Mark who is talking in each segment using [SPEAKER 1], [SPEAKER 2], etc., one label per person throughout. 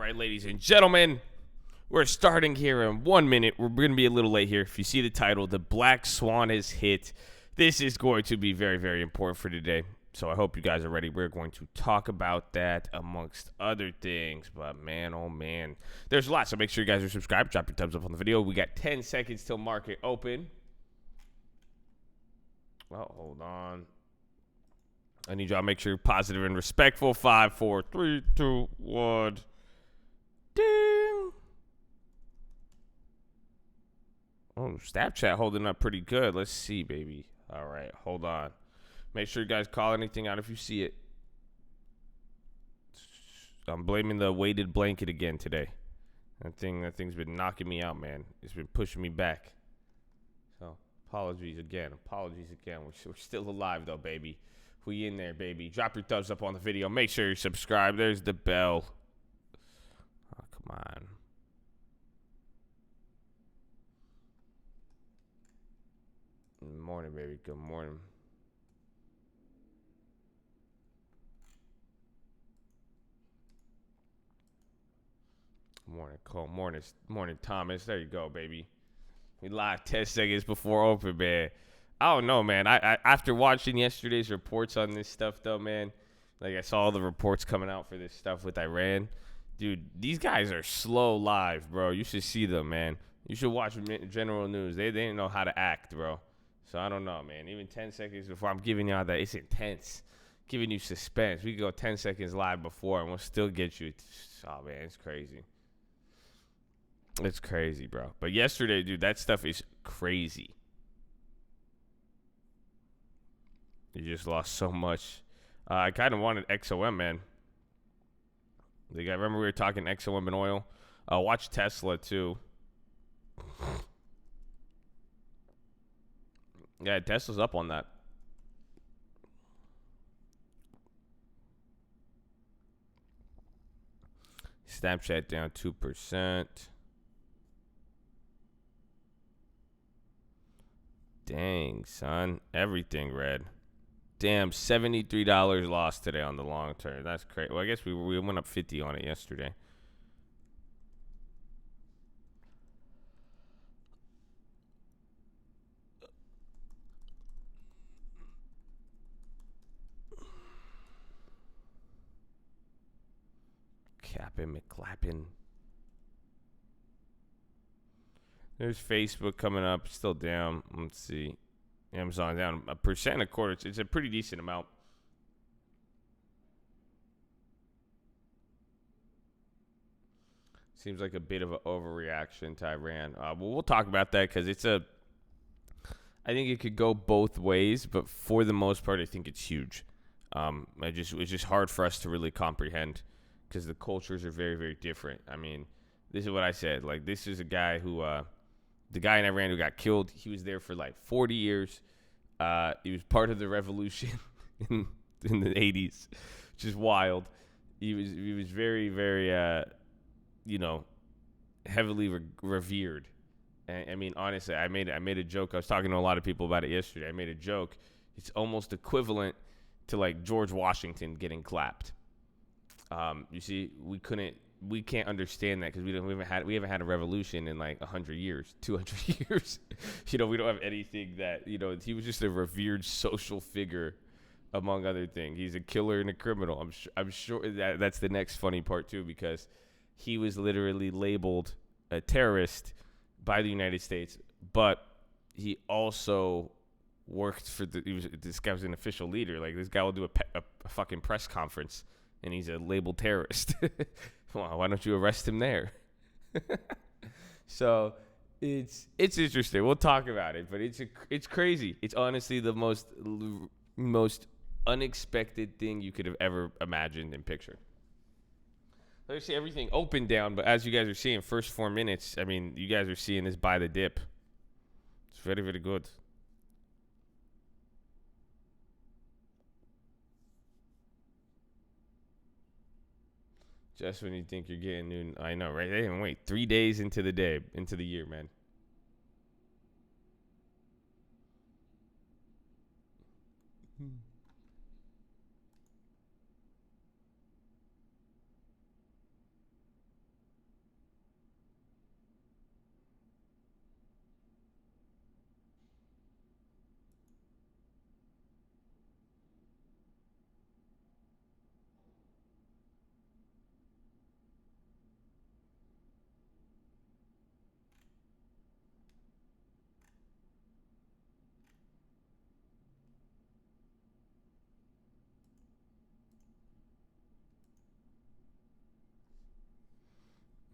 [SPEAKER 1] right, ladies and gentlemen, we're starting here in 1 minute. We're going to be a little late here. If you see the title, the Black Swan has hit. This is going to be very, very important for today. So I hope you guys are ready. We're going to talk about that amongst other things. But man, oh man, there's a lot. So make sure you guys are subscribed. Drop your thumbs up on the video. We got 10 seconds till market open. Well, hold on. I need y'all to make sure you're positive and respectful. 5, 4, 3, 2, 1. Ding. Oh, Snapchat holding up pretty good. Let's see, baby. All right, hold on. Make sure you guys call anything out if you see it. I'm blaming the weighted blanket again today. That thing's been knocking me out, man. It's been pushing me back. So apologies again. We're still alive though, baby. We in there, baby. Drop your thumbs up on the video. Make sure you're subscribed. There's the bell. Oh, come on. Good morning, baby. Good morning. Morning, Cole. Morning, Thomas. There you go, baby. We live 10 seconds before open, man. I don't know, man. I after watching yesterday's reports on this stuff, though, man, like I saw all the reports coming out for this stuff with Iran. Dude, these guys are slow live, bro. You should see them, man. You should watch general news. They didn't know how to act, bro. So I don't know, man. Even 10 seconds before, I'm giving y'all that. It's intense. Giving you suspense. We could go 10 seconds live before, and we'll still get you. Oh, man, it's crazy. It's crazy, bro. But yesterday, dude, that stuff is crazy. You just lost so much. I kind of wanted XOM, man. Remember we were talking XOM and oil? Watch Tesla, too. Yeah, Tesla's up on that. Snapchat down 2%. Dang, son. Everything red. Damn, $73 lost today on the long term. That's crazy. Well, I guess we went up 50 on it yesterday. Capping, McClapping. There's Facebook coming up. Still down. Let's see. Amazon down 1.25%. It's a pretty decent amount. Seems like a bit of an overreaction to Iran. Well, we'll talk about that because I think it could go both ways, but for the most part, I think it's huge. It's just hard for us to really comprehend because the cultures are very, very different. I mean, this is what I said. Like, this is a guy who, the guy in Iran who got killed, he was there for like 40 years. He was part of the revolution in the 80s, which is wild. He was very, very, heavily revered. And I mean, honestly, I made a joke. I was talking to a lot of people about it yesterday. I made a joke. It's almost equivalent to like George Washington getting clapped. You see, we can't understand that because we haven't had a revolution in like 100 years, 200 years. We don't have anything that, he was just a revered social figure, among other things. He's a killer and a criminal. I'm sure that's the next funny part too, because he was literally labeled a terrorist by the United States, but he also worked for this guy was an official leader. Like, this guy will do a fucking press conference and he's a labeled terrorist. Well, why don't you arrest him there? So it's interesting. We'll talk about it, but it's crazy. It's honestly the most unexpected thing you could have ever imagined and pictured. Let's see, everything open down, but as you guys are seeing, first 4 minutes, I mean, you guys are seeing this buy the dip. It's very, very good. Just when you think you're getting new, I know, right? They didn't wait 3 days into the year, man.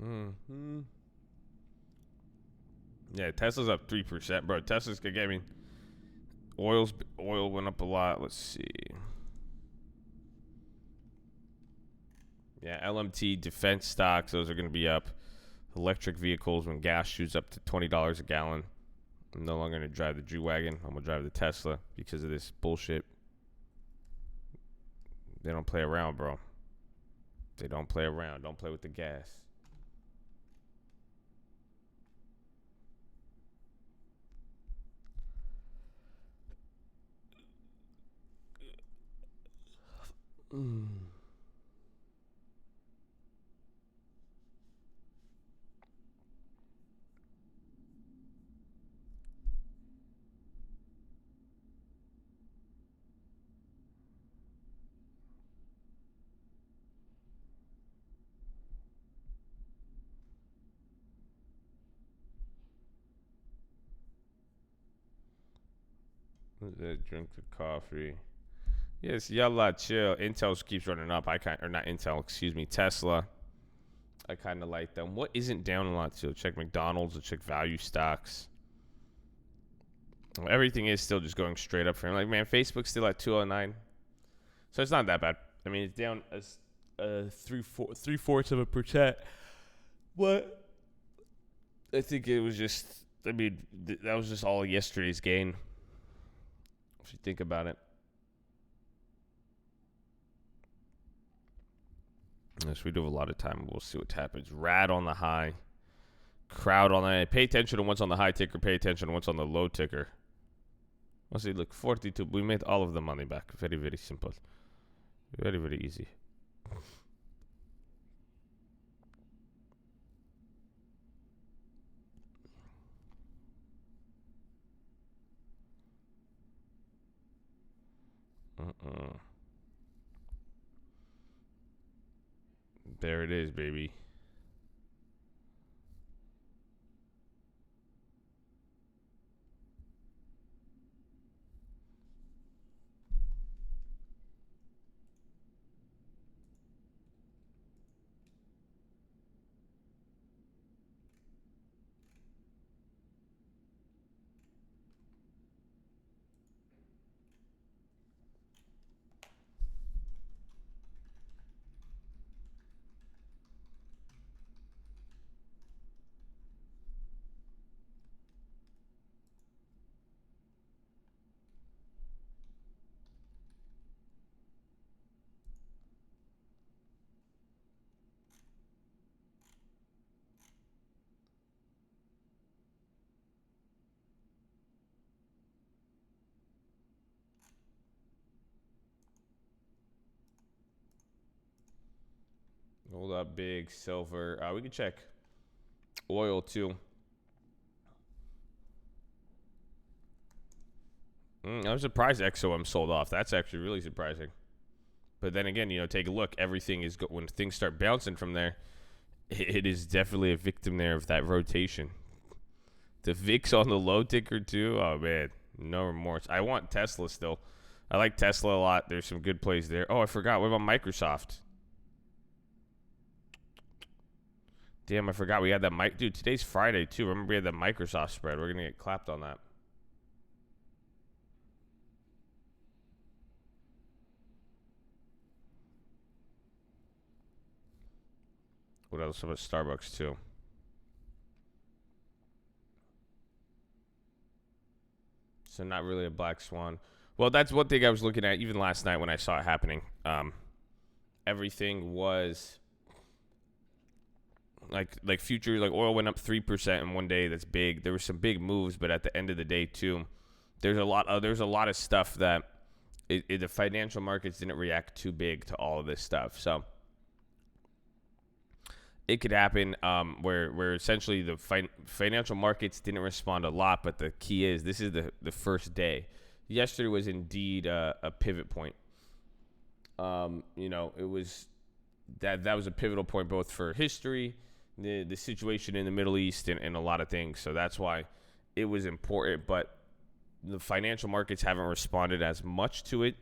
[SPEAKER 1] Mm-hmm. Yeah, Tesla's up 3%, bro. Tesla's good. I mean, oil went up a lot. Let's see. Yeah, LMT defense stocks, those are going to be up. Electric vehicles, when gas shoots up to $20 a gallon, I'm no longer going to drive the G-Wagon. I'm going to drive the Tesla because of this bullshit. They don't play around, bro. They don't play around. Don't play with the gas. Drink the coffee. Yes, yalla, chill. Intel keeps running up. Not Intel, excuse me, Tesla. I kind of like them. What isn't down a lot too? Check McDonald's. Check value stocks. Everything is still just going straight up for him. Like, man, Facebook's still at 209, so it's not that bad. I mean, it's down as 3/4%. What? I think it was just. I mean, that was just all yesterday's gain. If you think about it. Yes, we do have a lot of time. We'll see what happens. Rad on the high. Crowd on the high. Pay attention to what's on the high ticker. Pay attention to what's on the low ticker. Let's see, look, 42. We made all of the money back. Very, very simple. Very, very easy. There it is, baby. Hold up, big silver. We can check oil too. I was surprised XOM sold off. That's actually really surprising. But then again, take a look. Everything is when things start bouncing from there, it is definitely a victim there of that rotation. The VIX on the low ticker too. Oh man, no remorse. I want Tesla still. I like Tesla a lot. There's some good plays there. Oh, I forgot. What about Microsoft? Damn, I forgot we had that dude, today's Friday too. Remember we had that Microsoft spread. We're gonna get clapped on that. What else about Starbucks too? So not really a black swan. Well, that's one thing I was looking at even last night when I saw it happening. Everything was like future, like oil went up 3% in one day. That's big. There were some big moves, but at the end of the day too, there's a lot of stuff that the financial markets didn't react too big to all of this stuff. So it could happen where essentially the financial markets didn't respond a lot, but the key is this is the first day. Yesterday was indeed a pivot point. It was that was a pivotal point both for history, the situation in the Middle East, and a lot of things. So that's why it was important. But the financial markets haven't responded as much to it.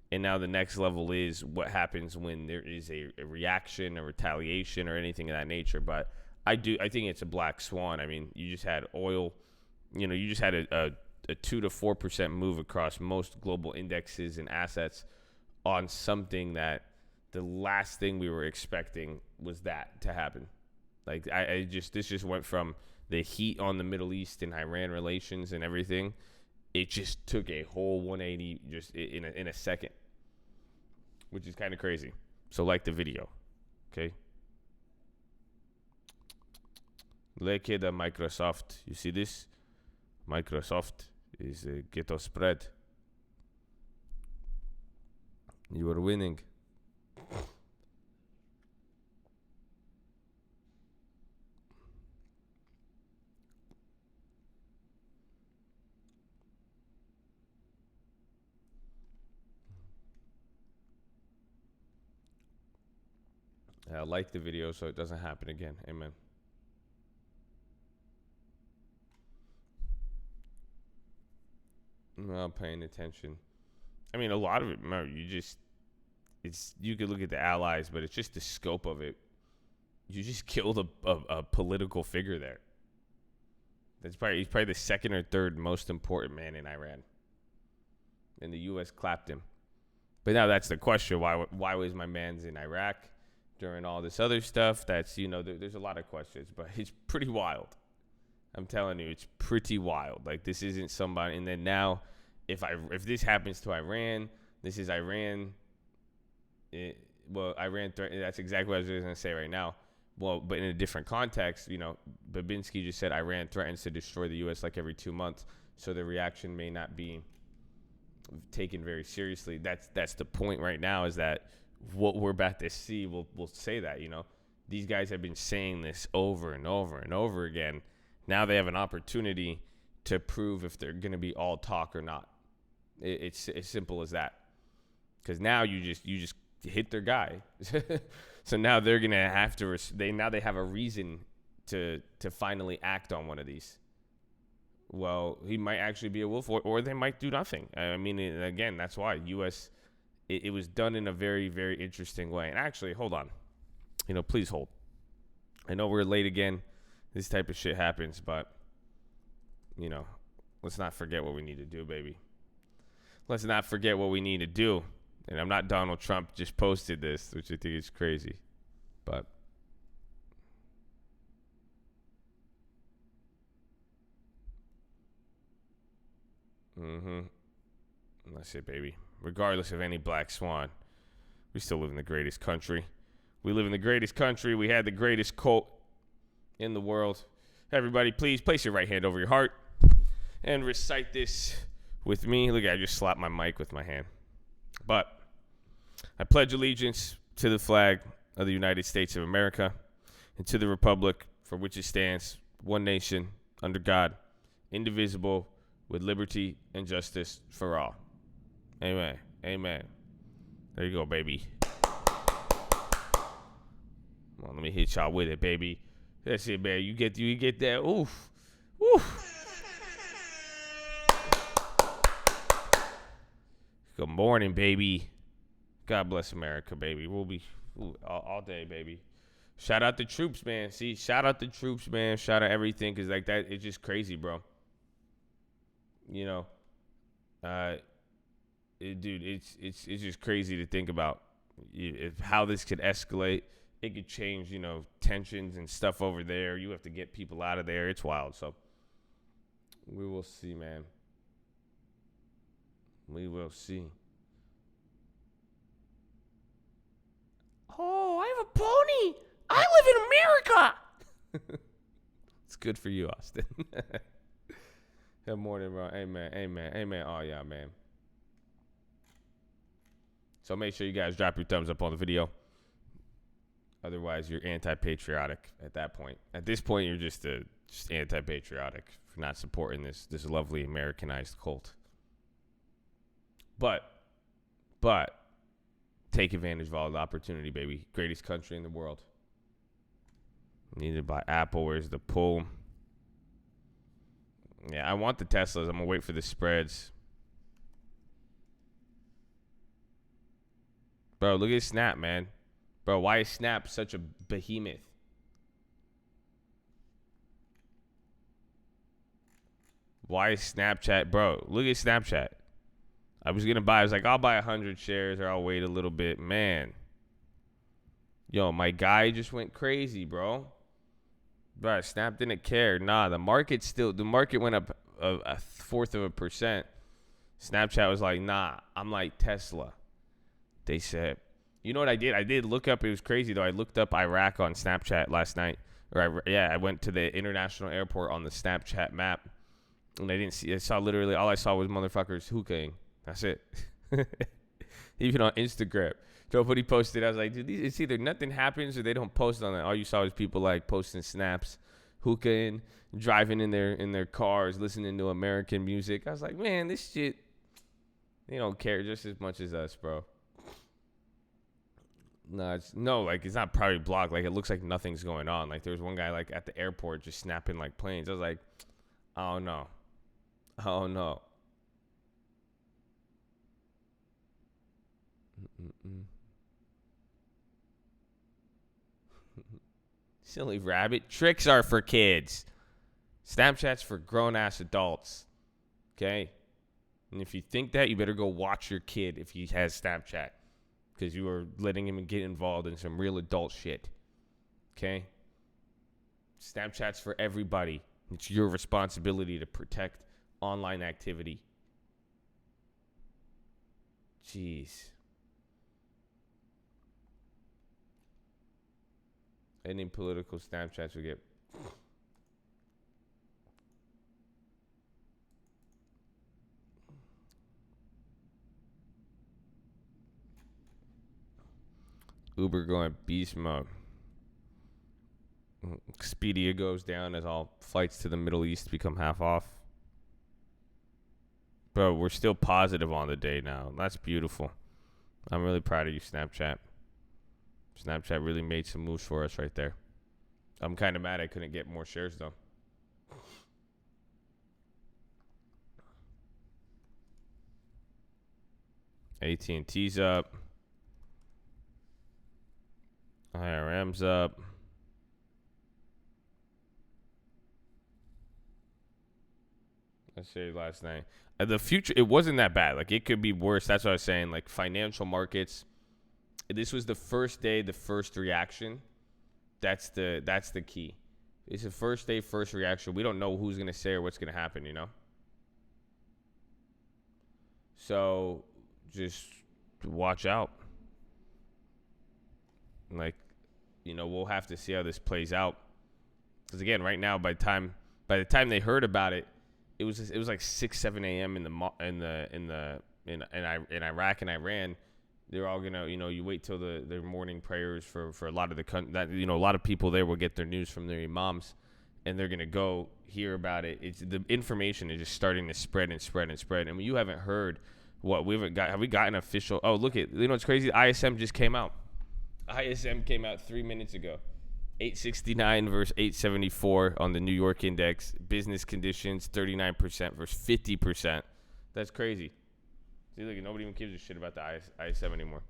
[SPEAKER 1] And now the next level is what happens when there is a reaction, a retaliation, or anything of that nature. But I think it's a black swan. I mean, you just had oil, you just had a 2 to 4% move across most global indexes and assets on something that the last thing we were expecting was that to happen. Like this just went from the heat on the Middle East and Iran relations and everything. It just took a whole 180 just in a second, which is kind of crazy. So like the video, okay? Look at the Microsoft. You see this? Microsoft is a Ghetto Spread. You are winning. Like the video so it doesn't happen again. Amen. Well, paying attention. I mean, a lot of it, you could look at the allies, but it's just the scope of it. You just killed a political figure there. He's probably the second or third most important man in Iran. And the U.S. clapped him. But now that's the question. Why was my man's in Iraq during all this other stuff? That's, there's a lot of questions, but it's pretty wild. I'm telling you, it's pretty wild. Like, this isn't somebody. And then now, if this happens to Iran, this is Iran. Iran that's exactly what I was going to say right now. Well, but in a different context, Babinski just said Iran threatens to destroy the U.S. like every 2 months. So the reaction may not be taken very seriously. That's the point right now, is that what we're about to see will say that, these guys have been saying this over and over and over again. Now they have an opportunity to prove if they're going to be all talk or not. It's as simple as that. Because now you just hit their guy. So now they're going to have to they have a reason to finally act on one of these. Well, he might actually be a wolf, or they might do nothing. I mean, again, that's why U.S. It was done in a very, very interesting way. And actually, hold on. Please hold. I know we're late again. This type of shit happens, but, let's not forget what we need to do, baby. Let's not forget what we need to do. And I'm not Donald Trump, just posted this, which I think is crazy. But that's it, baby. Regardless of any black swan, we still live in the greatest country. We live in the greatest country. We had the greatest cult in the world. Everybody, please place your right hand over your heart and recite this with me. Look, I just slapped my mic with my hand. But I pledge allegiance to the flag of the United States of America and to the republic for which it stands, one nation, under God, indivisible, with liberty and justice for all. Amen. Amen. There you go, baby. Come on, let me hit y'all with it, baby. That's it, man. You get that. Oof. Oof. Good morning, baby. God bless America, baby. We'll be all day, baby. Shout out the troops, man. See, shout out the troops, man. Shout out everything, because like that, it's just crazy, bro. Dude, it's just crazy to think about how this could escalate. It could change, tensions and stuff over there. You have to get people out of there. It's wild. So we will see, man. We will see. Oh, I have a pony. I live in America. It's good for you, Austin. Good morning, bro. Amen. Amen. Amen. Oh, yeah, man. So make sure you guys drop your thumbs up on the video. Otherwise, you're anti-patriotic at that point. At this point, you're just anti-patriotic for not supporting this lovely Americanized cult. But take advantage of all the opportunity, baby. Greatest country in the world. Needed by Apple. Where's the pull? Yeah, I want the Teslas. I'm going to wait for the spreads. Bro, look at Snap, man. Bro, why is Snap such a behemoth? Why is Snapchat, bro? Look at Snapchat. I was gonna buy. I was like, I'll buy 100 shares or I'll wait a little bit. Man, yo, my guy just went crazy, bro. Bro, Snap didn't care. Nah, the market went up a fourth of a percent. Snapchat was like, nah, I'm like Tesla. They said, you know what I did? I did look up. It was crazy though. I looked up Iraq on Snapchat last night. I went to the international airport on the Snapchat map, and I didn't see. I saw literally all I saw was motherfuckers hookahing. That's it. Even on Instagram, nobody posted. I was like, dude, it's either nothing happens or they don't post on it. All you saw was people like posting snaps, hookahing, driving in their cars, listening to American music. I was like, man, this shit, they don't care just as much as us, bro. It's not probably blocked. Like, it looks like nothing's going on. Like, there was one guy like at the airport just snapping like planes. I was like, oh no. Silly rabbit. Tricks are for kids. Snapchat's for grown-ass adults. Okay? And if you think that, you better go watch your kid if he has Snapchat. Because you are letting him get involved in some real adult shit. Okay? Snapchat's for everybody. It's your responsibility to protect online activity. Jeez. Any political Snapchats we get. Uber going beast mode. Expedia goes down as all flights to the Middle East become half off. Bro, we're still positive on the day now. That's beautiful. I'm really proud of you, Snapchat. Snapchat really made some moves for us right there. I'm kind of mad I couldn't get more shares, though. AT&T's up. IRM's up. I said last night. The future, it wasn't that bad. Like, it could be worse. That's what I was saying. Like, financial markets. This was the first day, the first reaction. That's the key. It's the first day, first reaction. We don't know who's going to say or what's going to happen, you know? So, just watch out. Like, you know, we'll have to see how this plays out. Because, again, right now, by the time they heard about it, it was like 6, 7 a.m. in Iraq and Iran. They're all gonna, you know, you wait till their morning prayers for a lot of the that, you know, a lot of people there will get their news from their imams, and they're gonna go hear about it. It's the information is just starting to spread and spread and spread. And you haven't heard what we haven't got. Have we gotten official? Oh, look at, you know, it's crazy. ISM just came out. ISM came out 3 minutes ago. 869 versus 874 on the New York index. Business conditions 39% versus 50%. That's crazy. See, look, nobody even gives a shit about the ISM anymore.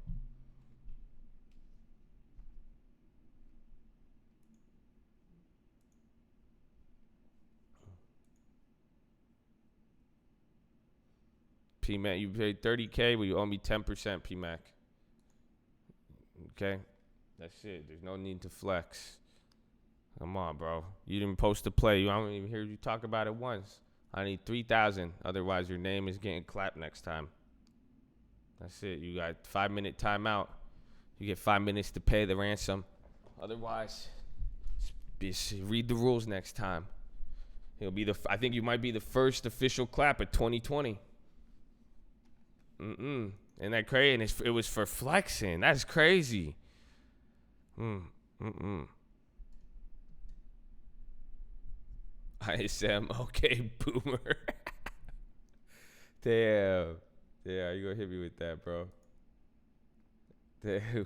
[SPEAKER 1] PMAC, you paid $30K, will you owe me 10%, PMAC? Okay? That's it. There's no need to flex. Come on, bro. You didn't post a play. I don't even hear you talk about it once. I need 3,000. Otherwise, your name is getting clapped next time. That's it. You got 5-minute timeout. You get 5 minutes to pay the ransom. Otherwise, read the rules next time. It'll be I think you might be the first official clap of 2020. And that crazy. And it was for flexing. That's crazy. ISM, okay, boomer. Damn. Yeah, you gonna hit me with that, bro. Damn.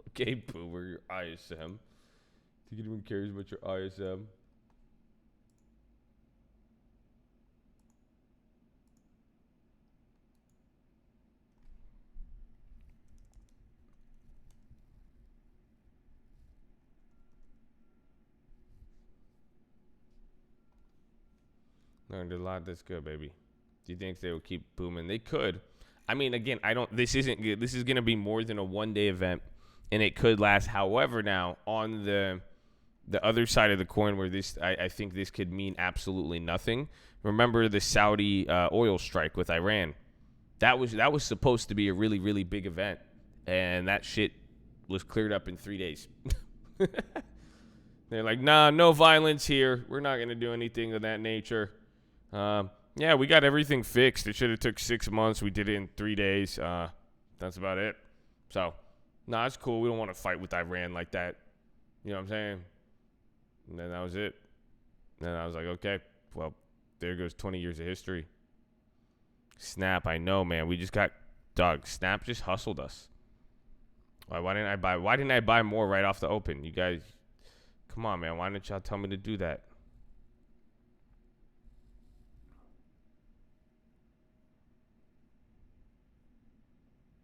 [SPEAKER 1] Okay, boomer, your ISM. Do you anyone cares about your ISM? Learned a lot. That's good, baby. Do you think they will keep booming? They could. I mean, again, I don't. This isn't good. This is going to be more than a 1-day event, and it could last. However, now on the other side of the coin, where I think this could mean absolutely nothing. Remember the Saudi oil strike with Iran? That was supposed to be a really, really big event, and that shit was cleared up in 3 days. They're like, nah, no violence here. We're not gonna do anything of that nature. Yeah, we got everything fixed. It should have took 6 months. We did it in 3 days. That's about it. So, nah, it's cool. We don't want to fight with Iran like that. You know what I'm saying? And then that was it. And then I was like, okay, well, there goes 20 years of history. Snap, I know, man. We just got, dog, Snap just hustled us. Why didn't I buy more right off the open? You guys, come on, man. Why didn't y'all tell me to do that?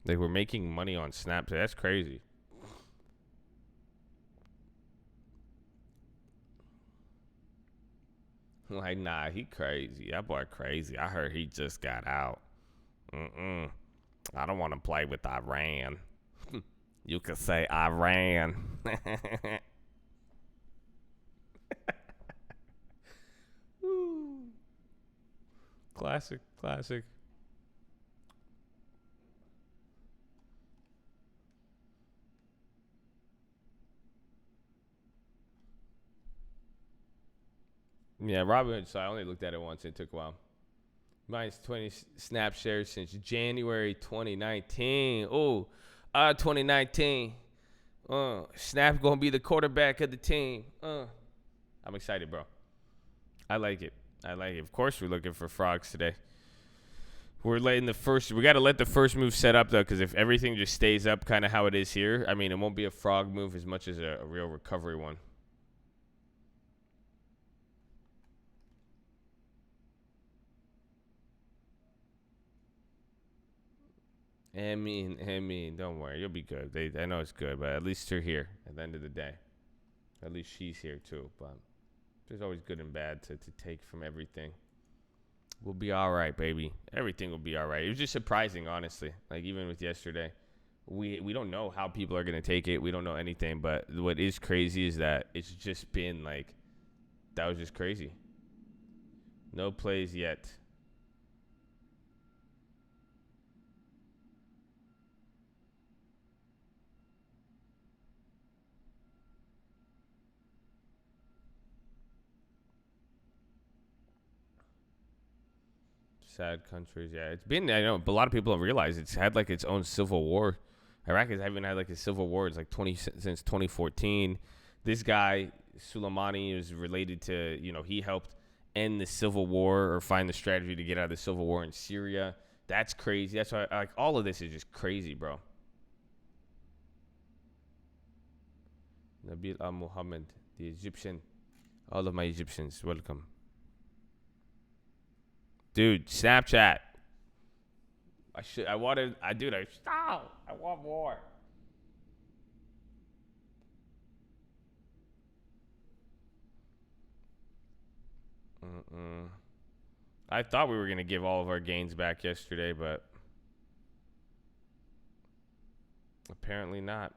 [SPEAKER 1] Like, we're making money on Snapchat. That's crazy. Like, nah, he crazy. That boy crazy. I heard he just got out. I don't want to play with Iran. You could say Iran. Classic, classic. Yeah, Robinhood. So I only looked at it once. It took a while. Mine's 20 Snap shares since January 2019. Oh, 2019. Snap gonna be the quarterback of the team. I'm excited, bro. I like it. I like it. Of course, we're looking for frogs today. We're letting the first. We got to let the first move set up though, because if everything just stays up, kind of how it is here, I mean, it won't be a frog move as much as a real recovery one. I mean, don't worry, you'll be good. I know it's good, but at least you're here at the end of the day. At least she's here too. But there's always good and bad to take from everything. We'll be all right, baby. Everything will be all right. It was just surprising, honestly. Like, even with yesterday, we don't know how people are going to take it. We don't know anything. But what is crazy is that it's just been like, that was just crazy. No plays yet. Sad countries, yeah. It's been, I know, but a lot of people don't realize it's had like its own civil war. Iraq has haven't had like a civil war. It's like since 2014. This guy Soleimani is related to, he helped end the civil war or find the strategy to get out of the civil war in Syria. That's crazy. That's why, like, all of this is just crazy, bro. Nabil Al Muhammad, the Egyptian. All of my Egyptians, welcome. Dude, Snapchat. I want more. I thought we were going to give all of our gains back yesterday, but apparently not.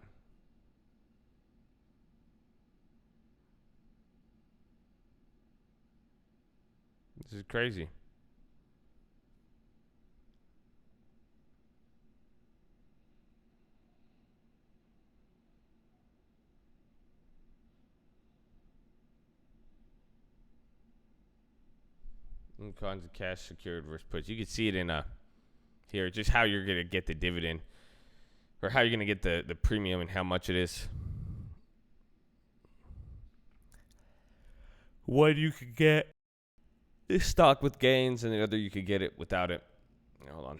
[SPEAKER 1] This is crazy. Kinds of cash secured versus puts. You can see it in here, just how you're gonna get the dividend, or how you're gonna get the premium and how much it is. One you could get this stock with gains, and the other you could get it without it. Hold on.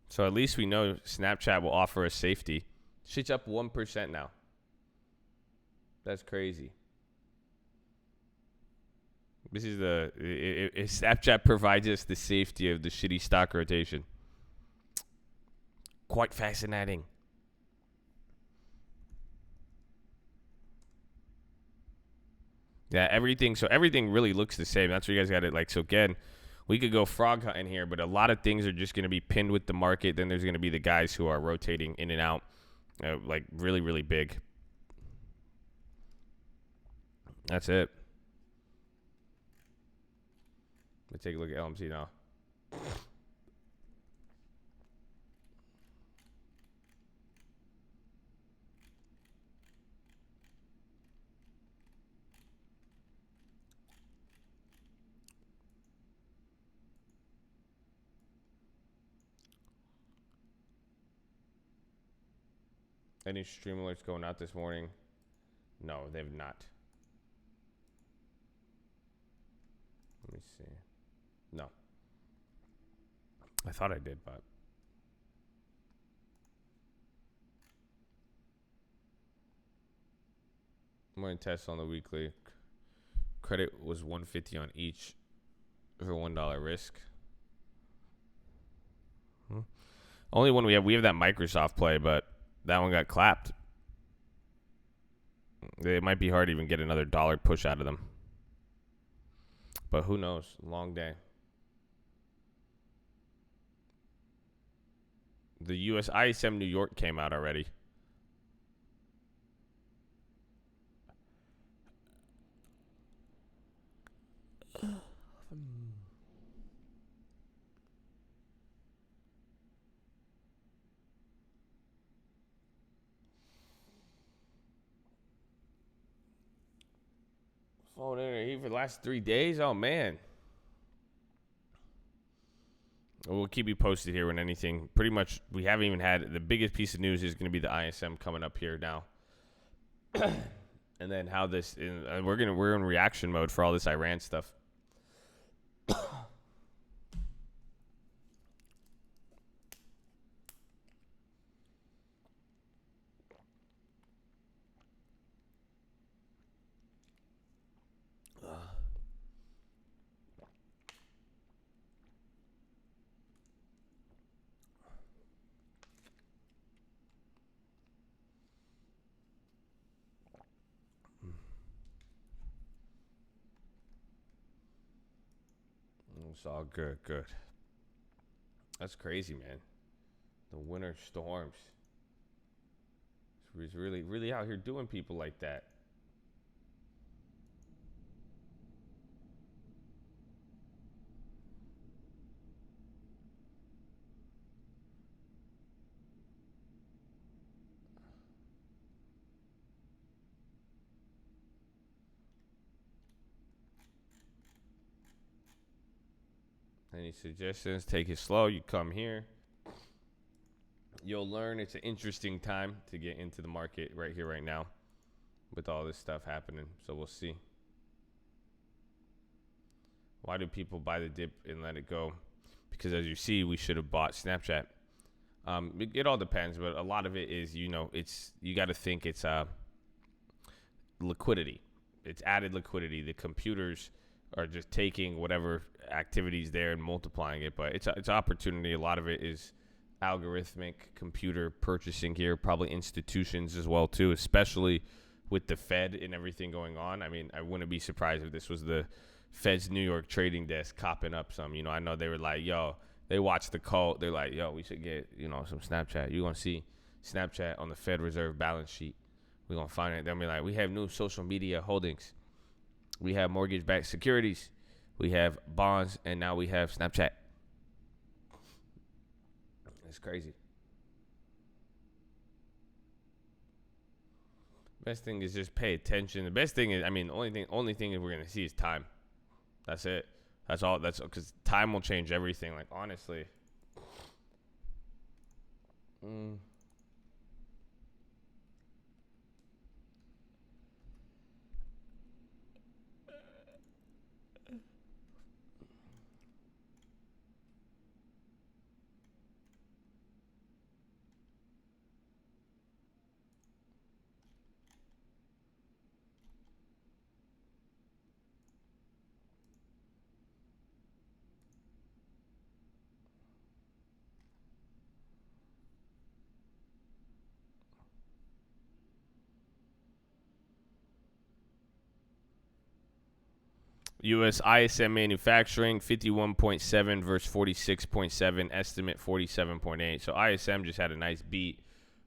[SPEAKER 1] So at least we know Snapchat will offer us safety. Shit's up 1% now. That's crazy. This is if Snapchat provides us the safety of the shitty stock rotation. Quite fascinating. Yeah, everything really looks the same. That's what you guys got it. Like, so again, we could go frog hunting here, but a lot of things are just going to be pinned with the market. Then there's going to be the guys who are rotating in and out, like really, really big. That's it. Let's take a look at LMC now. Any stream alerts going out this morning? No, they've not. Let me see. No. I thought I did, but. Morning test on the weekly. Credit was 150 on each for $1 risk. Only one we have that Microsoft play, but that one got clapped. It might be hard to even get another dollar push out of them. But who knows? Long day. The US ISM New York came out already. Phone in for the last 3 days? Oh, man. We'll keep you posted here when anything. Pretty much, we haven't even had. The biggest piece of news is going to be the ISM coming up here now. And then how this. We're in reaction mode for all this Iran stuff. It's all good. That's crazy, man. The winter storms. It's really, really out here doing people like that. Any suggestions? Take it slow. You come here. You'll learn. It's an interesting time to get into the market right here, right now, with all this stuff happening. So we'll see. Why do people buy the dip and let it go? Because as you see, we should have bought Snapchat. It all depends, but a lot of it is, you got to think it's liquidity. It's added liquidity. The computers are just taking whatever activities there and multiplying it, but it's opportunity. A lot of it is algorithmic computer purchasing here, probably institutions as well too, especially with the Fed and everything going on. I mean, I wouldn't be surprised if this was the Fed's New York trading desk copping up some. I know they were like, yo, they watched the cult. They're like, yo, we should get, some Snapchat. You're going to see Snapchat on the Fed Reserve balance sheet. We're going to find it. They'll be like, we have new social media holdings. We have mortgage-backed securities. We have bonds. And now we have Snapchat. It's crazy. Best thing is just pay attention. The best thing is, the only thing we're going to see is time. That's it. That's all. That's because time will change everything. Like, honestly. U.S. ISM manufacturing 51.7 versus 46.7. Estimate 47.8. So ISM just had a nice beat.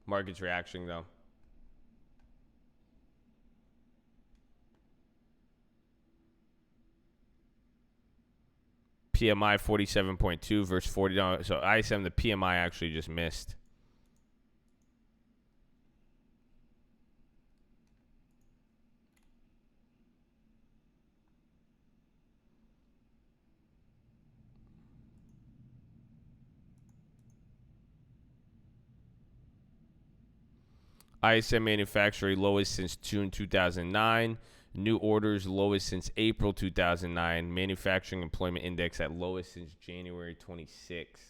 [SPEAKER 1] Market's reaction though. PMI 47.2 versus 40. No, so ISM, the PMI actually just missed. ISM manufacturing lowest since June 2009. New orders lowest since April 2009. Manufacturing employment index at lowest since January 26.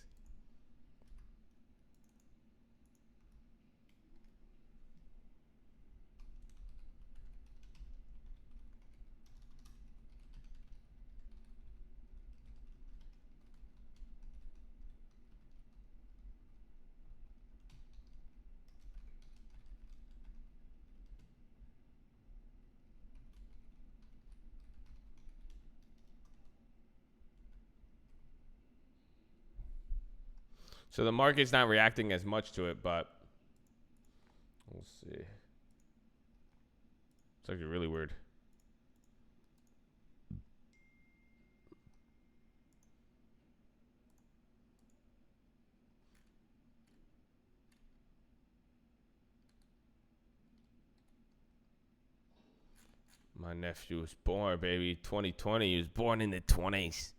[SPEAKER 1] So the market's not reacting as much to it, but we'll see. It's actually really weird. My nephew was born, baby, 2020. He was born in the 20s.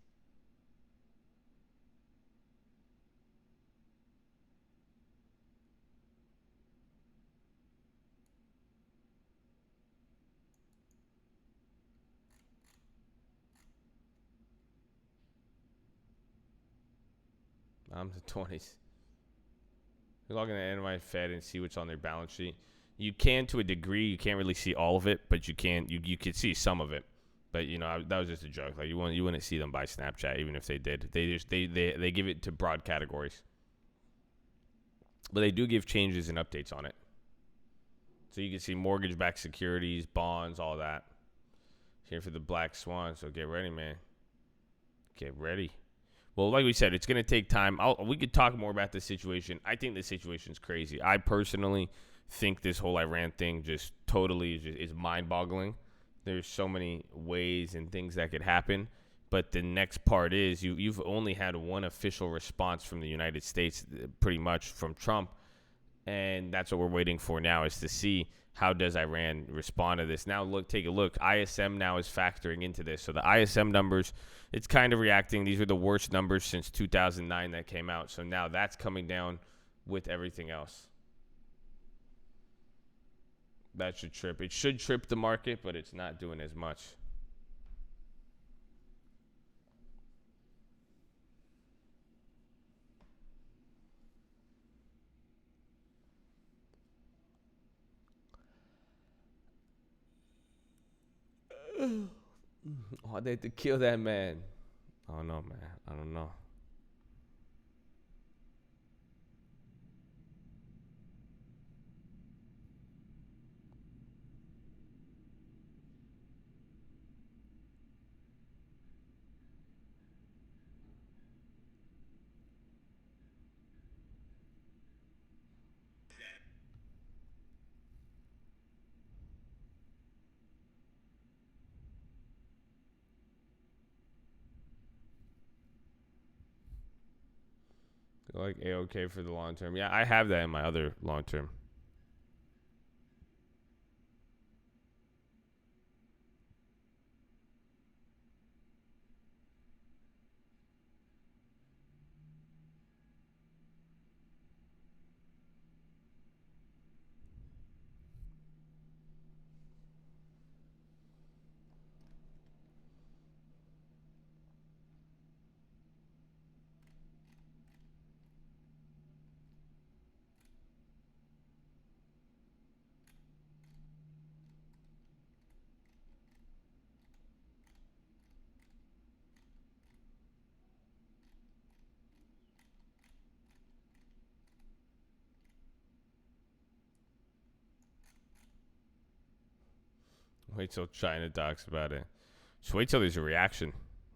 [SPEAKER 1] I'm the 20s. You log into NY Fed and see what's on their balance sheet. You can to a degree. You can't really see all of it, but you can. You can see some of it. But you know that was just a joke. Like you wouldn't see them buy Snapchat even if they did. They give it to broad categories. But they do give changes and updates on it. So you can see mortgage-backed securities, bonds, all that. Here for the Black Swan. So get ready, man. Get ready. Well, like we said, it's going to take time. We could talk more about this situation. I think the situation's crazy. I personally think this whole Iran thing just totally is mind-boggling. There's so many ways and things that could happen. But the next part is you've only had one official response from the United States, pretty much from Trump. And that's what we're waiting for now is to see how does Iran respond to this. Now, take a look. ISM now is factoring into this. So the ISM numbers, it's kind of reacting. These are the worst numbers since 2009 that came out. So now that's coming down with everything else. That should trip. It should trip the market, but it's not doing as much. Oh, they had to kill that man. I don't know, man. I don't know. Like A-OK for the long term. Yeah, I have that in my other long term. Wait till China talks about it. So wait till there's a reaction,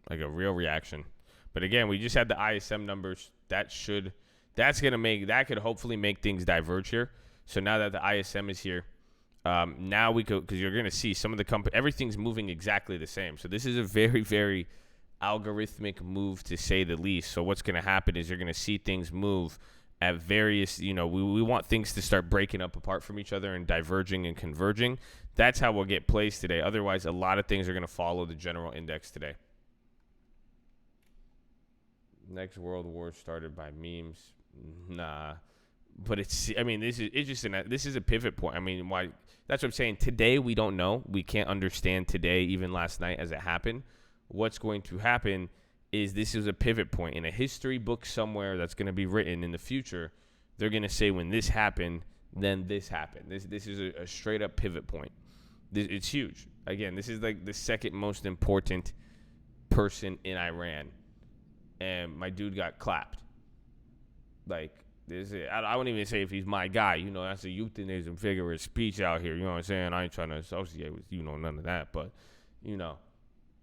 [SPEAKER 1] like a real reaction. But again, we just had the ISM numbers. That could hopefully make things diverge here. So now that the ISM is here, now we could, because you're going to see some of the everything's moving exactly the same. So this is a very, very algorithmic move, to say the least. So what's going to happen is you're going to see things move at various, we want things to start breaking up apart from each other and diverging and converging. That's how we'll get plays today. Otherwise, a lot of things are going to follow the general index today. Next world war started by memes. Nah. But this is a pivot point. I mean, why? That's what I'm saying. Today, we don't know. We can't understand today, even last night as it happened. What's going to happen is this is a pivot point in a history book somewhere that's going to be written in the future. They're going to say when this happened, then this happened. This is a straight up pivot point. It's huge. Again, this is like the second most important person in Iran. And my dude got clapped. Like, I wouldn't even say if he's my guy. That's a euthanism figure of speech out here. You know what I'm saying? I ain't trying to associate with, none of that. But,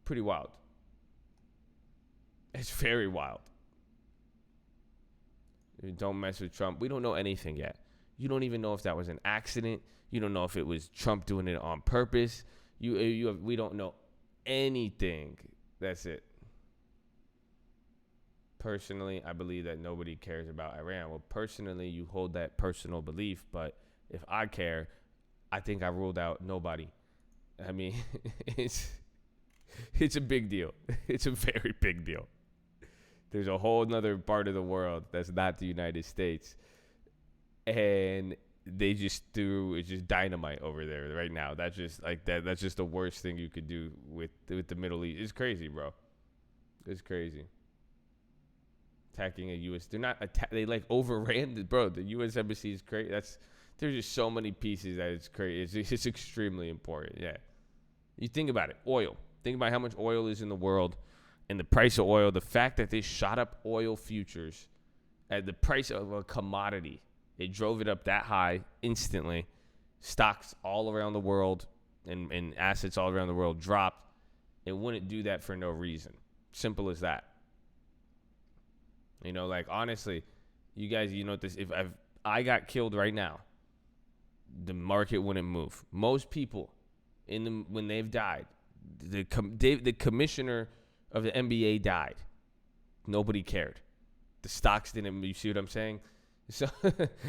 [SPEAKER 1] pretty wild. It's very wild. Don't mess with Trump. We don't know anything yet. You don't even know if that was an accident. You don't know if it was Trump doing it on purpose. We don't know anything. That's it. Personally, I believe that nobody cares about Iran. Well, personally, you hold that personal belief, but if I care, I think I ruled out nobody. I mean, it's a big deal. It's a very big deal. There's a whole nother part of the world that's not the United States, and they just it's just dynamite over there right now. That's just like that. That's just the worst thing you could do with the Middle East. It's crazy, bro. It's crazy. Attacking a U.S. They're not they like overran bro. The U.S. embassy is crazy. There's just so many pieces that it's crazy. It's extremely important. Yeah. You think about it. Oil. Think about how much oil is in the world and the price of oil. The fact that they shot up oil futures at the price of a commodity. They drove it up that high instantly. Stocks all around the world and assets all around the world dropped. It wouldn't do that for no reason. Simple as that. Like, honestly, you guys, this, if I got killed right now, the market wouldn't move. Most people when they've died, the commissioner of the NBA died. Nobody cared. The stocks didn't. You see what I'm saying? So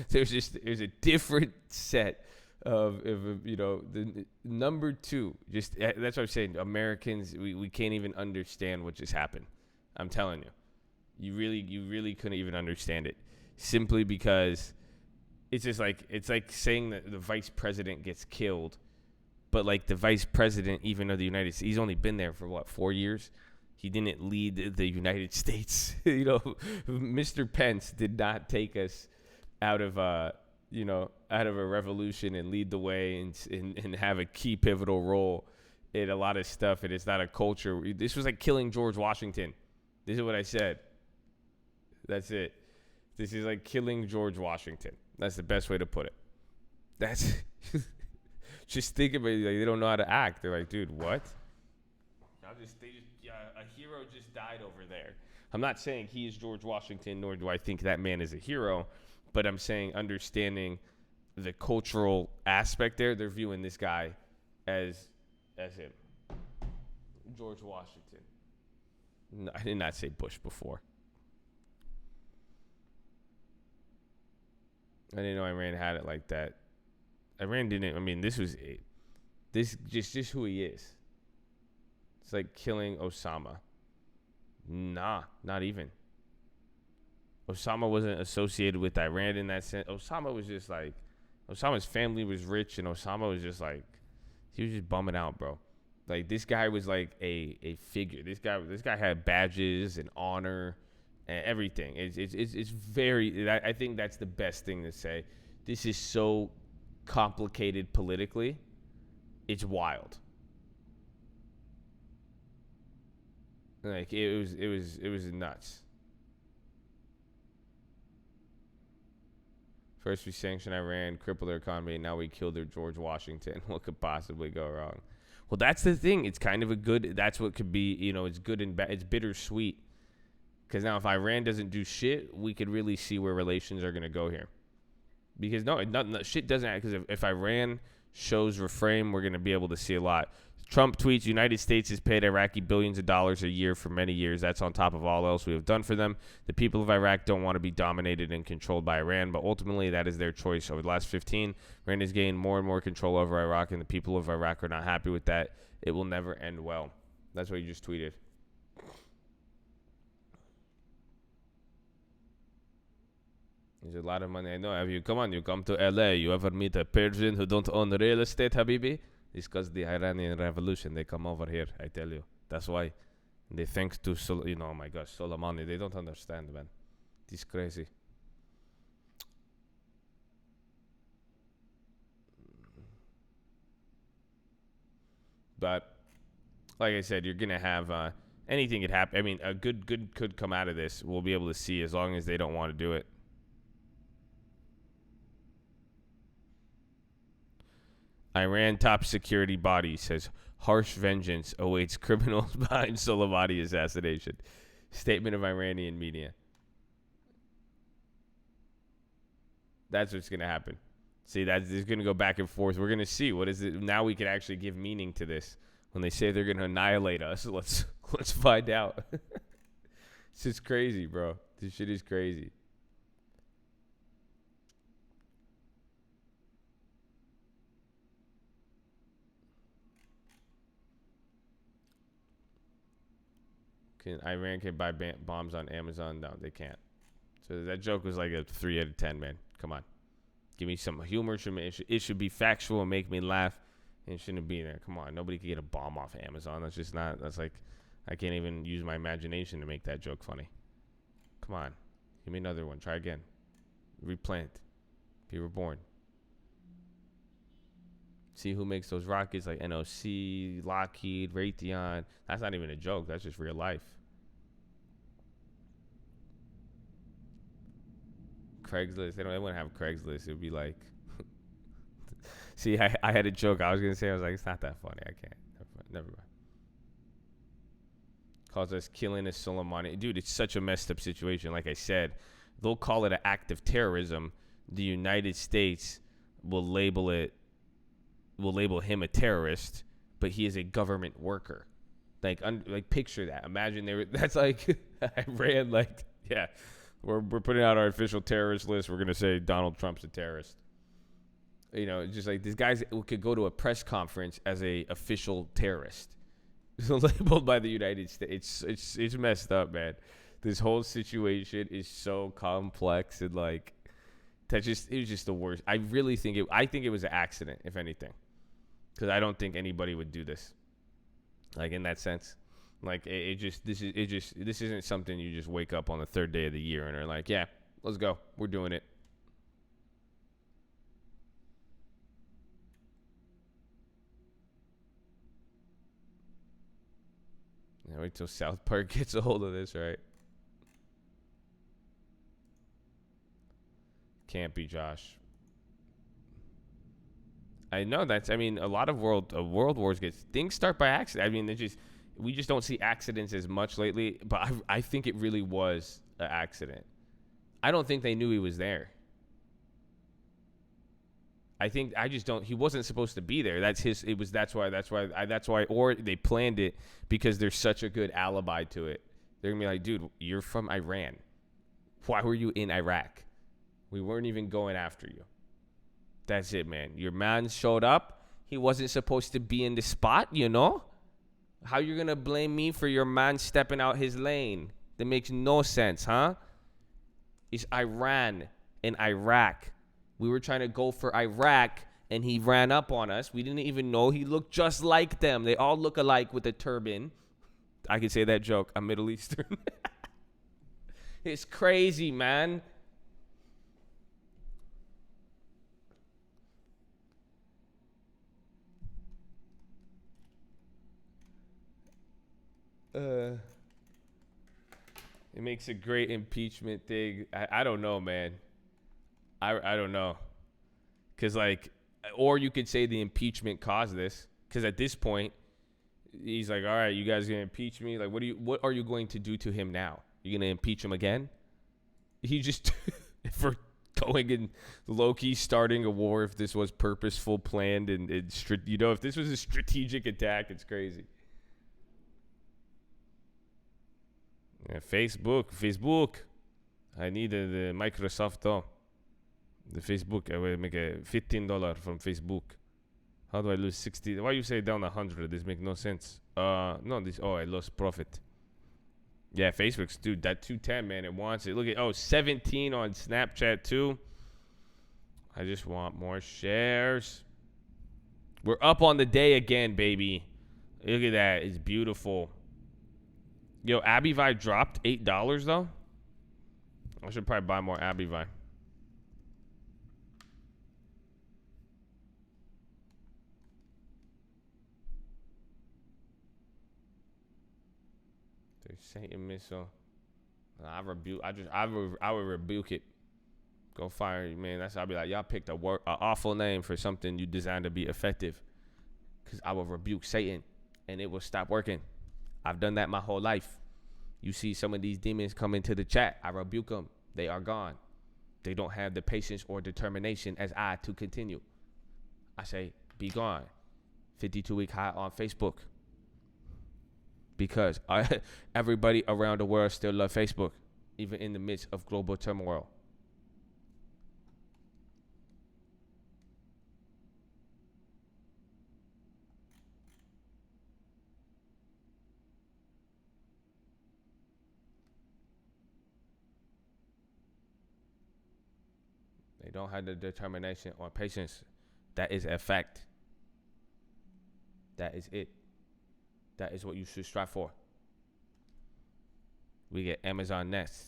[SPEAKER 1] there's a different set of the number two. Just that's what I'm saying. Americans, we can't even understand what just happened. I'm telling you. You really couldn't even understand it, simply because it's like saying that the vice president gets killed, but like the vice president, even of the United States, he's only been there for 4 years. He didn't lead the United States. Mr. Pence did not take us out of a revolution and lead the way and have a key pivotal role in a lot of stuff. And it's not a culture. This was like killing George Washington. This is what I said. That's it. This is like killing George Washington. That's the best way to put it. That's just think about it. Like, they don't know how to act. They're like, dude, what? A hero just died over there. I'm not saying he is George Washington, nor do I think that man is a hero, but I'm saying understanding the cultural aspect there, they're viewing this guy as him. George Washington. No, I did not say Bush before. I didn't know Iran had it like that. Iran didn't. I mean, this just who he is. It's like killing Osama. Nah, not even. Osama wasn't associated with Iran in that sense. Osama was just like, Osama's family was rich, and Osama was just like, he was just bumming out, bro. Like, this guy was like a figure. This guy had badges and honor and everything. It's very. I think that's the best thing to say. This is so complicated politically. It's wild. Like, it was nuts. First we sanctioned Iran, crippled their economy, and now we killed their George Washington. What could possibly go wrong? Well, that's the thing. It's kind of a good. That's what could be. It's good and bad. It's bittersweet. Because now, if Iran doesn't do shit, we could really see where relations are gonna go here. Because shit doesn't. Because if Iran shows refrain, we're gonna be able to see a lot. Trump tweets, United States has paid Iraqi billions of dollars a year for many years. That's on top of all else we have done for them. The people of Iraq don't want to be dominated and controlled by Iran, but ultimately that is their choice. Over the last 15, Iran has gained more and more control over Iraq, and the people of Iraq are not happy with that. It will never end well. That's what you just tweeted. There's a lot of money. I know. You come to LA. You ever meet a Persian who don't own real estate, Habibi? It's because the Iranian Revolution. They come over here, I tell you. That's why. They thanks to, oh my gosh, Soleimani. They don't understand, man. It's crazy. But, like I said, you're going to have anything could happen. I mean, a good could come out of this. We'll be able to see as long as they don't want to do it. Iran top security body says harsh vengeance awaits criminals behind Soleimani assassination. Statement of Iranian media. That's what's going to happen. See, it's going to go back and forth. We're going to see what is it. Now we can actually give meaning to this. When they say they're going to annihilate us, let's find out. It's just crazy, bro. This shit is crazy. Iran can buy bombs on Amazon? No, they can't. So that joke was like a 3 out of 10, man. Come on. Give me some humor. It should be factual and make me laugh. And it shouldn't be there. Come on. Nobody can get a bomb off Amazon. That's just not. That's like, I can't even use my imagination to make that joke funny. Come on. Give me another one. Try again. Replant. Be reborn. See who makes those rockets like NOC, Lockheed, Raytheon. That's not even a joke. That's just real life. Craigslist. They wouldn't have Craigslist. It would be like, see, I had a joke I was going to say. I was like, it's not that funny. I can't. Never mind. Calls us killing a Soleimani. Dude, it's such a messed up situation. Like I said, they'll call it an act of terrorism. The United States will label him a terrorist, but he is a government worker. Like picture that. Imagine that's like, Iran, like, yeah. We're putting out our official terrorist list. We're going to say Donald Trump's a terrorist. Just like these guys could go to a press conference as a official terrorist. Labeled by the United States. It's messed up, man. This whole situation is so complex and like it was just the worst. I think it was an accident, if anything. Because I don't think anybody would do this. Like in that sense. Like this isn't something you just wake up on the third day of the year and are like, yeah, let's go. We're doing it. Yeah, wait till South Park gets a hold of this, right? Can't be, Josh. I know a lot of world wars things start by accident. I mean, we just don't see accidents as much lately, but I think it really was an accident. I don't think they knew he was there. He wasn't supposed to be there. That's why, or they planned it because there's such a good alibi to it. They're gonna be like, dude, you're from Iran. Why were you in Iraq? We weren't even going after you. That's it, man. Your man showed up. He wasn't supposed to be in the spot, How you going to blame me for your man stepping out his lane? That makes no sense, huh? It's Iran and Iraq. We were trying to go for Iraq, and he ran up on us. We didn't even know he looked just like them. They all look alike with a turban. I can say that joke. I'm Middle Eastern. It's crazy, man. It makes a great impeachment thing. I don't know, man. I don't know. Because, or you could say the impeachment caused this. Because at this point, He's like, all right, you guys gonna impeach me? Like, what are you going to do to him now? You gonna impeach him again? He just for going and low key starting a war. If this was purposeful, planned, and if this was a strategic attack, it's crazy. Yeah, Facebook. I need the Microsoft though. The Facebook. I will make a $15 from Facebook. How do I lose 60? Why you say down 100? This make no sense. No, this. Oh, I lost profit. Yeah, Facebook's, dude, that 210, man, it wants it. Look at 17 on Snapchat too. I just want more shares. We're up on the day again, baby. Look at that. It's beautiful. Yo, Abivai dropped $8 though. I should probably buy more Abivai. Satan missile. I would rebuke it. Go fire, man. I'll be like, y'all picked a awful name for something you designed to be effective. Cause I will rebuke Satan, and it will stop working. I've done that my whole life. You see some of these demons come into the chat. I rebuke them. They are gone. They don't have the patience or determination as I to continue. I say, be gone. 52-week high on Facebook. Because everybody around the world still love Facebook, even in the midst of global turmoil. They don't have the determination or patience. That is a fact. That is it. That is what you should strive for. We get Amazon next.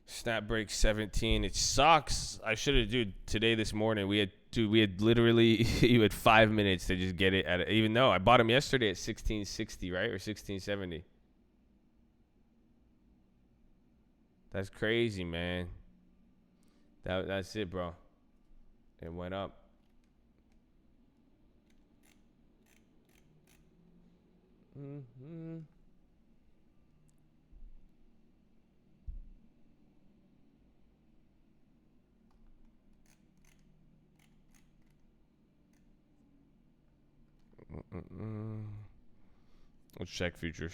[SPEAKER 1] Snap break 17. It sucks. I should have, dude. Today, this morning, we had literally you had 5 minutes to just get it at. Even though I bought them yesterday at 1660, right, or 1670. That's crazy, man. That's it, bro. It went up. Mm-hmm. Let's check futures.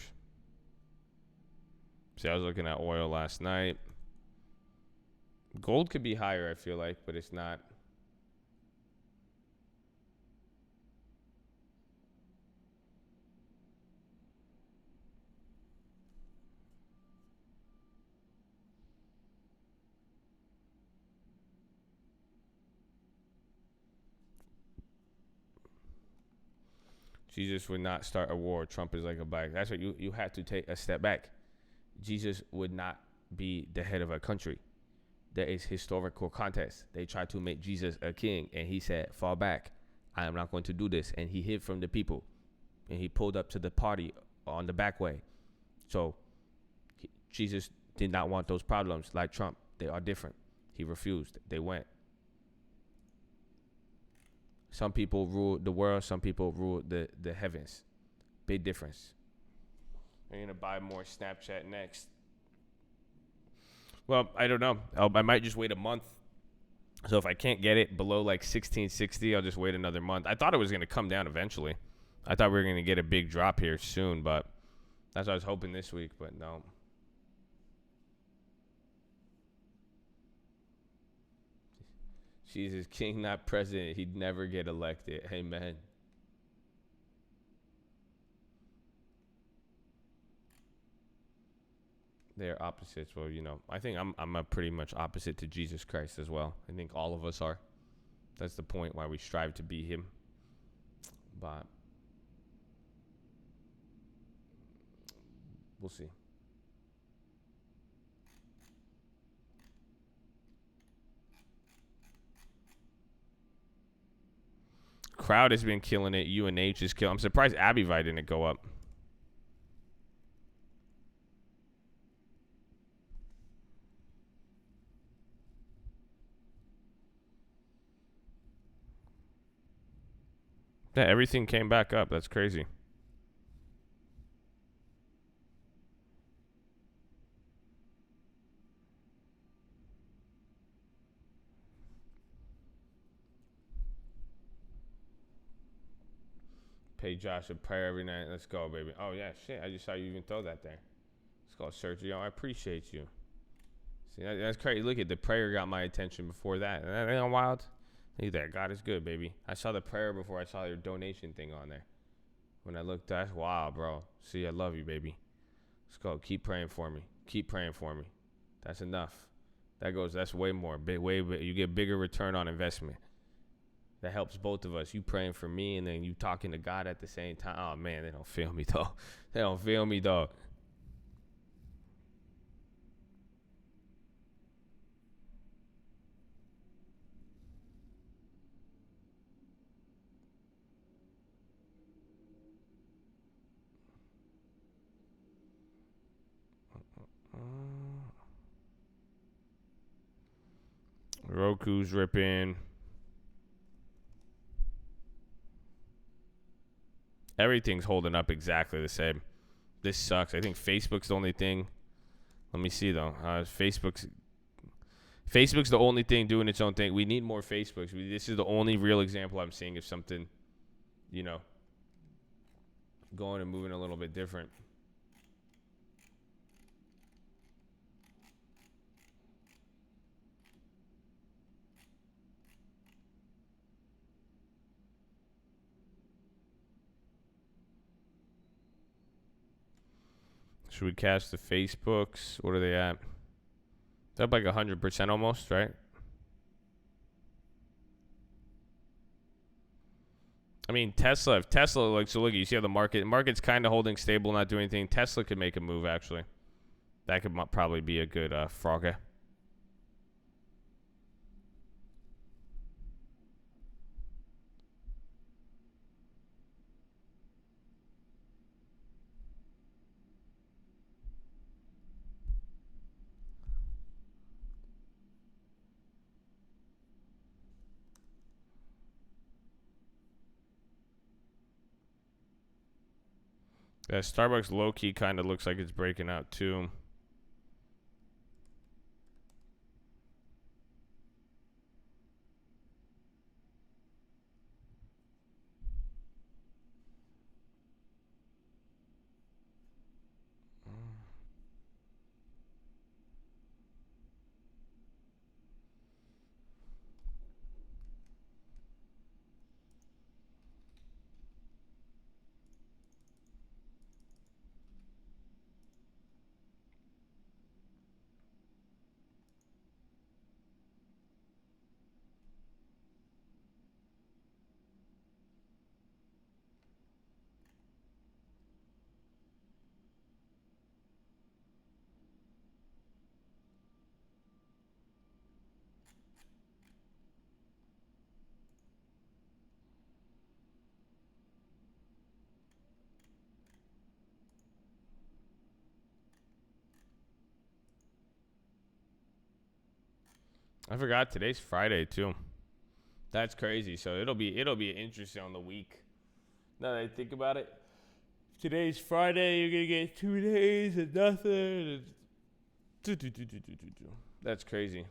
[SPEAKER 1] See, I was looking at oil last night. Gold could be higher, I feel like, but it's not. Jesus would not start a war. Trump is like a bike. That's what you have to take a step back. Jesus would not be the head of a country. There is historical context. They tried to make Jesus a king, and he said, fall back. I am not going to do this. And he hid from the people, and he pulled up to the party on the back way. So Jesus did not want those problems like Trump. They are different. He refused. They went. Some people rule the world. Some people rule the heavens. Big difference. I'm going to buy more Snapchat next. Well, I don't know. I might just wait a month. So if I can't get it below like 1660, I'll just wait another month. I thought it was going to come down eventually. I thought we were going to get a big drop here soon, but that's what I was hoping this week, but no. Jesus, king, not president. He'd never get elected. Amen. They're opposites. Well, I think I'm a pretty much opposite to Jesus Christ as well. I think all of us are. That's the point why we strive to be him. But we'll see. Crowd has been killing it. UNH is killing. I'm surprised Abivai didn't go up. Yeah, everything came back up. That's crazy. Pay Josh a prayer every night. Let's go, baby. Oh, yeah, shit. I just saw you even throw that there. Let's go, Sergio. I appreciate you. See, that's crazy. Look at the prayer got my attention before that. That ain't wild. Look at that. God is good, baby. I saw the prayer before I saw your donation thing on there. When I looked, that's wow, bro. See, I love you, baby. Let's go. Keep praying for me. Keep praying for me. That's enough. That's way more. You get bigger return on investment. That helps both of us. You praying for me and then you talking to God at the same time. Oh, man, they don't feel me, though. They don't feel me, though. Roku's ripping. Everything's holding up exactly the same. This sucks. I think Facebook's the only thing. Let me see, though. Facebook's the only thing doing its own thing. We need more Facebooks. This is the only real example I'm seeing of something, going and moving a little bit different. Should we catch the Facebooks? What are they at? They're up like 100% almost, right? I mean, Tesla, so look, you see how the market's kind of holding stable, not doing anything. Tesla could make a move, actually. That could probably be a good frogger. Yeah, Starbucks low-key kind of looks like it's breaking out, too. I forgot today's Friday, too. That's crazy. So it'll be interesting on the week. Now that I think about it, today's Friday. You're gonna get 2 days of nothing. That's crazy.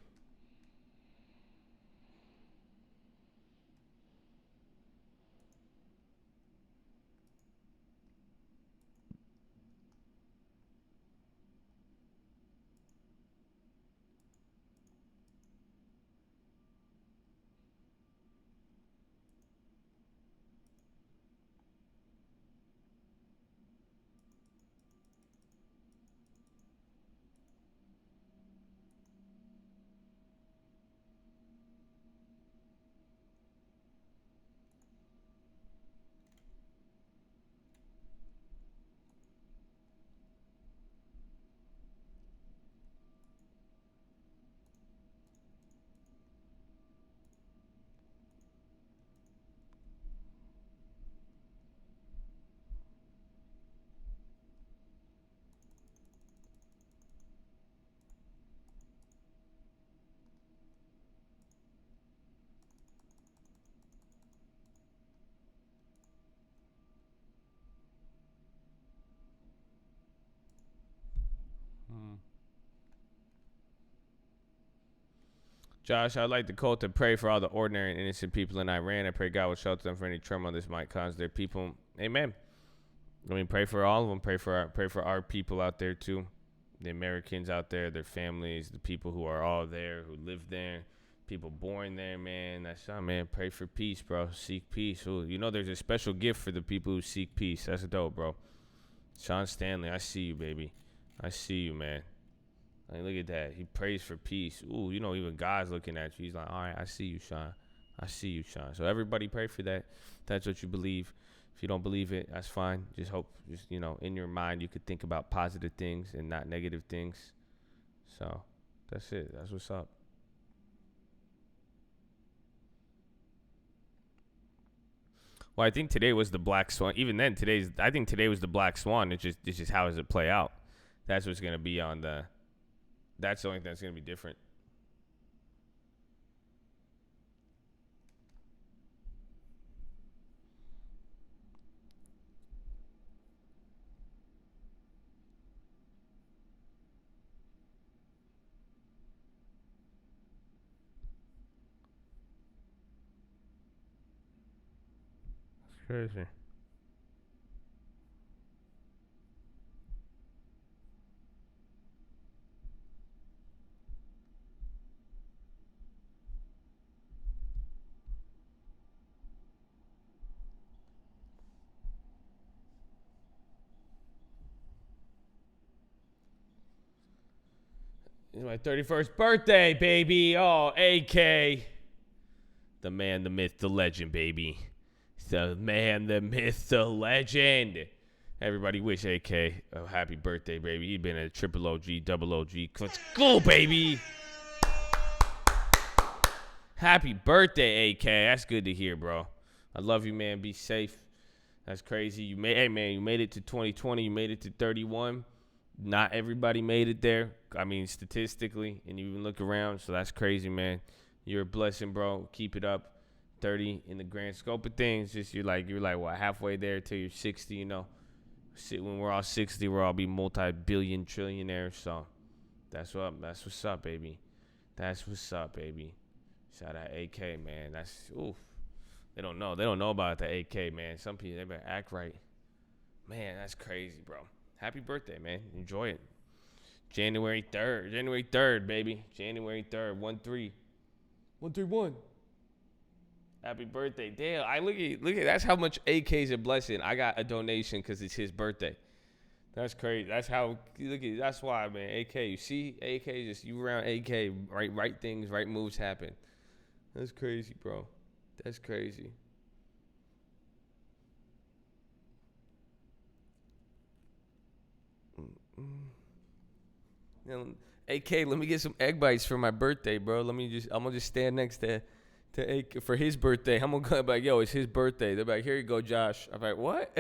[SPEAKER 1] Josh, I'd like the cult to pray for all the ordinary and innocent people in Iran. I pray God will shelter them from any turmoil this might cause their people. Amen. I mean, pray for all of them. Pray for our people out there too, the Americans out there, their families, the people who are all there, who live there, people born there. Man, that's all. Man, pray for peace, bro. Seek peace. Ooh, you know, there's a special gift for the people who seek peace. That's dope, bro. Sean Stanley, I see you, baby. I see you, man. Like, look at that. He prays for peace. Ooh, you know, even God's looking at you. He's like, all right, I see you, Sean. I see you, Sean. So everybody pray for that. If that's what you believe. If you don't believe it, that's fine. Just hope, you know, in your mind you could think about positive things and not negative things. So that's it. That's what's up. Well, I think today was the Black Swan. Even then, I think today was the Black Swan. It's just how does it play out? That's what's going to be on the. That's the only thing that's going to be different. It's crazy. It's my 31st birthday, baby. Oh, AK. The man, the myth, the legend, baby. The man, the myth, the legend. Everybody wish AK a happy birthday, baby. He's been a triple OG, double OG. Let's go, baby. Happy birthday, AK. That's good to hear, bro. I love you, man. Be safe. That's crazy. You made it to 2020. You made it to 31. Not everybody made it there. I mean, statistically, and you even look around. So that's crazy, man. You're a blessing, bro. Keep it up. 30 in the grand scope of things. Just you're like what, halfway there till you're 60. You know, when we're all 60, we'll all be multi-billion trillionaires. So that's what's up, baby. That's what's up, baby. Shout out AK, man. That's oof. They don't know about the AK, man. Some people, they better act right. Man, that's crazy, bro. Happy birthday, man. Enjoy it. January 3rd, baby. January 3rd, 1-3. 131. Happy birthday. Damn, I look at that's how much AK's a blessing. I got a donation because it's his birthday. That's crazy. That's how that's why, man. AK, you see, AK just you around AK, right things, right moves happen. That's crazy, bro. That's crazy. Now, AK, let me get some egg bites for my birthday, bro. I'm gonna just stand next to AK for his birthday. I'm gonna be like, yo, it's his birthday. They're like, here you go, Josh. I'm like, what?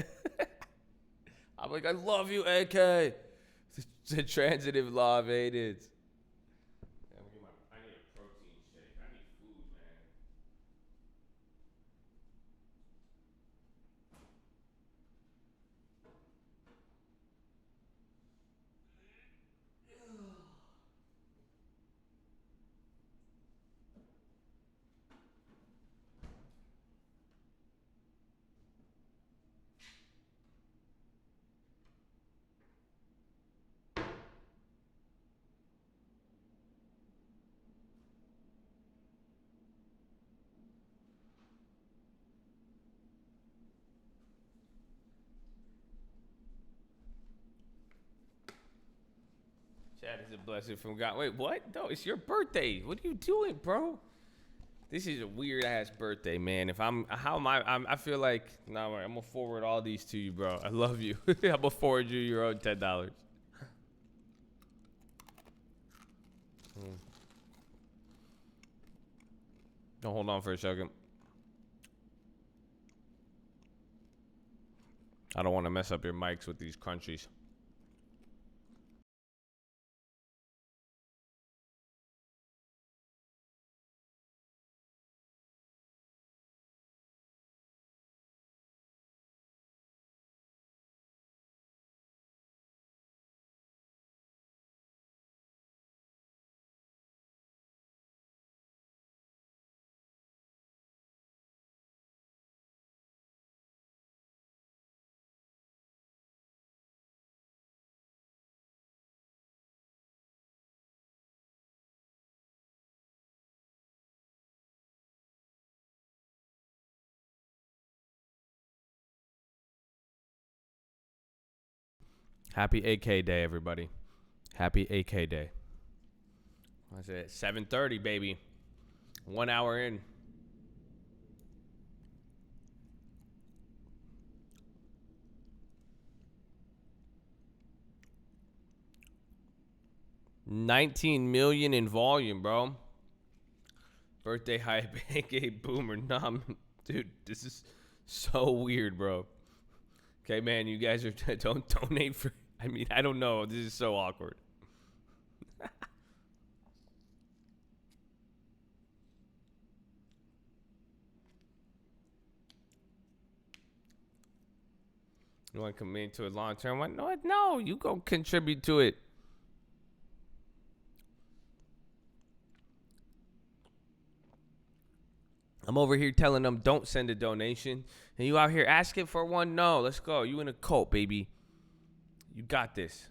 [SPEAKER 1] I'm like, I love you, AK. It's a transitive law of eight. I need a protein shake. I need food, man. Chad is a blessing from God. Wait, what? No, it's your birthday. What are you doing, bro? This is a weird ass birthday, man. I feel like, nah, I'm gonna forward all these to you, bro. I love you. I'm gonna forward you your own $10. Don't hold on for a second. I don't want to mess up your mics with these crunchies. Happy AK Day, everybody. Happy AK Day. What's it? 7:30, baby. 1 hour in. $19 million in volume, bro. Birthday hype, aka boomer. Nah, dude, this is so weird, bro. Okay, man, you guys are don't donate for. I mean, I don't know. This is so awkward. You want to commit to a long term one? No, you go contribute to it. I'm over here telling them don't send a donation, and you out here asking for one. No, let's go. You in a cult, baby. You got this.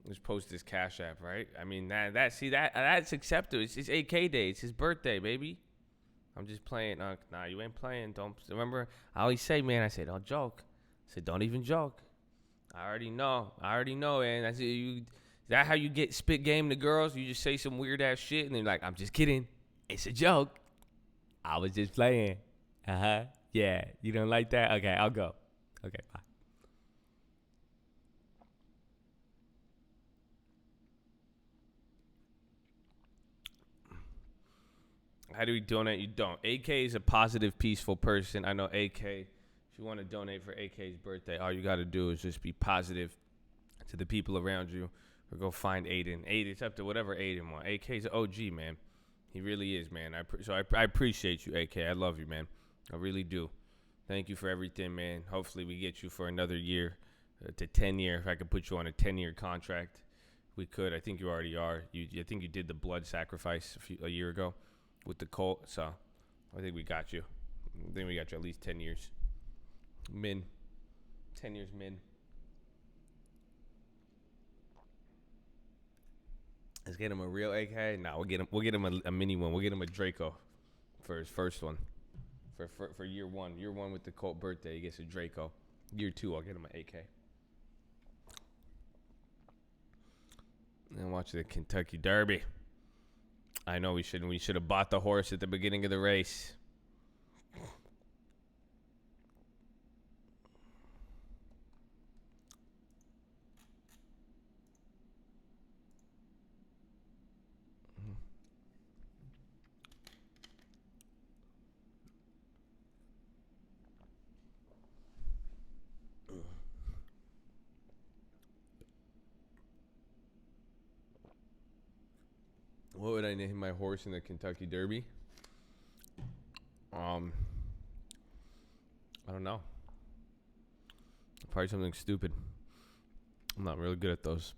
[SPEAKER 1] Let's post this Cash App, right? I mean that's acceptable. It's AK Day. It's his birthday, baby. I'm just playing. Nah, you ain't playing. Don't remember. I always say, man. I say don't joke. I said don't even joke. I already know, man. That's you. Is that how you get spit game to girls? You just say some weird ass shit, and they're like, I'm just kidding. It's a joke. I was just playing. Yeah. You don't like that? Okay, I'll go. Okay, bye. How do we donate? You don't. AK is a positive, peaceful person. I know AK. If you want to donate for AK's birthday, all you got to do is just be positive to the people around you, or go find Aiden. It's up to whatever Aiden wants. AK's an OG, man. He really is, man. I appreciate you, AK. I love you, man. I really do. Thank you for everything, man. Hopefully we get you for another year to 10 year. If I could put you on a 10-year contract, we could. I think you already are. I think you did the blood sacrifice a year ago with the cult. So I think we got you. I think we got you at least 10 years. 10 years min. Let's get him a real AK. Nah, we'll get him a mini one. We'll get him a Draco for his first one. For year one. Year one with the cult birthday, he gets a Draco. Year two, I'll get him an AK. And watch the Kentucky Derby. I know we should have bought the horse at the beginning of the race. What would I name my horse in the Kentucky Derby? I don't know. Probably something stupid. I'm not really good at those.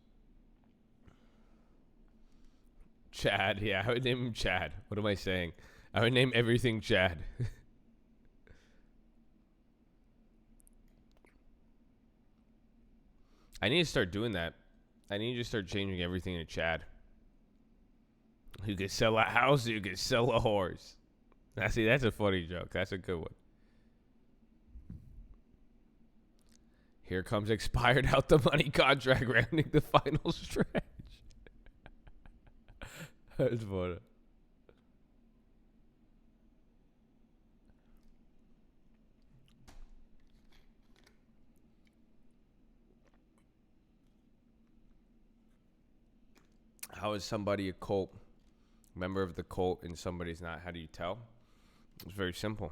[SPEAKER 1] Chad, yeah, I would name him Chad. What am I saying? I would name everything Chad. I need to start doing that. I need to start changing everything to Chad. You could sell a house, you could sell a horse. Now, see, that's a funny joke. That's a good one. Here comes expired out the money contract rounding the final stretch. That's funny. How is somebody a cult? Member of the cult and somebody's not? How do you tell? It's very simple.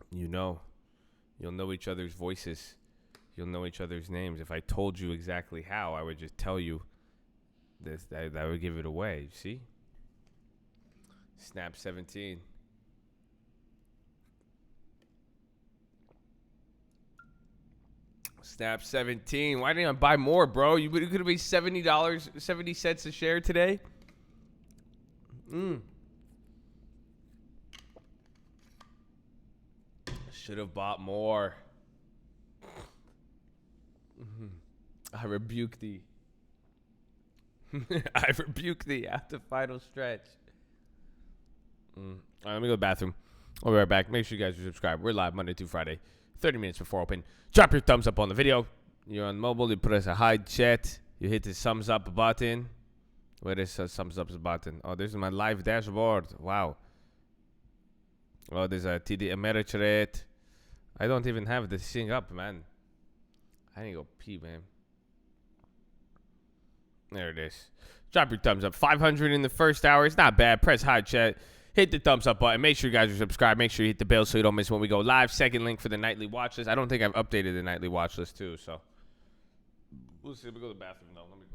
[SPEAKER 1] You'll know each other's voices. You'll know each other's names. If I told you exactly how, I would just tell you this. That would give it away. See? Snap 17. Snap 17. Why didn't I buy more, bro? You could have been $70, 70 cents a share today. Should have bought more. I rebuke thee. I rebuke thee at the final stretch. All right, let me go to the bathroom. I'll be right back. Make sure you guys are subscribed. We're live Monday through Friday, 30 minutes before open. Drop your thumbs up on the video. You're on mobile. You press a hide chat. You hit the thumbs up button. Where is the thumbs up button? Oh, this is my live dashboard. Wow. Oh, there's a TD Ameritrade. I don't even have this thing up, man. I need to go pee, man. There it is. Drop your thumbs up. 500 in the first hour. It's not bad. Press hide chat. Hit the thumbs up button. Make sure you guys are subscribed. Make sure you hit the bell so you don't miss when we go live. Second link for the nightly watch list. I don't think I've updated the nightly watch list too, so we'll see. We'll go to the bathroom though. Let me go.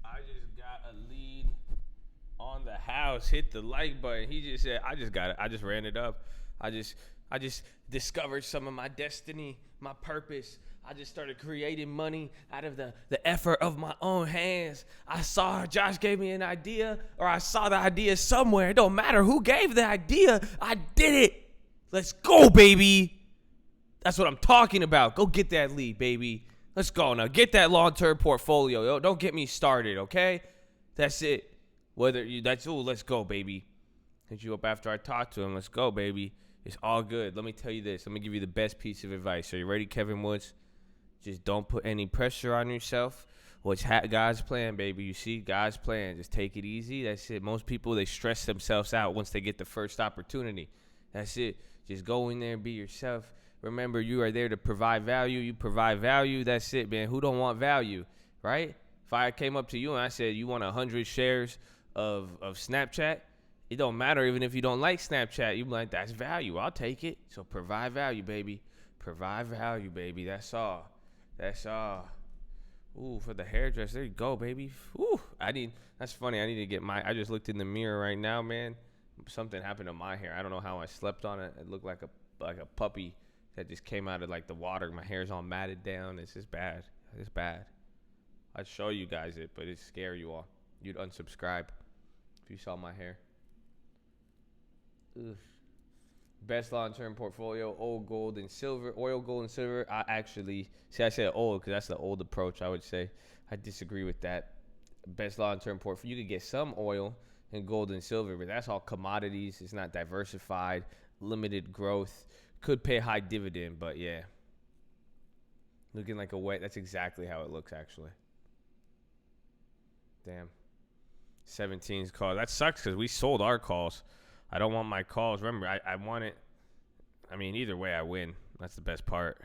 [SPEAKER 1] I just got a lead on the house. Hit the like button. He just said, I just got it. I just ran it up. I just discovered some of my destiny, my purpose. I just started creating money out of the effort of my own hands. I saw Josh gave me an idea, or I saw the idea somewhere. It don't matter who gave the idea. I did it. Let's go, baby. That's what I'm talking about. Go get that lead, baby. Let's go now. Get that long-term portfolio. Yo, don't get me started, okay? That's it. Let's go, baby. Hit you up after I talk to him. Let's go, baby. It's all good. Let me tell you this. Let me give you the best piece of advice. Are you ready, Kevin Woods? Just don't put any pressure on yourself. What's God's plan, baby? You see, God's plan. Just take it easy. That's it. Most people, they stress themselves out once they get the first opportunity. That's it. Just go in there and be yourself. Remember, you are there to provide value. You provide value. That's it, man. Who don't want value, right? If I came up to you and I said, you want 100 shares of Snapchat, it don't matter even if you don't like Snapchat. You be like, that's value. I'll take it. So provide value, baby. Provide value, baby. That's all. That's all. Ooh, for the hairdresser. There you go, baby. Ooh, that's funny. I need to get I just looked in the mirror right now, man. Something happened to my hair. I don't know how I slept on it. It looked like a puppy that just came out of like the water. My hair's all matted down. It's just bad. It's bad. I'd show you guys it, but it'd scare you all. You'd unsubscribe if you saw my hair. Ugh. Best long-term portfolio, oil, gold, and silver. Oil, gold, and silver. I said oil because that's the old approach, I would say. I disagree with that. Best long-term portfolio. You could get some oil and gold and silver, but that's all commodities. It's not diversified, limited growth. Could pay high dividend, but yeah. Looking like that's exactly how it looks, actually. Damn. 17's call. That sucks because we sold our calls. I don't want my calls. Remember, I want it. I mean, either way, I win. That's the best part.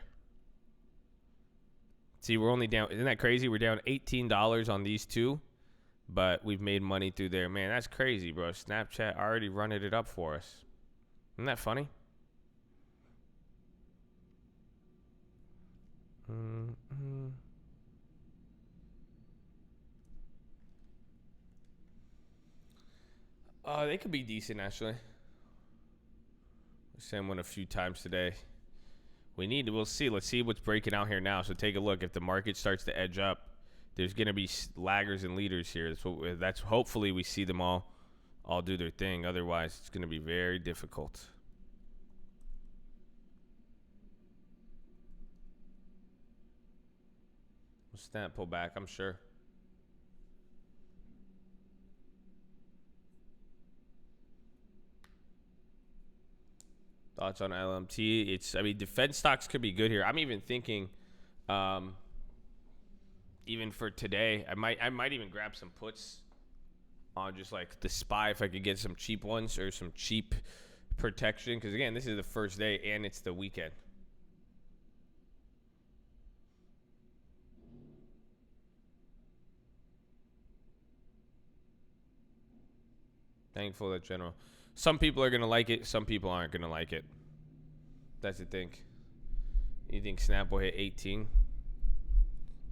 [SPEAKER 1] See, we're only down. Isn't that crazy? We're down $18 on these two, but we've made money through there. Man, that's crazy, bro. Snapchat already running it up for us. Isn't that funny? Mm-hmm. They could be decent, actually. Sent one a few times today. We'll see. Let's see what's breaking out here now. So take a look. If the market starts to edge up, there's going to be laggers and leaders here. That's hopefully we see them all do their thing. Otherwise, it's going to be very difficult. We'll snap, pull back, I'm sure. Thoughts on LMT? I mean, defense stocks could be good here. I'm even thinking, even for today, I might even grab some puts on just like the SPY if I could get some cheap ones or some cheap protection. Because again, this is the first day and it's the weekend. Thankful that general. Some people are going to like it. Some people aren't going to like it. That's the thing. You think Snap will hit 18?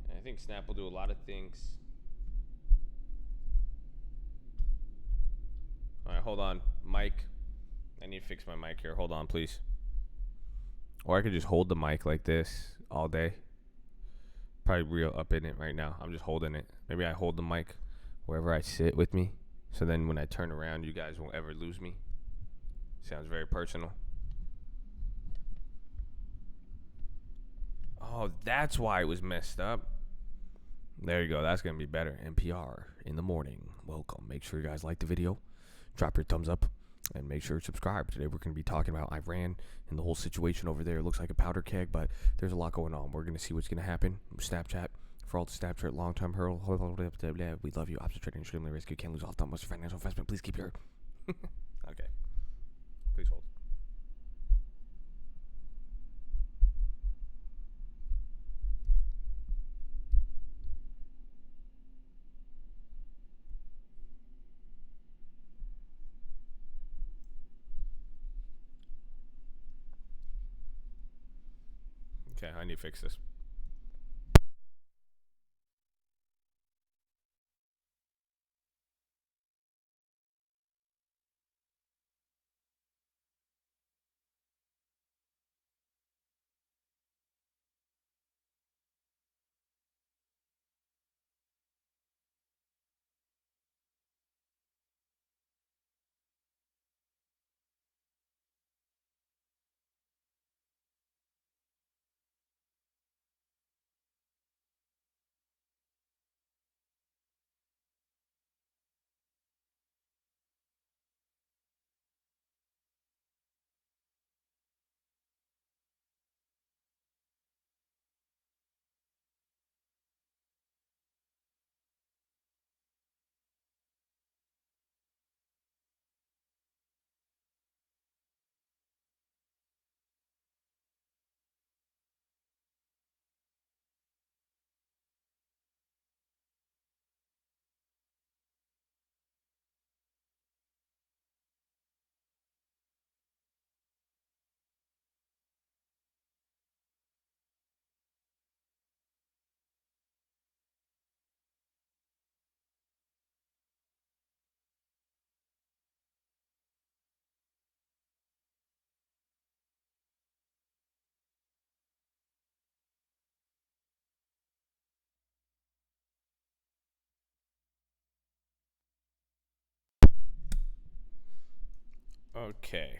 [SPEAKER 1] I think Snap will do a lot of things. All right, hold on. Mic. I need to fix my mic here. Hold on, please. Or I could just hold the mic like this all day. Probably real up in it right now. I'm just holding it. Maybe I hold the mic wherever I sit with me. So then when I turn around, you guys won't ever lose me. Sounds very personal. Oh, that's why it was messed up. There you go. That's going to be better. NPR in the morning. Welcome. Make sure you guys like the video. Drop your thumbs up. And make sure to subscribe. Today we're going to be talking about Iran and the whole situation over there. It looks like a powder keg, but there's a lot going on. We're going to see what's going to happen. Snapchat. For all the Snapchat long-term hurl, we love you. Opposite trading extremely risky. You can't lose all time. What's your financial investment? Please keep your... Okay. Please hold. Okay, I need to fix this. Okay.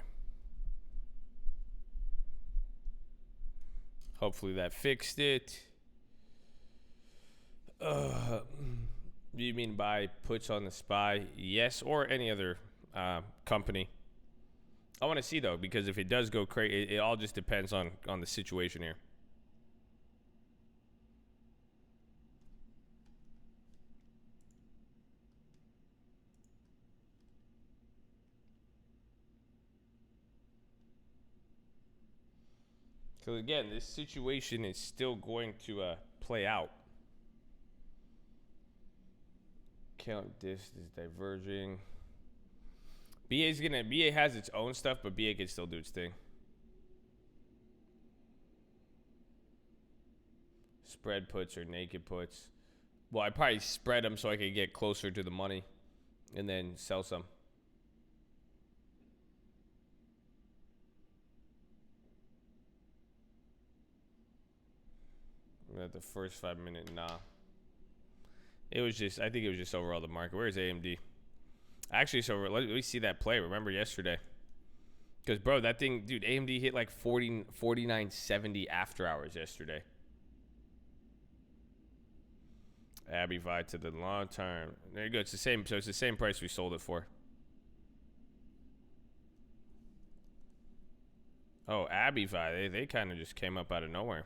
[SPEAKER 1] Hopefully that fixed it. You mean buy puts on the SPY? Yes, or any other company. I want to see though, because if it does go crazy, it all just depends on the situation here. So again, this situation is still going to play out. Count this is diverging. BA has its own stuff, but BA can still do its thing. Spread puts or naked puts. Well, I probably spread them so I can get closer to the money and then sell some. At the first 5 minute, nah. It was just, I think it was just overall the market. Where's AMD? Actually, so let me see that play. Remember yesterday? Because, bro, that thing, dude, AMD hit like 49.70 after hours yesterday. Abby to the long term. There you go. It's the same. So it's the same price we sold it for. Oh, Abby they kind of just came up out of nowhere.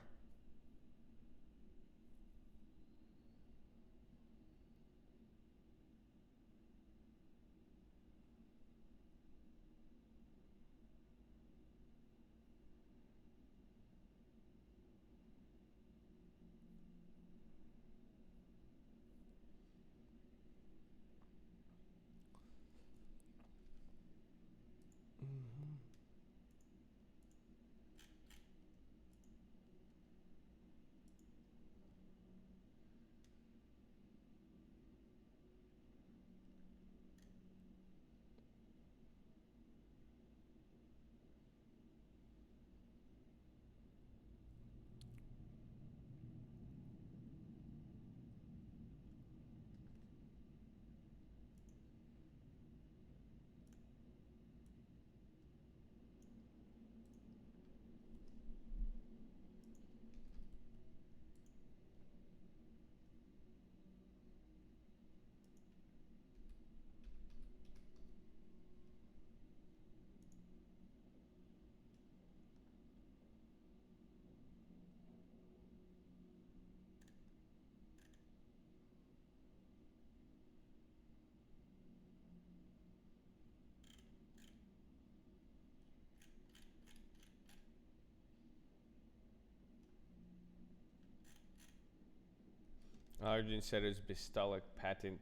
[SPEAKER 1] Arjun said it's Bistolic patent.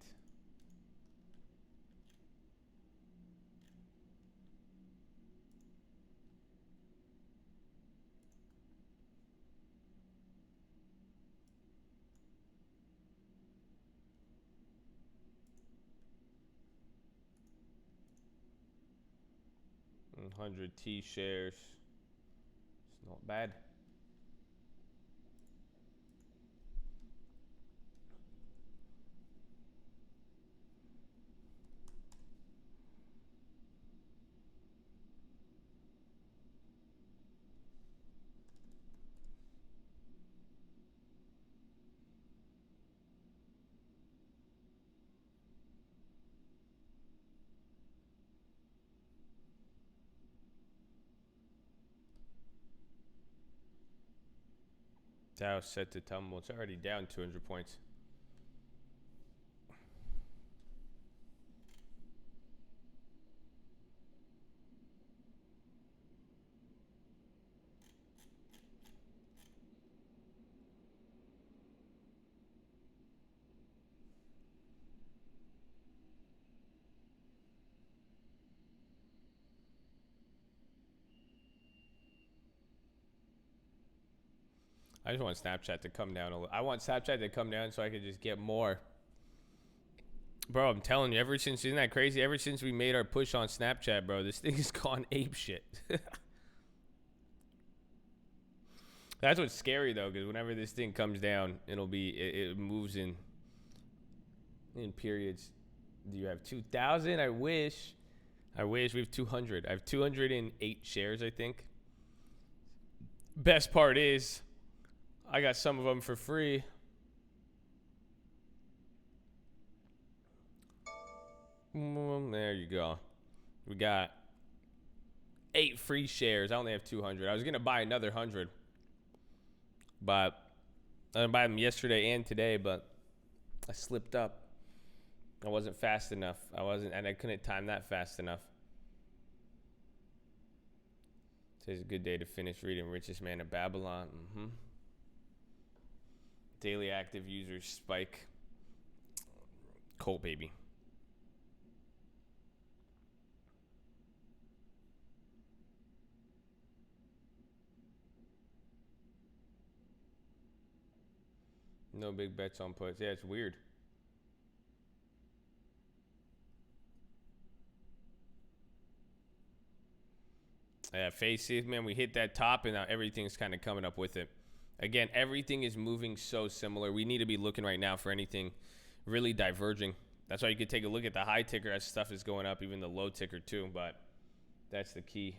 [SPEAKER 1] $100 T shares. It's not bad. Dow set to tumble. It's already down 200 points. I just want Snapchat to come down a little. I want Snapchat to come down so I can just get more. Bro, I'm telling you, isn't that crazy? Ever since we made our push on Snapchat, bro, this thing has gone ape shit. That's what's scary though, because whenever this thing comes down, it moves in periods. Do you have 2,000? I wish. We have 200. I have 208 shares, I think. Best part is, I got some of them for free. There you go. We got 8 free shares. I only have 200. I was going to buy another 100. But I didn't buy them yesterday and today, but I slipped up. I wasn't fast enough. And I couldn't time that fast enough. Today's a good day to finish reading Richest Man of Babylon. Daily active users spike. Colt, baby. No big bets on puts. Yeah, it's weird. Yeah, face it, man. We hit that top, and now everything's kind of coming up with it. Again, everything is moving so similar. We need to be looking right now for anything really diverging. That's why you could take a look at the high ticker as stuff is going up, even the low ticker too, but that's the key.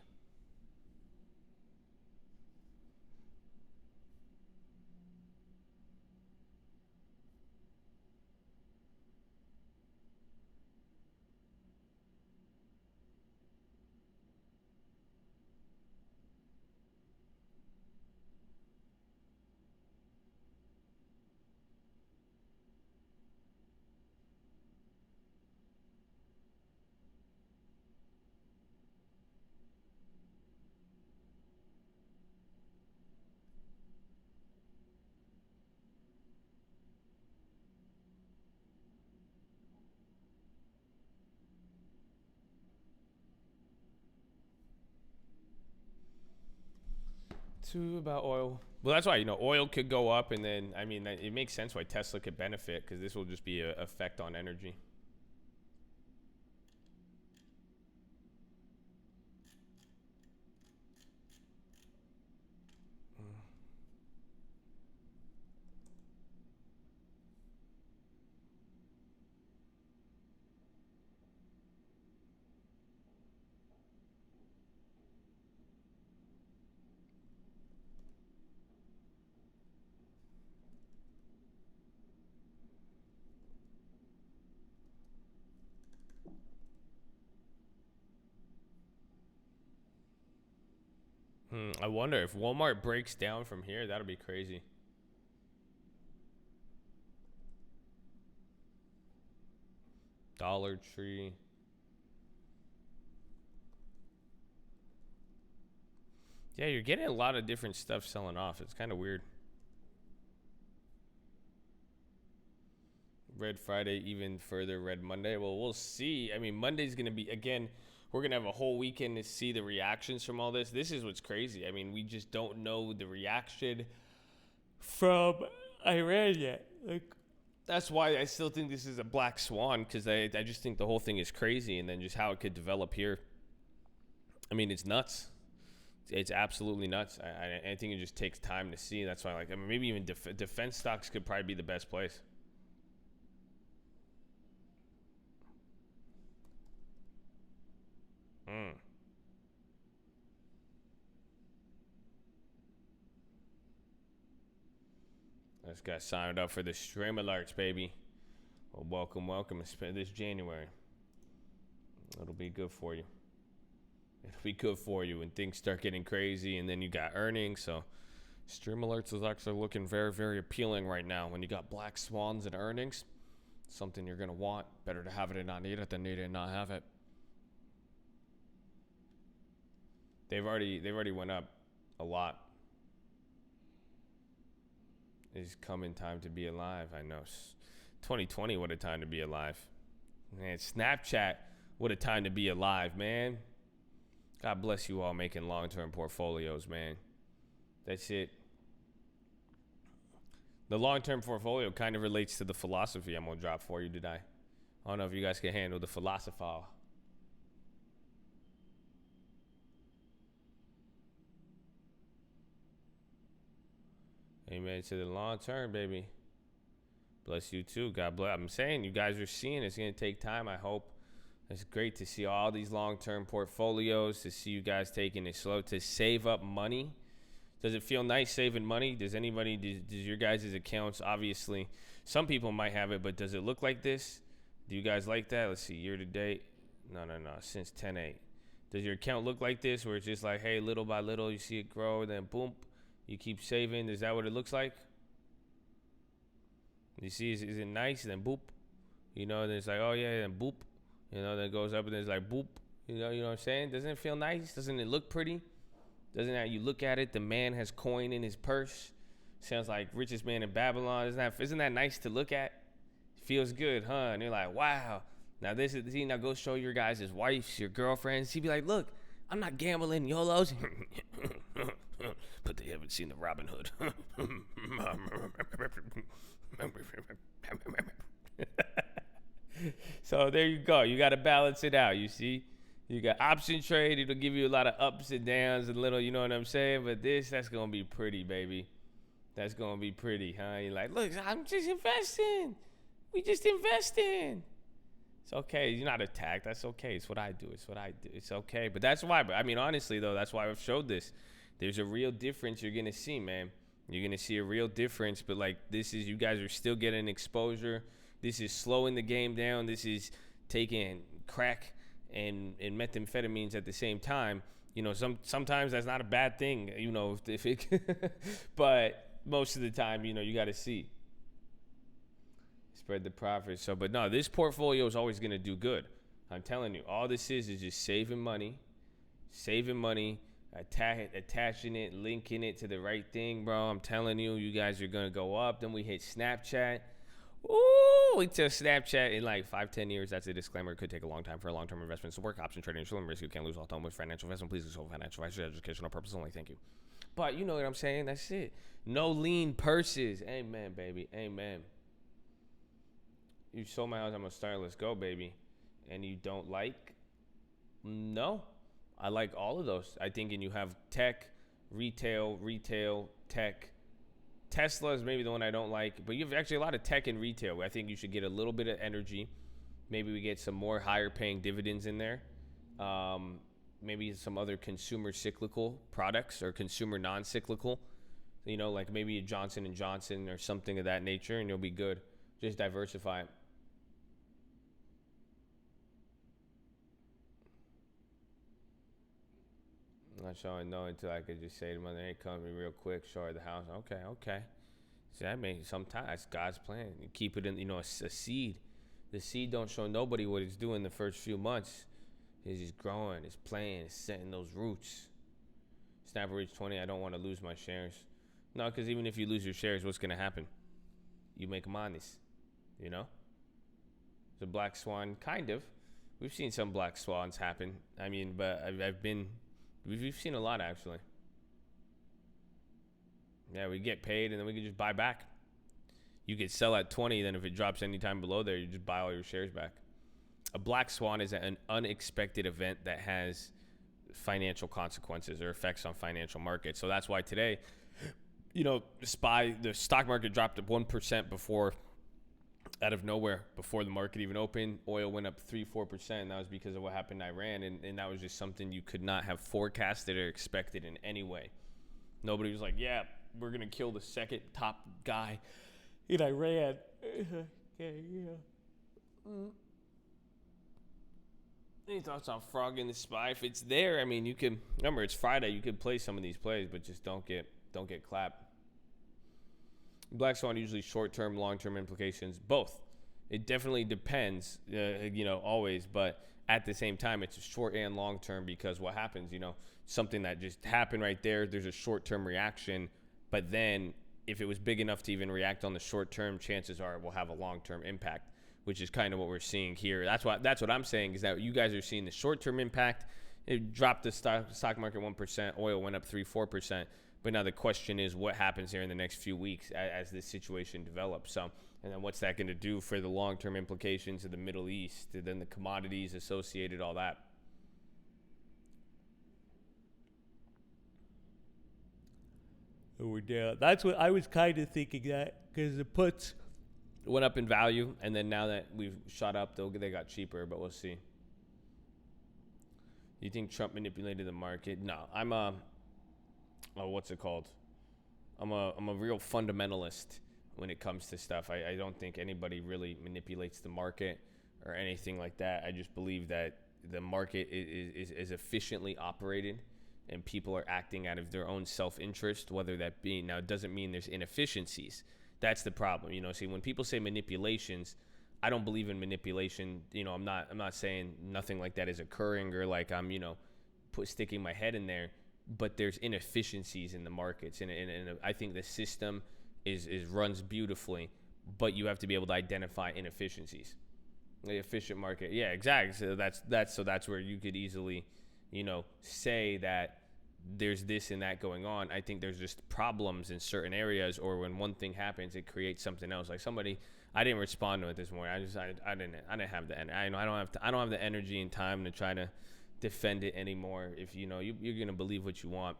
[SPEAKER 1] About oil. Well, that's why, oil could go up, and then, it makes sense why Tesla could benefit, because this will just be an effect on energy. I wonder if Walmart breaks down from here, that'll be crazy. Dollar Tree. Yeah, you're getting a lot of different stuff selling off. It's kind of weird. Red Friday, even further Red Monday. Well, we'll see. Monday's going to be, again, we're going to have a whole weekend to see the reactions from all this. This is what's crazy. We just don't know the reaction from Iran yet. That's why I still think this is a black swan, because I just think the whole thing is crazy, and then just how it could develop here. It's nuts. It's absolutely nuts. I think it just takes time to see. That's why, maybe even defense stocks could probably be the best place. This guy signed up for the stream alerts, baby. Well, welcome. It's this January. It'll be good for you. It'll be good for you when things start getting crazy, and then you got earnings. So stream alerts is actually looking very, very appealing right now. When you got black swans and earnings, something you're gonna want. Better to have it and not need it than need it and not have it. They've already went up a lot. It's coming time to be alive. I know. 2020, what a time to be alive. Man, Snapchat, what a time to be alive, man. God bless you all making long-term portfolios, man. That's it. The long-term portfolio kind of relates to the philosophy I'm going to drop for you today. I don't know if you guys can handle the philosophy. Amen to the long term, baby. Bless you too. God bless. I'm saying you guys are seeing it's going to take time, I hope. It's great to see all these long-term portfolios, to see you guys taking it slow, to save up money. Does it feel nice saving money? Does your guys' accounts, obviously, some people might have it, but does it look like this? Do you guys like that? Let's see, year to date. No, since 10/8. Does your account look like this, where it's just like, hey, little by little, you see it grow, then boom, you keep saving? Is that what it looks like? You see, is it nice? And then boop. Then it's like, oh yeah, then boop. Then it goes up and then it's like boop. You know what I'm saying? Doesn't it feel nice? Doesn't it look pretty? Doesn't that, you look at it, the man has coin in his purse. Sounds like richest man in Babylon. Isn't that nice to look at? Feels good, huh? And you're like, wow. Now now go show your guys' wives, your girlfriends. She'd be like, look, I'm not gambling YOLOs. But they haven't seen the Robinhood. So there you go. You got to balance it out, you see. You got option trade. It'll give you a lot of ups and downs and little, you know what I'm saying? But that's going to be pretty, baby. That's gonna be pretty, huh? You're like, look, I'm just investing. We just investing. It's okay. You're not attacked. That's okay. It's what I do. It's what I do. It's okay. But that's why. But I mean, honestly, though, that's why I've showed this. There's a real difference you're gonna see, man. You're gonna see a real difference. But like, this is, you guys are still getting exposure. This is slowing the game down. This is taking crack and methamphetamines at the same time. You know, sometimes that's not a bad thing. You know, if it, but most of the time, you know, you got to see. Spread the profit. So, but no, this portfolio is always going to do good. I'm telling you, all this is just saving money, attaching it, linking it to the right thing, bro. I'm telling you, you guys are going to go up. Then we hit Snapchat. Ooh, wait till Snapchat in like 5-10 years. That's a disclaimer. It could take a long time for a long-term investment. So work option trading, short-term risk. You can't lose all time with financial investment. Please consult financial advice for educational purposes only. Thank you. But you know what I'm saying? That's it. No lean purses. Amen, baby. Amen. You sold my house. I'm going to start. Let's go, baby. And you don't like? No. I like all of those. I think, and you have tech, retail, tech. Tesla is maybe the one I don't like, but you have actually a lot of tech and retail. I think you should get a little bit of energy. Maybe we get some more higher paying dividends in there. Maybe some other consumer cyclical products or consumer non-cyclical. You know, like maybe a Johnson & Johnson or something of that nature, and you'll be good. Just diversify it. I'm not showing no until I could just say to mother, hey, come to me real quick, show her the house. Okay. See, that means sometimes God's plan. You keep it in, you know, a seed. The seed don't show nobody what it's doing the first few months. It's just growing, it's playing, it's setting those roots. Snapper reached 20. I don't want to lose my shares. No, because even if you lose your shares, what's going to happen? You make monies, you know? The black swan, kind of. We've seen some black swans happen. I mean, but we've seen a lot, actually. Yeah, we get paid, and then we can just buy back. You could sell at 20, then if it drops any time below there, you just buy all your shares back. A black swan is an unexpected event that has financial consequences or effects on financial markets. So that's why today, you know, the stock market dropped at 1% before, out of nowhere, before the market even opened. Oil went up 3-4%, and that was because of what happened in Iran, and that was just something you could not have forecasted or expected in any way. Nobody was like, yeah, we're going to kill the second top guy in Iran. Okay, yeah. Any thoughts on Frog in the Spy? If it's there, I mean, you can, remember, it's Friday. You could play some of these plays, but just don't get clapped. Black Swan, usually short-term, long-term implications, both. It definitely depends, you know, always, but at the same time, it's a short and long-term because what happens, you know, something that just happened right there, there's a short-term reaction, but then if it was big enough to even react on the short-term, chances are it will have a long-term impact, which is kind of what we're seeing here. That's what I'm saying is that you guys are seeing the short-term impact. It dropped the stock market 1%, oil went up 3-4%. But now the question is what happens here in the next few weeks as this situation develops. So, and then what's that going to do for the long-term implications of the Middle East, and then the commodities associated, all that. Oh, we're down. That's what I was kind of thinking, that because the puts went up in value, and then now that we've shot up, they got cheaper, but we'll see. You think Trump manipulated the market? No, what's it called? I'm a real fundamentalist when it comes to stuff. I don't think anybody really manipulates the market or anything like that. I just believe that the market is efficiently operated and people are acting out of their own self-interest, whether that be, now it doesn't mean there's inefficiencies. That's the problem. You know, see, when people say manipulations, I don't believe in manipulation. You know, I'm not saying nothing like that is occurring or like I'm, you know, sticking my head in there. But there's inefficiencies in the markets, and I think the system runs beautifully, but you have to be able to identify inefficiencies. The efficient market, yeah, exactly. So that's where you could easily, you know, say that there's this and that going on. I think there's just problems in certain areas, or when one thing happens, it creates something else. Like somebody, I didn't respond to it this morning. I didn't have the energy. I don't have the energy and time to try to defend it anymore. If you know you're gonna believe what you want,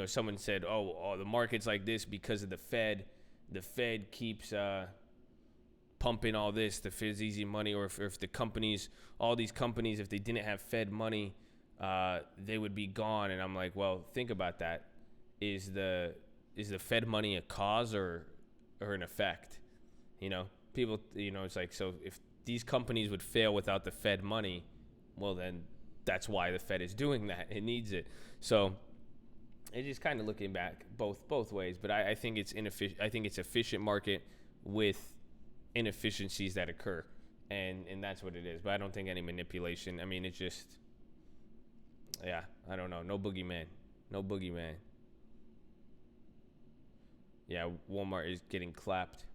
[SPEAKER 1] someone said, oh, the market's like this because of the Fed. The Fed keeps pumping all this, the Fed's easy money, or if the companies, all these companies, if they didn't have Fed money, they would be gone. And I'm like, well, think about that. Is the Fed money a cause or an effect? People, it's like, so if these companies would fail without the Fed money, well, then that's why the Fed is doing that. It needs it. So it's just kind of looking back both ways. But I think it's inefficient. I think it's efficient market with inefficiencies that occur, and that's what it is. But I don't think any manipulation. I mean, it's just, yeah, I don't know. No boogeyman. Yeah, Walmart is getting clapped.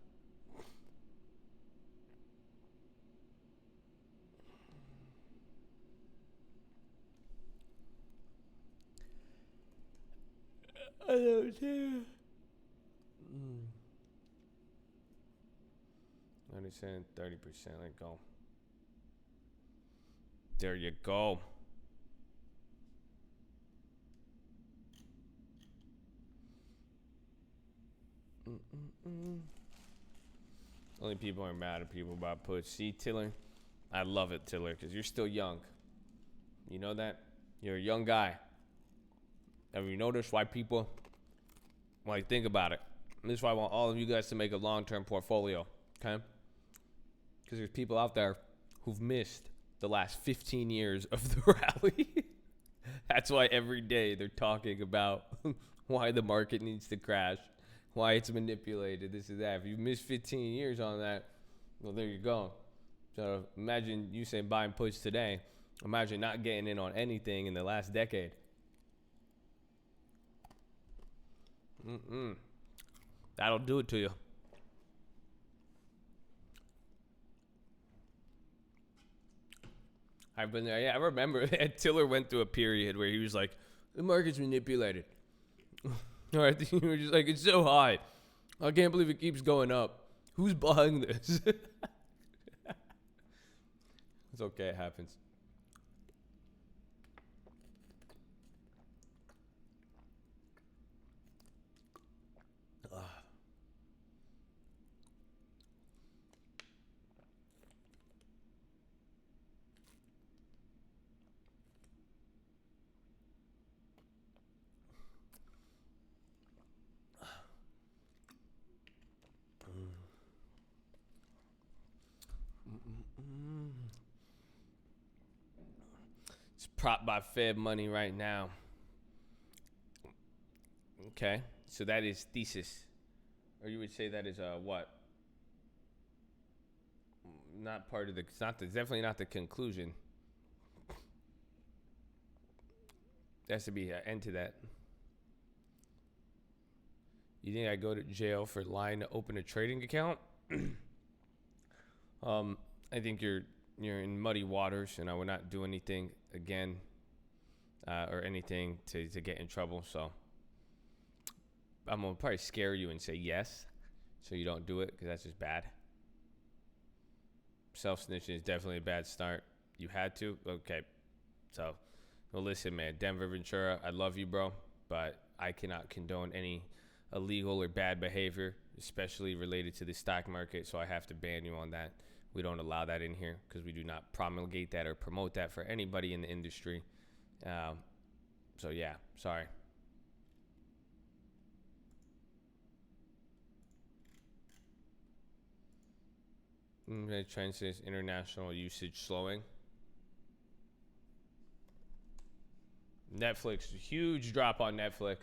[SPEAKER 1] I know too. 90%, 30%. Let go. There you go. Only people are mad at people about puts. See, Tiller, I love it, Tiller, because you're still young. You know that? You're a young guy. Have you noticed why people, like, think about it? And this is why I want all of you guys to make a long-term portfolio, okay? Because there's people out there who've missed the last 15 years of the rally. That's why every day they're talking about why the market needs to crash, why it's manipulated, this and that. If you've missed 15 years on that, well, there you go. So imagine you saying buying puts today. Imagine not getting in on anything in the last decade. That'll do it to you. I've been there. Yeah, I remember Tiller went through a period where he was like, the market's manipulated. All right, he was just like, it's so high. I can't believe it keeps going up. Who's buying this? It's okay, it happens. It's propped by Fed money right now. Okay, so that is thesis, or you would say that is what? Not part of the. It's not. It's definitely not the conclusion. There has to be an end to that. You think I go to jail for lying to open a trading account? I think you're in muddy waters, and I would not do anything again, or anything to get in trouble. So I'm gonna probably scare you and say yes, so you don't do it, because that's just bad. Self-snitching is definitely a bad start. You had to? Okay. So, well, listen, man. Denver Ventura, I love you, bro, but I cannot condone any illegal or bad behavior, especially related to the stock market, so I have to ban you on that. We don't allow that in here because we do not promulgate that or promote that for anybody in the industry. So, yeah, sorry. Trend says international usage slowing. Netflix, huge drop on Netflix.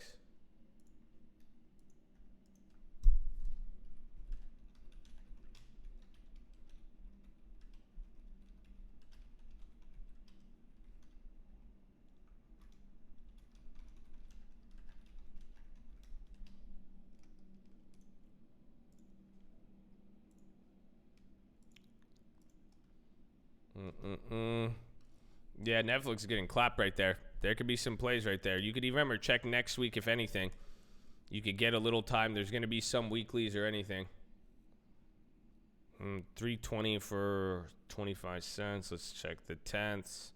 [SPEAKER 1] Yeah, Netflix is getting clapped right there. There could be some plays right there. You could even remember, check next week if anything. You could get a little time. There's going to be some weeklies or anything. $3.20 for 25 cents. Let's check the tenths.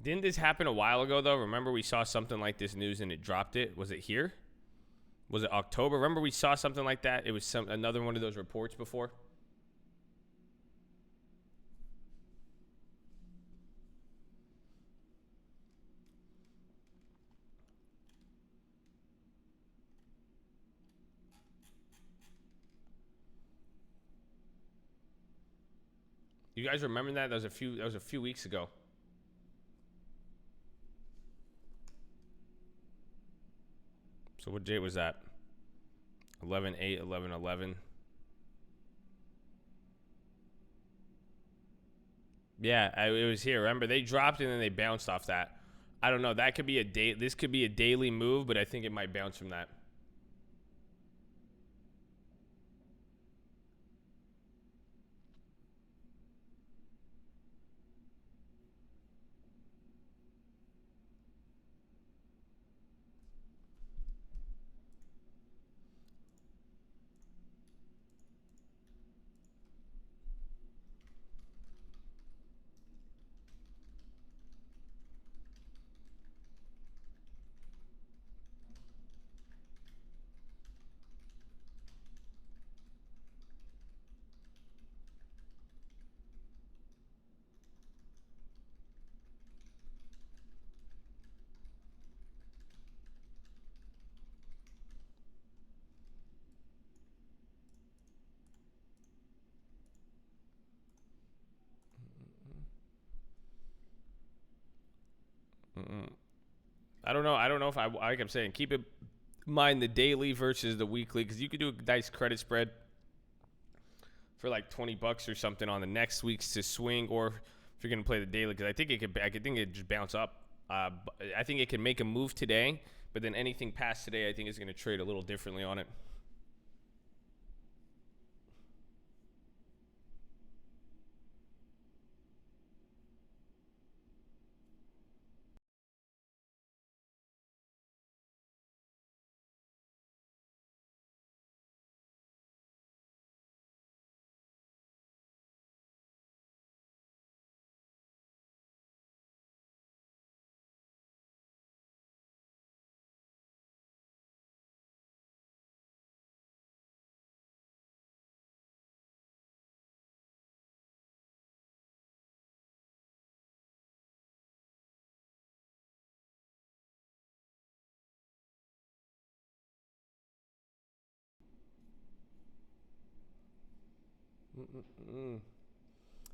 [SPEAKER 1] Didn't this happen a while ago, though? Remember we saw something like this news and it dropped it? Was it here? Was it October? Remember we saw something like that? It was another one of those reports before? You guys remember that? That was a few weeks ago. So what date was that? 11/8, 11/11. Yeah, it was here. Remember, they dropped it and then they bounced off that. I don't know. That could be a day. This could be a daily move, but I think it might bounce from that. I don't know. I don't know if like I'm saying, keep in mind the daily versus the weekly, because you could do a nice credit spread for like $20 or something on the next week's to swing, or if you're gonna play the daily, because I think it just bounce up. I think it can make a move today, but then anything past today, I think is gonna trade a little differently on it.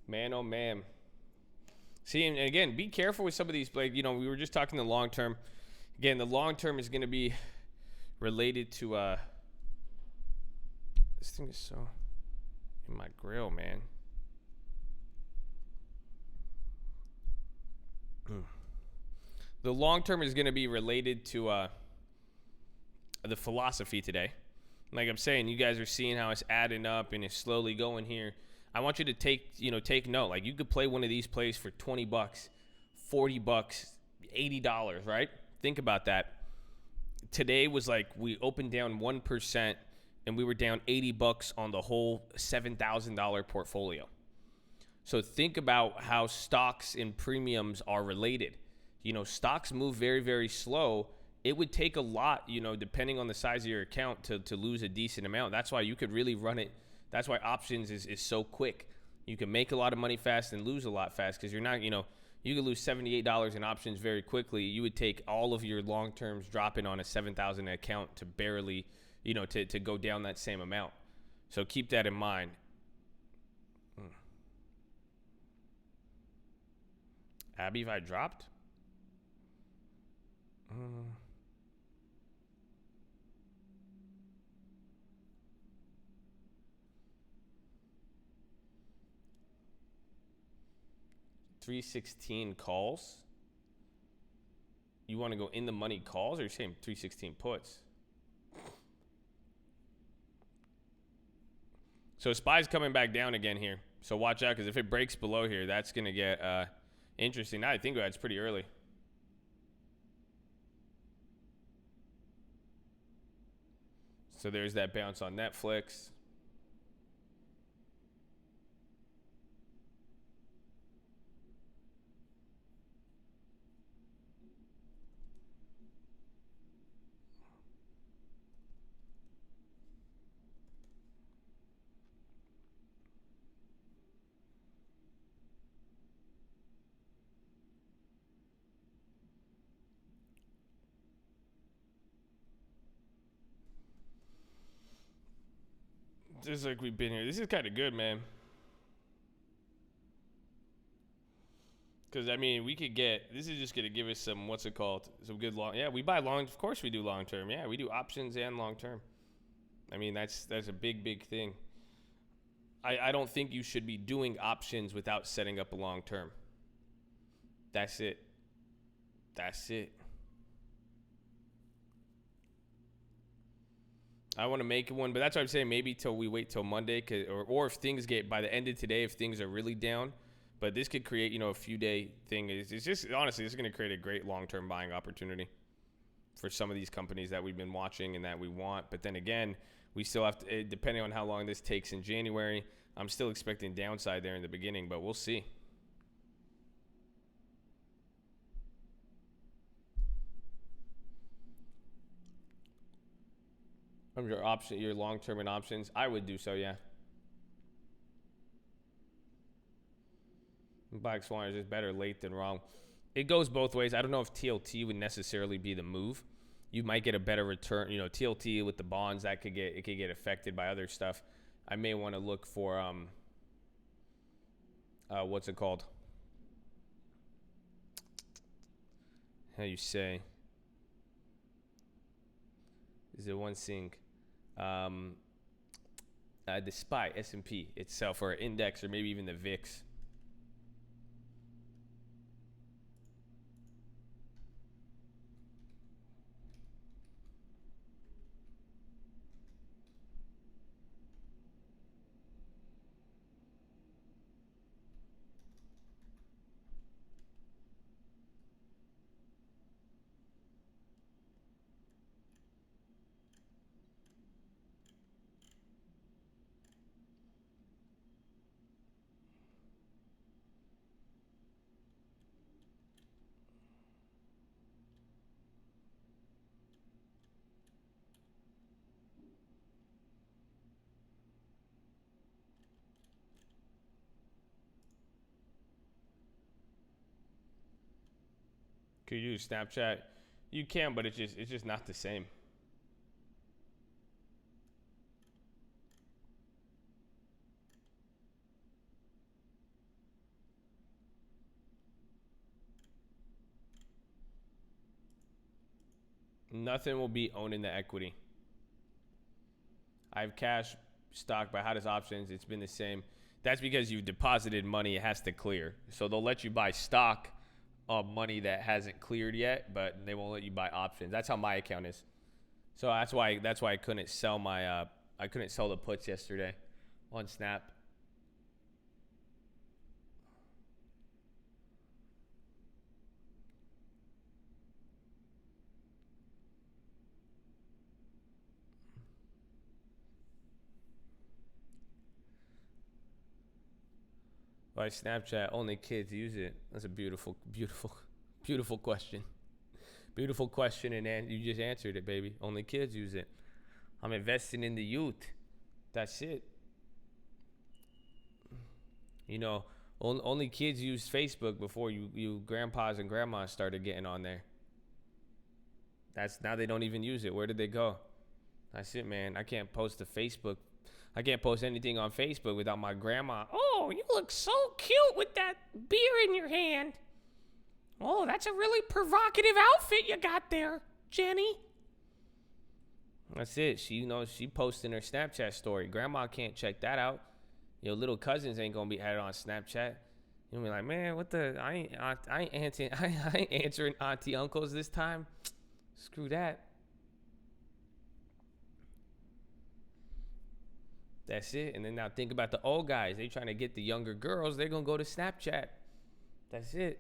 [SPEAKER 1] Man, oh man. See, and again, be careful with some of these. Like, we were just talking the long term. Again, the long term is going to be related to. This thing is so in my grill, man. The long term is going to be related to the philosophy today. Like I'm saying, you guys are seeing how it's adding up and it's slowly going here. I want you to take note. Like, you could play one of these plays for $20, $40, $80, right? Think about that. Today was like we opened down 1% and we were down $80 on the whole $7,000 portfolio. So think about how stocks and premiums are related. Stocks move very, very slow. It would take a lot, depending on the size of your account to lose a decent amount. That's why you could really run it. That's why options is so quick. You can make a lot of money fast and lose a lot fast, because you're not, you could lose $78 in options very quickly. You would take all of your long terms dropping on a 7,000 account to barely, to go down that same amount. So keep that in mind. Abby, if I dropped? 316 calls. You want to go in the money calls, or you're saying 316 puts? So SPY's coming back down again here. So watch out, because if it breaks below here, that's going to get interesting. Now I think that's pretty early. So there's that bounce on Netflix. Just like we've been here. This is kind of good, man. Because, I mean, we could get, this is just going to give us some, what's it called? Some good long, yeah, we buy long, of course we do long term. Yeah, we do options and long term. I mean, that's a big, big thing. I don't think you should be doing options without setting up a long term. That's it. That's it. I want to make one, but that's what I'm saying. Maybe we wait till Monday, or if things get, by the end of today, if things are really down. But this could create, a few day thing. It's just, honestly, this is going to create a great long-term buying opportunity for some of these companies that we've been watching and that we want. But then again, we still have to, depending on how long this takes in January, I'm still expecting downside there in the beginning, but we'll see. Your long-term in options, I would do so, yeah. Black Swan is just better late than wrong. It goes both ways. I don't know if TLT would necessarily be the move. You might get a better return. TLT with the bonds, it could get affected by other stuff. I may want to look for what's it called? How you say? Is it one thing? The SPY S&P itself, or index, or maybe even the VIX. Could you use Snapchat? You can, but it's just not the same. Nothing will be owning the equity. I have cash, stock, but how does options? It's been the same. That's because you've deposited money. It has to clear. So they'll let you buy stock on money that hasn't cleared yet, but they won't let you buy options. That's how my account is. So that's why I couldn't sell the puts yesterday on Snap. Why Snapchat only kids use it? That's a beautiful, beautiful, beautiful question. Beautiful question, and you just answered it, baby. Only kids use it. I'm investing in the youth. That's it. Only kids used Facebook before you grandpas and grandmas started getting on there. Now they don't even use it. Where did they go? That's it, man. I can't post anything on Facebook without my grandma. Oh, you look so cute with that beer in your hand. Oh, that's a really provocative outfit you got there, Jenny. That's it. She posting her Snapchat story. Grandma can't check that out. Your little cousins ain't gonna be added on Snapchat. You'll be like, man, what the? I ain't answering auntie uncles this time. Screw that. That's it. And then now think about the old guys. They trying to get the younger girls. They're gonna go to Snapchat. That's it.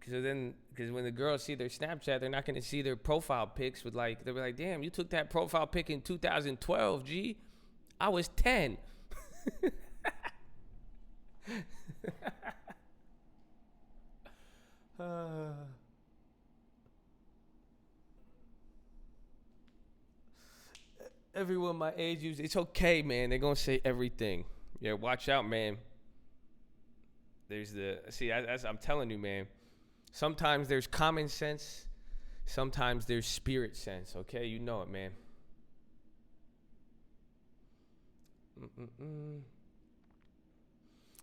[SPEAKER 1] Because when the girls see their Snapchat, they're not gonna see their profile pics with they'll be like, damn, you took that profile pic in 2012, G. I was 10. Everyone my age uses. It's okay, man. They're gonna say everything. Yeah, watch out, man. I'm telling you, man. Sometimes there's common sense. Sometimes there's spirit sense. Okay, you know it, man.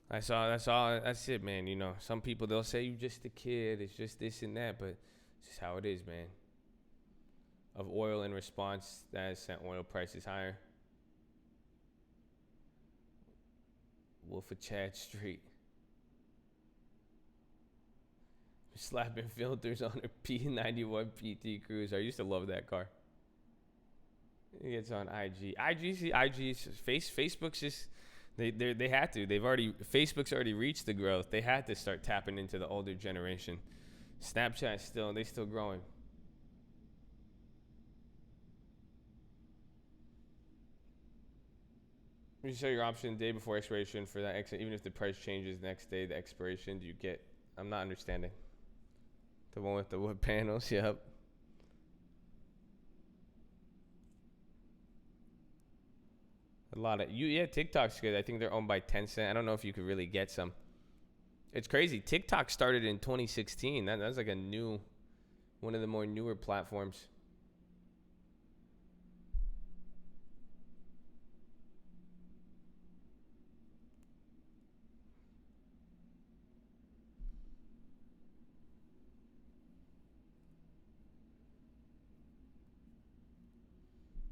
[SPEAKER 1] That's it, man. You know, some people, they'll say you just a kid. It's just this and that, but it's just how it is, man. Of oil in response, that has sent oil prices higher. Wolf of Chad Street. Slapping filters on a P91 PT Cruiser. I used to love that car. It gets on IG. Facebook's just they had to. Facebook's already reached the growth. They had to start tapping into the older generation. Snapchat still growing. You sell your option the day before expiration for that exit, even if the price changes next day, the expiration. Do you get? I'm not understanding. The one with the wood panels. Yep. A lot of TikTok's good. I think they're owned by Tencent. I don't know if you could really get some. It's crazy. TikTok started in 2016. That's like one of the more newer platforms.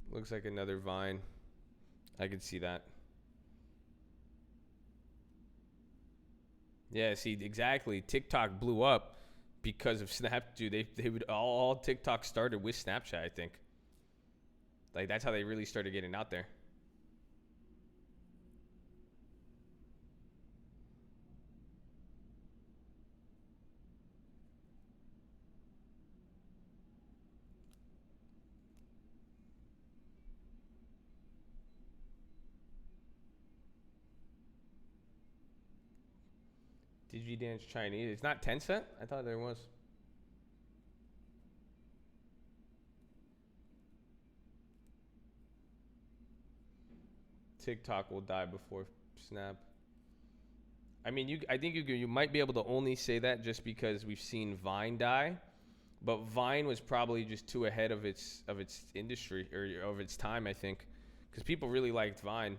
[SPEAKER 1] Looks like another Vine. I could see that. Yeah, see, exactly. TikTok blew up because of Snap. Dude, they would all TikTok started with Snapchat, I think. Like, that's how they really started getting out there. DigiDance Chinese. It's not Tencent? I thought there was. TikTok will die before Snap. I mean, I think you might be able to only say that just because we've seen Vine die, but Vine was probably just too ahead of its industry or of its time, I think, because people really liked Vine.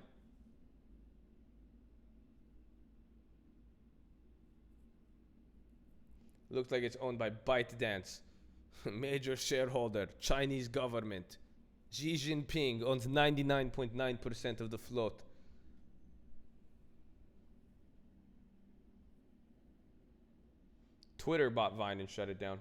[SPEAKER 1] Looks like it's owned by ByteDance, major shareholder, Chinese government. Xi Jinping owns 99.9% of the float. Twitter bought Vine and shut it down.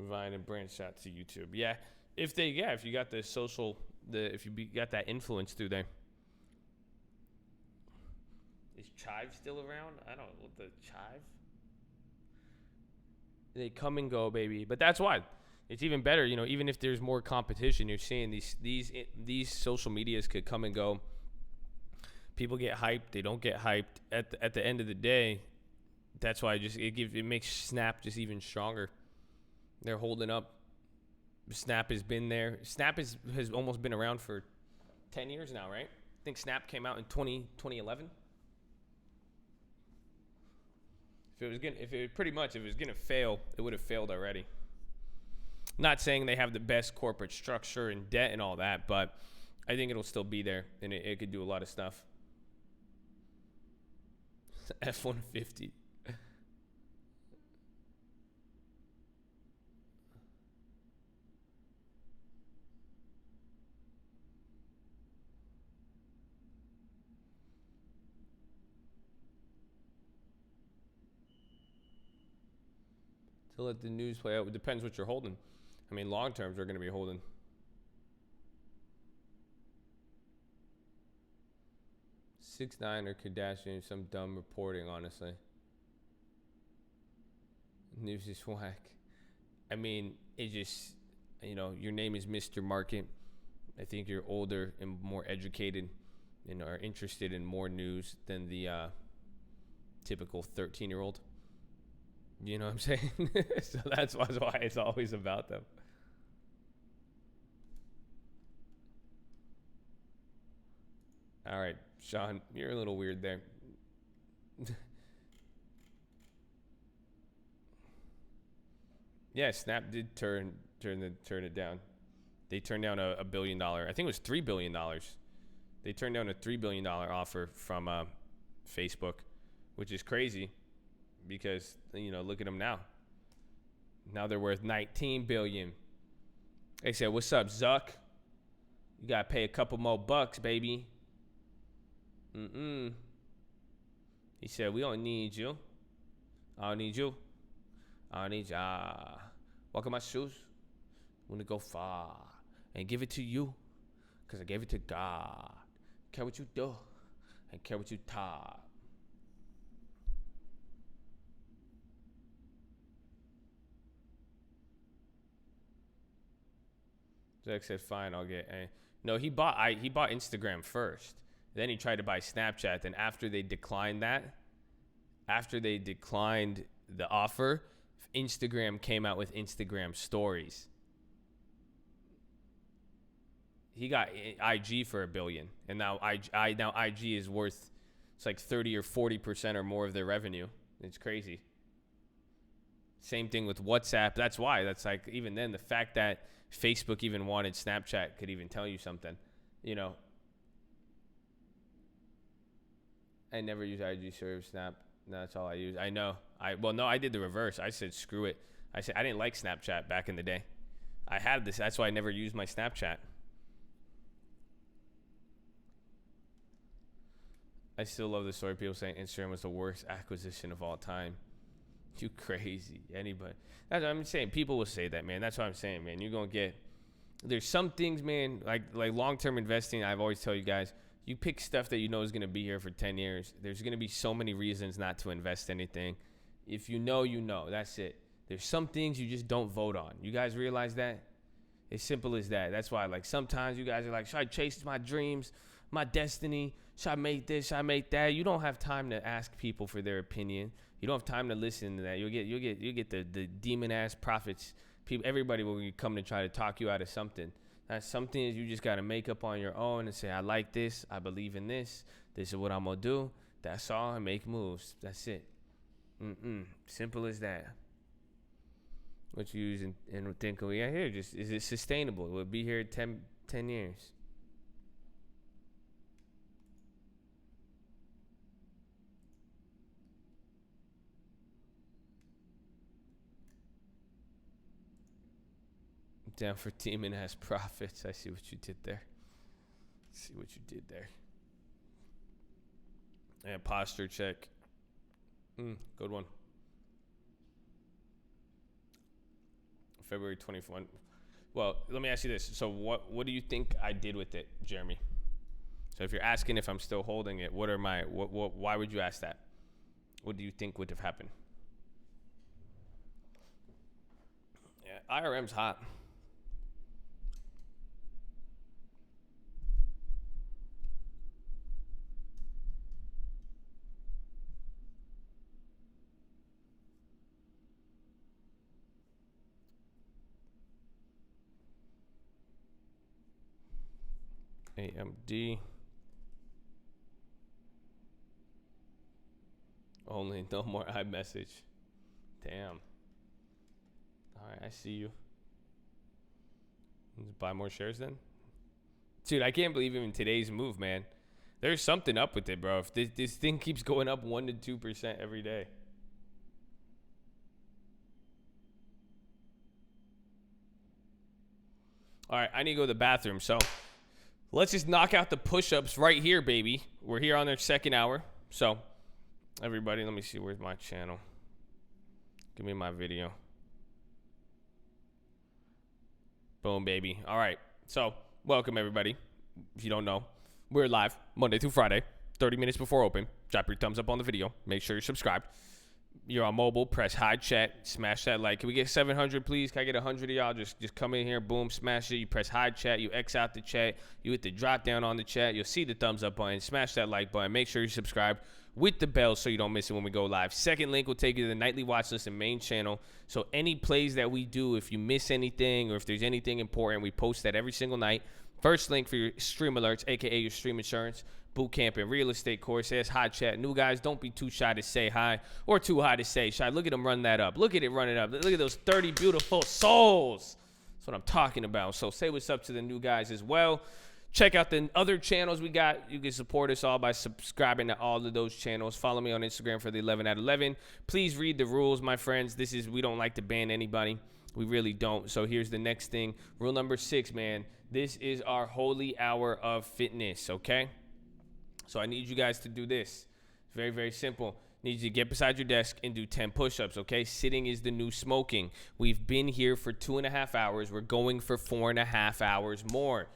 [SPEAKER 1] Vine and branch out to YouTube. Yeah, if you got the social, got that influence through there. Is Chive still around? I don't know the Chive. They come and go, baby. But that's why it's even better. You know, even if there's more competition, you're seeing these social medias could come and go. People get hyped. They don't get hyped. At the end of the day, that's why it makes Snap just even stronger. They're holding up. Snap has been there. Snap has almost been around for 10 years now, right? I think Snap came out in 2011. If it was gonna fail, it would have failed already. Not saying they have the best corporate structure and debt and all that, but I think it'll still be there and it could do a lot of stuff. F-150. To let the news play out. It depends what you're holding. I mean, long terms are going to be holding. Six 9 or Kardashian, some dumb reporting, honestly. News is whack. I mean, it just, your name is Mr. Market. I think you're older and more educated and are interested in more news than the typical 13-year-old. You know what I'm saying? So that's why it's always about them. All right, Sean, you're a little weird there. Yeah, Snap did turn it down. They turned down a $1 billion. I think it was $3 billion. They turned down a $3 billion offer from Facebook, which is crazy because, look at them now. Now they're worth $19 billion. They said, "What's up, Zuck? You got to pay a couple more bucks, baby." He said, "We don't need you. I don't need you. I don't need you. Walk in my shoes. Want to go far and give it to you because I gave it to God. Care what you do and care what you talk." Zach said, "Fine, I'll get a." No, he bought Instagram first. Then he tried to buy Snapchat. Then after they declined the offer, Instagram came out with Instagram stories. He got IG for $1 billion, and now IG is worth, it's like 30 or 40% or more of their revenue. It's crazy. Same thing with WhatsApp. That's why. That's like, even then, the fact that Facebook even wanted Snapchat could even tell you something. I never use IG serve Snap. No, that's all I use. I know. I did the reverse. I said screw it. I said I didn't like Snapchat back in the day. I had this. That's why I never used my Snapchat. I still love the story. People saying Instagram was the worst acquisition of all time. You crazy. Anybody. That's what I'm saying. People will say that, man. That's what I'm saying, man. You're going to get. There's some things, man, like long-term investing. I've always tell you guys, you pick stuff that you know is going to be here for 10 years. There's going to be so many reasons not to invest anything. If you know, you know. That's it. There's some things you just don't vote on. You guys realize that? As simple as that. That's why, like, sometimes you guys are like, should I chase my dreams, my destiny? Should I make this? Should I make that? You don't have time to ask people for their opinion. You don't have time to listen to that. You'll get the demon ass prophets. People, everybody will come to try to talk you out of something. That's something you just got to make up on your own and say, I like this. I believe in this. This is what I'm going to do. That's all. And make moves. That's it. Simple as that. What you use and think, well, yeah, here, just, is it sustainable? It will be here 10 years. Down for demon ass profits. I see what you did there. And posture check. Good one. February 21. Well, let me ask you this. So what do you think I did with it, Jeremy? So if you're asking if I'm still holding it, why would you ask that? What do you think would have happened? Yeah, IRM's hot. AMD. Only no more iMessage. Damn. All right, I see you. Let's buy more shares then. Dude, I can't believe even today's move, man. There's something up with it, bro. If this thing keeps going up 1% to 2% every day. All right, I need to go to the bathroom, so let's just knock out the push-ups right here, baby. We're here on their second hour. So, everybody, let me see. Where's my channel? Give me my video. Boom, baby. All right. So, welcome, everybody. If you don't know, we're live Monday through Friday, 30 minutes before open. Drop your thumbs up on the video. Make sure you're subscribed. You're on mobile. Press high chat. Smash that like. Can we get 700, please? Can I get 100 of y'all? Just come in here. Boom. Smash it. You press high chat. You X out the chat. You hit the drop down on the chat. You'll see the thumbs up button. Smash that like button. Make sure you subscribe. with the bell so you don't miss it when we go live. Second link will take you to the nightly watch list and main channel. So any plays that we do, if you miss anything or if there's anything important, we post that every single night. First link for your stream alerts, aka your stream insurance, boot camp, and real estate course. There's hi chat. New guys, don't be too shy to say hi or too high to say shy. Look at them run that up. Look at it running up. Look at those 30 beautiful souls. That's what I'm talking about. So say what's up to the new guys as well. Check out the other channels we got. You can support us all by subscribing to all of those channels. Follow me on Instagram for the 11 at 11. Please read the rules, my friends. We don't like to ban anybody. We really don't. So here's the next thing. Rule number 6, man. This is our holy hour of fitness, okay? So I need you guys to do this. Very, very simple. Need you to get beside your desk and do 10 push-ups, okay? Sitting is the new smoking. We've been here for 2.5 hours. We're going for 4.5 hours more.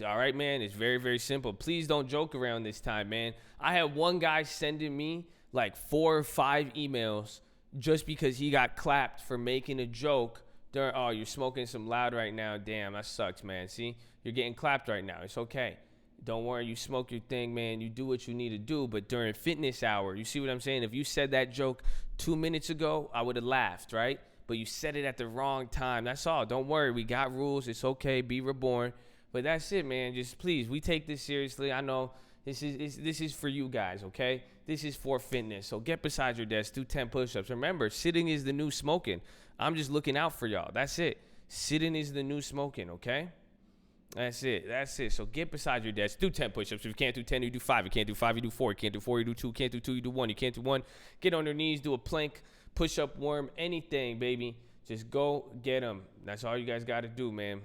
[SPEAKER 1] All right, man? It's very, very simple. Please don't joke around this time, man. I had one guy sending me like 4 or 5 emails just because he got clapped for making a joke. Oh, you're smoking some loud right now. Damn, that sucks, man. See? You're getting clapped right now. It's okay. Don't worry. You smoke your thing, man. You do what you need to do. But during fitness hour, you see what I'm saying? If you said that joke 2 minutes ago, I would have laughed, right? But you said it at the wrong time. That's all. Don't worry. We got rules. It's okay. Be reborn. But that's it, man. Just please, we take this seriously. I know this is for you guys, okay? This is for fitness. So get beside your desk, do 10 push-ups. Remember, sitting is the new smoking. I'm just looking out for y'all. That's it. Sitting is the new smoking, okay? That's it. That's it. So get beside your desk, do 10 push-ups. If you can't do 10, you do 5. You can't do 5, you do 4. You can't do 4, you do 2. You can't do 2, you do 1. You can't do 1. Get on your knees, do a plank, push-up, worm, anything, baby. Just go get them. That's all you guys got to do, man.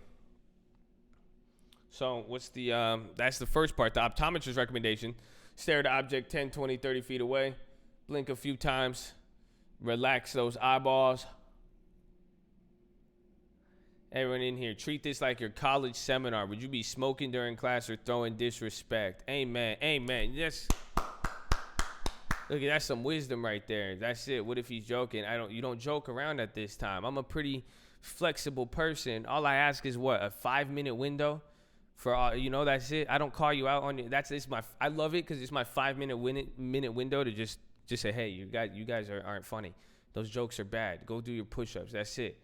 [SPEAKER 1] So that's the first part. The optometrist recommendation: stare at the object 10, 20, 30 feet away. Blink a few times. Relax those eyeballs. Everyone in here, treat this like your college seminar. Would you be smoking during class or throwing disrespect? Amen. Amen. Yes. Look, that's some wisdom right there. That's it. What if he's joking? You don't joke around at this time. I'm a pretty flexible person. All I ask is what? A 5-minute window? For all, that's it. I don't call you out on it. I love it because it's my 5-minute window to just say, hey, you guys aren't funny. Those jokes are bad. Go do your push-ups. That's it.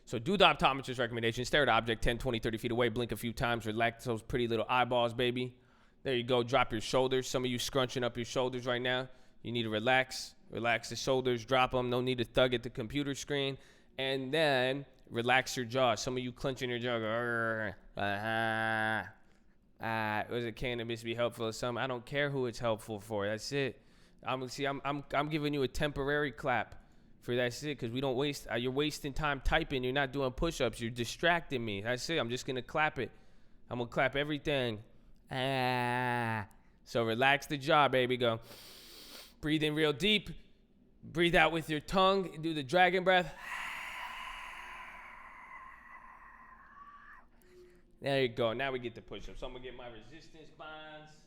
[SPEAKER 1] So do the optometrist recommendation. Stare at the object 10, 20, 30 feet away. Blink a few times. Relax those pretty little eyeballs, baby. There you go. Drop your shoulders. Some of you scrunching up your shoulders right now. You need to relax. Relax the shoulders. Drop them. No need to thug at the computer screen. And then relax your jaw. Some of you clenching your jaw. Was it cannabis be helpful or something? I don't care who it's helpful for. That's it. I'm giving you a temporary clap for that's it, because we don't waste. You're wasting time typing. You're not doing push-ups. You're distracting me. That's it. I'm just gonna clap it. I'm gonna clap everything. So relax the jaw, baby. Go. Breathe in real deep. Breathe out with your tongue. Do the dragon breath. There you go. Now we get the push-ups. So I'm going to get my resistance bands.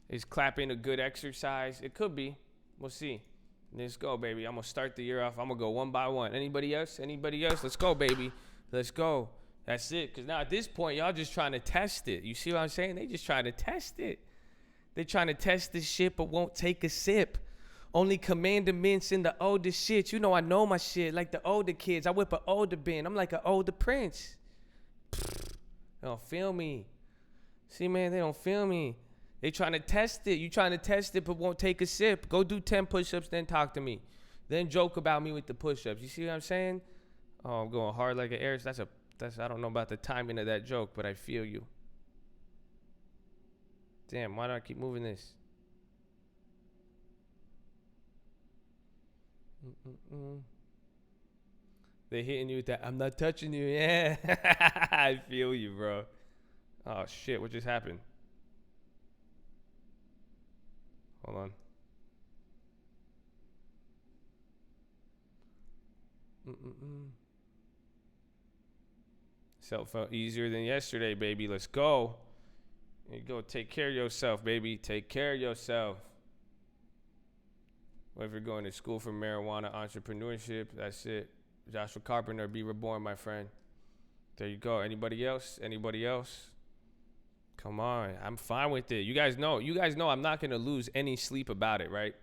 [SPEAKER 1] Is clapping a good exercise? It could be. We'll see. Let's go, baby. I'm going to start the year off. I'm going to go one by one. Anybody else? Let's go, baby. Let's go. That's it. Because now at this point, y'all just trying to test it. You see what I'm saying? They just trying to test it. They trying to test this shit but won't take a sip. Only commandments in the older shit. You know I know my shit. Like the older kids. I whip an older bin. I'm like an older prince. They don't feel me. See, man, they don't feel me. They trying to test it. You trying to test it but won't take a sip. Go do 10 push-ups, then talk to me. Then joke about me with the push-ups. You see what I'm saying? Oh, I'm going hard like an air. I don't know about the timing of that joke, but I feel you. Damn, why do I keep moving this? They hitting you with that, I'm not touching you. Yeah. I feel you, bro. Oh, shit. What just happened? Hold on. So it felt easier than yesterday, baby. Let's go. There you go. Take care of yourself, baby. Take care of yourself. Whether you're going to school for marijuana entrepreneurship, that's it. Joshua Carpenter, be reborn, my friend. There you go. Anybody else? Come on. I'm fine with it. You guys know I'm not going to lose any sleep about it, right?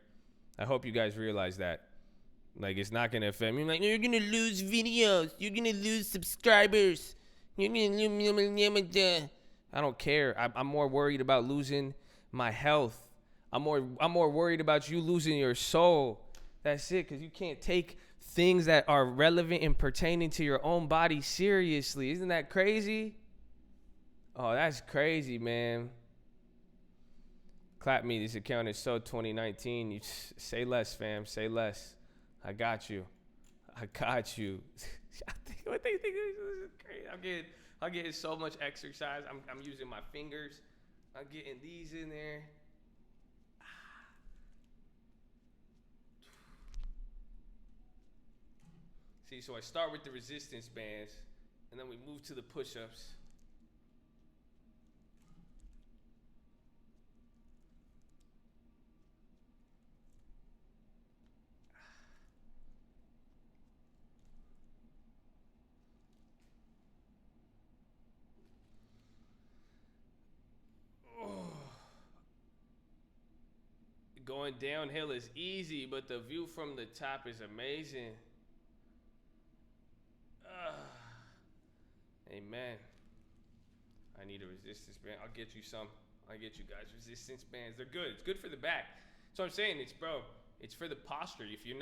[SPEAKER 1] I hope you guys realize that. Like, it's not going to affect me. Like, you're going to lose videos. You're going to lose subscribers. You're going to lose. I don't care. I'm more worried about losing my health. I'm more worried about you losing your soul. That's it, because you can't take things that are relevant and pertaining to your own body seriously. Isn't that crazy? Oh, that's crazy, man. Clap me. This account is so 2019. You say less, fam. Say less. I got you. I got you. What they think is crazy. I'm getting so much exercise. I'm using my fingers. I'm getting these in there. See, so I start with the resistance bands, and then we move to the push-ups. Going downhill is easy, but the view from the top is amazing. Amen. I need a resistance band. I'll get you some. I'll get you guys resistance bands. They're good. It's good for the back. So I'm saying it's for the posture. If you're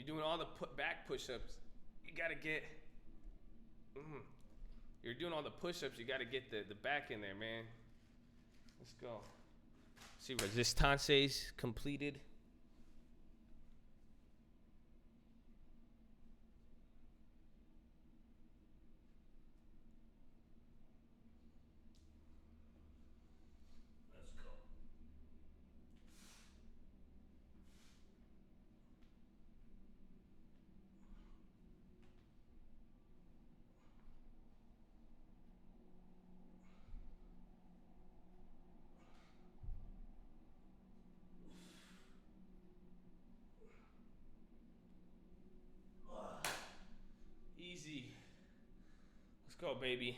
[SPEAKER 1] doing all the back push-ups, you got to get, you're doing all the push-ups, you got to get the back in there, man. Let's go. See, resistances completed. Let's go. Easy. Let's go, baby.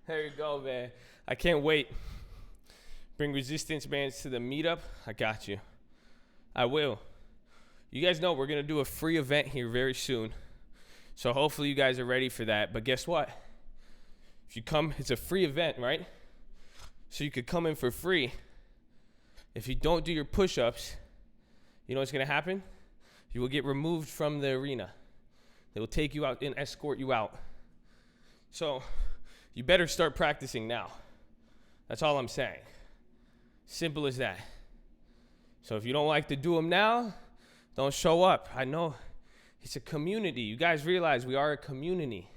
[SPEAKER 1] There you go, man. I can't wait. Bring resistance bands to the meetup. I got you. I will. You guys know we're going to do a free event here very soon. So hopefully you guys are ready for that. But guess what? If you come, it's a free event, right? So you could come in for free. If you don't do your push-ups, you know what's going to happen? You will get removed from the arena. They will take you out and escort you out. So you better start practicing now. That's all I'm saying. Simple as that. So if you don't like to do them now, don't show up. I know it's a community. You guys realize we are a community,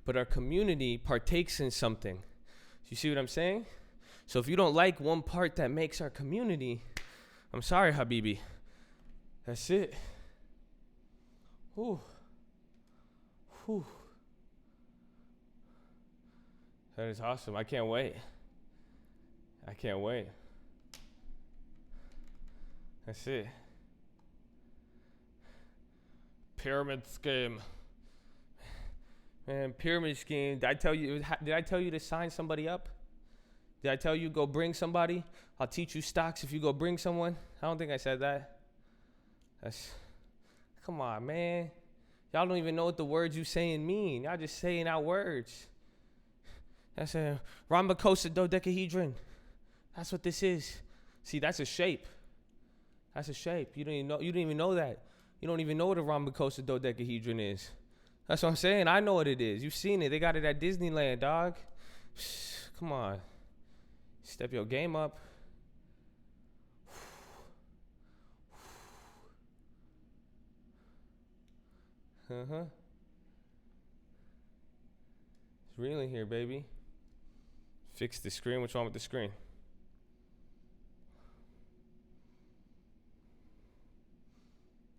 [SPEAKER 1] but our community partakes in something. You see what I'm saying? So if you don't like one part that makes our community, I'm sorry, Habibi. That's it. Whew. Whew. That is awesome. I can't wait. I can't wait. That's it. Pyramid scheme. Man, pyramid scheme. Did I tell you to sign somebody up? Did I tell you go bring somebody? I'll teach you stocks if you go bring someone. I don't think I said that. Come on, man. Y'all don't even know what the words you saying mean. Y'all just saying out words. That's a rhombocosa dodecahedron. That's what this is. See, that's a shape. That's a shape. You didn't even know that. You don't even know what a rhombocosa dodecahedron is. That's what I'm saying. I know what it is. You've seen it. They got it at Disneyland, dog. Come on. Step your game up. Uh-huh. It's real in here, baby. Fix the screen. What's wrong with the screen?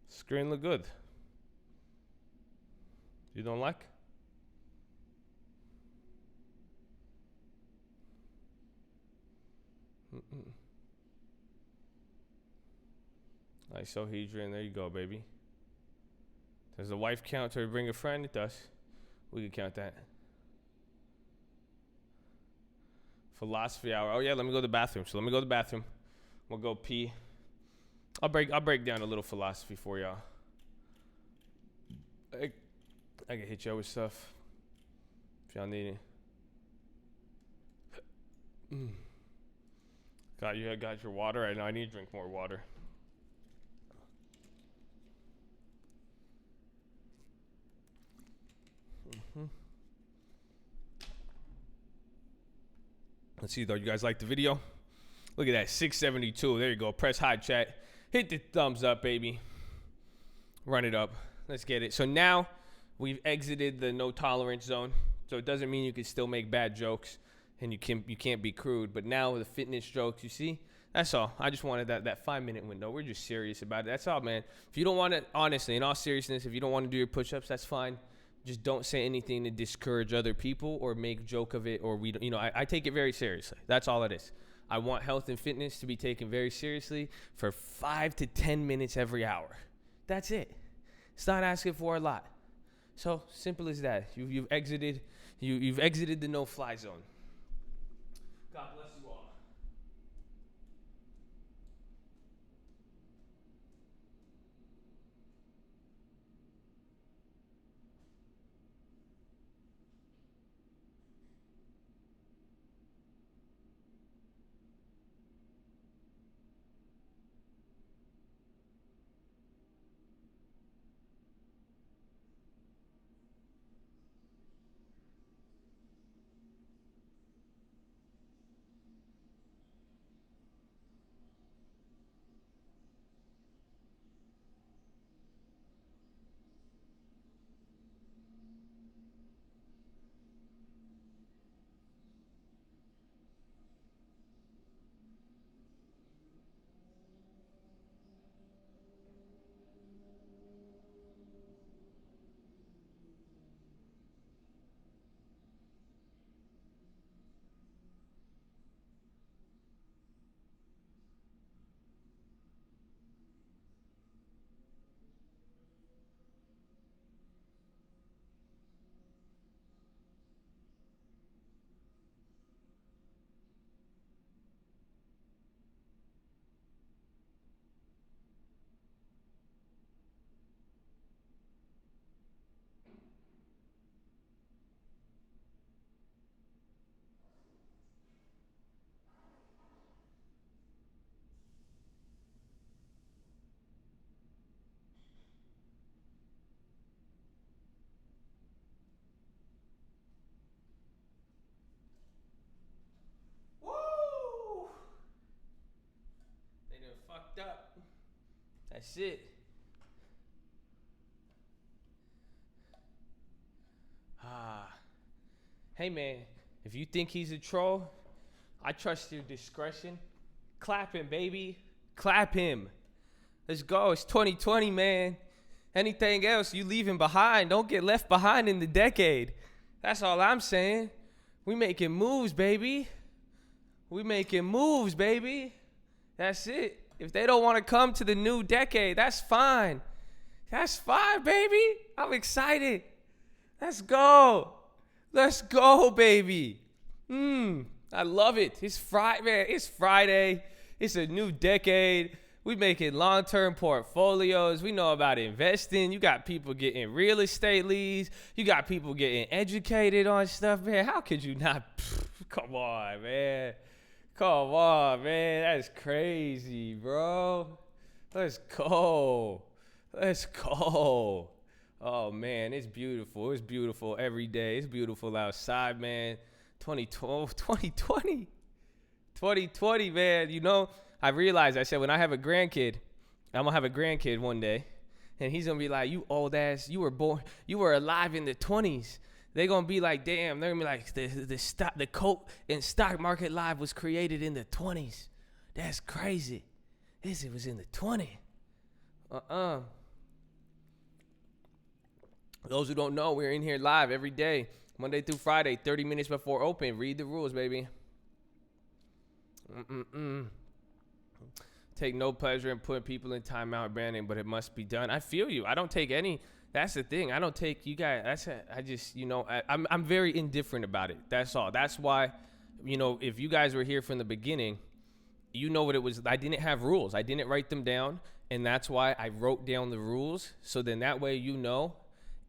[SPEAKER 1] Screen look good. You don't like? Isohedron, there you go, baby. Does the wife count to bring a friend? It does. We can count that. Philosophy hour. Oh yeah, let me go to the bathroom. So let me go to the bathroom. We'll go pee. I'll break down a little philosophy for y'all. I can hit y'all with stuff if y'all need it. Got your water. I know I need to drink more water. Let's see though. You guys like the video? Look at that, 672. There you go. Press high, chat. Hit the thumbs up, baby. Run it up. Let's get it. So now we've exited the no tolerance zone. So it doesn't mean you can still make bad jokes and you can't be crude. But now the fitness jokes, you see? That's all. I just wanted that 5-minute window. We're just serious about it. That's all, man. If you don't want to, honestly, in all seriousness, if you don't want to do your push-ups, that's fine. Just don't say anything to discourage other people or make joke of it, or I take it very seriously. That's all it is. I want health and fitness to be taken very seriously for 5 to 10 minutes every hour. That's it. It's not asking for a lot. So simple as that. You've exited the no-fly zone. God bless you all. Up. That's it. Hey man, if you think he's a troll, I trust your discretion. Clap him, baby. Clap him. Let's go. It's 2020, man. Anything else you leaving behind, don't get left behind in the decade. That's all I'm saying. We making moves, baby. We making moves, baby. That's it. If they don't want to come to the new decade, that's fine. That's fine, baby. I'm excited. Let's go. Let's go, baby. I love it. It's Friday, man. It's Friday. It's a new decade. We making long-term portfolios. We know about investing. You got people getting real estate leads. You got people getting educated on stuff, man. How could you not? Come on, man. Come on, man. That's crazy, bro. Let's go. Let's go. Oh, man, it's beautiful. It's beautiful every day. It's beautiful outside, man. 2020, man. You know, I realized, I said, when I have a grandkid, I'm going to have a grandkid one day, and he's going to be like, you old ass, you were alive in the 20s. They're going to be like, damn, they're going to be like, the Coke and stock market live was created in the 20s. That's crazy. It was in the 20s. Those who don't know, we're in here live every day, Monday through Friday, 30 minutes before open. Read the rules, baby. Take no pleasure in putting people in timeout or banning, but it must be done. I feel you. I don't take any That's the thing. I don't take you guys. I just, I'm very indifferent about it. That's all. That's why, if you guys were here from the beginning, you know what it was. I didn't have rules. I didn't write them down. And that's why I wrote down the rules. So then that way,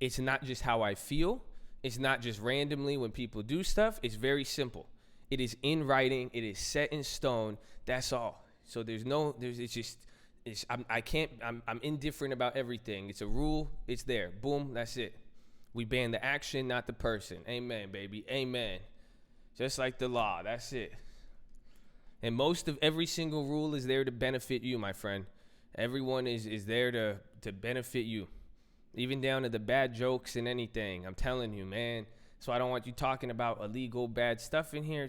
[SPEAKER 1] it's not just how I feel. It's not just randomly when people do stuff. It's very simple. It is in writing. It is set in stone. That's all. So I'm indifferent about everything. It's a rule. It's there. Boom. That's it. We ban the action, not the person. Amen, baby. Amen. Just like the law. That's it. And most of every single rule is there to benefit you, my friend. Everyone is there to benefit you. Even down to the bad jokes and anything. I'm telling you, man. So I don't want you talking about illegal bad stuff in here.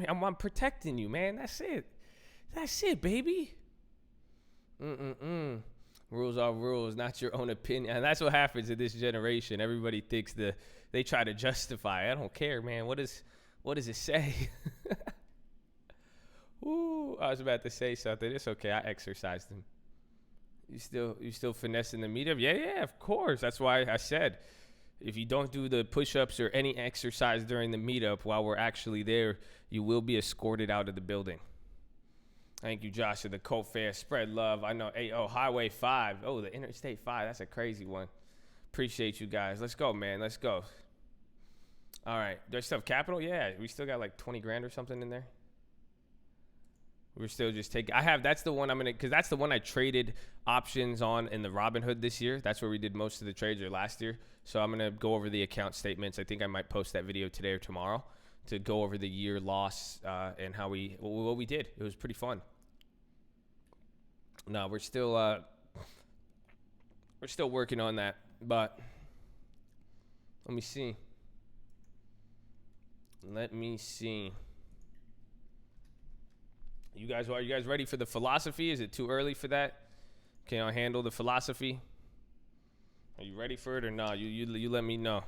[SPEAKER 1] I'm protecting you, man. That's it. That's it, baby. Rules are rules, not your own opinion. And that's what happens in this generation. Everybody thinks they try to justify. I don't care, man. What does it say? Ooh, I was about to say something. It's okay. I exercised them. You still finessing the meetup? Yeah, of course. That's why I said, if you don't do the push-ups or any exercise during the meetup while we're actually there, you will be escorted out of the building. Thank you, Josh, of the Colt Fair. Spread love. I know. Highway 5. Oh, the Interstate 5. That's a crazy one. Appreciate you guys. Let's go, man. Let's go. All right. There's stuff capital? Yeah. We still got like 20 grand or something in there. We're still just taking. That's the one because that's the one I traded options on in the Robinhood this year. That's where we did most of the trades, or last year. So I'm going to go over the account statements. I think I might post that video today or tomorrow to go over the year loss and what we did. It was pretty fun. No, we're still working on that, but let me see. Are you guys ready for the philosophy? Is it too early for that? Can y'all handle the philosophy? Are you ready for it or no? You let me know.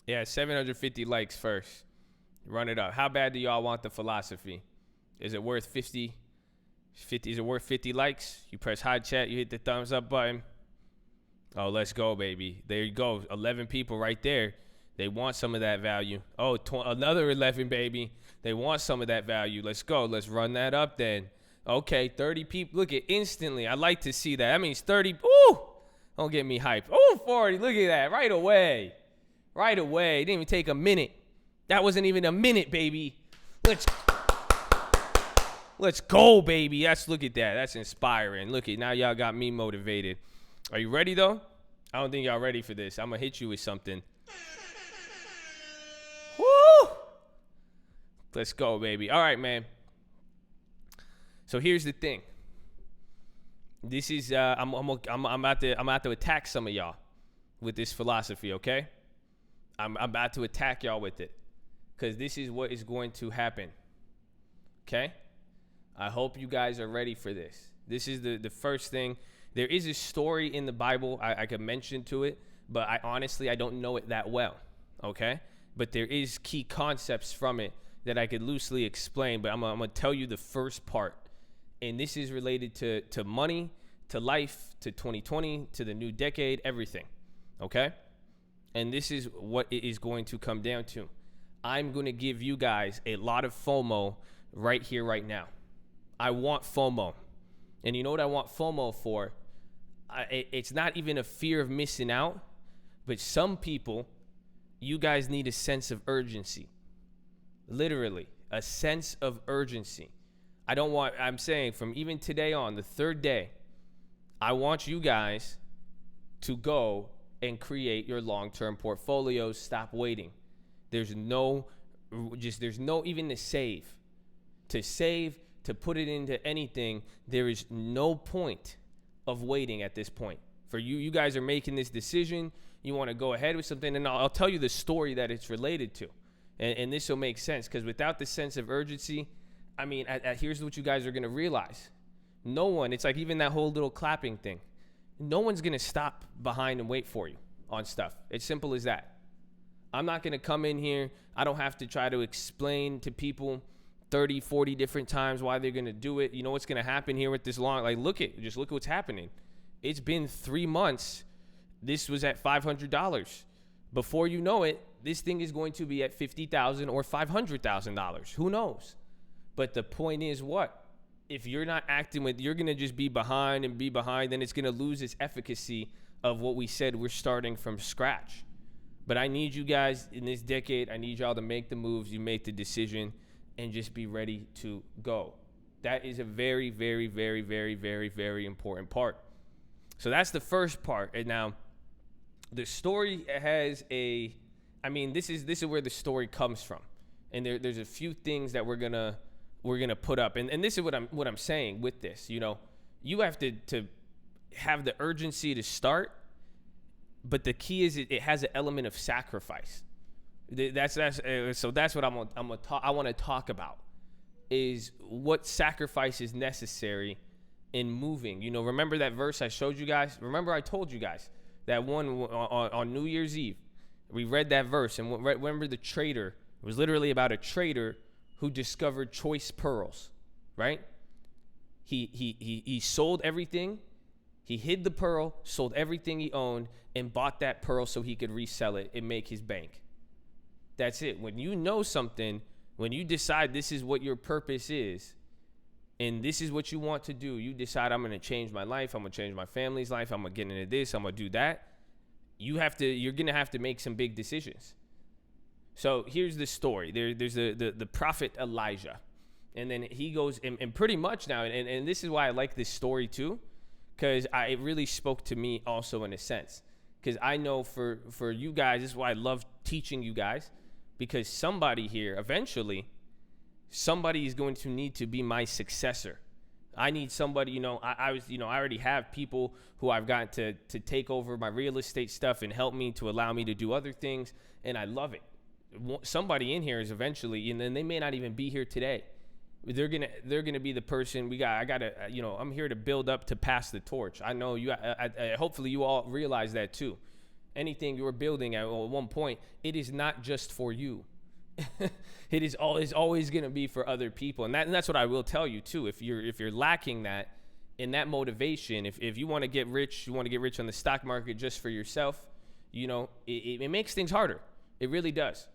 [SPEAKER 1] Yeah, 750 likes first. Run it up. How bad do y'all want the philosophy? Is it worth 50? Is it worth 50 likes? You press high chat, you hit the thumbs up button. Oh, let's go, baby. There you go. 11 people right there. They want some of that value. Oh, another 11, baby. They want some of that value. Let's go. Let's run that up then. Okay, 30 people. Look at instantly. I like to see that. That means 30. Ooh! Don't get me hyped. Ooh, 40. Look at that. Right away. Right away. It didn't even take a minute. That wasn't even a minute, baby. Let's go, baby. Look at that. That's inspiring. Look at now y'all got me motivated. Are you ready though? I don't think y'all ready for this. I'm gonna hit you with something. Woo! Let's go, baby. All right, man. So here's the thing. This is I'm about to attack some of y'all with this philosophy, okay? I'm about to attack y'all with it because this is what is going to happen. Okay? I hope you guys are ready for this. This is the first thing. There is a story in the Bible I could mention to it, but I honestly don't know it that well. Okay? But there is key concepts from it that I could loosely explain, but I'm gonna tell you the first part. And this is related to money, to life, to 2020, to the new decade, everything. Okay? And this is what it is going to come down to. I'm going to give you guys a lot of FOMO right here, right now. I want FOMO. And you know what I want FOMO for? It's not even a fear of missing out, but some people, you guys need a sense of urgency. Literally, a sense of urgency. I'm saying from even today on, the third day, I want you guys to go and create your long-term portfolios. Stop waiting. There's no even to save, to put it into anything. There is no point of waiting at this point. For you guys are making this decision. You want to go ahead with something, and I'll tell you the story that it's related to, and this will make sense, because without the sense of urgency, I mean, here's what you guys are going to realize. No one, it's like even that whole little clapping thing. No one's going to stop behind and wait for you on stuff. It's simple as that. I'm not going to come in here. I don't have to try to explain to people 30, 40 different times why they're going to do it. You know what's going to happen here with this long, like just look at what's happening. It's been 3 months. This was at $500. Before you know it, this thing is going to be at $50,000 or $500,000. Who knows? But the point is what? If you're not acting with, you're going to just be behind, then it's going to lose its efficacy of what we said we're starting from scratch. But I need you guys in this decade, I need y'all to make the moves, you make the decision, and just be ready to go. That is a very, very, very, very, very, very important part. So that's the first part. And now the story has this is where the story comes from. And there's a few things that we're gonna put up. And this is what I'm saying with this. You know, you have to have the urgency to start, but the key is it has an element of sacrifice. So that's what I want to talk about, is what sacrifice is necessary in moving. You know, remember that verse I showed you guys? Remember I told you guys that one on New Year's Eve. We read that verse, and remember the trader. It was literally about a trader who discovered choice pearls, right? He sold everything. He hid the pearl, sold everything he owned, and bought that pearl so he could resell it and make his bank. That's it. When you know something, when you decide this is what your purpose is, and this is what you want to do, you decide, I'm going to change my life, I'm going to change my family's life, I'm going to get into this, I'm going to do that. You're going to have to make some big decisions. So here's the story. There's the prophet Elijah. And then he goes, and pretty much now, and this is why I like this story too, because it really spoke to me also in a sense. Because I know for you guys, this is why I love teaching you guys, because somebody here, eventually, somebody is going to need to be my successor. I need somebody, I already have people who I've got to take over my real estate stuff and help me, to allow me to do other things, and I love it. Somebody in here is eventually, and then they may not even be here today. They're gonna be the person I'm here to build up, to pass the torch. I know you. Hopefully you all realize that too. Anything you're building at one point, it is not just for you. It is always going to be for other people, and that's what I will tell you too. If you're lacking that in that motivation, if you want to get rich, on the stock market just for yourself, it makes things harder. It really does.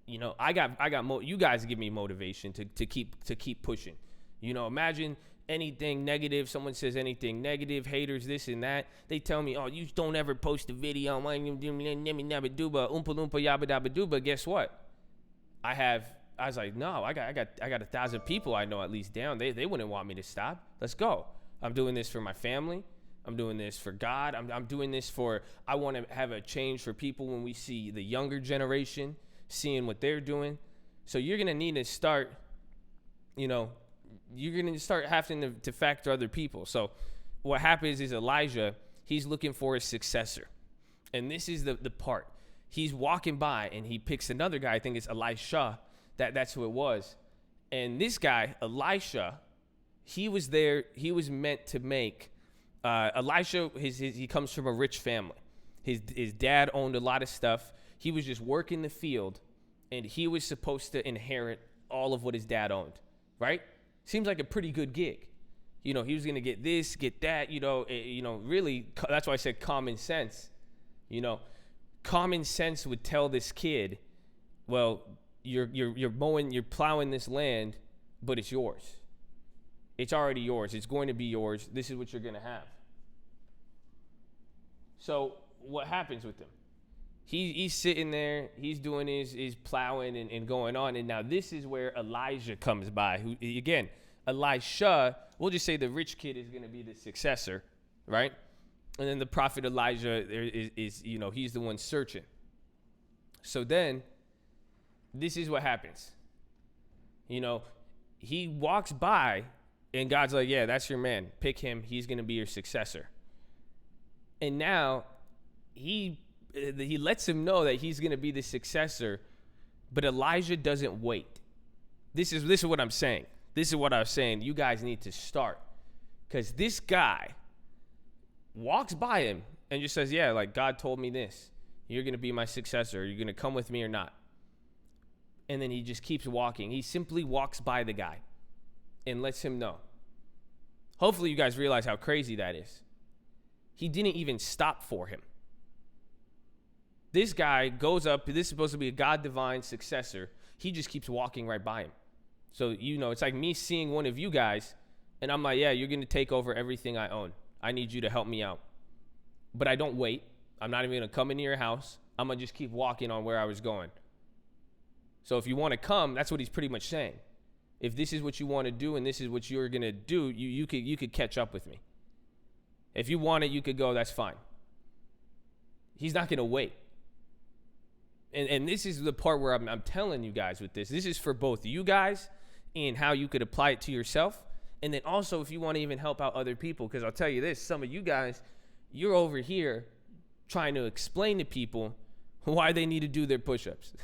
[SPEAKER 1] You guys give me motivation to keep pushing. Imagine anything negative. Someone says anything negative, haters, this and that. They tell me, oh, you don't ever post a video. But guess what? I was like, no, I got 1,000 people I know at least down. They wouldn't want me to stop. Let's go. I'm doing this for my family. I'm doing this for God. I'm doing this I want to have a change for people when we see the younger generation seeing what they're doing. So you're going to need to start, you're going to start having to factor other people. So what happens is Elijah, he's looking for a successor. And this is the part. He's walking by and he picks another guy. I think it's Elisha. That's who it was. And this guy, Elisha, he was there. He was meant to make Elisha. He comes from a rich family. His dad owned a lot of stuff. He was just working the field, and he was supposed to inherit all of what his dad owned. Right? Seems like a pretty good gig. He was going to get this, get that. Really, that's why I said common sense. Common sense would tell this kid, well, you're plowing this land, but it's yours. It's already yours. It's going to be yours. This is what you're going to have. So what happens with him? He's sitting there. He's doing his plowing and going on. And now this is where Elijah comes by. Who, again, Elisha, we'll just say the rich kid is going to be the successor, right? And then the prophet Elijah is he's the one searching. So then, this is what happens. He walks by, and God's like, yeah, that's your man. Pick him. He's going to be your successor. And now, he lets him know that he's going to be the successor, but Elijah doesn't wait. This is what I'm saying. This is what I was saying. You guys need to start. Because this guy walks by him and just says, yeah, like God told me this. You're going to be my successor. You're going to come with me or not. And then he just keeps walking. He simply walks by the guy and lets him know. Hopefully you guys realize how crazy that is. He didn't even stop for him. This guy goes up. This is supposed to be a God divine successor. He just keeps walking right by him. So, it's like me seeing one of you guys, and I'm like, yeah, you're going to take over everything I own. I need you to help me out. But I don't wait. I'm not even going to come into your house. I'm going to just keep walking on where I was going. So if you want to come, that's what he's pretty much saying. If this is what you want to do and this is what you're going to do, you could catch up with me. If you want it, you could go, that's fine. He's not going to wait. And this is the part where I'm telling you guys with this. This is for both you guys and how you could apply it to yourself. And then also if you want to even help out other people. Because I'll tell you this, some of you guys, you're over here trying to explain to people why they need to do their push-ups.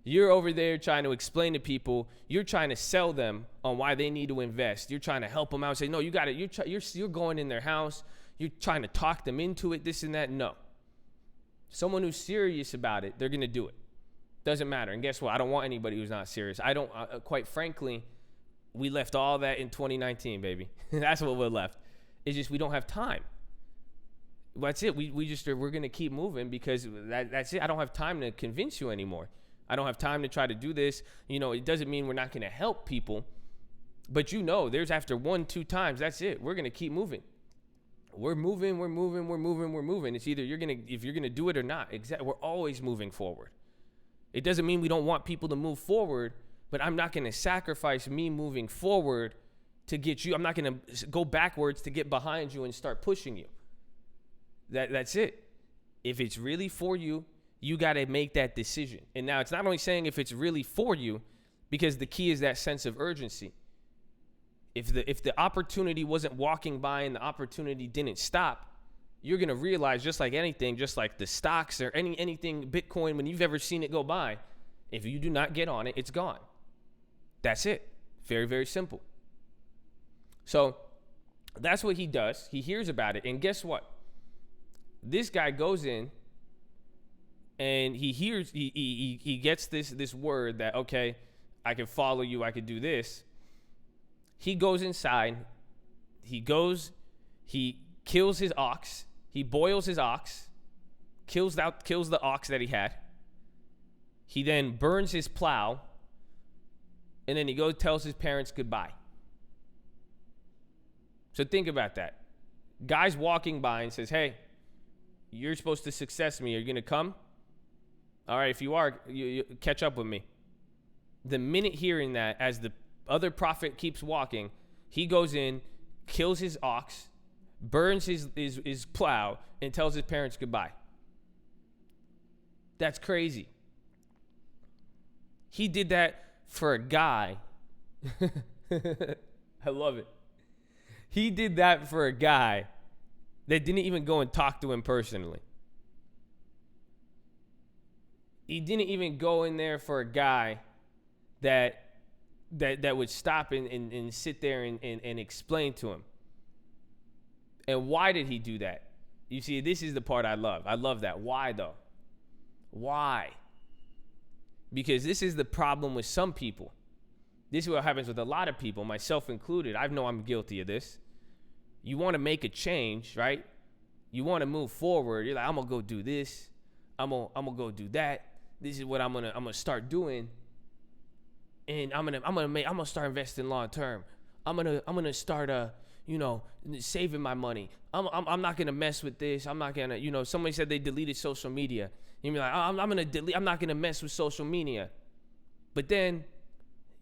[SPEAKER 1] You're over there trying to explain to people. You're trying to sell them on why they need to invest. You're trying to help them out. Say, no, you got it. You're going in their house. You're trying to talk them into it, this and that. No. Someone who's serious about it, they're going to do it. Doesn't matter. And guess what? I don't want anybody who's not serious. I don't, quite frankly, we left all that in 2019, baby. That's what we're left. It's just we don't have time. That's it. We're going to keep moving because that's it. I don't have time to convince you anymore. I don't have time to try to do this. It doesn't mean we're not going to help people. But there's after 1-2 times, that's it. We're going to keep moving. We're moving. It's either if you're going to do it or not. We're always moving forward. It doesn't mean we don't want people to move forward, but I'm not going to sacrifice me moving forward to get you. I'm not going to go backwards to get behind you and start pushing you. That's it. If it's really for you, you got to make that decision. And now it's not only saying if it's really for you, because the key is that sense of urgency. If the opportunity wasn't walking by and the opportunity didn't stop, you're going to realize, just like anything, just like the stocks or anything, Bitcoin, when you've ever seen it go by, if you do not get on it, it's gone. That's it. Very, very simple. So that's what he does. He hears about it. And guess what? This guy goes in and he hears, he gets this word that, okay, I can follow you. I could do this. He goes inside. He kills his ox. He boils his ox, kills the ox that he had. He then burns his plow, and then he goes tells his parents goodbye. So think about that. Guy's walking by and says, hey, you're supposed to success me. Are you going to come? All right, if you are, you catch up with me. The minute hearing that, as the other prophet keeps walking, he goes in, kills his ox, burns his plow, and tells his parents goodbye. That's crazy. He did that for a guy. I love it. He did that for a guy that didn't even go and talk to him personally. He didn't even go in there for a guy that would stop and sit there and explain to him. And why did he do that? You see, this is the part I love. I love that. Why, though? Why? Because this is the problem with some people. This is what happens with a lot of people, myself included. I know I'm guilty of this. You want to make a change, right? You want to move forward. You're like, I'm going to go do this. I'm going to go do that. This is what I'm going to start doing. And I'm going to start investing long term. I'm going to start saving my money. I'm not going to mess with this. I'm not going to, somebody said they deleted social media. And you're like, I'm not going to mess with social media. But then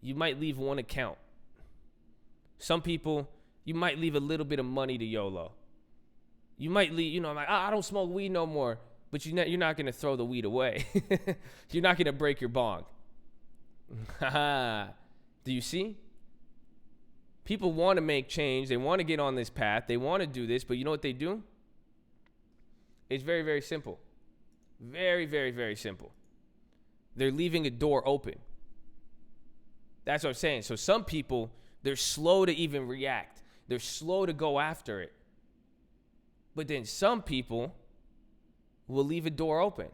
[SPEAKER 1] you might leave one account. Some people, you might leave a little bit of money to YOLO. You might leave, I'm like, I don't smoke weed no more. But you're not going to throw the weed away. You're not going to break your bong. Do you see? People want to make change. They want to get on this path. They want to do this. But you know what they do? It's very, very simple. Very, very, very simple. They're leaving a door open. That's what I'm saying. So some people, they're slow to even react. They're slow to go after it. But then some people will leave a door open.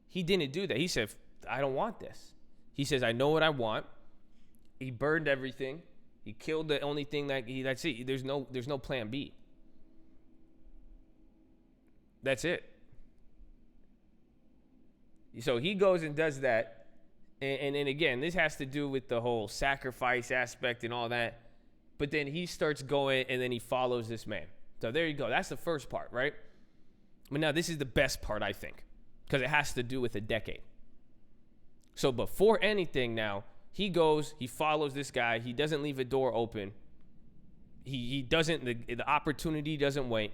[SPEAKER 1] He didn't do that. He said, I don't want this. He says, I know what I want. He burned everything. He killed the only thing that's it. There's no plan B. That's it. So he goes and does that. And again, this has to do with the whole sacrifice aspect and all that. But then he starts going and then he follows this man. So there you go. That's the first part, right? But now this is the best part, I think, because it has to do with a decade. So before anything now, he goes, he follows this guy. He doesn't leave a door open. He doesn't, the opportunity doesn't wait.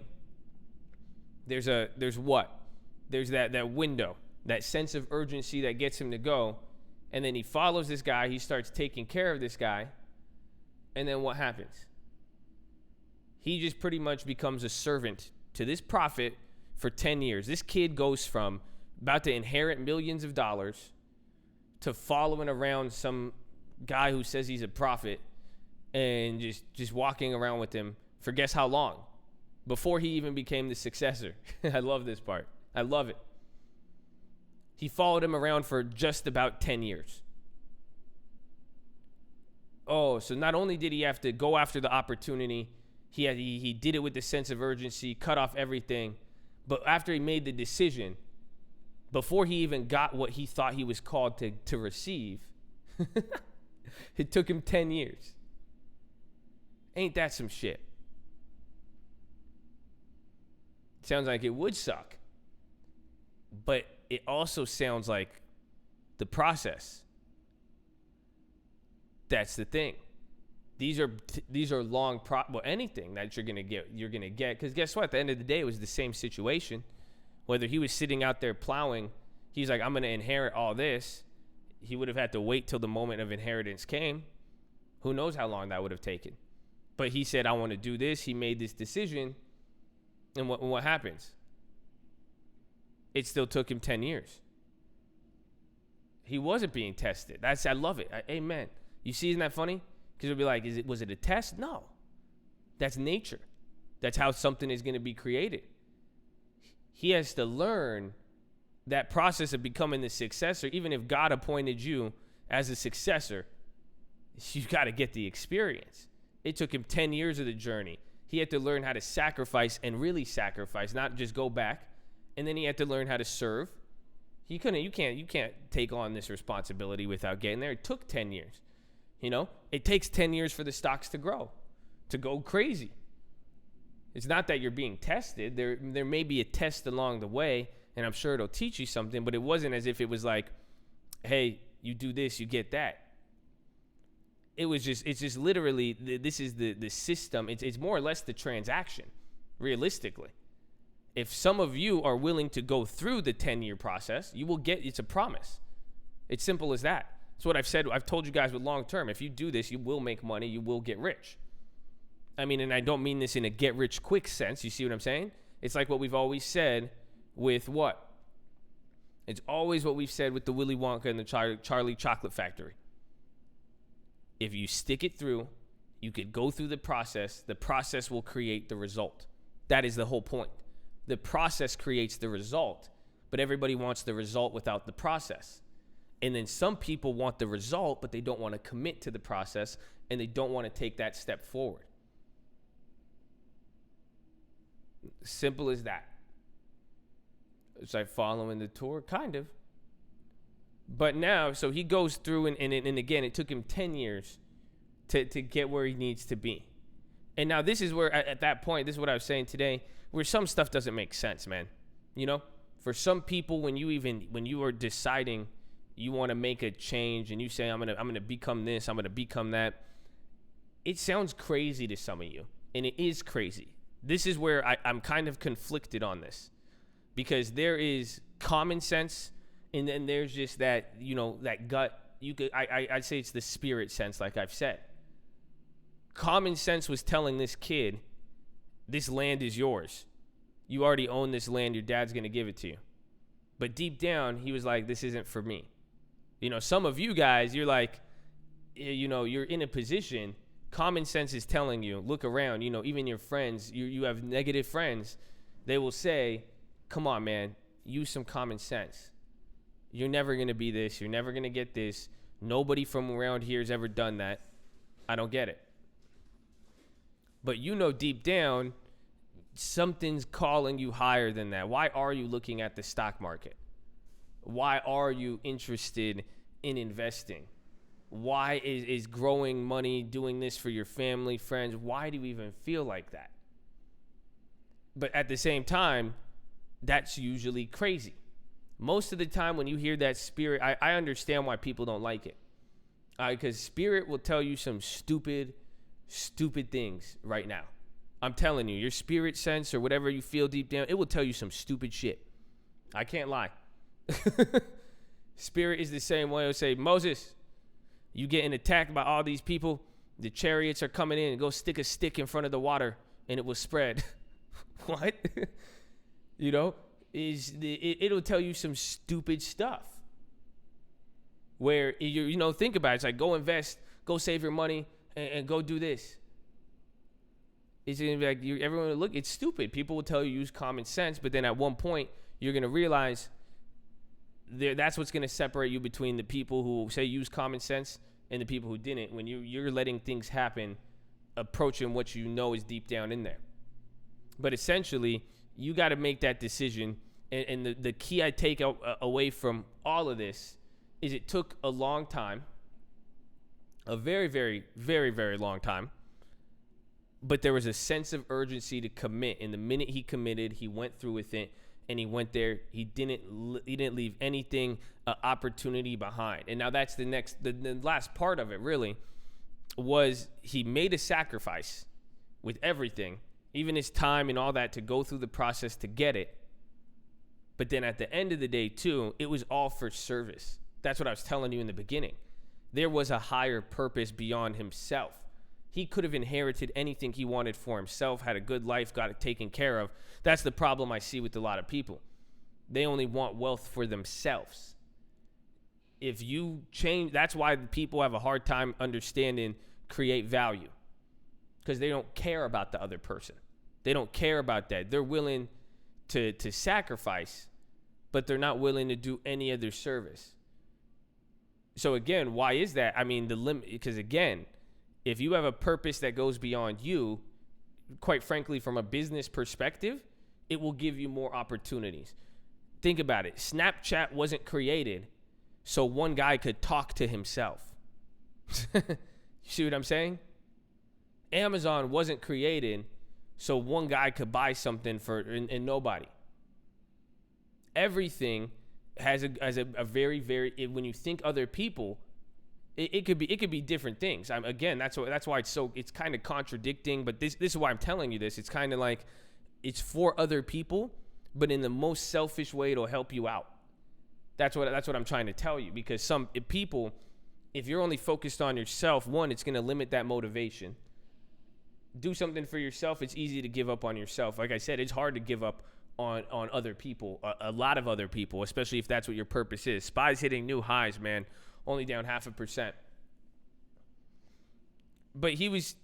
[SPEAKER 1] There's what? There's that window, that sense of urgency that gets him to go. And then he follows this guy. He starts taking care of this guy. And then what happens? He just pretty much becomes a servant to this prophet for 10 years. This kid goes from about to inherit millions of dollars to following around some guy who says he's a prophet and just walking around with him for guess how long? Before he even became the successor. I love this part. I love it. He followed him around for just about 10 years. Oh, so not only did he have to go after the opportunity, he did it with the sense of urgency, cut off everything. But after he made the decision, before he even got what he thought he was called to receive, it took him 10 years. Ain't that some shit? Sounds like it would suck. But it also sounds like the process. That's the thing. These are long anything that you're gonna get. Because guess what? At the end of the day, it was the same situation. Whether he was sitting out there plowing, he's like, I'm gonna inherit all this. He would have had to wait till the moment of inheritance came. Who knows how long that would have taken? But he said, I want to do this. He made this decision, and what happens? It still took him 10 years. He wasn't being tested. I love it. Amen. You see, isn't that funny? Because it'll be like, was it a test? No. That's nature. That's how something is going to be created. He has to learn that process of becoming the successor. Even if God appointed you as a successor, you got to get the experience. It took him 10 years of the journey. He had to learn how to sacrifice and really sacrifice, not just go back. And then he had to learn how to serve. You can't take on this responsibility without getting there. It took 10 years. It takes 10 years for the stocks to grow, to go crazy. It's not that you're being tested. There may be a test along the way, and I'm sure it'll teach you something, but it wasn't as if it was like, hey, you do this, you get that. It's just literally, this is the system. It's more or less the transaction, realistically. If some of you are willing to go through the 10-year process, you will get, it's a promise. It's simple as that. That's what I've said. I've told you guys with long term. If you do this, you will make money. You will get rich. I mean, and I don't mean this in a get rich quick sense. You see what I'm saying? It's like what we've always said with what? It's always what we've said with the Willy Wonka and the Charlie Chocolate Factory. If you stick it through, you could go through the process. The process will create the result. That is the whole point. The process creates the result, but everybody wants the result without the process. And then some people want the result, but they don't want to commit to the process, and they don't want to take that step forward. Simple as that. It's like following the tour, kind of. But now, so he goes through, and again, it took him 10 years to get where he needs to be. And now this is where, at that point, this is what I was saying today, where some stuff doesn't make sense, man. For some people, when you are deciding you want to make a change and you say, I'm gonna become this, I'm gonna become that, it sounds crazy to some of you, and it is crazy. This is where I'm kind of conflicted on this, because there is common sense, and then there's just that, that gut. I'd say it's the spirit sense, like I've said. Common sense was telling this kid, this land is yours. You already own this land. Your dad's going to give it to you. But deep down, he was like, this isn't for me. Some of you guys, you're like, you're in a position, common sense is telling you, look around, even your friends, you have negative friends. They will say, come on, man, use some common sense. You're never going to be this. You're never going to get this. Nobody from around here has ever done that. I don't get it. But deep down, something's calling you higher than that. Why are you looking at the stock market? Why are you interested in investing? Why is growing money, doing this for your family, friends? Why do you even feel like that? But at the same time, that's usually crazy. Most of the time when you hear that spirit, I understand why people don't like it. Because spirit will tell you some stupid things right now. I'm telling you, your spirit sense or whatever you feel deep down, it will tell you some stupid shit. I can't lie. Spirit is the same way. It'll say, Moses, you getting attacked by all these people. The chariots are coming in. Go stick a stick in front of the water and it will spread. What? It'll tell you some stupid stuff. Where, think about it. It's like, go invest, go save your money, and go do this. It's going to be like, everyone will look, it's stupid. People will tell you use common sense, but then at one point, you're going to realize that's what's going to separate you between the people who say use common sense and the people who didn't, when you're letting things happen, approaching what is deep down in there. But essentially, you got to make that decision. And the key I take away from all of this is it took a long time, a very, very, very, very long time. But there was a sense of urgency to commit. And the minute he committed, he went through with it, and he went there. He didn't leave anything, opportunity behind. And now that's the last part of it, really, was he made a sacrifice with everything, even his time and all that, to go through the process to get it. But then at the end of the day, too, it was all for service. That's what I was telling you in the beginning. There was a higher purpose beyond himself. He could have inherited anything he wanted for himself, had a good life, got it taken care of. That's the problem I see with a lot of people. They only want wealth for themselves. If you change, that's why people have a hard time understanding create value, because they don't care about the other person. They don't care about that. They're willing to sacrifice, but they're not willing to do any other service. So again, why is that? I mean, the limit, because again, if you have a purpose that goes beyond you, quite frankly, from a business perspective, it will give you more opportunities. Think about it. Snapchat wasn't created so one guy could talk to himself. You see what I'm saying? Amazon wasn't created so one guy could buy something and nobody. Everything has a very, very, when you think other people, it could be different things. Again, that's why it's kind of contradicting, but this is why I'm telling you this. It's kind of like it's for other people, but in the most selfish way, it'll help you out. That's what I'm trying to tell you, because some people, if you're only focused on yourself, one, it's going to limit that motivation. Do something for yourself. It's easy to give up on yourself. Like I said, it's hard to give up on other people, a lot of other people, especially if that's what your purpose is. SPY's hitting new highs, man, only down 0.5%. But he was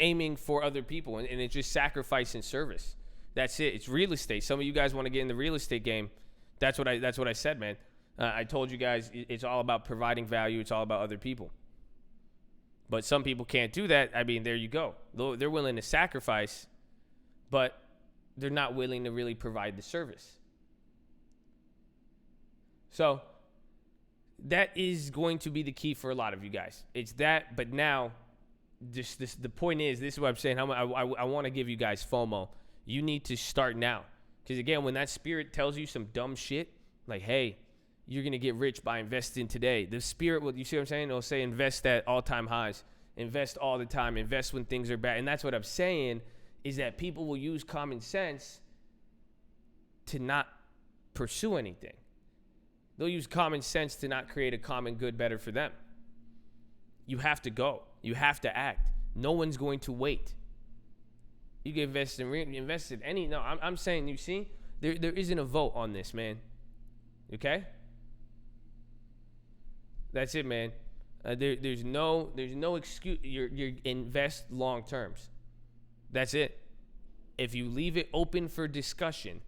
[SPEAKER 1] aiming for other people, and it's just sacrifice and service. That's it. It's real estate. Some of you guys want to get in the real estate game. That's what I said, man. I told you guys it's all about providing value. It's all about other people. But some people can't do that. I mean, there you go. They're willing to sacrifice, but they're not willing to really provide the service. So that is going to be the key for a lot of you guys. It's that, but now the point is, this is what I'm saying. I want to give you guys FOMO. You need to start now. Because again, when that spirit tells you some dumb shit, like, hey, you're going to get rich by investing today. The spirit will, you see what I'm saying? It'll say invest at all-time highs. invest all the time, invest when things are bad. And that's what I'm saying, is that people will use common sense to not pursue anything. They'll use common sense to not create a common good better for them. You have to go. You have to act. No one's going to wait. You can invest in any. No, I'm saying, you see, there isn't a vote on this, man. Okay? That's it, man. There's no excuse. You invest long terms. That's it. If you leave it open for discussion,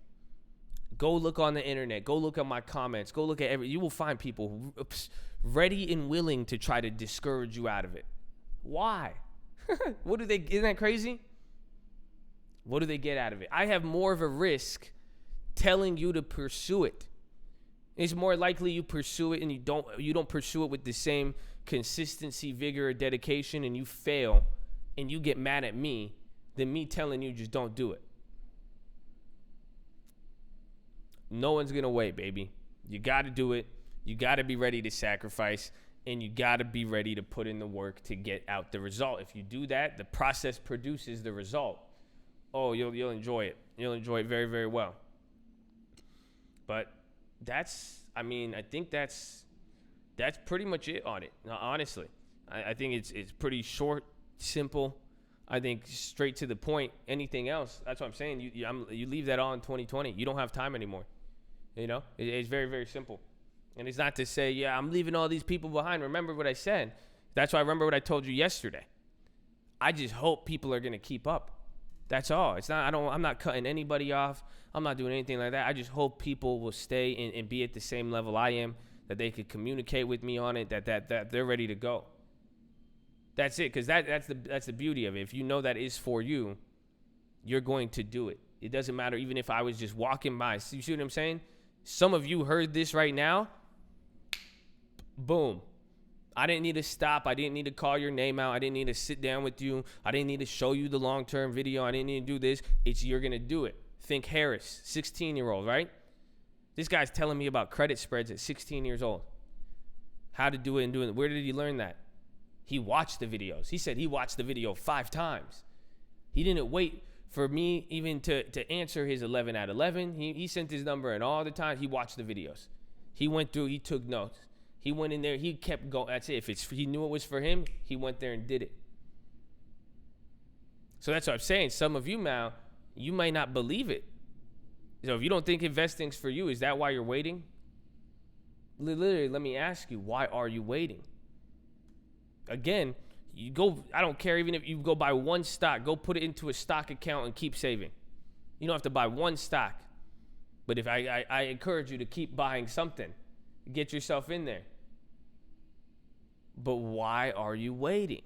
[SPEAKER 1] go look on the internet. Go look at my comments. Go look at you will find people ready and willing to try to discourage you out of it. Why? Isn't that crazy? What do they get out of it? I have more of a risk telling you to pursue it. It's more likely you pursue it and you don't pursue it with the same consistency, vigor, or dedication, and you fail and you get mad at me than me telling you just don't do it. No one's going to wait, baby. You got to do it. You got to be ready to sacrifice, and you got to be ready to put in the work to get out the result. If you do that, the process produces the result. Oh, you'll enjoy it. You'll enjoy it very, very well. But I think that's pretty much it on it. Honestly, I think it's pretty short, simple. I think straight to the point. Anything else, that's what I'm saying. You leave that on 2020. You don't have time anymore. You know, it's very, very simple. And it's not to say, yeah, I'm leaving all these people behind. Remember what I said. That's why I remember what I told you yesterday. I just hope people are going to keep up. That's all. It's not. I'm not cutting anybody off. I'm not doing anything like that. I just hope people will stay and be at the same level I am, that they could communicate with me on it, that they're ready to go. That's it, because that's the beauty of it. If you know that is for you, you're going to do it. It doesn't matter even if I was just walking by. You see what I'm saying? Some of you heard this right now. Boom. I didn't need to stop. I didn't need to call your name out. I didn't need to sit down with you. I didn't need to show you the long-term video. I didn't need to do this. You're going to do it. Think Harris, 16-year-old, right? This guy's telling me about credit spreads at 16 years old. How to do it and do it. Where did he learn that? He watched the videos. He said he watched the video 5 times. He didn't wait for me even to answer his 11 out of 11. He sent his number in all the time. He watched the videos. He went through. He took notes. He went in there. He kept going. That's it. If he knew it was for him, he went there and did it. So that's what I'm saying. Some of you now, you might not believe it. So if you don't think investing's for you, is that why you're waiting? Literally, let me ask you, why are you waiting? Again, you go. I don't care even if you go buy one stock. Go put it into a stock account and keep saving. You don't have to buy one stock. But if I encourage you to keep buying something. Get yourself in there. But why are you waiting?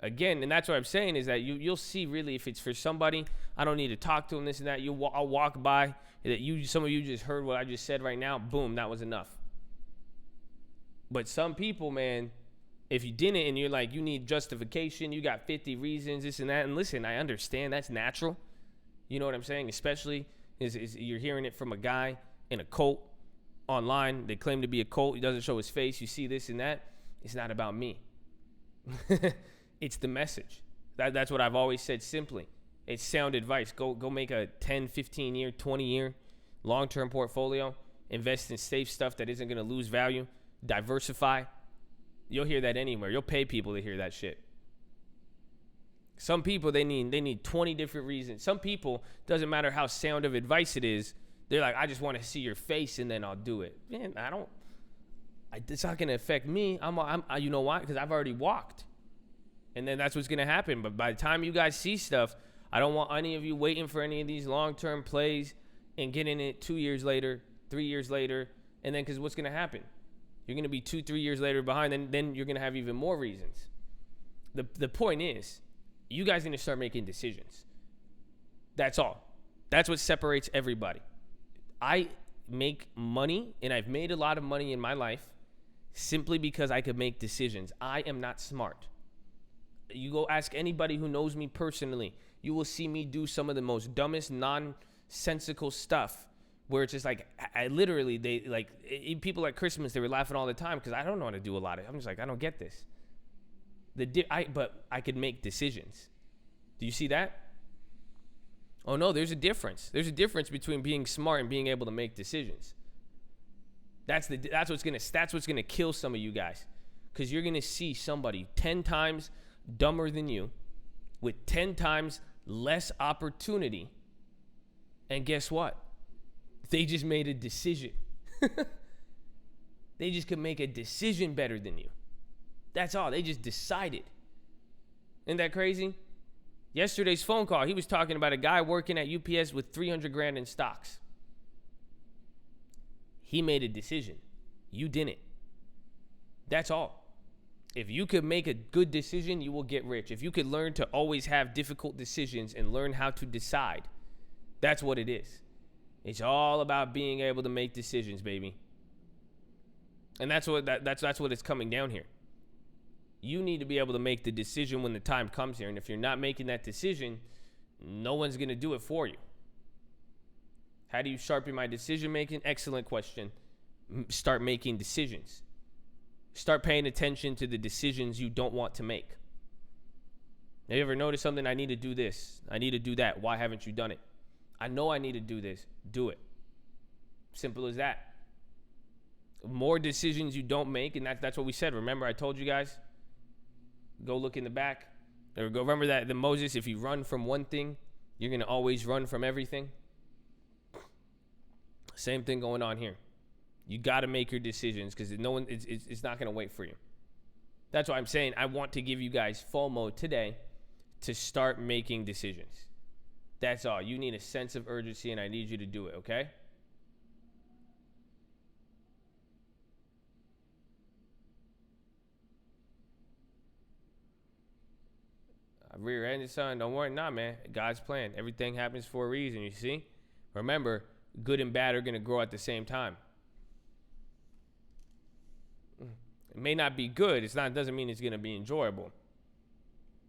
[SPEAKER 1] Again, and that's what I'm saying is that you'll see really if it's for somebody. I don't need to talk to them, this and that. I'll walk by. Some of you just heard what I just said right now. Boom, that was enough. But some people, man, if you didn't and you're like, you need justification, you got 50 reasons, this and that. And listen, I understand that's natural. You know what I'm saying? Especially is you're hearing it from a guy in a cult. Online, they claim to be a cult. He doesn't show his face. You see this and that. It's not about me. It's the message. That's what I've always said simply. It's sound advice. Go make a 10, 15 year, 20 year long-term portfolio. Invest in safe stuff that isn't going to lose value. Diversify. You'll hear that anywhere. You'll pay people to hear that shit. Some people, they need 20 different reasons. Some people, doesn't matter how sound of advice it is, they're like, I just want to see your face and then I'll do it. Man, it's not going to affect me. You know why? Because I've already walked. And then that's what's going to happen. But by the time you guys see stuff, I don't want any of you waiting for any of these long-term plays and getting it 2 years later, 3 years later. And then because what's going to happen? You're going to be 2-3 years later behind. And then you're going to have even more reasons. The point is, you guys need to start making decisions. That's all. That's what separates everybody. I make money, and I've made a lot of money in my life simply because I could make decisions. I am not smart. You go ask anybody who knows me personally, you will see me do some of the most dumbest, nonsensical stuff where it's just like, people at Christmas, they were laughing all the time because I don't know how to do a lot of it. I'm just like, I don't get this. But I could make decisions. Do you see that? Oh no, there's a difference. There's a difference between being smart and being able to make decisions. That's what's gonna kill some of you guys, because you're gonna see somebody 10 times dumber than you, with 10 times less opportunity, and guess what? They just made a decision. They just could make a decision better than you. That's all. They just decided. Isn't that crazy? Yesterday's phone call, he was talking about a guy working at UPS with 300 grand in stocks. He made a decision. You didn't. That's all. If you could make a good decision, you will get rich. If you could learn to always have difficult decisions and learn how to decide, that's what it is. It's all about being able to make decisions, baby. And that's what it's coming down here. You need to be able to make the decision when the time comes here. And if you're not making that decision, no one's going to do it for you. How do you sharpen my decision making? Excellent question. Start making decisions. Start paying attention to the decisions you don't want to make. Have you ever noticed something? I need to do this. I need to do that. Why haven't you done it? I know I need to do this. Do it. Simple as that. More decisions you don't make, and that's what we said. Remember, I told you guys, go look in the back. Or go remember that the Moses, if you run from one thing, you're going to always run from everything. Same thing going on here. You got to make your decisions, because no one, it's not going to wait for you. That's why I'm saying I want to give you guys FOMO today to start making decisions. That's all. You need a sense of urgency, and I need you to do it, okay? Rear-ended, son. Don't worry. Nah, man. God's plan. Everything happens for a reason, you see? Remember, good and bad are going to grow at the same time. It may not be good. It doesn't mean it's going to be enjoyable.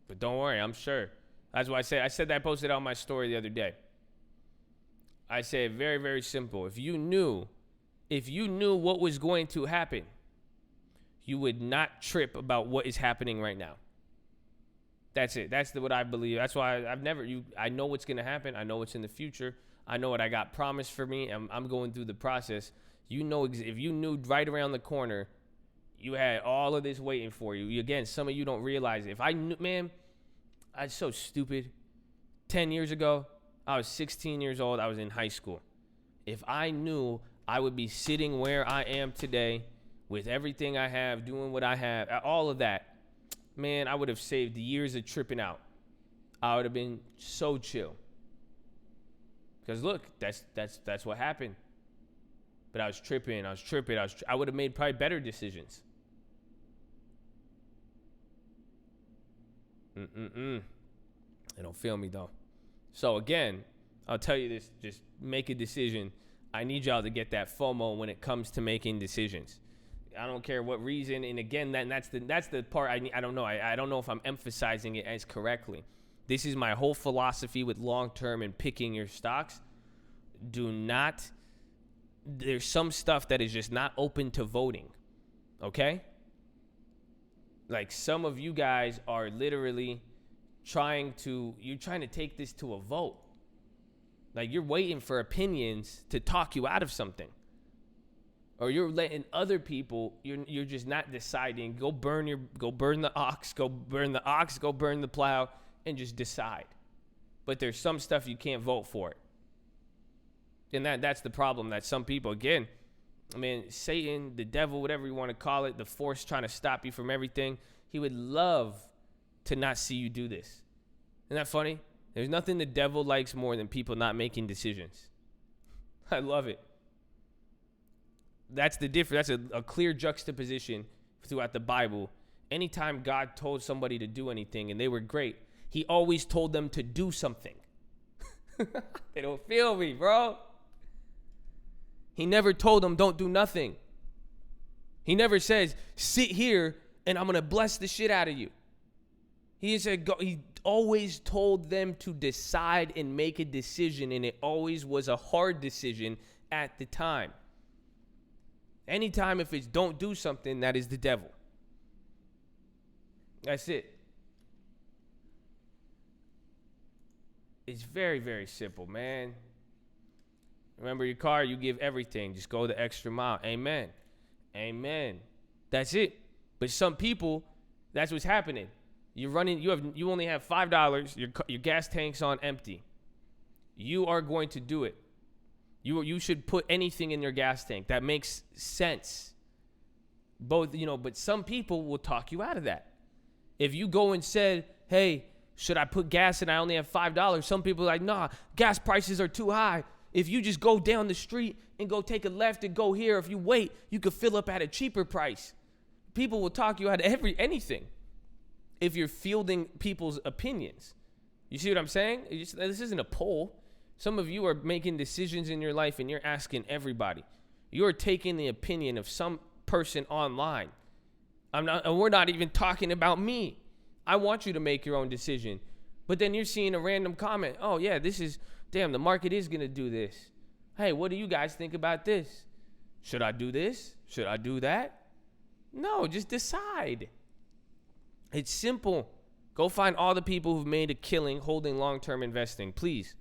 [SPEAKER 1] But don't worry, I'm sure. That's why I said that, I posted on my story the other day. I said very, very simple. If you knew what was going to happen, you would not trip about what is happening right now. That's it. That's what I believe. That's why I know what's going to happen. I know what's in the future. I know what I got promised for me. I'm going through the process. You know, if you knew right around the corner, you had all of this waiting for you. Again, some of you don't realize it. If I knew, man, I was so stupid. 10 years ago, I was 16 years old. I was in high school. If I knew I would be sitting where I am today with everything I have, doing what I have, all of that, man, I would have saved years of tripping out. I would have been so chill. Because look, that's what happened. But I was tripping. I would have made probably better decisions. They don't feel me though. So again, I'll tell you this, just make a decision. I need y'all to get that FOMO when it comes to making decisions. I don't care what reason. And again, that's the part I don't know. I don't know if I'm emphasizing it as correctly. This is my whole philosophy with long-term and picking your stocks. There's some stuff that is just not open to voting. Okay? Like some of you guys are literally trying to take this to a vote. Like you're waiting for opinions to talk you out of something. Or you're letting other people, you're just not deciding, go burn the ox, go burn the plow, and just decide. But there's some stuff you can't vote for it. And that's the problem, that some people, again, I mean, Satan, the devil, whatever you want to call it, the force trying to stop you from everything, he would love to not see you do this. Isn't that funny? There's nothing the devil likes more than people not making decisions. I love it. That's the difference. That's a clear juxtaposition throughout the Bible. Anytime God told somebody to do anything and they were great, he always told them to do something. They don't feel me, bro. He never told them don't do nothing. He never says, sit here and I'm going to bless the shit out of you. He said, go. He always told them to decide and make a decision, and it always was a hard decision at the time. Anytime if it's don't do something, that is the devil. That's it. It's very, very simple, man. Remember your car, you give everything. Just go the extra mile. Amen. Amen. That's it. But some people, that's what's happening. You're running, you only have $5, your gas tank's on empty. You are going to do it. You should put anything in your gas tank. That makes sense. But some people will talk you out of that. If you go and said, hey, should I put gas in? I only have $5. Some people are like, nah, gas prices are too high. If you just go down the street and go take a left and go here, if you wait, you could fill up at a cheaper price. People will talk you out of anything if you're fielding people's opinions. You see what I'm saying? This isn't a poll. Some of you are making decisions in your life and you're asking everybody. You're taking the opinion of some person online. And we're not even talking about me. I want you to make your own decision. But then you're seeing a random comment. Oh, yeah, the market is going to do this. Hey, what do you guys think about this? Should I do this? Should I do that? No, just decide. It's simple. Go find all the people who've made a killing holding long-term investing, please.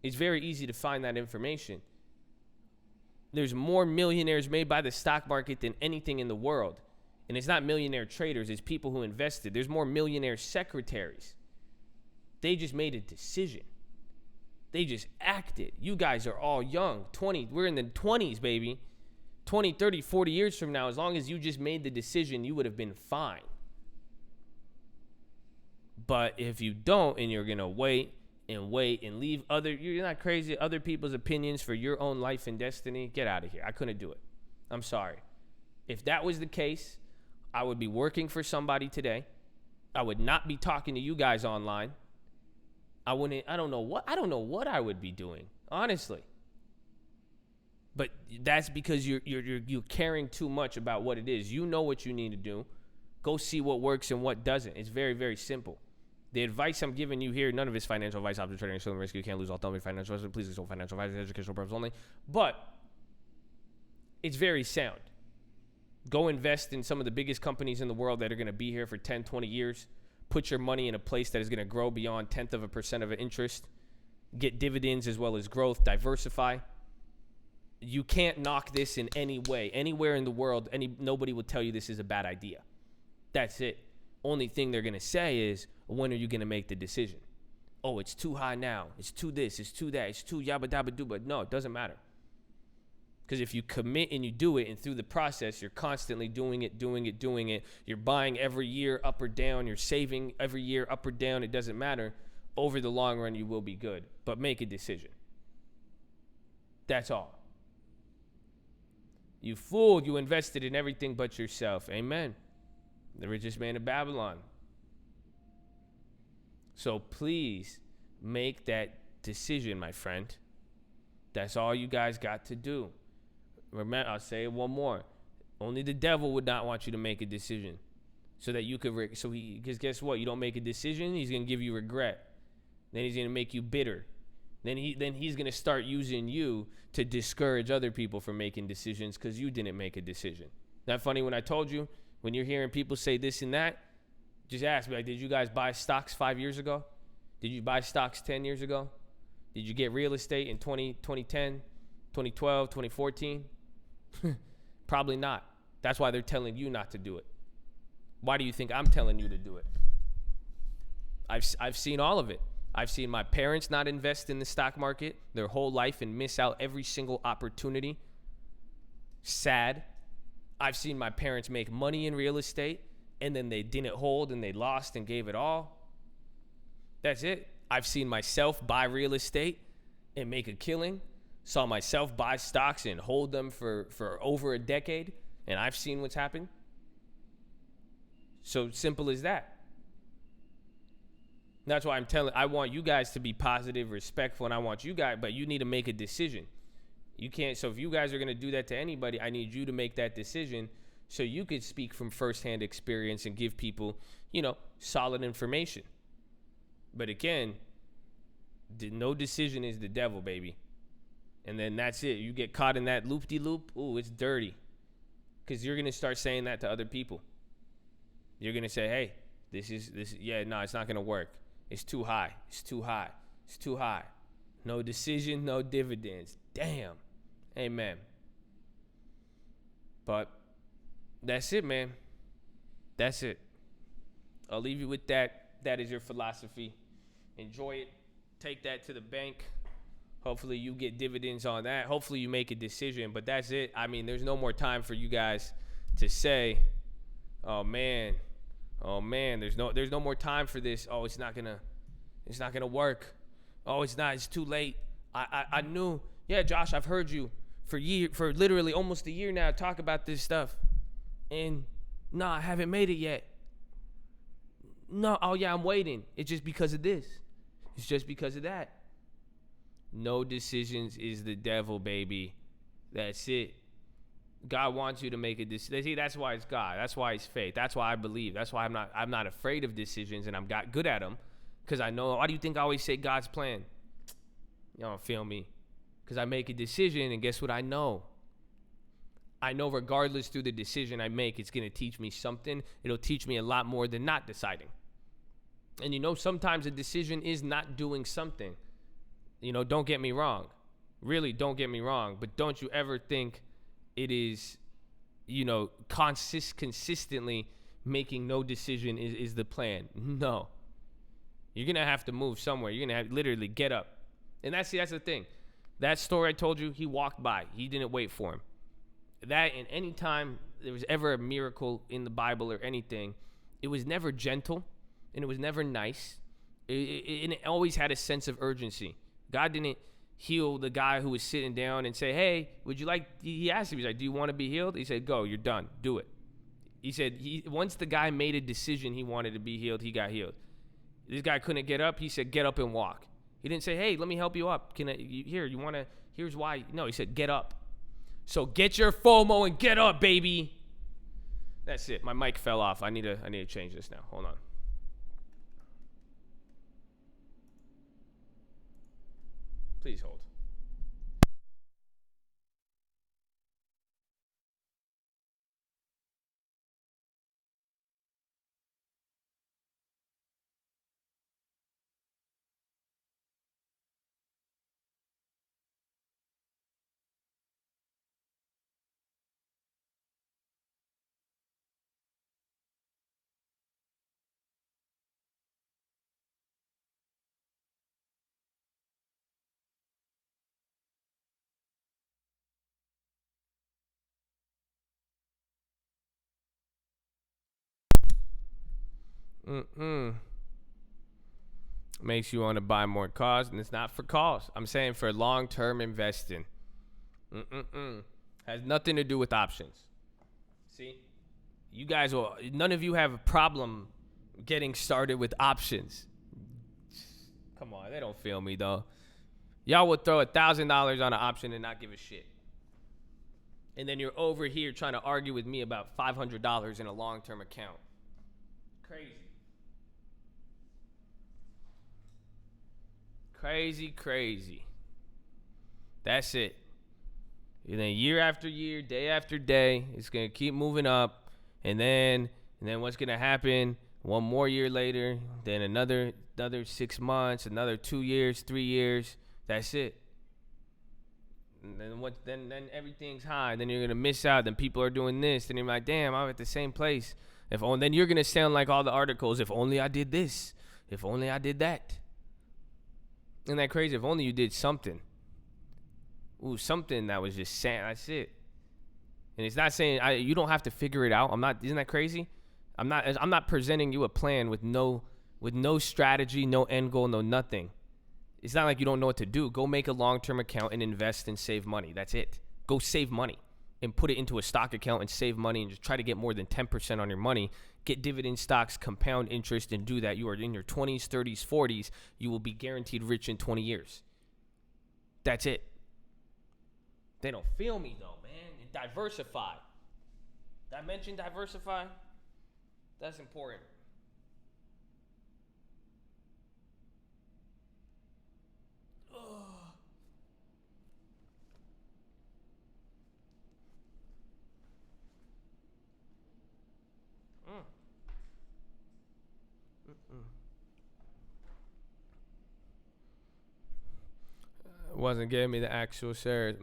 [SPEAKER 1] It's very easy to find that information. There's more millionaires made by the stock market than anything in the world. And it's not millionaire traders, it's people who invested. There's more millionaire secretaries. They just made a decision. They just acted. You guys are all young, 20. We're in the 20s, baby. 20, 30, 40 years from now, as long as you just made the decision, you would have been fine. But if you don't, and you're going to wait and leave you're not crazy, other people's opinions for your own life and destiny, get out of here. I couldn't do it. I'm sorry. If that was the case, I would be working for somebody today. I would not be talking to you guys online. I don't know what I would be doing, honestly. But that's because you're caring too much about what it is. You know what you need to do. Go see what works and what doesn't. It's very, very simple. The advice I'm giving you here, none of it's financial advice, option trading, selling risk. You can't lose all. Don't be financial advice. Please consult financial advice, educational purposes only. But it's very sound. Go invest in some of the biggest companies in the world that are going to be here for 10, 20 years. Put your money in a place that is going to grow beyond 0.1% of an interest. Get dividends as well as growth. Diversify. You can't knock this in any way. Anywhere in the world, nobody will tell you this is a bad idea. That's it. Only thing they're going to say is, when are you going to make the decision? Oh, it's too high now. It's too this. It's too that. It's too yabba dabba dooba. No, it doesn't matter. Because if you commit and you do it, and through the process, you're constantly doing it. You're buying every year up or down. You're saving every year up or down. It doesn't matter. Over the long run, you will be good. But make a decision. That's all. You fool. You invested in everything but yourself. Amen. The richest man in Babylon. So please make that decision, my friend. That's all you guys got to do. Remember, I'll say it one more. Only the devil would not want you to make a decision, so that you could. Because guess what? You don't make a decision, he's gonna give you regret. Then he's gonna make you bitter. Then he's gonna start using you to discourage other people from making decisions because you didn't make a decision. Not funny when I told you, when you're hearing people say this and that, just ask me, like, did you guys buy stocks 5 years ago? Did you buy stocks 10 years ago? Did you get real estate in 2010, 2012, 2014? Probably not. That's why they're telling you not to do it. Why do you think I'm telling you to do it? I've seen all of it. I've seen my parents not invest in the stock market their whole life and miss out every single opportunity. Sad. I've seen my parents make money in real estate and then they didn't hold and they lost and gave it all. That's it. I've seen myself buy real estate and make a killing. Saw myself buy stocks and hold them for over a decade, and I've seen what's happened. So simple as that. That's why I want you guys to be positive, respectful, and I want you guys, but you need to make a decision. You can't, so if you guys are going to do that to anybody, I need you to make that decision so you could speak from firsthand experience and give people, solid information. But again, no decision is the devil, baby. And then that's it. You get caught in that loop-de-loop. Ooh, it's dirty. Because you're going to start saying that to other people. You're going to say, hey, Yeah, no, it's not gonna work. It's too high. It's too high. It's too high. No decision, no dividends. Damn. Amen. But that's it, man. That's it. I'll leave you with that. That is your philosophy. Enjoy it. Take that to the bank. Hopefully you get dividends on that. Hopefully you make a decision. But that's it. I mean, there's no more time for you guys to say, oh man, there's no more time for this. Oh, it's not gonna work. Oh, it's too late. I knew. Yeah, Josh, I've heard you for literally almost a year now talk about this stuff. And no, I haven't made it yet. No, oh yeah, I'm waiting. It's just because of this. It's just because of that. No decisions is the devil, baby. That's it. God wants you to make a decision. See, that's why it's God. That's why it's faith. That's why I believe. That's why I'm not afraid of decisions, and I'm got good at them. Because I know, why do you think I always say God's plan? You don't feel me? Because I make a decision, and guess what I know? I know regardless through the decision I make, it's going to teach me something. It'll teach me a lot more than not deciding. And you know, sometimes a decision is not doing something. You know, don't get me wrong. Really, don't get me wrong. But don't you ever think it is, you know, consistently making no decision is the plan. No. You're going to have to move somewhere. You're going to have to literally get up. And that's the thing. That story I told you, he walked by. He didn't wait for him. That, and any time there was ever a miracle in the Bible or anything, it was never gentle and it was never nice. It always had a sense of urgency. God didn't heal the guy who was sitting down and say, hey, would you like, he asked him, he's like, do you want to be healed? He said, go, you're done. Do it. He said, once the guy made a decision he wanted to be healed, he got healed. This guy couldn't get up. He said, get up and walk. He didn't say, hey, let me help you up. Here's why. No, he said, get up. So get your FOMO and get up, baby. That's it. My mic fell off. I need to change this now. Hold on. Please hold. Makes you want to buy more cars, and it's not for cause. I'm saying for long-term investing. Has nothing to do with options. See? You guys none of you have a problem getting started with options. Come on, they don't feel me though. Y'all would throw $1,000 on an option and not give a shit. And then you're over here trying to argue with me about $500 in a long-term account. Crazy. That's it. And then year after year, day after day, it's going to keep moving up. And then what's going to happen one more year later, then another 6 months, another 2 years, 3 years. That's it. And then everything's high. Then you're going to miss out. Then people are doing this. Then you're like, damn, I'm at the same place. Then you're going to sound like all the articles. If only I did this. If only I did that. Isn't that crazy? If only you did something. Ooh, something that was just saying, that's it. And it's not saying you don't have to figure it out. Isn't that crazy? I'm not presenting you a plan with no strategy, no end goal, no nothing. It's not like you don't know what to do. Go make a long-term account and invest and save money. That's it. Go save money and put it into a stock account and save money and just try to get more than 10% on your money. Get dividend stocks, compound interest, and do that. You are in your 20s, 30s, 40s. You will be guaranteed rich in 20 years. That's it. They don't feel me though, man. And diversify. Did I mention diversify? That's important. Wasn't giving me the actual shares.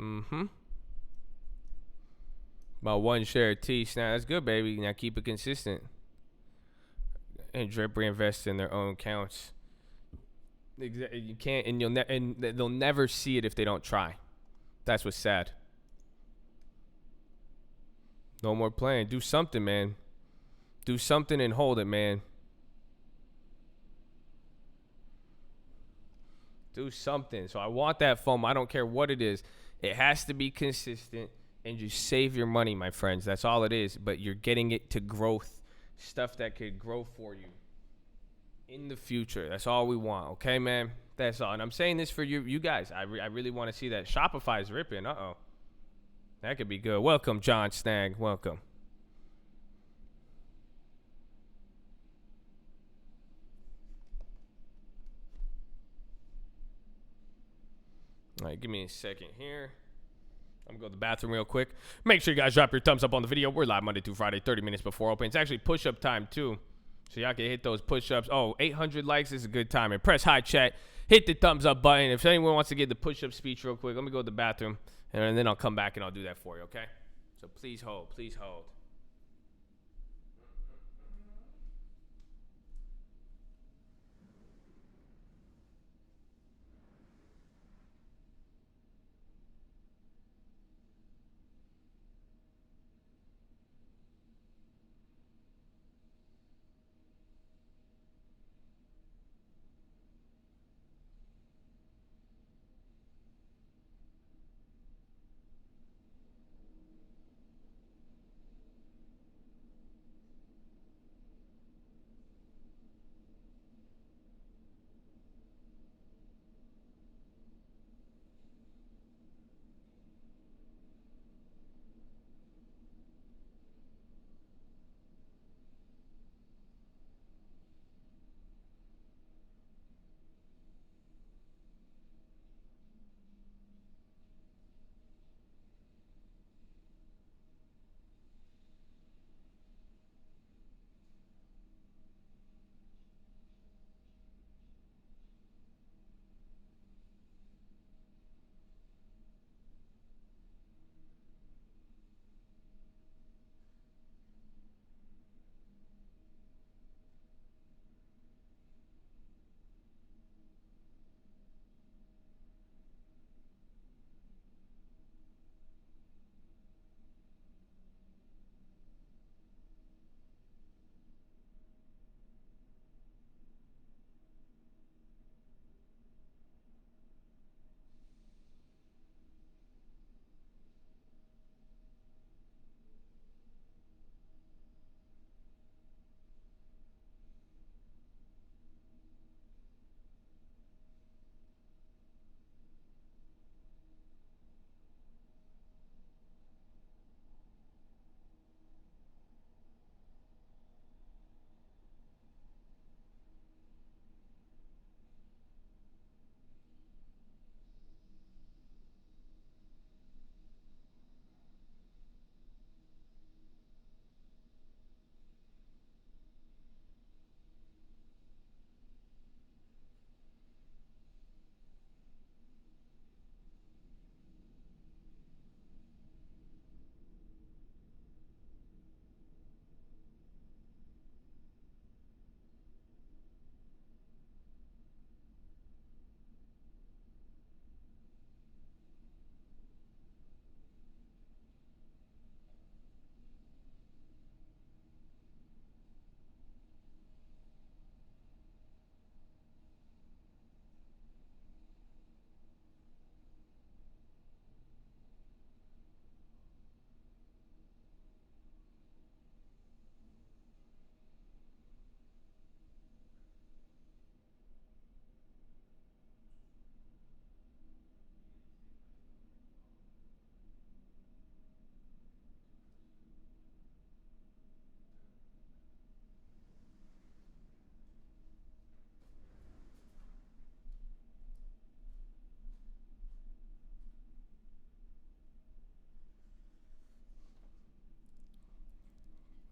[SPEAKER 1] About 1 share of T. Now that's good, baby. Now keep it consistent. And drip reinvest in their own accounts. You can't, and and they'll never see it if they don't try. That's what's sad. No more playing. Do something, man. Do something and hold it, man. Do something. So I want that FOMO. I don't care what it is. It has to be consistent and just save your money, my friends. That's all it is. But you're getting it to growth, stuff that could grow for you in the future. That's all we want. Okay, man? That's all. And I'm saying this for you guys. I really want to see that. Shopify is ripping. Uh-oh. That could be good. Welcome, John Snag. Welcome. All right, give me a second here. I'm going to go to the bathroom real quick. Make sure you guys drop your thumbs up on the video. We're live Monday through Friday, 30 minutes before open. It's actually push-up time, too. So y'all can hit those push-ups. Oh, 800 likes is a good time. And press high chat. Hit the thumbs up button. If anyone wants to get the push-up speech real quick, let me go to the bathroom. And then I'll come back and I'll do that for you, okay? So please hold. Please hold.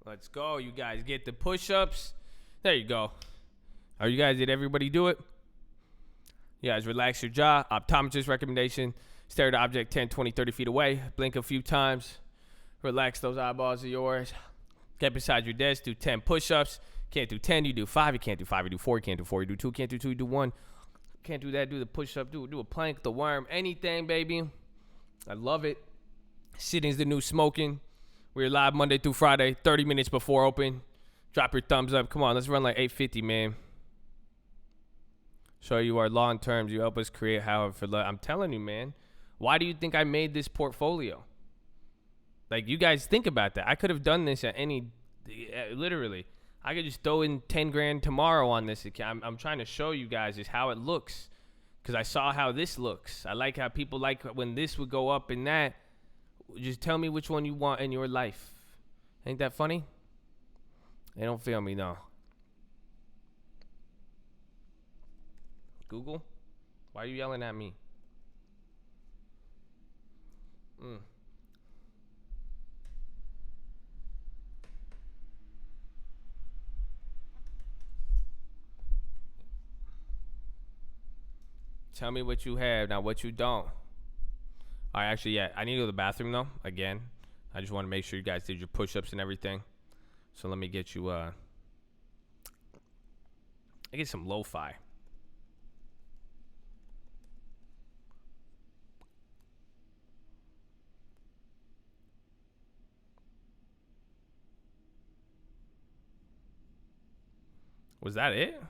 [SPEAKER 1] Let's go, you guys. Get the push-ups. There you go. Are you guys, did everybody do it? You guys relax your jaw. Optometrist recommendation. Stare at the object 10, 20, 30 feet away. Blink a few times. Relax those eyeballs of yours. Get beside your desk. Do 10 push-ups. Can't do 10, you do 5. You can't do 5, you do 4. You can't do 4, you do 2. Can't do 2, you do 1. Can't do that, do the push-up. Do a plank, the worm, anything, baby. I love it. Sitting's the new smoking. We're live Monday through Friday, 30 minutes before open. Drop your thumbs up. Come on, let's run like 850, man. Show you our long terms. You help us create however for love. I'm telling you, man. Why do you think I made this portfolio? Like, you guys think about that. I could have done this at any, literally. I could just throw in 10 grand tomorrow on this account. I'm trying to show you guys is how it looks. Because I saw how this looks. I like how people like when this would go up and that. Just tell me which one you want in your life. Ain't that funny? They don't feel me, no. Google? Why are you yelling at me? Tell me what you have, not what you don't. All right, actually, yeah, I need to go to the bathroom, though, again. I just want to make sure you guys did your push-ups and everything. So let me get you, I get some lo-fi. Was that it?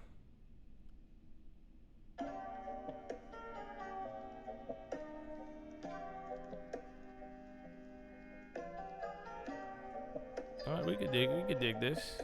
[SPEAKER 1] All right, we could dig this.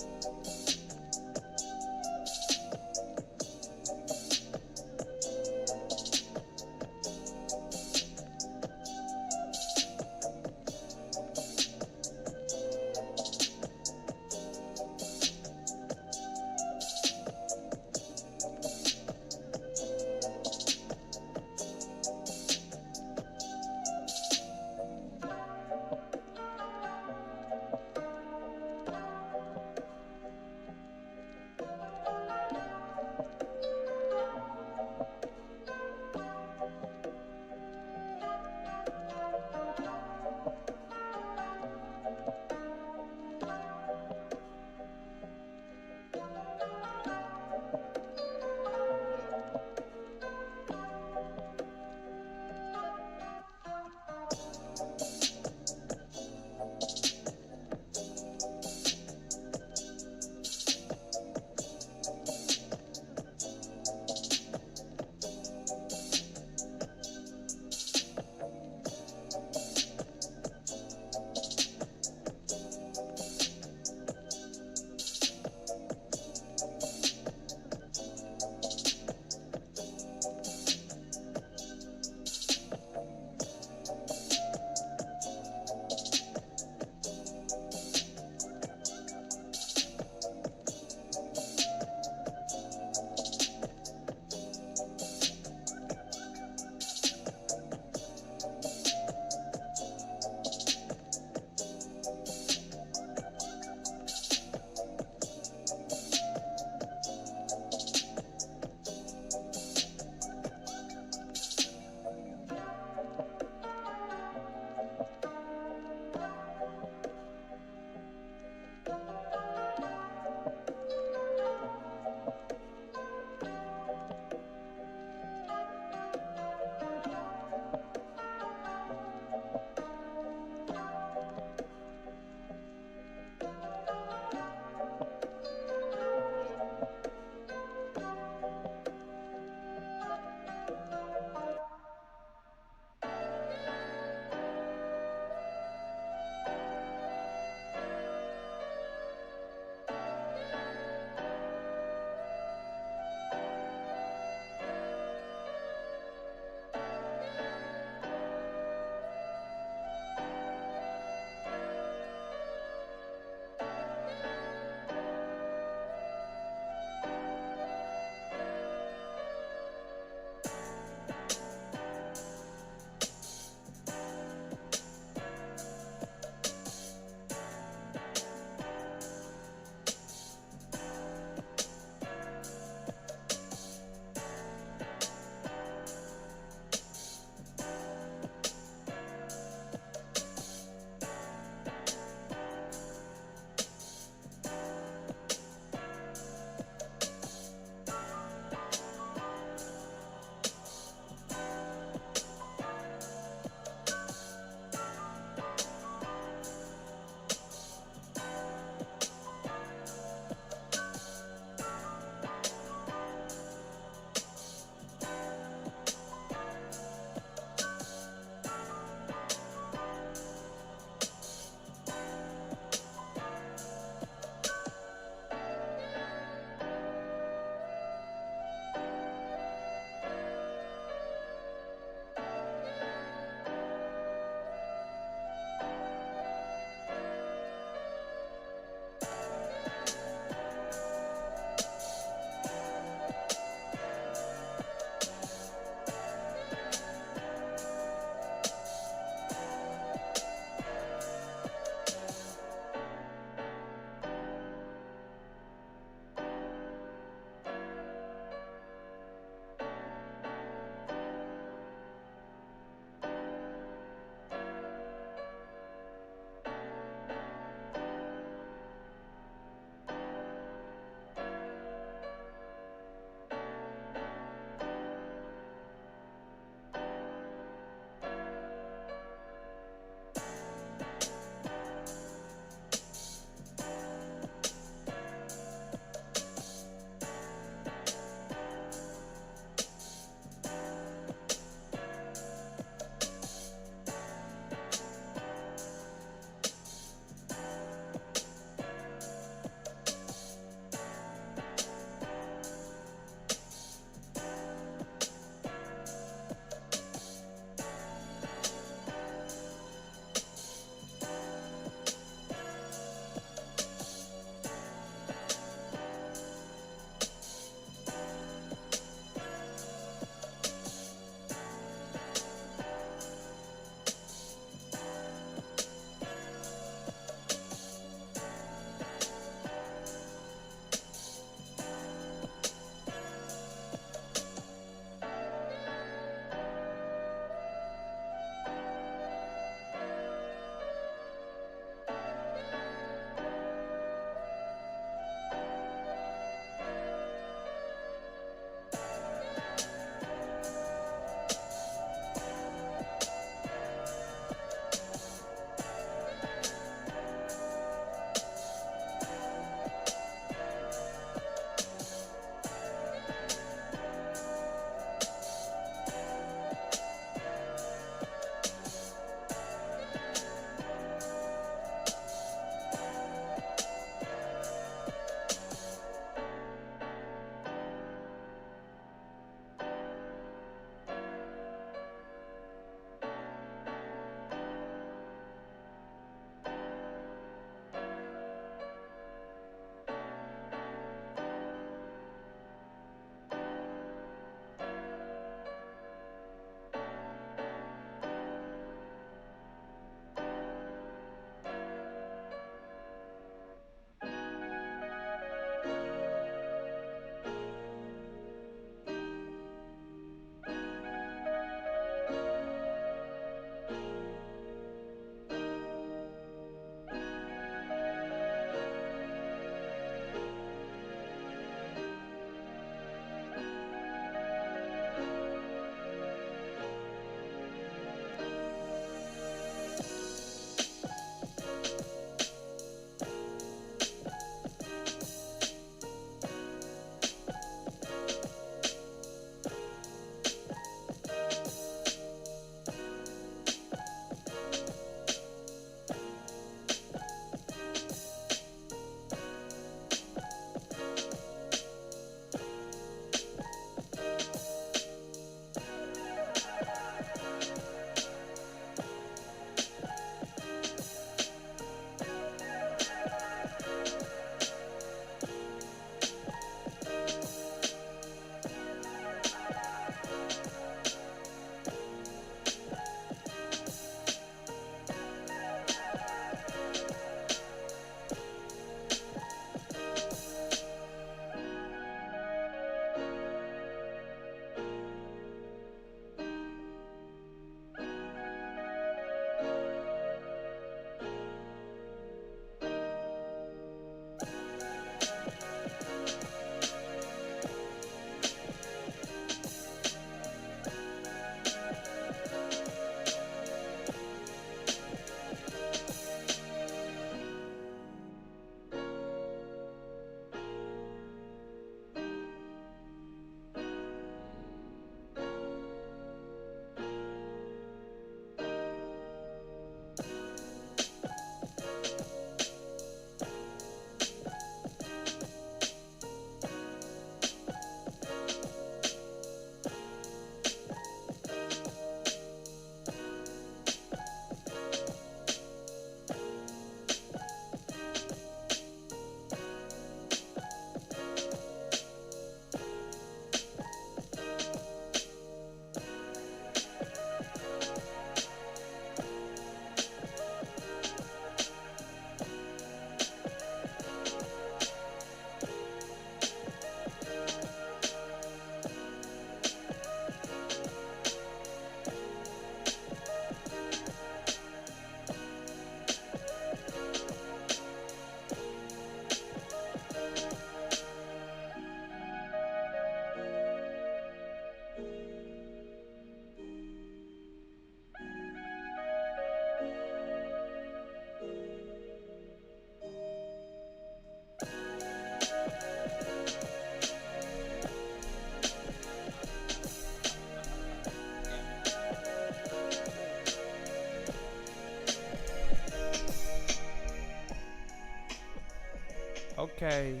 [SPEAKER 1] Okay.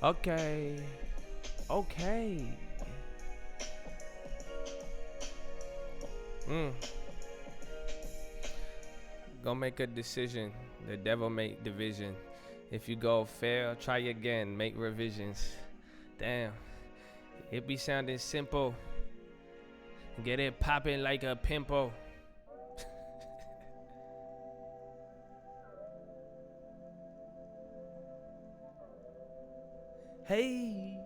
[SPEAKER 1] Okay. Okay. Go make a decision. The devil make division. If you go fail, try again. Make revisions. Damn. It be sounding simple. Get it popping like a pimple. Hey.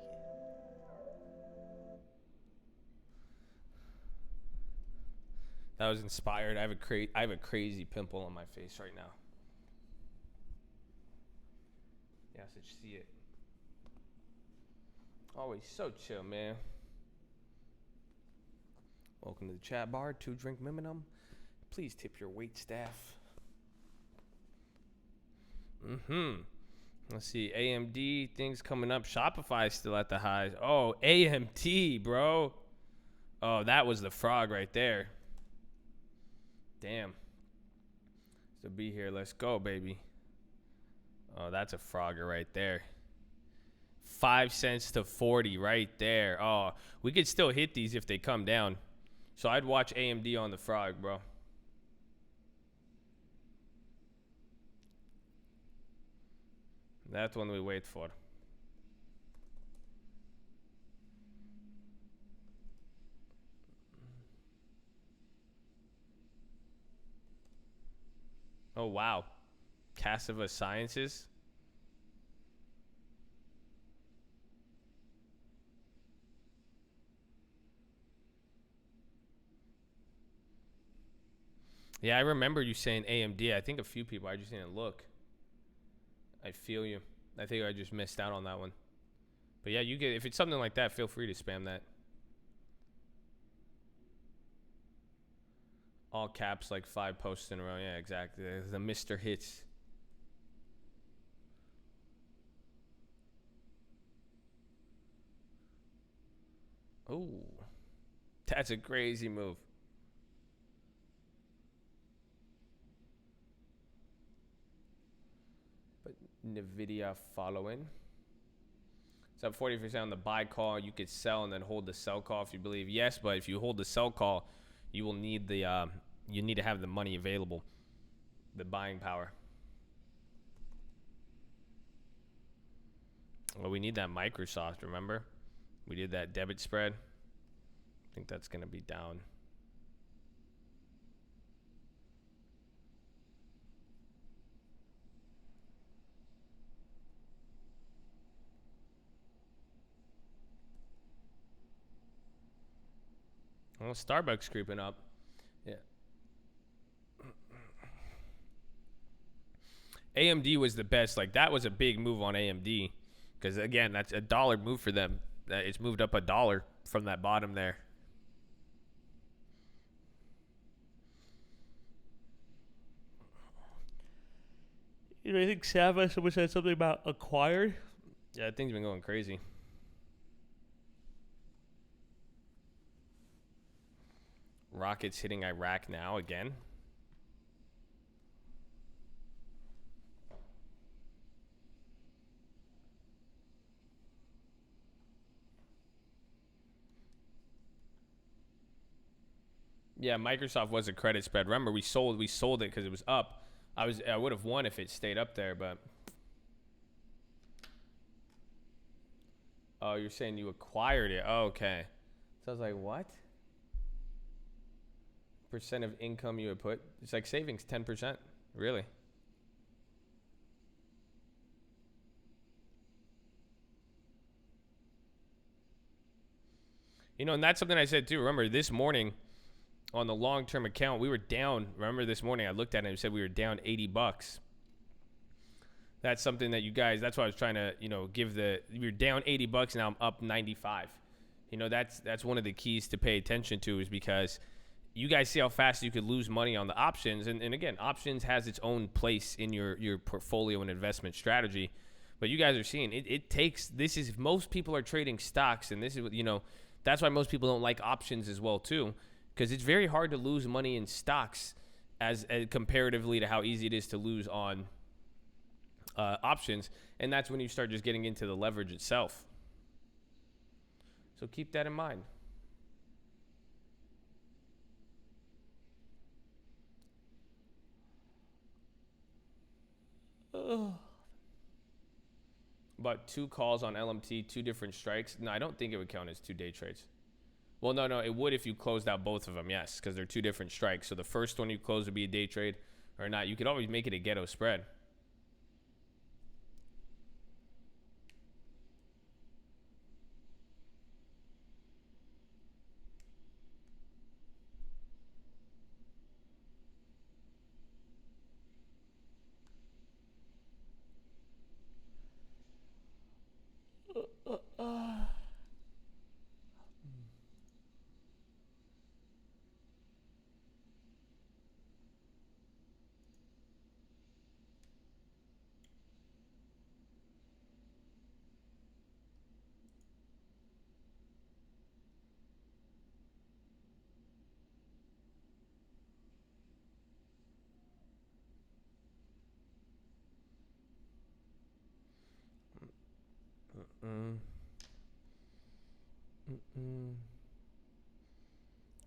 [SPEAKER 1] That was inspired. I have a crazy pimple on my face right now. Yeah, so see it. Always so chill, man. Welcome to the chat bar. 2 drink minimum. Please tip your wait staff. Let's see. AMD things coming up. Shopify still at the highs. Oh, AMT, bro. Oh, that was the frog right there. Damn. So be here. Let's go, baby. Oh, that's a frogger right there. 5 cents to 40 right there. Oh, we could still hit these if they come down. So I'd watch AMD on the frog, bro. That's one we wait for. Oh, wow. Cassava Sciences. Yeah, I remember you saying AMD. I think a few people, I just didn't look. I feel you. I think I just missed out on that one. But yeah, you get, if it's something like that, feel free to spam that. All caps, like 5 posts in a row. Yeah, exactly. The Mr. Hits. Oh, that's a crazy move. But NVIDIA following. It's up 40% on the buy call. You could sell and then hold the sell call if you believe. Yes, but if you hold the sell call, you will need the you need to have the money available, the buying power. Well, we need that Microsoft, remember? We did that debit spread. I think that's going to be down. Well, Starbucks creeping up. Yeah. AMD was the best. Like, that was a big move on AMD. Because, again, that's a $1 move for them. It's moved up $1 from that bottom there. You know, I think Sava, someone said something about acquired. Yeah, things been going crazy. Rockets hitting Iraq now again. Yeah, Microsoft was a credit spread. Remember, we sold it because it was up. I would have won if it stayed up there, but oh, you're saying you acquired it. Oh, okay. So I was like, what? Percent of income you would put? It's like savings, 10%. Really? You know, and that's something I said too. Remember, this morning on the long-term account, we were down. Remember this morning I looked at it and said we were down $80. That's something that you guys, that's why I was trying to, you know, we were down $80, now I'm up 95. You know, that's one of the keys to pay attention to, is because you guys see how fast you could lose money on the options. And again, options has its own place in your portfolio and investment strategy. But you guys are seeing it takes, this is, most people are trading stocks, and this is, you know, that's why most people don't like options as well too, because it's very hard to lose money in stocks as comparatively to how easy it is to lose on options, and that's when you start just getting into the leverage itself. So keep that in mind. But 2 calls on LMT, 2 different strikes. No, I don't think it would count as 2 day trades. Well, no, it would if you closed out both of them, yes, because they're 2 different strikes. So the first one you close would be a day trade or not. You could always make it a ghetto spread.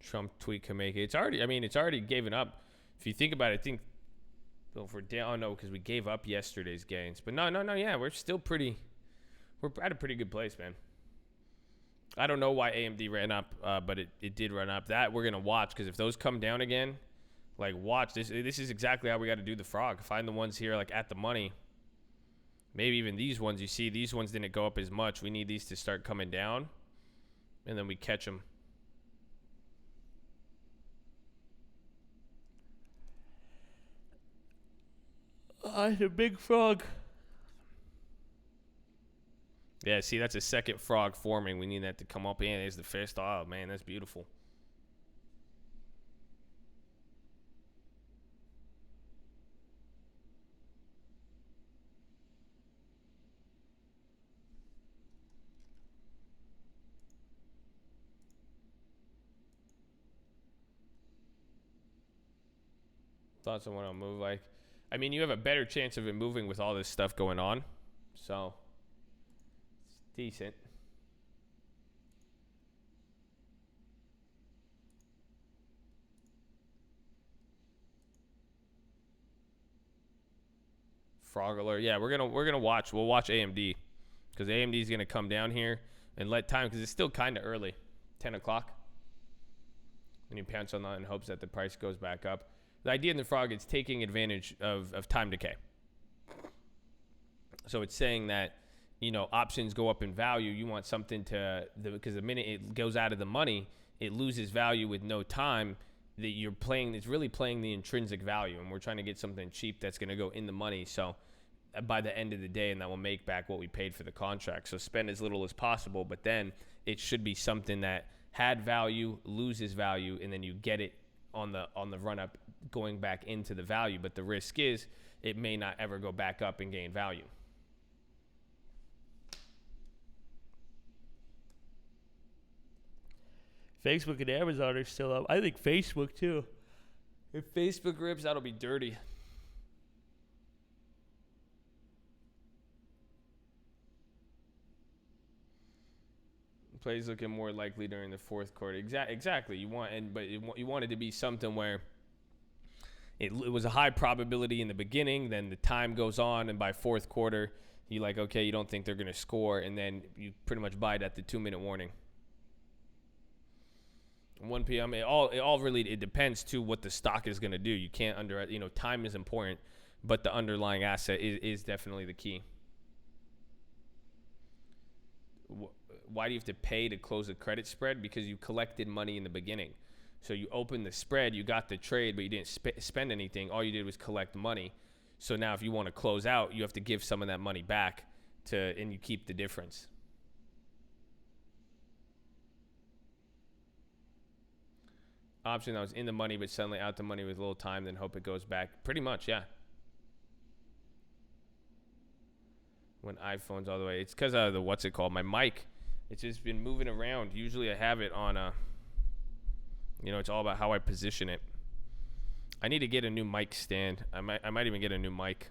[SPEAKER 1] Trump tweet can make it. It's already given up. If you think about it, I think, well, if we're down, oh no, because we gave up yesterday's gains. But no, yeah, we're at a pretty good place, man. I don't know why AMD ran up, but it did run up. That we're going to watch, because if those come down again, like, watch. This is exactly how we got to do the frog. Find the ones here, like, at the money. Maybe even these ones. You see, these ones didn't go up as much. We need these to start coming down, and then we catch them. It's a big frog. Yeah, see, that's a second frog forming. We need that to come up. And there's the first. Oh, man, that's beautiful. Thoughts on what I'll move like? I mean, you have a better chance of it moving with all this stuff going on. So, it's decent. Frog alert. Yeah, we're gonna watch. We'll watch AMD, because AMD is gonna come down here and let time, because it's still kind of early, 10 o'clock. And you pounce on that in hopes that the price goes back up. The idea in the frog is taking advantage of time decay. So it's saying that, you know, options go up in value. You want something because the minute it goes out of the money, it loses value with no time. That you're playing, it's really playing the intrinsic value, and we're trying to get something cheap that's going to go in the money. So by the end of the day, and that will make back what we paid for the contract. So spend as little as possible, but then it should be something that had value, loses value, and then you get it on the run up going back into the value. But the risk is it may not ever go back up and gain value. Facebook and Amazon are still up. I think Facebook too. If Facebook rips, that'll be dirty. Plays looking more likely during the fourth quarter. Exactly. You want, you want it to be something where it was a high probability in the beginning. Then the time goes on, and by fourth quarter, you like, okay, you don't think they're going to score, and then you pretty much buy it at the 2-minute warning. 1 p.m. It all really depends to what the stock is going to do. You can't time is important, but the underlying asset is definitely the key. Why do you have to pay to close a credit spread? Because you collected money in the beginning. So you opened the spread, you got the trade, but you didn't spend anything. All you did was collect money. So now if you want to close out, you have to give some of that money back and you keep the difference. Option that was in the money but suddenly out the money with a little time, then hope it goes back. Pretty much, yeah. When iPhone's all the way. It's because of my mic. It's just been moving around. Usually I have it on it's all about how I position it. I need to get a new mic stand. I might even get a new mic.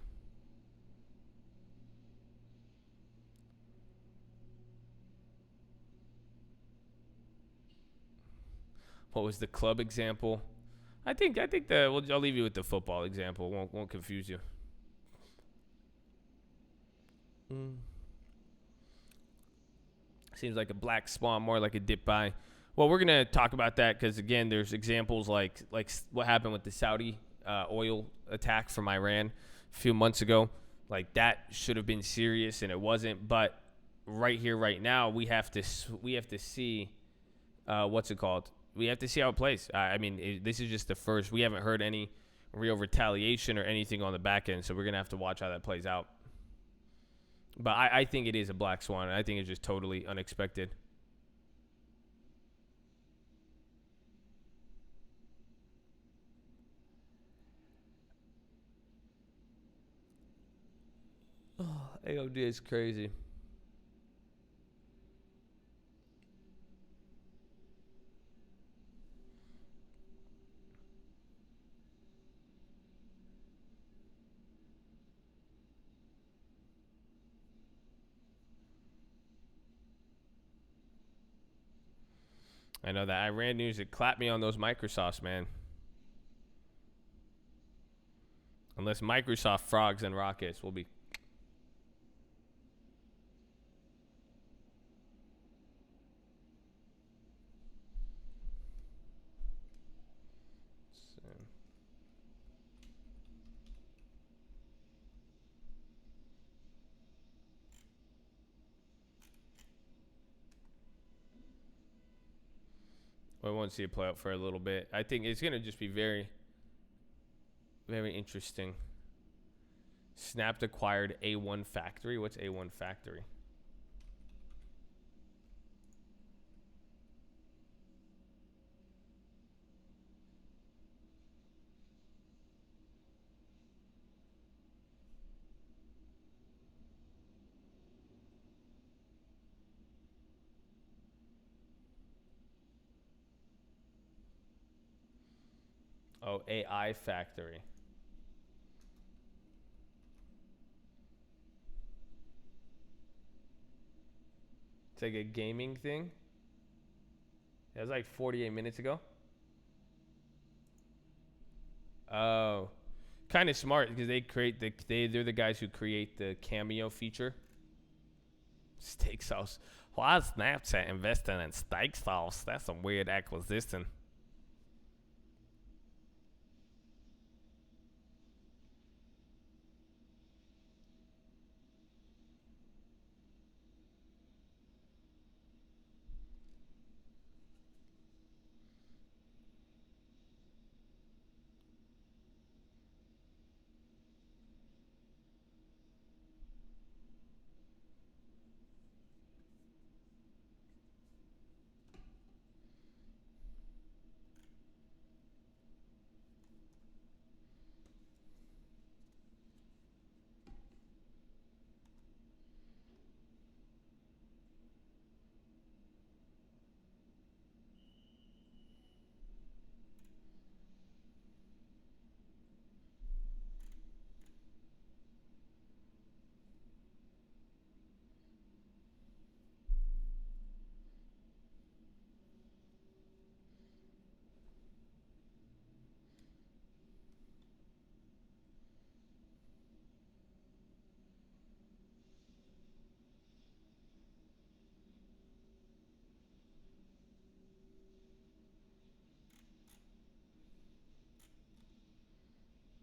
[SPEAKER 1] What was the club example? I think I'll leave you with the football example. Won't confuse you. Seems like a black swan, more like a dip buy. Well, we're gonna talk about that because again, there's examples like what happened with the Saudi oil attack from Iran a few months ago. Like that should have been serious and it wasn't. But right here, right now, we have to see what's it called? We have to see how it plays. This is just the first. We haven't heard any real retaliation or anything on the back end, so we're gonna have to watch how that plays out. But I think it is a black swan. I think it's just totally unexpected. Oh, AOD is crazy. I know that Iran news, it clapped me on those Microsofts, man. Unless Microsoft frogs and rockets will be. I won't see it play out for a little bit. I think it's going to just be very, very interesting. Snap acquired A1 Factory. What's A1 Factory? Oh, AI Factory. It's like a gaming thing. That was like 48 minutes ago. Oh, kind of smart because they create they're the guys who create the Cameo feature. Steak sauce. Why is Snapchat investing in steak sauce? That's some weird acquisition.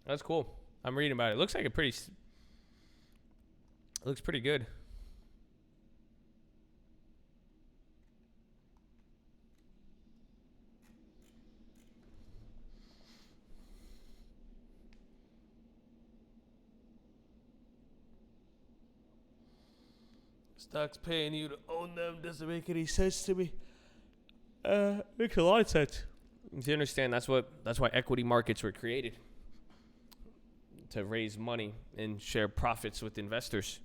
[SPEAKER 1] That's cool. I'm reading about it. It looks like it looks pretty good. Stocks paying you to own them doesn't make any sense to me. Makes a lot of sense. You understand that's why equity markets were created. To raise money and share profits with investors.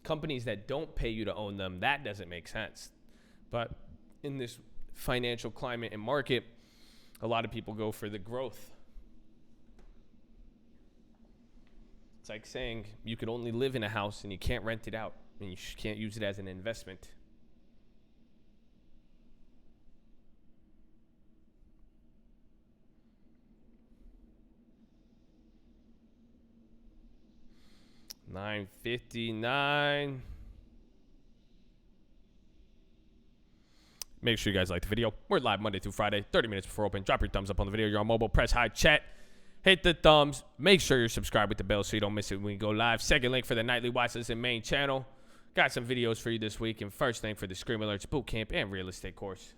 [SPEAKER 1] Companies that don't pay you to own them, that doesn't make sense. But in this financial climate and market, a lot of people go for the growth. It's like saying you could only live in a house and you can't rent it out and you can't use it as an investment. 9:59. Make sure you guys like the video. We're live Monday through Friday, 30 minutes before open. Drop your thumbs up on the video. You're on mobile. Press high chat. Hit the thumbs. Make sure you're subscribed with the bell so you don't miss it when we go live. Second link for the nightly Watchlist and main channel. Got some videos for you this week. And first link for the Scream Alerts boot camp and real estate course.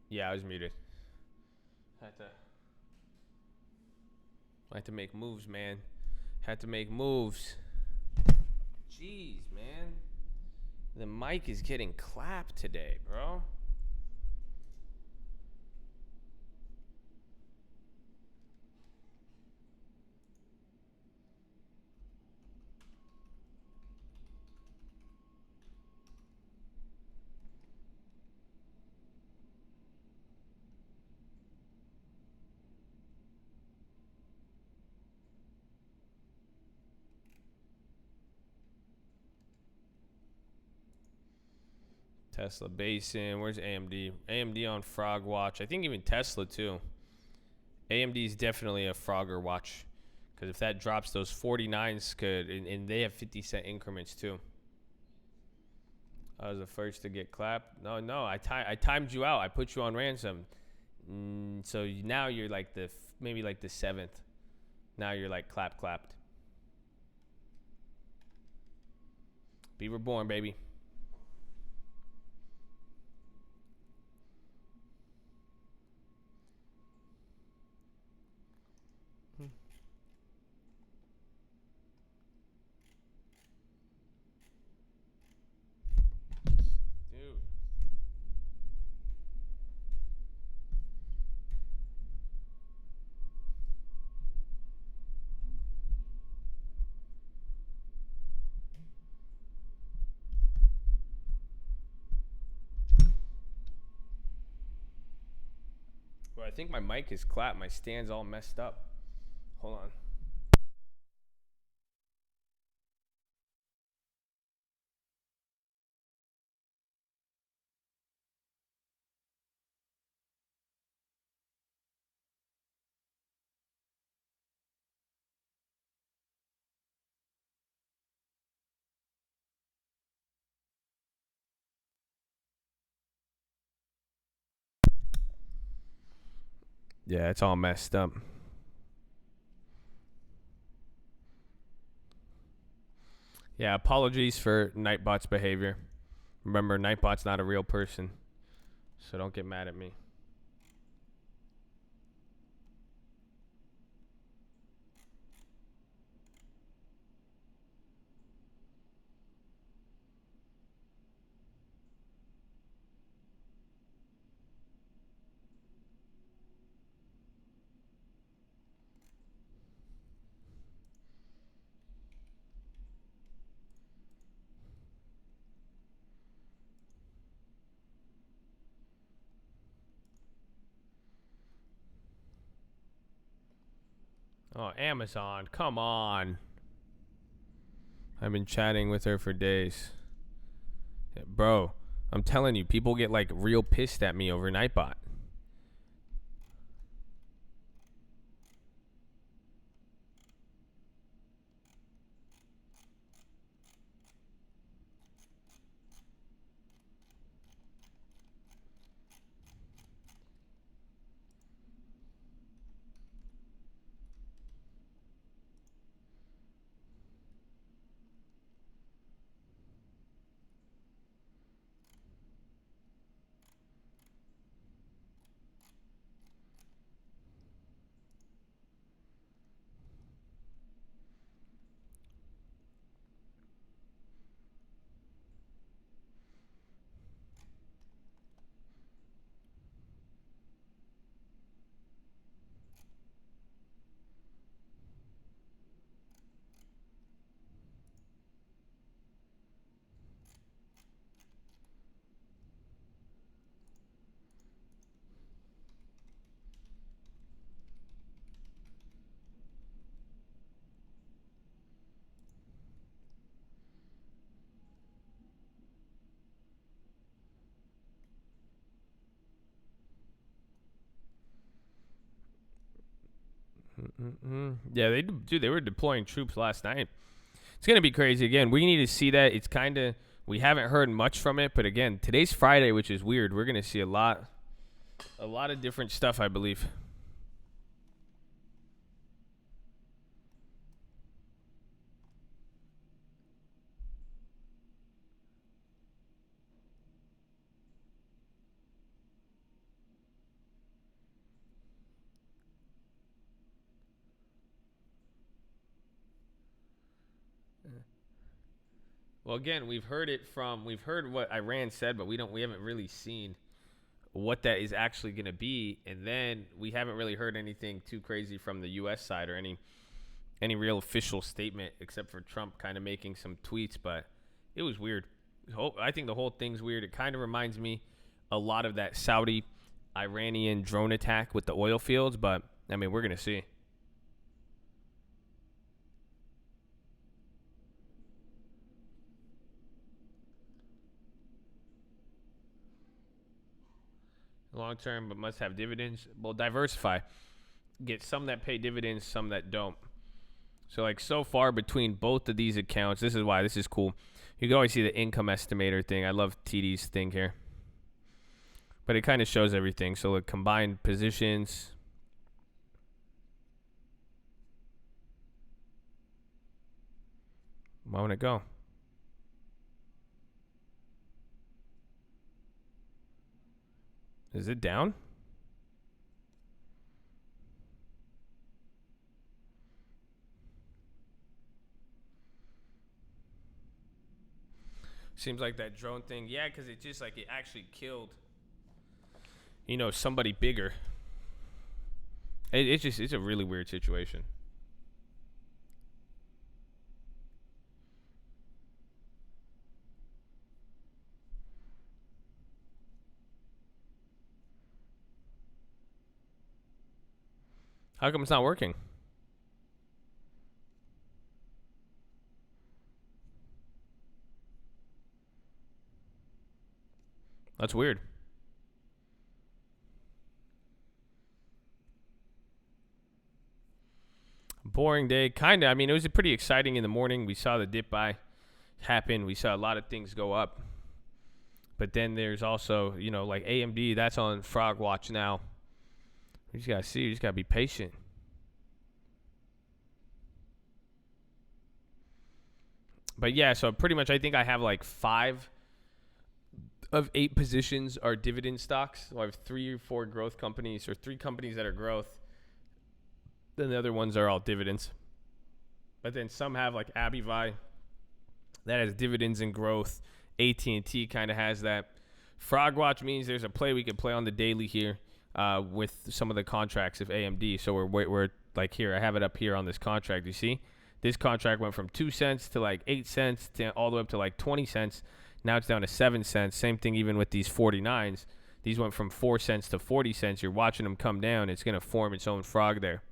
[SPEAKER 1] Yeah, I was muted. Had to make moves, man. Had to make moves. Jeez, man. The mic is getting clapped today, bro. Tesla Basin. Where's AMD? AMD on Frog Watch. I think even Tesla too. AMD is definitely a Frogger watch. Because if that drops, those 49s could, and they have 50-cent increments too. I was the first to get clapped. No, I timed you out. I put you on ransom. So now you're like maybe like the 7th. Now you're like clapped. Be reborn, baby. Dude. Well, I think my mic is clapped. My stand's all messed up. Hold on. Yeah, it's all messed up. Yeah, apologies for Nightbot's behavior. Remember, Nightbot's not a real person, so don't get mad at me. Oh, Amazon, come on. I've been chatting with her for days. Yeah, bro, I'm telling you, people get like real pissed at me over Nightbot. Yeah, they were deploying troops last night. It's gonna be crazy again. We need to see that. It's kind of we haven't heard much from it, but again, today's Friday, which is weird. We're gonna see a lot of different stuff, I believe. Well, again, we've heard what Iran said, but we haven't really seen what that is actually going to be, and then we haven't really heard anything too crazy from the U.S. side or any real official statement, except for Trump kind of making some tweets. But it was weird. I think the whole thing's weird. It kind of reminds me a lot of that Saudi Iranian drone attack with the oil fields, but I mean, we're going to see. Long term, but must have dividends. Well, diversify. Get some that pay dividends, some that don't. So, like, so far between both of these accounts, this is why this is cool. You can always see the income estimator thing. I love TD's thing here. But it kind of shows everything. So, like, combined positions. Why won't it go? Is it down? Seems like that drone thing. Yeah, because it just like it actually killed, somebody bigger. It's a really weird situation. How come it's not working? That's weird. Boring day, kind of. I mean, it was pretty exciting in the morning. We saw the dip buy happen. We saw a lot of things go up. But then there's also, like AMD, that's on Frog Watch now. You just got to see. You just got to be patient. But yeah, so pretty much I think I have like 5 of 8 positions are dividend stocks. So I have 3 or 4 growth companies, or 3 companies that are growth. Then the other ones are all dividends. But then some have like Abivai that has dividends and growth. AT&T kind of has that. Frog Watch means there's a play we can play on the daily here with some of the contracts of AMD. So we're like here. I have it up here on this contract. You see? This contract went from 2 cents to like 8 cents to all the way up to like 20 cents. Now it's down to 7 cents. Same thing even with these 49s. These went from 4 cents to 40 cents. You're watching them come down. It's going to form its own frog there.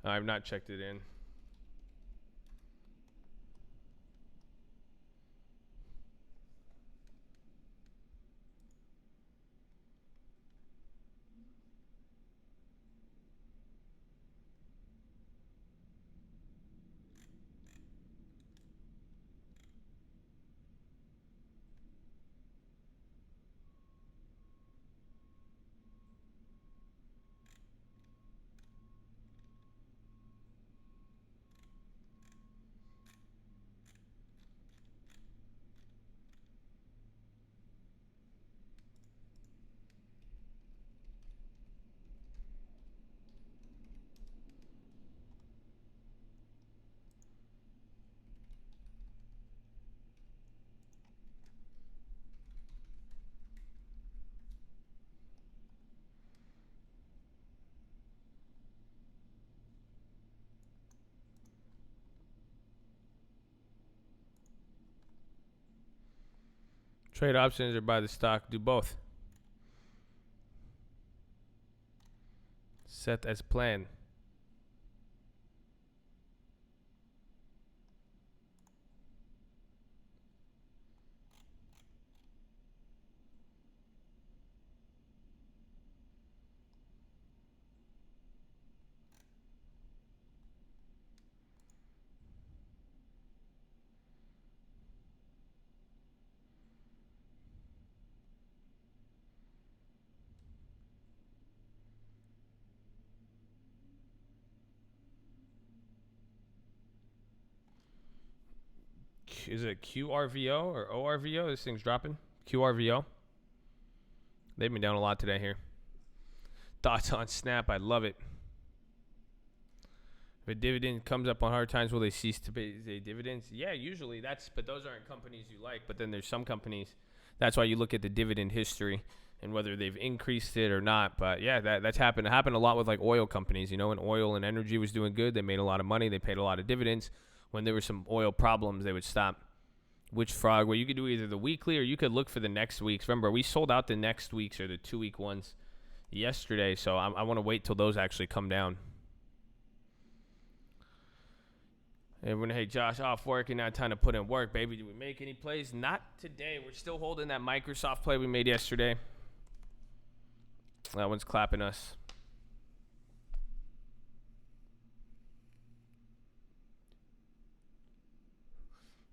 [SPEAKER 1] I've not checked it in. Trade options or buy the stock. Do both. Set as planned. Is it QRVO or ORVO? This thing's dropping. QRVO. They've been down a lot today here. Thoughts on Snap? I love it. If a dividend comes up on hard times, will they cease to pay dividends? Yeah, usually but those aren't companies you like. But then there's some companies. That's why you look at the dividend history and whether they've increased it or not. But yeah, that's happened. It happened a lot with like oil companies. You know, when oil and energy was doing good, they made a lot of money. They paid a lot of dividends. When there were some oil problems, they would stop. Which frog? Well, you could do either the weekly or you could look for the next week's. Remember, we sold out the next week's or the 2-week ones yesterday, so I want to wait till those actually come down. Everyone, hey, Josh, off work and now time to put in work, baby. Did we make any plays? Not today. We're still holding that Microsoft play we made yesterday. That one's clapping us.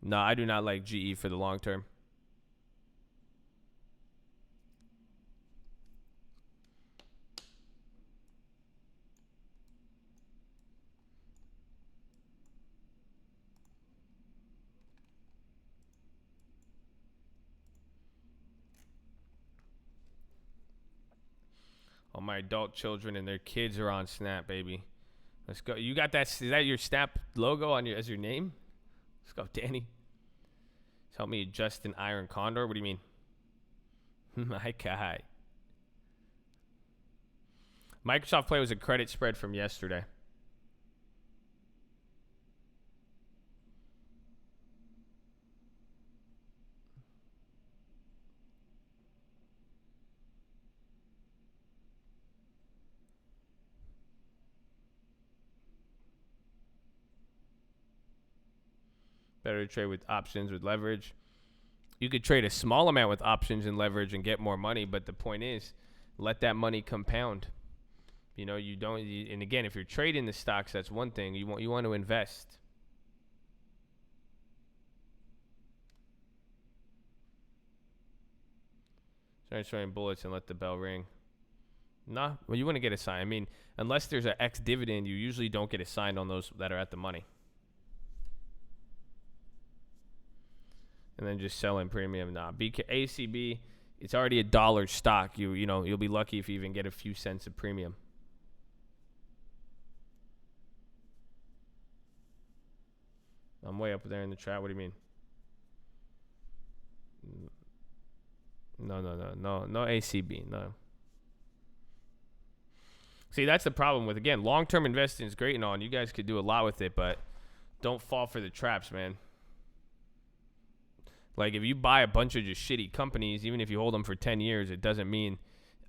[SPEAKER 1] No, I do not like GE for the long term. All my adult children and their kids are on Snap, baby. Let's go. You got that? Is that your Snap logo on as your name? Let's go, Danny. Help me adjust an iron condor. What do you mean? My guy. Microsoft Play was a credit spread from yesterday. Better to trade with options with leverage. You could trade a small amount with options and leverage and get more money, but the point is, let that money compound. You know, you don't. And again, if you're trading the stocks, that's one thing. You want to invest. Start showing bullets and let the bell ring. Nah, well, you want to get a sign. I mean, unless there's an X dividend, you usually don't get a sign on those that are at the money. And then just selling premium. Nah, ACB, it's already $1 stock. You'll be lucky if you even get a few cents of premium. I'm way up there in the chat. What do you mean? No ACB. No. See, that's the problem with, again, long-term investing is great and all, and you guys could do a lot with it, but don't fall for the traps, man. Like, if you buy a bunch of just shitty companies, even if you hold them for 10 years, it doesn't mean,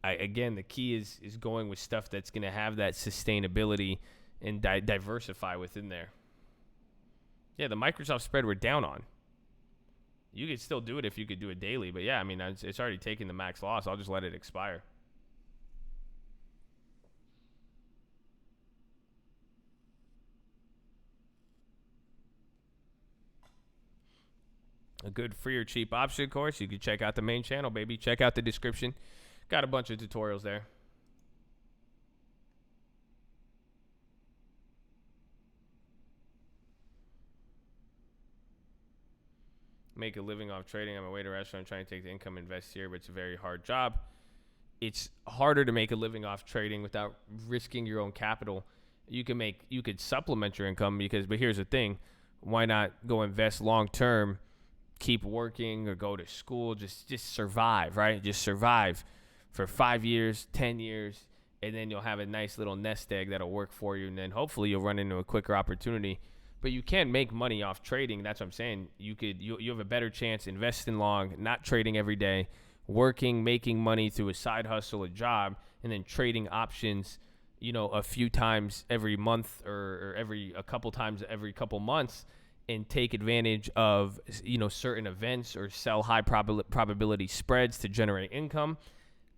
[SPEAKER 1] again, the key is going with stuff that's going to have that sustainability and diversify within there. Yeah, the Microsoft spread we're down on. You could still do it if you could do it daily. But, yeah, I mean, it's already taking the max loss. I'll just let it expire. A good free or cheap option course. You can check out the main channel, baby. Check out the description. Got a bunch of tutorials there. Make a living off trading. I'm a waiter at a restaurant trying to take the income, invest here, but it's a very hard job. It's harder to make a living off trading without risking your own capital. You could supplement your income but here's the thing. Why not go invest long term? Keep working or go to school, just survive, right? Just survive for 5 years, 10 years, and then you'll have a nice little nest egg that'll work for you, and then hopefully you'll run into a quicker opportunity. But you can make money off trading. That's what I'm saying. You have a better chance investing long, not trading every day, working, making money through a side hustle, a job, and then trading options, a few times every month or a couple times every couple months, and take advantage of, certain events or sell high probability spreads to generate income.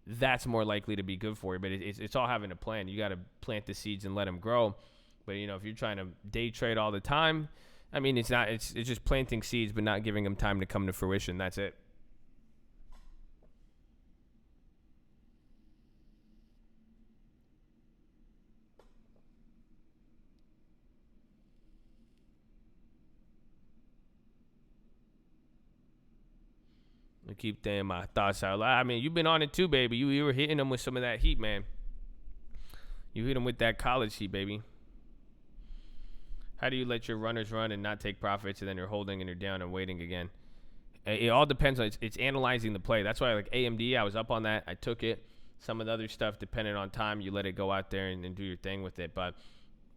[SPEAKER 1] That's more likely to be good for you. But it's all having a plan. You got to plant the seeds and let them grow. But, if you're trying to day trade all the time, I mean, it's just planting seeds but not giving them time to come to fruition. That's it. I keep saying my thoughts out loud. I mean, you've been on it too, baby. You were hitting them with some of that heat, man. You hit them with that college heat, baby. How do you let your runners run and not take profits, and then you're holding and you're down and waiting again? It all depends on it's analyzing the play. That's why, like AMD, I was up on that. I took it. Some of the other stuff, depending on time, you let it go out there and do your thing with it. But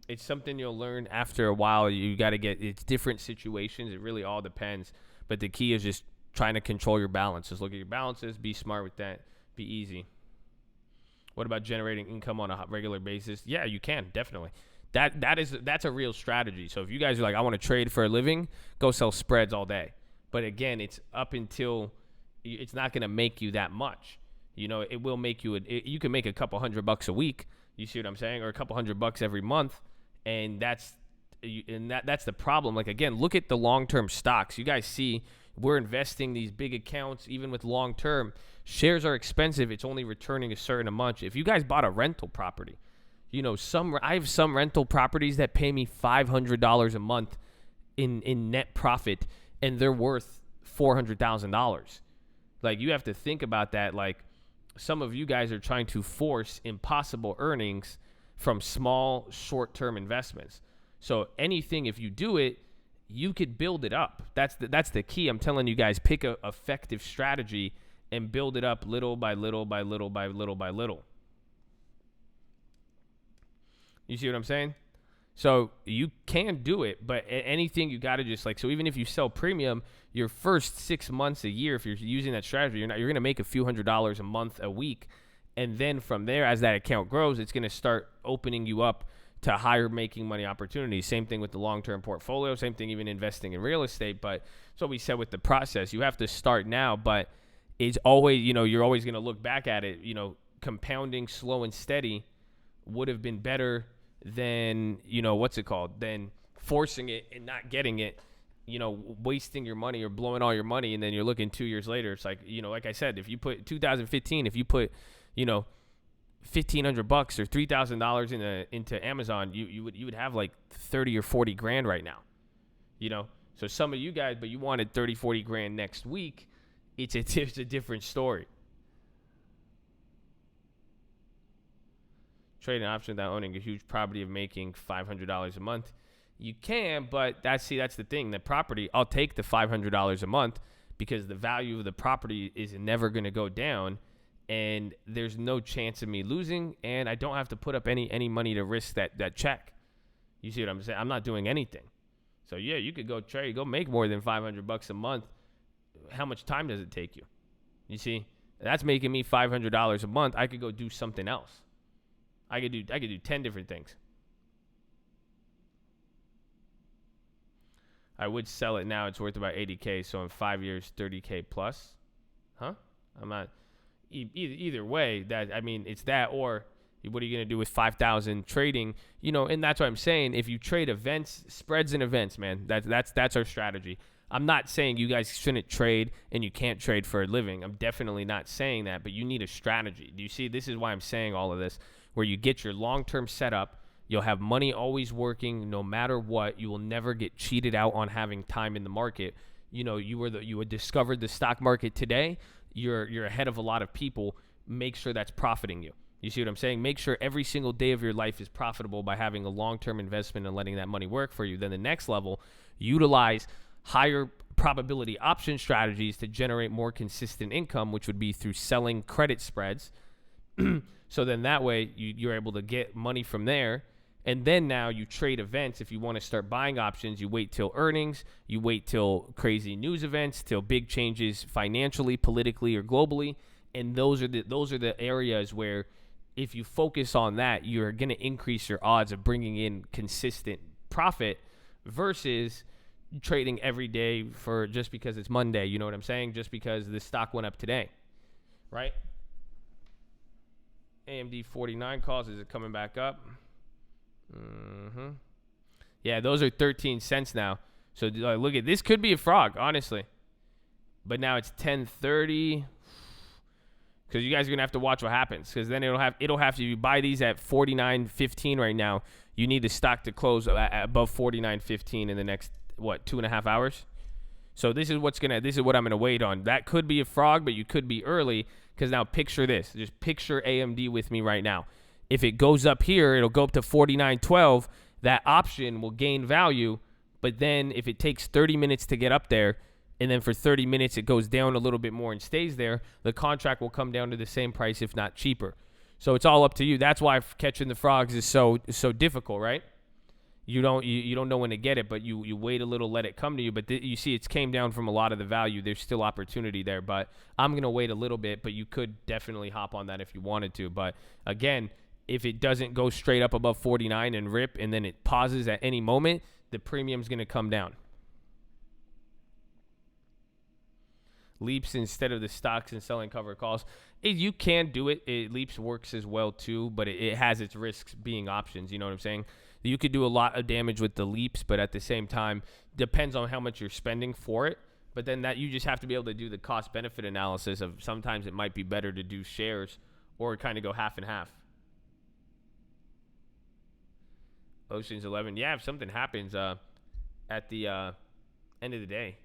[SPEAKER 1] it's something you'll learn after a while. You got to it's different situations. It really all depends. But the key is just trying to control your balance. Just look at your balances. Be smart with that. Be easy. What about generating income on a regular basis? Yeah, you can, definitely. That's a real strategy. So if you guys are like, I want to trade for a living, go sell spreads all day. But again, it's up until it's not going to make you that much. It will make you you can make a couple $100 a week. You see what I'm saying? Or a couple $100 every month. And that's the problem. Like, again, look at the long-term stocks. You guys see we're investing these big accounts, even with long-term. Shares are expensive. It's only returning a certain amount. If you guys bought a rental property, I have some rental properties that pay me $500 a month in net profit, and they're worth $400,000. Like, you have to think about that. Like, some of you guys are trying to force impossible earnings from small, short-term investments. So anything, if you do it, you could build it up. That's the key. I'm telling you guys, pick a effective strategy and build it up little by little by little by little by little. You see what I'm saying? So you can do it, but anything you got to just so even if you sell premium, your first 6 months, a year, if you're using that strategy, you're going to make a few $100s a month, a week. And then from there, as that account grows, it's going to start opening you up to higher making money opportunities. Same thing with the long-term portfolio, same thing even investing in real estate. But that's what we said with the process. You have to start now, but it's always, you're always going to look back at it, compounding slow and steady would have been better than, than forcing it and not getting it, wasting your money or blowing all your money. And then you're looking 2 years later. It's like, like I said, if you put 2015, if you put, $1,500 or $3,000 into Amazon, you would have like 30 or 40 grand right now, So some of you guys, but you wanted 30, 40 grand next week. It's a different story. Trading option without owning a huge property of making $500 a month. You can, but that's the thing. The property, I'll take the $500 a month because the value of the property is never going to go down, and there's no chance of me losing, and I don't have to put up any money to risk that check. You see what I'm saying? I'm not doing anything. So yeah, you could go trade, go make more than $500 a month. How much time does it take you? You see, that's making me $500 a month. I could go do something else. I could do 10 different things. I would sell it now. It's worth about 80K. So in 5 years, 30K plus. Huh? I'm not. Either way, that, I mean, it's that, or what are you going to do with 5,000 trading? You know, and that's what I'm saying. If you trade events, spreads and events, man, that's our strategy. I'm not saying you guys shouldn't trade and you can't trade for a living. I'm definitely not saying that, but you need a strategy. Do you see? This is why I'm saying all of this, where you get your long-term setup. You'll have money always working no matter what. You will never get cheated out on having time in the market. You know, you had discovered the stock market today. You're ahead of a lot of people. Make sure that's profiting you. You see what I'm saying? Make sure every single day of your life is profitable by having a long-term investment and letting that money work for you. Then the next level, utilize higher probability option strategies to generate more consistent income, which would be through selling credit spreads. So then that way you're able to get money from there. And then now you trade events. If you want to start buying options, you wait till earnings, you wait till crazy news events, till big changes financially, politically, or globally. And those are the areas where if you focus on that, you're going to increase your odds of bringing in consistent profit versus trading every day for just because it's Monday. You know what I'm saying? Just because the stock went up today, right? AMD 49 calls. Is it coming back up? Yeah, those are 13 cents now. So look at this. Could be a frog, honestly. But now it's 10:30. Because you guys are gonna have to watch what happens. Because then it'll have to, you buy these at 49.15 right now. You need the stock to close at above 49.15 in the next 2.5 hours. So this is what I'm gonna wait on. That could be a frog, but you could be early. Because now picture this. Just picture AMD with me right now. If it goes up here, it'll go up to 49.12. That option will gain value. But then if it takes 30 minutes to get up there, and then for 30 minutes it goes down a little bit more and stays there, the contract will come down to the same price, if not cheaper. So it's all up to you. That's why catching the frogs is so difficult, right? You don't know when to get it, but you wait a little, let it come to you. But you see, it's came down from a lot of the value. There's still opportunity there, but I'm gonna wait a little bit. But you could definitely hop on that if you wanted to. But again, if it doesn't go straight up above 49 and rip, and then it pauses at any moment, the premium's gonna come down. Leaps instead of the stocks and selling cover calls. You can do it. Leaps works as well too, but it has its risks being options. You know what I'm saying? You could do a lot of damage with the leaps, but at the same time, depends on how much you're spending for it. But then that you just have to be able to do the cost benefit analysis of sometimes it might be better to do shares or kind of go half and half. Ocean's 11. Yeah, if something happens at the end of the day.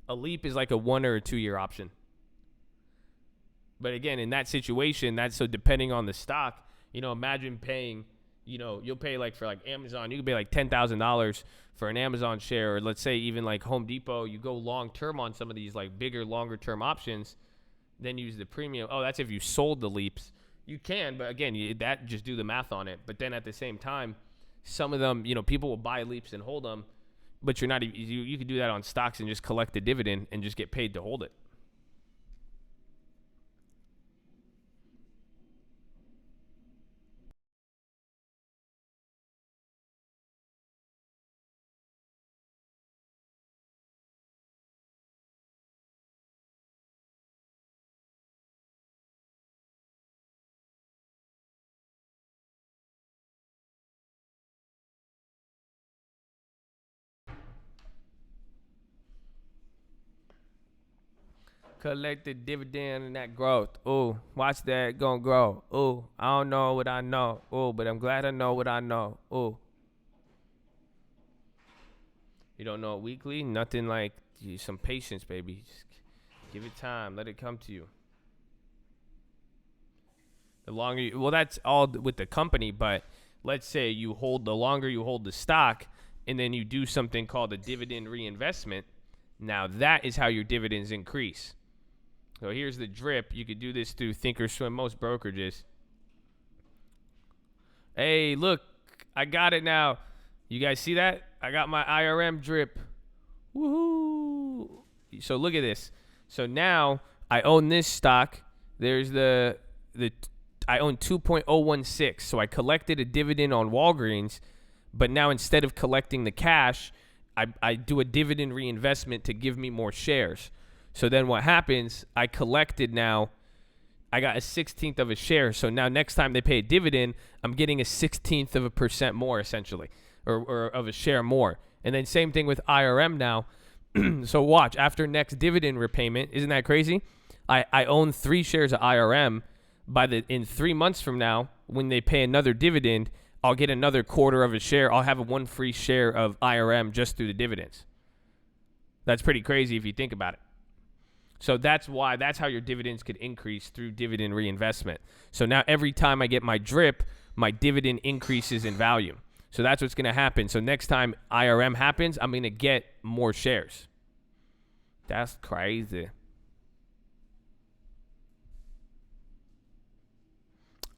[SPEAKER 1] A leap is like a 1 or a 2 year option. But again, in that situation, that's so depending on the stock, imagine paying, you'll pay for Amazon, you can pay like $10,000 for an Amazon share, or let's say even like Home Depot, you go long term on some of these like bigger, longer term options, then use the premium. Oh, that's if you sold the leaps. You can, but again, just do the math on it. But then at the same time, some of them, people will buy leaps and hold them. But you're not. You could do that on stocks and just collect the dividend and just get paid to hold it. Collect the dividend and that growth. Ooh, watch that gonna grow. Ooh, I don't know what I know. Ooh, but I'm glad I know what I know. Ooh. You don't know it weekly? Nothing like some patience, baby. Just give it time. Let it come to you. The longer that's all with the company, but let's say the longer you hold the stock and then you do something called a dividend reinvestment. Now that is how your dividends increase. So here's the drip. You could do this through Thinkorswim, most brokerages. Hey, look, I got it now. You guys see that? I got my IRM drip. Woohoo! So look at this. So now I own this stock. There's I own 2.016. So I collected a dividend on Walgreens, but now instead of collecting the cash,
[SPEAKER 2] I do a dividend reinvestment to give me more shares. So then what happens, I collected now, I got a 16th of a share. So now next time they pay a dividend, I'm getting a 16th of a percent more essentially, or of a share more. And then same thing with IRM now. So watch, after next dividend repayment, isn't that crazy? I own 3 shares of IRM. In 3 months from now, when they pay another dividend, I'll get another quarter of a share. I'll have a 1 free share of IRM just through the dividends. That's pretty crazy if you think about it. So that's how your dividends could increase through dividend reinvestment. So now every time I get my drip, my dividend increases in value. So that's what's going to happen. So next time IRM happens, I'm going to get more shares. That's crazy.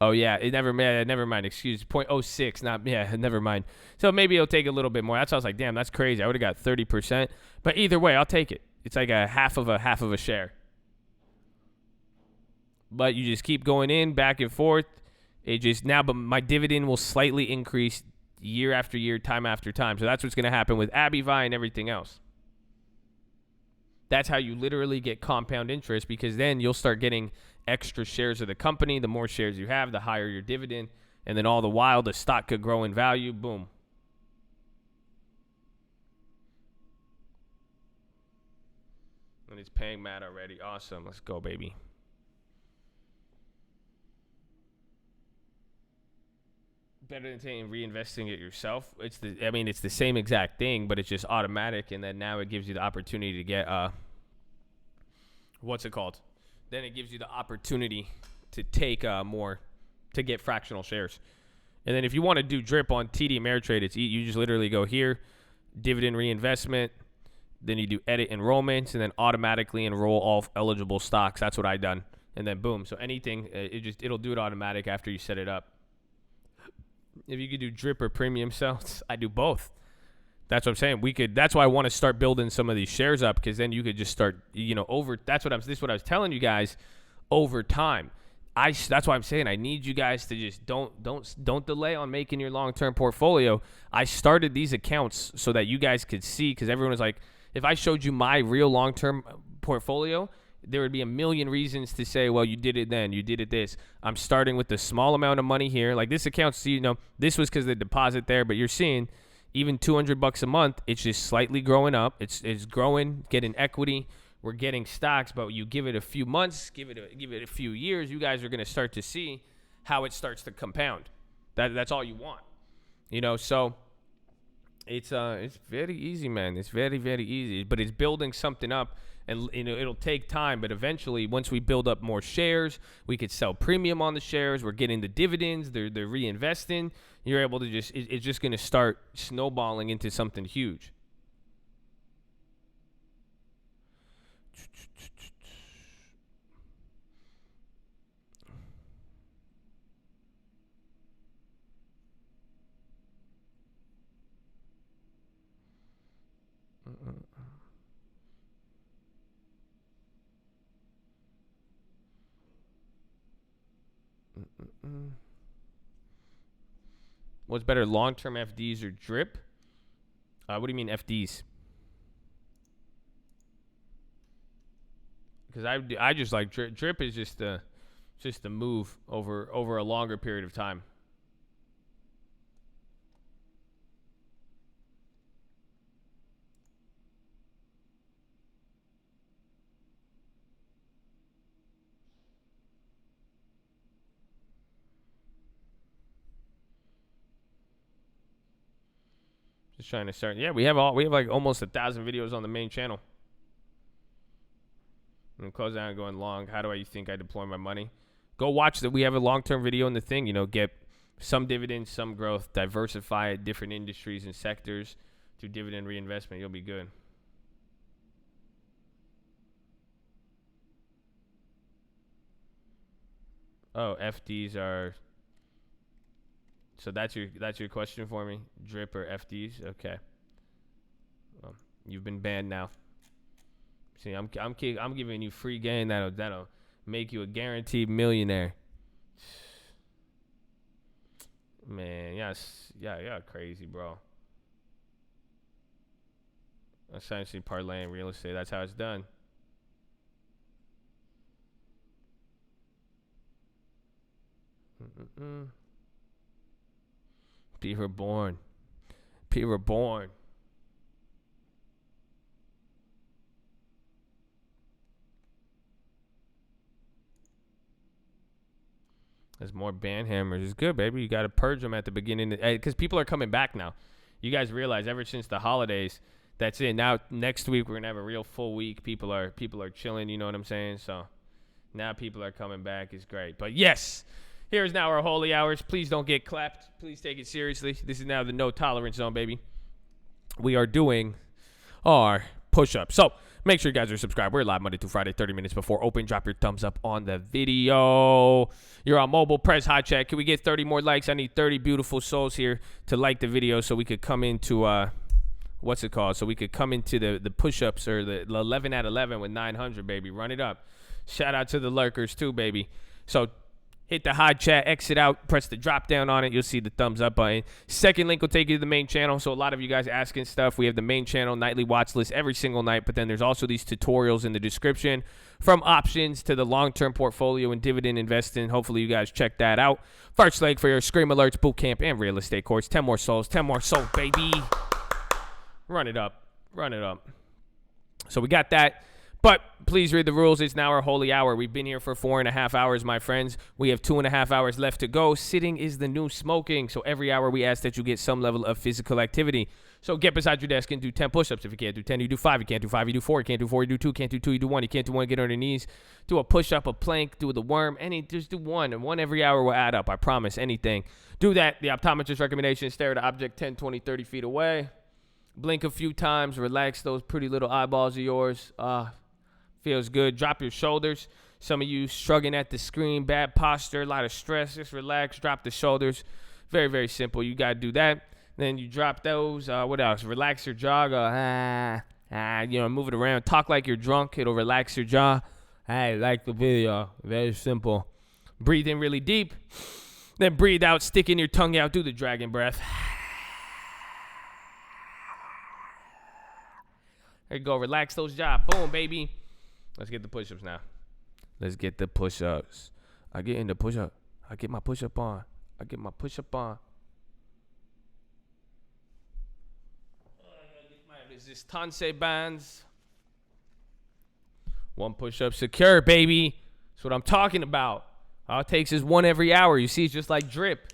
[SPEAKER 2] Oh, yeah. Never mind. Excuse. 0.06. Never mind. So maybe it'll take a little bit more. That's why I was like, damn, that's crazy. I would have got 30%. But either way, I'll take it. It's like a half of a share. But you just keep going in, back and forth. But my dividend will slightly increase year after year, time after time. So that's what's going to happen with Abivai and everything else. That's how you literally get compound interest, because then you'll start getting extra shares of the company. The more shares you have, the higher your dividend. And then all the while, the stock could grow in value. Boom. And it's paying Matt already. Awesome. Let's go, baby. Better than saying reinvesting it yourself. It's the same exact thing, but it's just automatic, and then now it gives you the opportunity to get what's it called? Then it gives you the opportunity to take more, to get fractional shares. And then if you want to do drip on TD Ameritrade, you just literally go here, dividend reinvestment, then you do edit enrollments, and then automatically enroll all eligible stocks. That's what I done, and then boom. So anything, it'll do it automatic after you set it up. If you could do drip or premium sales, I do both. That's what I'm saying. That's why I want to start building some of these shares up, because then you could just start, this is what I was telling you guys, over time. That's why I'm saying I need you guys to just don't delay on making your long-term portfolio. I started these accounts so that you guys could see, because everyone was like, if I showed you my real long-term portfolio, there would be a million reasons to say, well, you did it then, you did it this. I'm starting with a small amount of money here. Like this account, this was because of the deposit there, but you're seeing even $200 a month, it's just slightly growing up. It's growing, getting equity. We're getting stocks, but you give it a few months, give it a few years, you guys are going to start to see how it starts to compound. That's all you want, So it's very easy, man. It's very, very easy, but it's building something up. And it'll take time, but eventually, once we build up more shares, we could sell premium on the shares. We're getting the dividends. They're reinvesting. You're able to it's just going to start snowballing into something huge. What's better, long-term FDs or drip? What do you mean FDs? Because I just like drip. Drip is just a move over a longer period of time. Just trying to start. Yeah, we have like almost 1,000 videos on the main channel. And close down going long. How do I think I deploy my money? Go watch that. We have a long-term video in the thing. Get some dividends, some growth, diversify different industries and sectors through dividend reinvestment. You'll be good. Oh, FDs are. So that's your question for me, drip or FDs? Okay. Well, you've been banned now. See, I'm giving you free game that'll make you a guaranteed millionaire. Man, yeah, crazy, bro. Essentially parlaying real estate. That's how it's done. Be reborn. Be reborn. There's more band hammers. It's good, baby. You got to purge them at the beginning because people are coming back now. You guys realize ever since the holidays, that's it. Now next week we're gonna have a real full week. People are chilling. You know what I'm saying? So now people are coming back. It's great. But yes, here is now our holy hours. Please don't get clapped. Please take it seriously. This is now the no tolerance zone, baby. We are doing our push-ups. So make sure you guys are subscribed. We're live Monday through Friday, 30 minutes before open. Drop your thumbs up on the video. You're on mobile. Press hot chat. Can we get 30 more likes? I need 30 beautiful souls here to like the video so we could come into what's it called? So we could come into the push-ups or the 11 at 11 with 900, baby. Run it up. Shout out to the lurkers too, baby. So hit the hot chat, exit out, press the drop down on it. You'll see the thumbs up button. Second link will take you to the main channel. So a lot of you guys asking stuff. We have the main channel, nightly watch list every single night. But then there's also these tutorials in the description from options to the long-term portfolio and dividend investing. Hopefully you guys check that out. First leg for your Scream Alerts, Bootcamp, and real estate course. 10 more souls, baby. Run it up. Run it up. So we got that. But please read the rules. It's now our holy hour. We've been here for 4.5 hours, my friends. We have 2.5 hours left to go. Sitting is the new smoking. So every hour we ask that you get some level of physical activity. So get beside your desk and do 10 push-ups. If you can't do 10, you do 5. You can't do 5, you do 4. You can't do 4, you do 2. Can't do 2, you do 1. You can't do 1, get on your knees. Do a push-up, a plank, do the worm. Just do one. And one every hour will add up. I promise. Anything. Do that. The optometrist recommendation, stare at an object 10, 20, 30 feet away. Blink a few times. Relax those pretty little eyeballs of yours. Feels good. Drop your shoulders. Some of you struggling at the screen, bad posture, a lot of stress. Just relax. Drop the shoulders. Very, very simple. You got to do that. Then you drop those. What else? Relax your jaw. Go, move it around. Talk like you're drunk. It'll relax your jaw. Hey, like the video. Very simple. Breathe in really deep. Then breathe out. Sticking your tongue out. Do the dragon breath. There you go. Relax those jaw. Boom, baby. Let's get the push-ups now. Let's get the push-ups. I get in the push-up. I get my push-up on. I get my push-up on. I gotta get my resistance bands. One push-up secure, baby. That's what I'm talking about. All it takes is one every hour. You see, it's just like drip.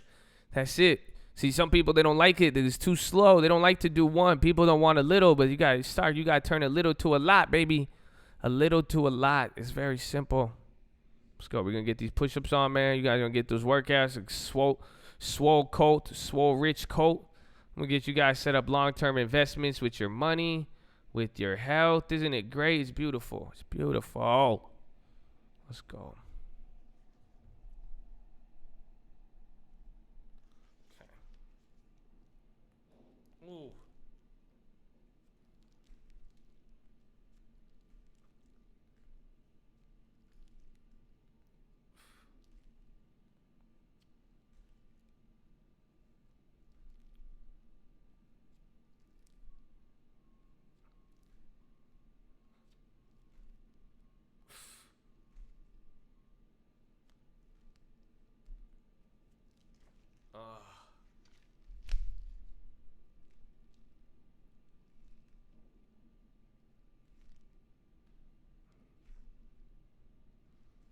[SPEAKER 2] That's it. See, some people, they don't like it. It's too slow. They don't like to do one. People don't want a little, but you got to start. You got to turn a little to a lot, baby. A little to a lot. It's very simple. Let's go. We're going to get these push-ups on, man. You guys are going to get those workouts. Like swole coat, swole rich coat. I'm going to get you guys set up long-term investments with your money, with your health. Isn't it great? It's beautiful. It's beautiful. Let's go. Okay. Ooh.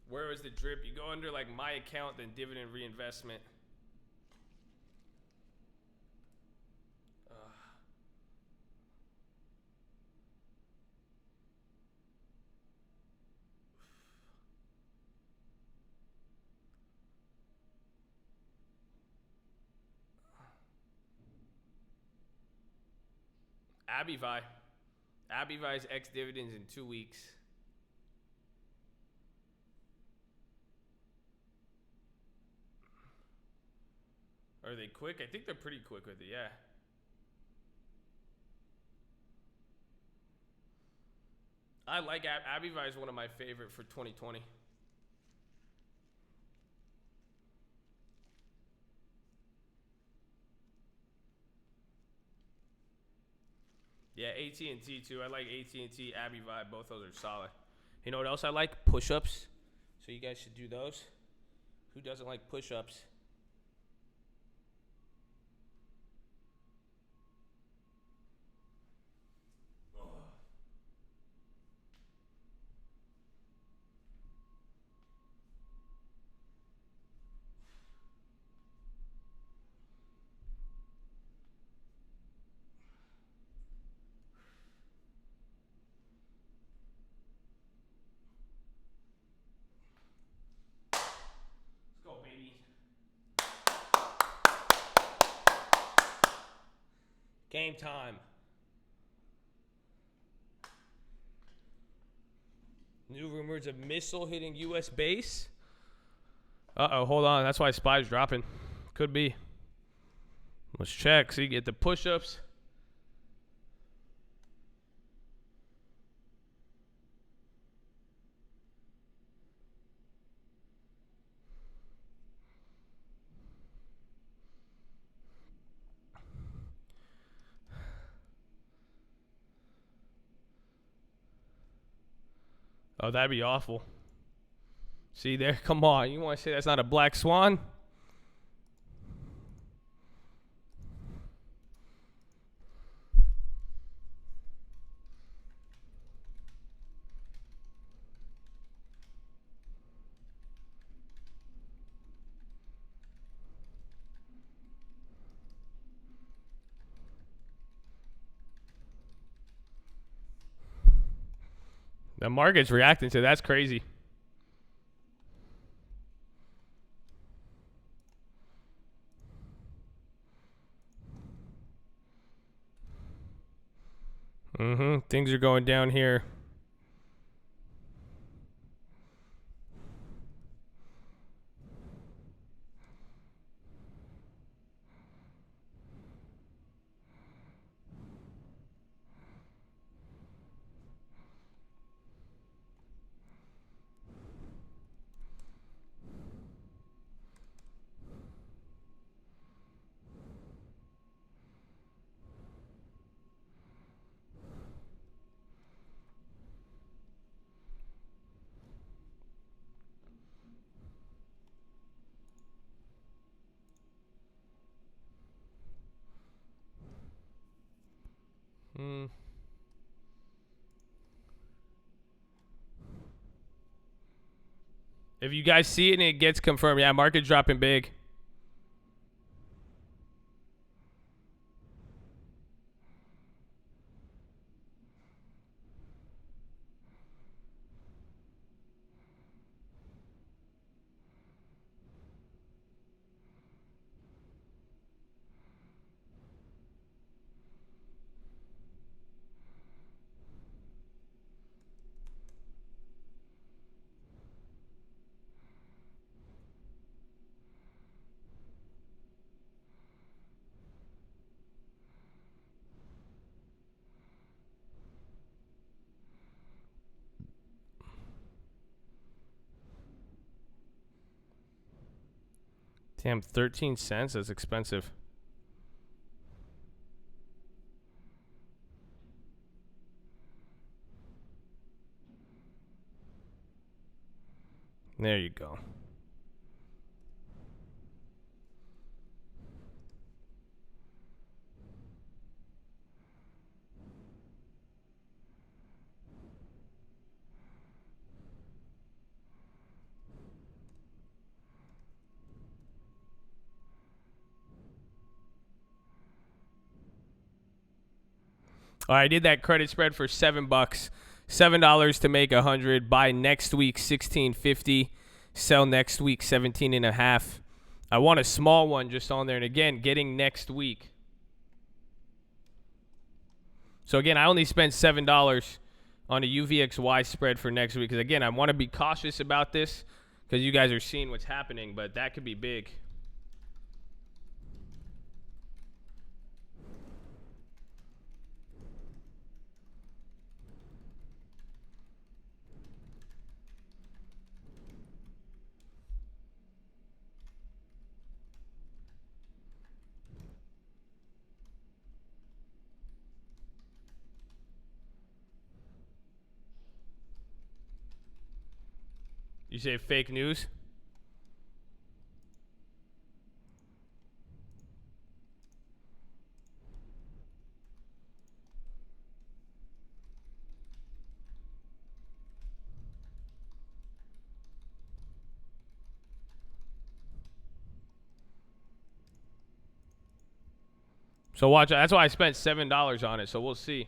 [SPEAKER 2] Where is the drip? You go under like my account, then dividend reinvestment. Abivai's ex dividends in 2 weeks. Are they quick? I think they're pretty quick with it, yeah. I like Abivai is one of my favorite for 2020. Yeah, AT&T too. I like AT&T, Abbey Vibe. Both those are solid. You know what else I like? Push-ups. So you guys should do those. Who doesn't like push-ups? Let's go, baby. Game time. New rumors of missile hitting U.S. base. Uh-oh, hold on. That's why SPY's dropping. Could be. Let's check. So you get the push-ups. Oh, that'd be awful. See there? Come on. You want to say that's not a black swan? The market's reacting to that's crazy. Things are going down here. If you guys see it and it gets confirmed, yeah, market dropping big. Damn, 13 cents? That's expensive. There you go. All right, I did that credit spread for $7. $7 to make 100. Buy next week 16.50. Sell next week 17.5. I want a small one just on there. And again, getting next week. So again, I only spent $7 on a UVXY spread for next week. Because again, I want to be cautious about this because you guys are seeing what's happening. But that could be big. You say fake news? So watch. That's why I spent $7 on it. So we'll see.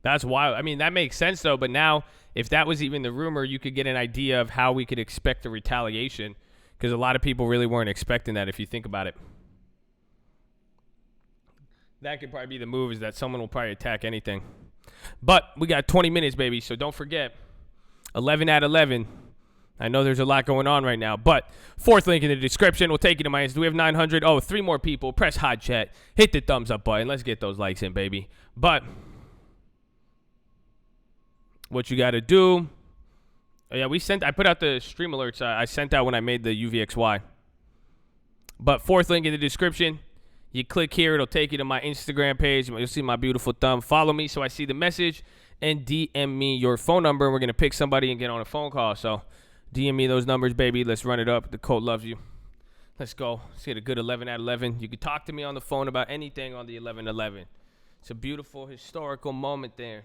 [SPEAKER 2] That's wild. I mean, that makes sense though. But now, if that was even the rumor, you could get an idea of how we could expect the retaliation, because a lot of people really weren't expecting that. If you think about it, that could probably be the move. Is that someone will probably attack anything. But we got 20 minutes, baby. So don't forget, 11 at 11. I know there's a lot going on right now, but fourth link in the description. We'll take you to my Insta. We have 900. Oh, 3 more people. Press hot chat. Hit the thumbs up button. Let's get those likes in, baby. But what you got to do. Oh, yeah, I put out the stream alerts. I sent out when I made the UVXY. But fourth link in the description. You click here. It'll take you to my Instagram page. You'll see my beautiful thumb. Follow me so I see the message. And DM me your phone number. We're going to pick somebody and get on a phone call. So DM me those numbers, baby. Let's run it up. The code loves you. Let's go. Let's get a good 11 at 11. You can talk to me on the phone about anything on the 11-11. It's a beautiful historical moment there.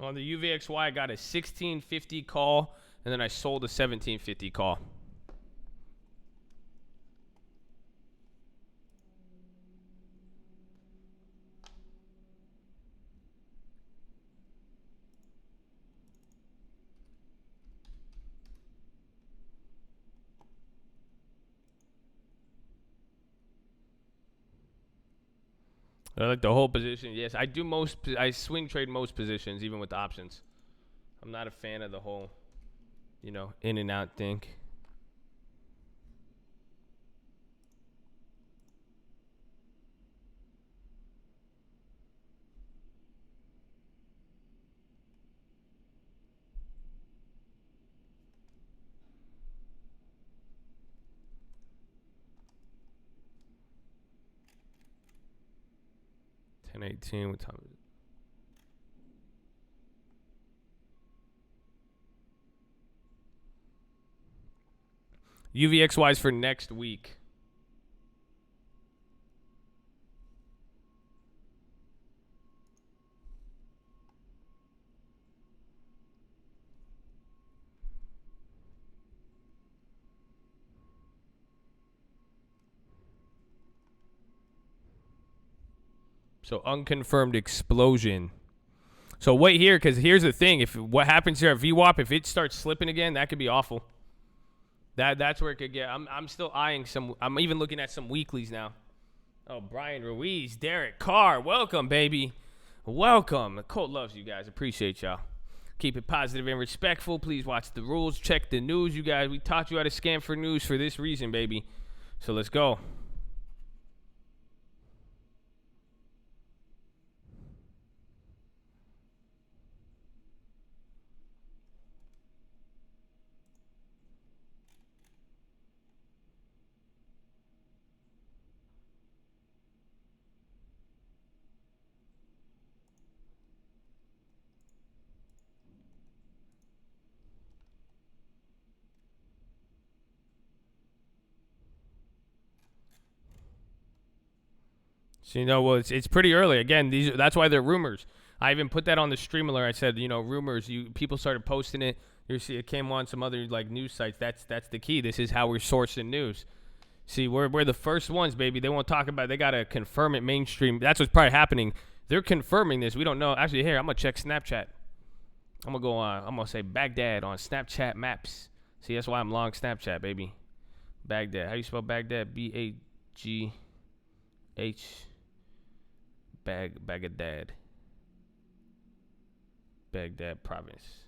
[SPEAKER 2] On the UVXY, I got a 1650 call, and then I sold a 1750 call. I like the whole position. Yes, I do I swing trade most positions, even with the options. I'm not a fan of the whole, in and out thing. $10.18. What time is it? UVXY's for next week. So unconfirmed explosion. So wait here, because here's the thing. If what happens here at VWAP, if it starts slipping again, that could be awful. That's where it could get. I'm still eyeing some. I'm even looking at some weeklies now. Oh, Brian Ruiz, Derek Carr, welcome, baby. Welcome. Colt loves you guys. Appreciate y'all. Keep it positive and respectful. Please watch the rules. Check the news, you guys. We taught you how to scan for news for this reason, baby. So let's go. So, well, it's pretty early. Again, that's why they're rumors. I even put that on the stream alert. I said, rumors. People started posting it. You see, it came on some other news sites. That's the key. This is how we're sourcing news. See, we're the first ones, baby. They won't talk about it. They gotta confirm it mainstream. That's what's probably happening. They're confirming this. We don't know. Actually, here, I'm gonna check Snapchat. I'm gonna go on. I'm gonna say Baghdad on Snapchat maps. See, that's why I'm long Snapchat, baby. Baghdad. How you spell Baghdad? Bagh. Baghdad province.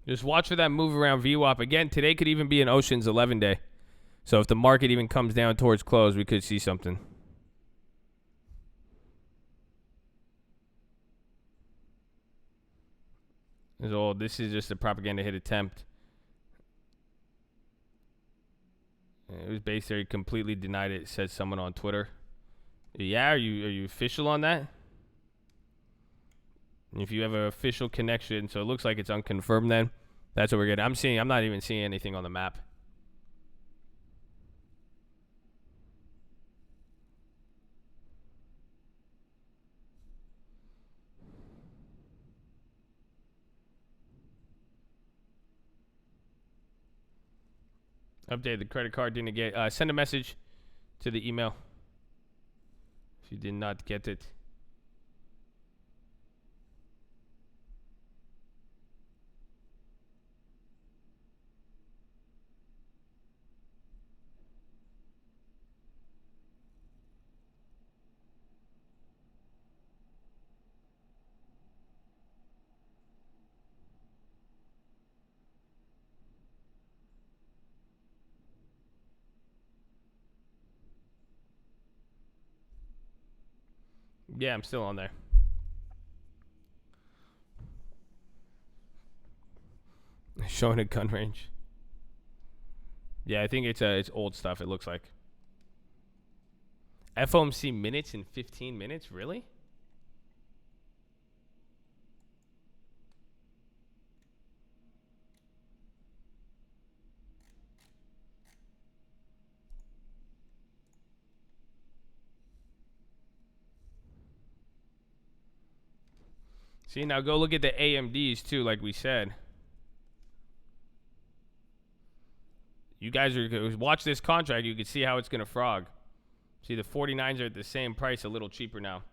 [SPEAKER 2] Just watch for that move around VWAP. Again, today could even be an Ocean's 11 day. So if the market even comes down towards close, we could see something. This is just a propaganda hit attempt. It was basically completely denied it, said someone on Twitter. Yeah, are you official on that? If you have an official connection, so it looks like it's unconfirmed then. That's what we're getting. I'm not even seeing anything on the map. Update, the credit card didn't get. Send a message to the email if you did not get it. Yeah, I'm still on there. Showing a gun range. Yeah, I think it's old stuff. It looks like. FOMC minutes in 15 minutes, really? See, now go look at the AMDs too, like we said. You guys are watch this contract. You can see how it's gonna frog. See, the 49s are at the same price, a little cheaper now.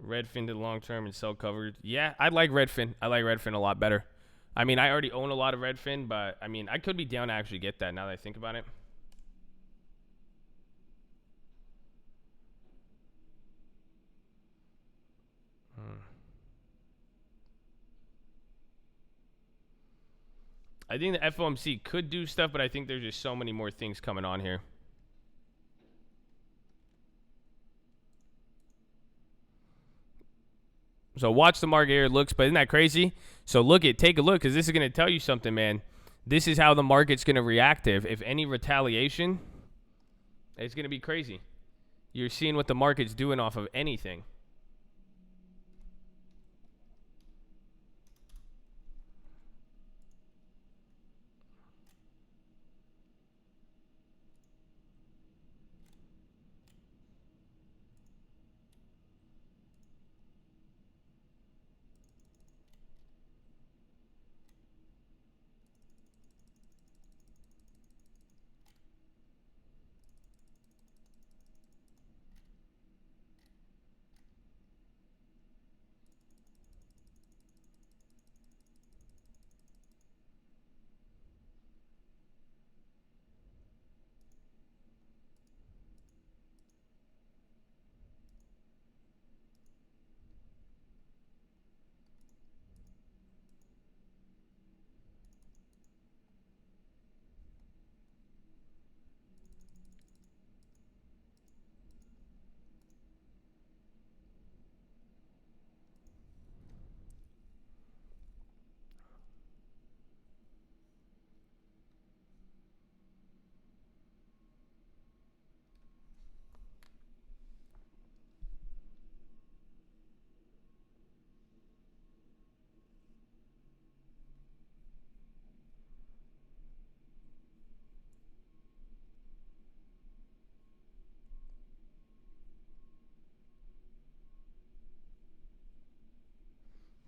[SPEAKER 2] Redfin to long term and sell covered. Yeah, I like Redfin. I like Redfin a lot better. I mean, I already own a lot of Redfin, but I mean, I could be down to actually get that now that I think about it. I think the FOMC could do stuff, but I think there's just so many more things coming on here. So watch the market here. It looks, but isn't that crazy? So take a look, because this is going to tell you something, man. This is how the market's going to react if any retaliation. It's going to be crazy. You're seeing what the market's doing off of anything.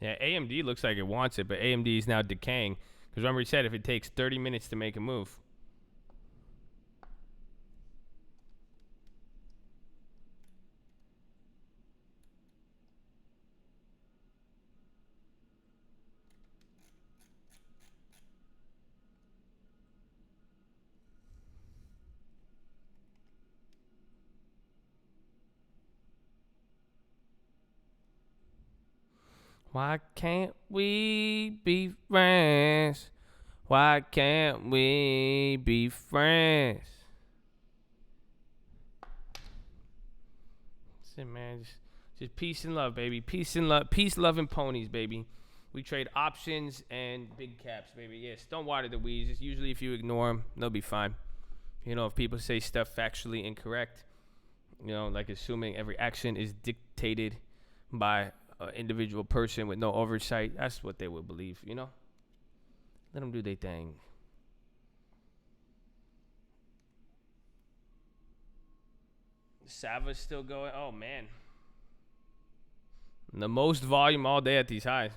[SPEAKER 2] Yeah, AMD looks like it wants it, but AMD is now decaying. Because remember, he said if it takes 30 minutes to make a move. Why can't we be friends? Why can't we be friends? That's it, man. Just peace and love, baby. Peace and love. Peace, love, and ponies, baby. We trade options and big caps, baby. Yes, don't water the weeds. It's usually if you ignore them, they'll be fine. You know, if people say stuff factually incorrect, you know, like assuming every action is dictated by an individual person with no oversight, that's what they would believe, you know? Let them do their thing. Sava's still going. Oh, man. The most volume all day at these highs.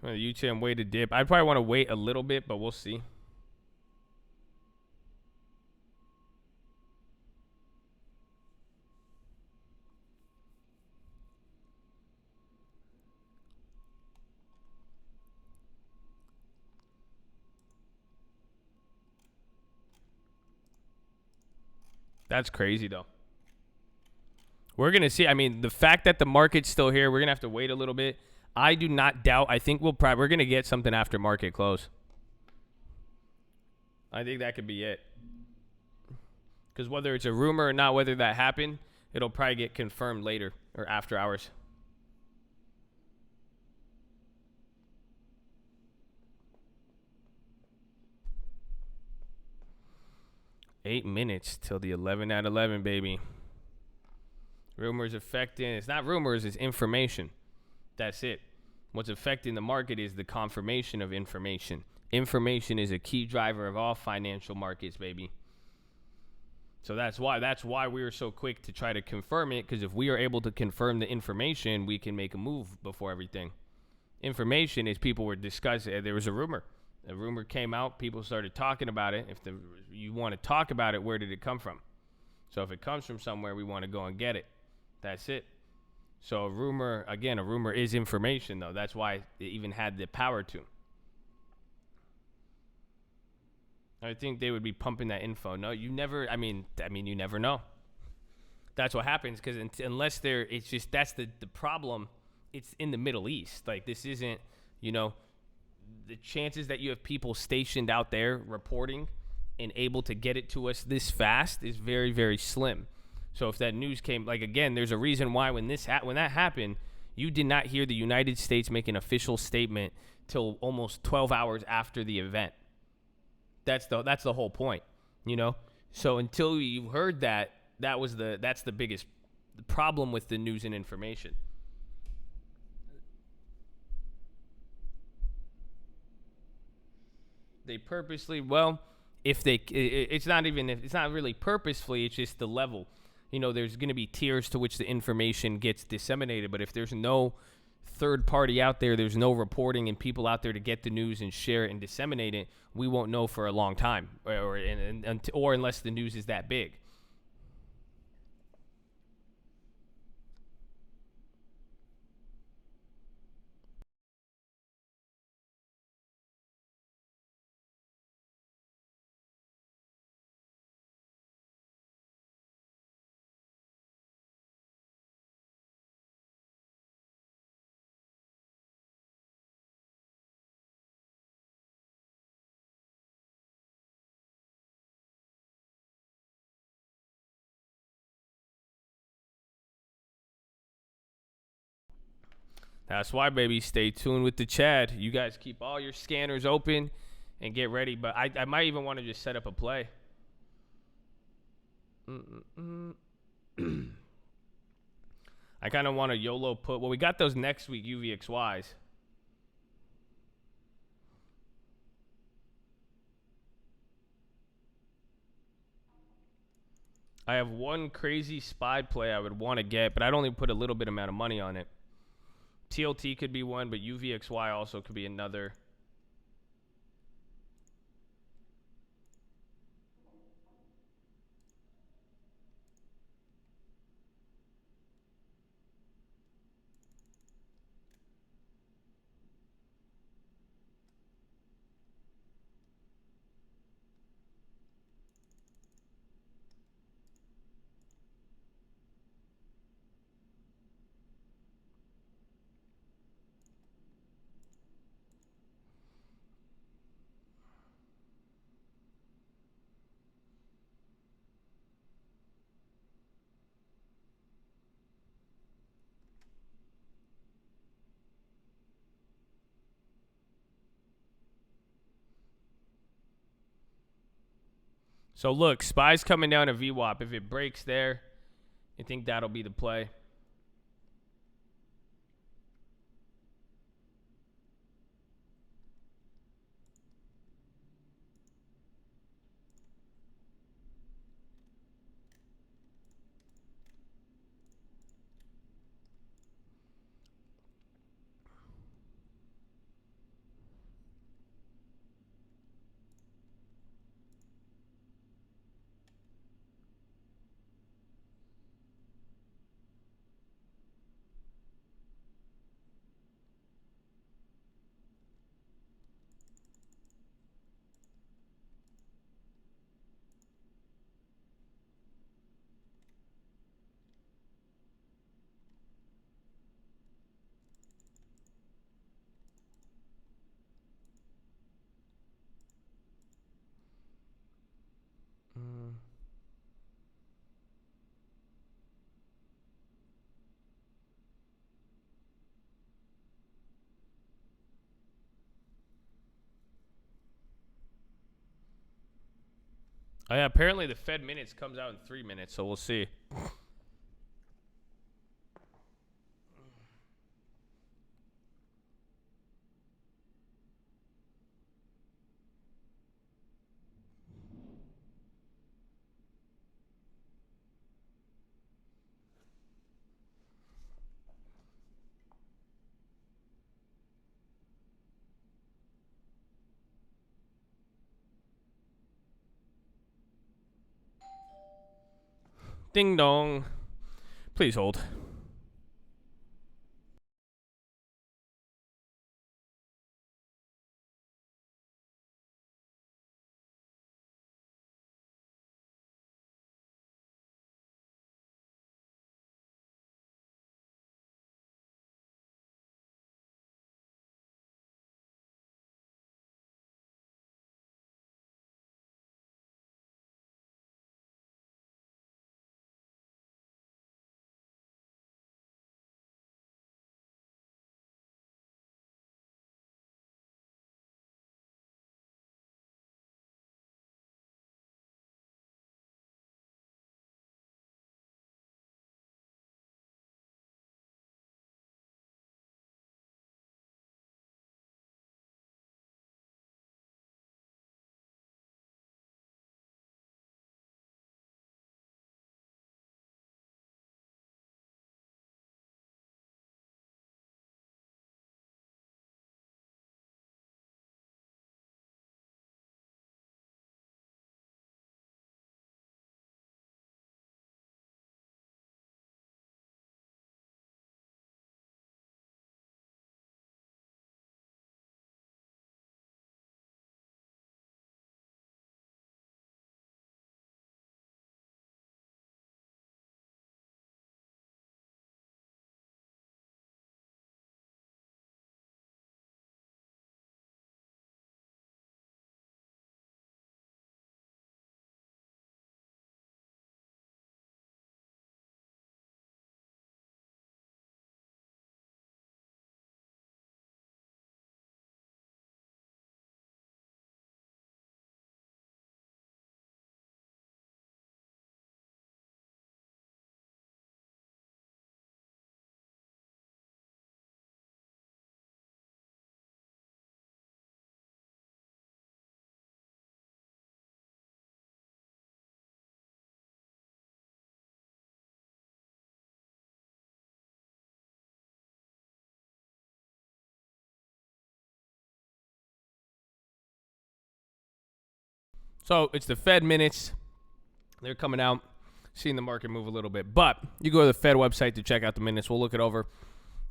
[SPEAKER 2] UTM way to dip. I'd probably want to wait a little bit, but we'll see. That's crazy, though. We're going to see. I mean, the fact that the market's still here, we're going to have to wait a little bit. I do not doubt. I think we're going to get something after market close. I think that could be it. Because whether it's a rumor or not, whether that happened, it'll probably get confirmed later or after hours. Eight minutes till the 11 at 11, baby. Rumors affecting. It's not rumors, it's information. That's it. What's affecting the market is the confirmation of information. Information is a key driver of all financial markets, baby. So that's why we were so quick to try to confirm it, because if we are able to confirm the information, we can make a move before everything. Information is people were discussing. There was a rumor. A rumor came out. People started talking about it. If you want to talk about it, where did it come from? So if it comes from somewhere, we want to go and get it. That's it. So a rumor is information, though. That's why it even had the power to. I think they would be pumping that info. No, you never. I mean, you never know. That's what happens, because unless it's just that's the problem. It's in the Middle East. Like, this isn't, the chances that you have people stationed out there reporting and able to get it to us this fast is very, very slim. So if that news came, like, again, there's a reason why when that happened, you did not hear the United States make an official statement till almost 12 hours after the event. That's the whole point, So until you heard that, that's the biggest problem with the news and information. They purposely, it's not really purposefully, it's just the level. There's going to be tiers to which the information gets disseminated, but if there's no third party out there, there's no reporting and people out there to get the news and share it and disseminate it, we won't know for a long time, or unless the news is that big. That's why, baby, stay tuned with the Chad. You guys keep all your scanners open and get ready. But I might even want to just set up a play. I kind of want to YOLO put. Well, we got those next week UVXYs. I have one crazy SPY play I would want to get, but I'd only put a little bit amount of money on it. TLT could be one, but UVXY also could be another. So look, SPY's coming down to VWAP. If it breaks there, I think that'll be the play. Oh yeah, apparently the Fed minutes comes out in 3 minutes, so we'll see. Ding dong. Please hold. So it's the Fed minutes. They're coming out, seeing the market move a little bit. But you go to the Fed website to check out the minutes. We'll look it over.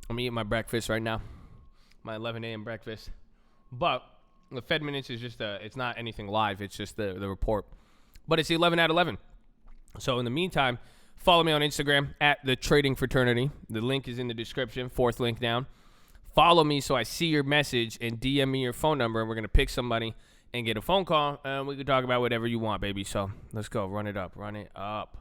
[SPEAKER 2] I'm eating my breakfast right now, my 11 a.m. breakfast. But the Fed minutes is just it's not anything live. It's just the report. But it's 11 at 11. So in the meantime, follow me on Instagram at The Trading Fraternity. The link is in the description, fourth link down. Follow me so I see your message and DM me your phone number, and we're going to pick somebody and get a phone call, and we can talk about whatever you want, baby. So let's go. Run it up. Run it up.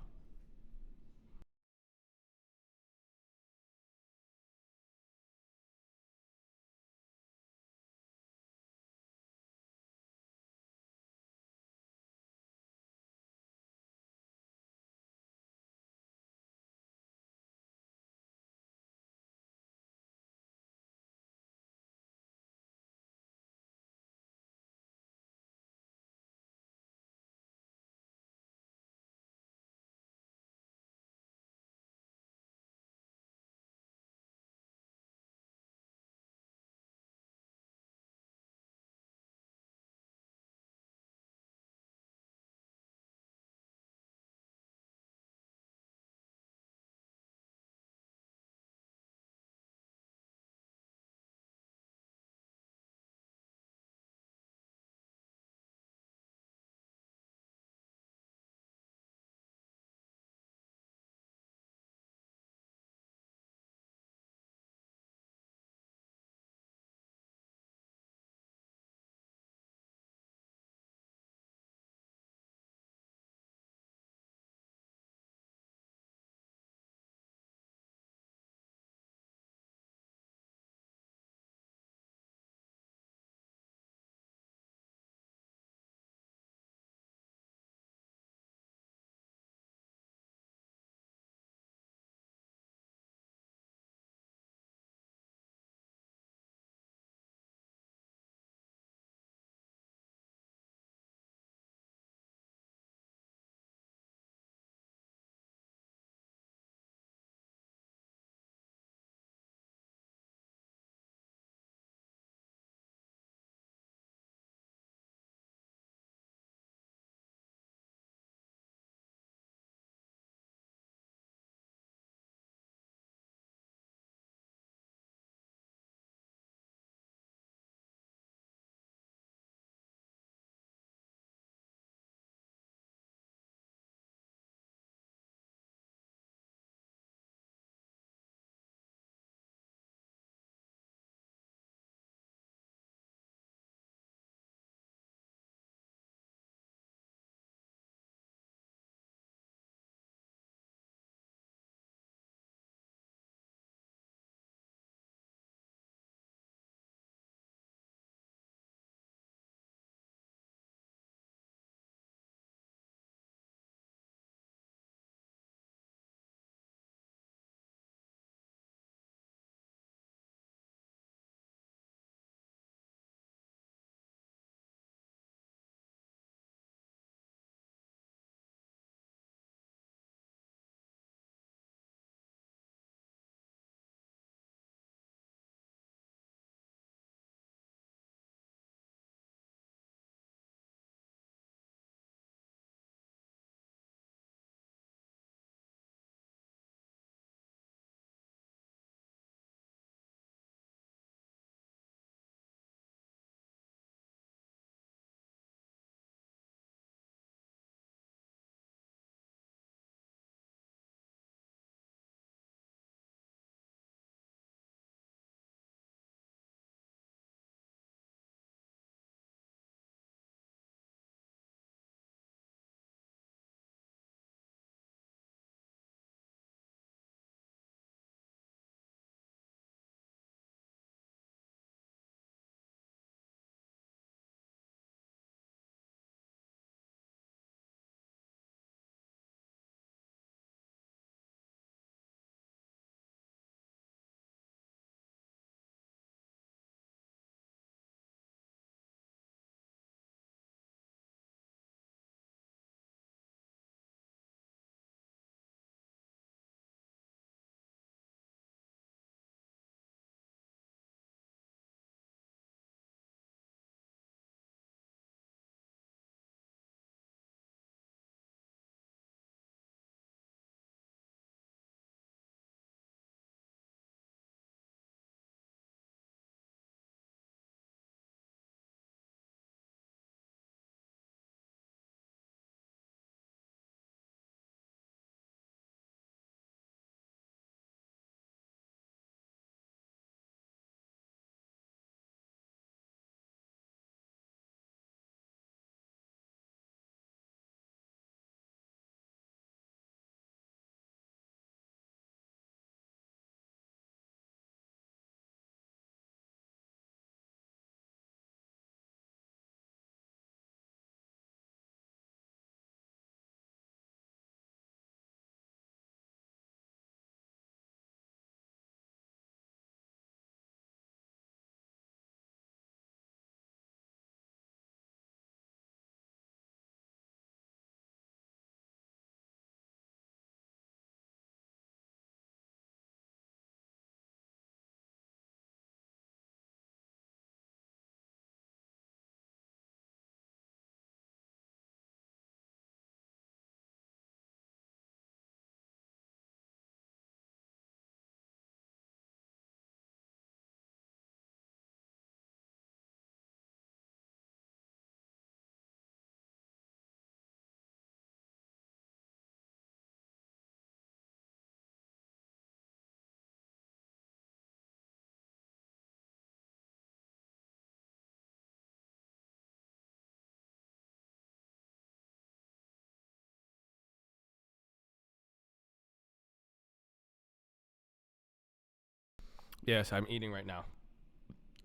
[SPEAKER 2] Yes, I'm eating right now.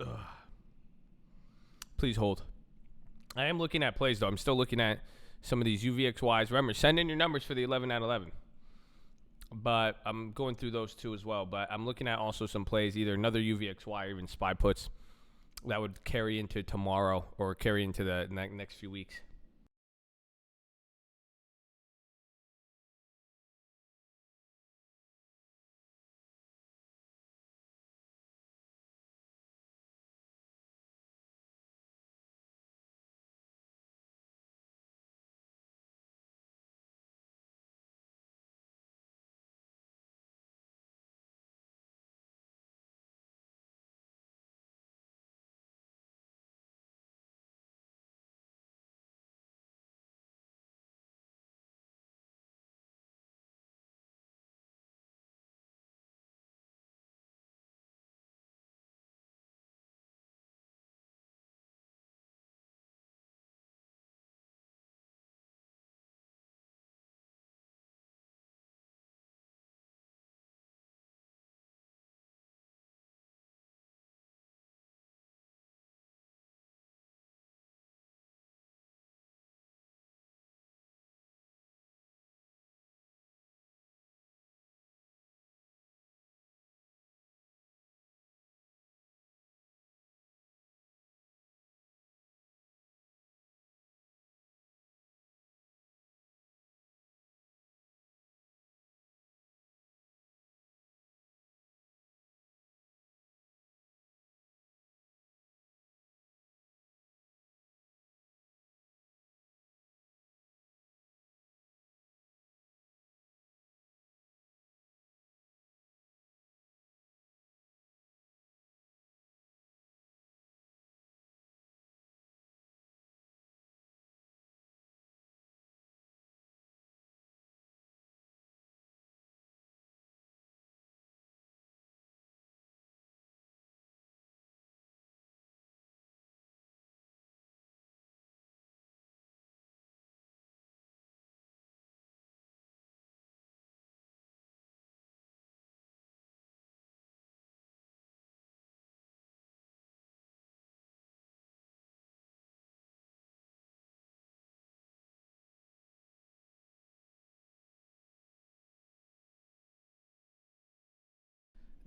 [SPEAKER 2] Ugh. Please hold. I am looking at plays, though. I'm still looking at some of these UVXYs. Remember, send in your numbers for the 11 out of 11. But I'm going through those two as well. But I'm looking at also some plays, either another UVXY or even SPY puts that would carry into tomorrow or carry into the next few weeks.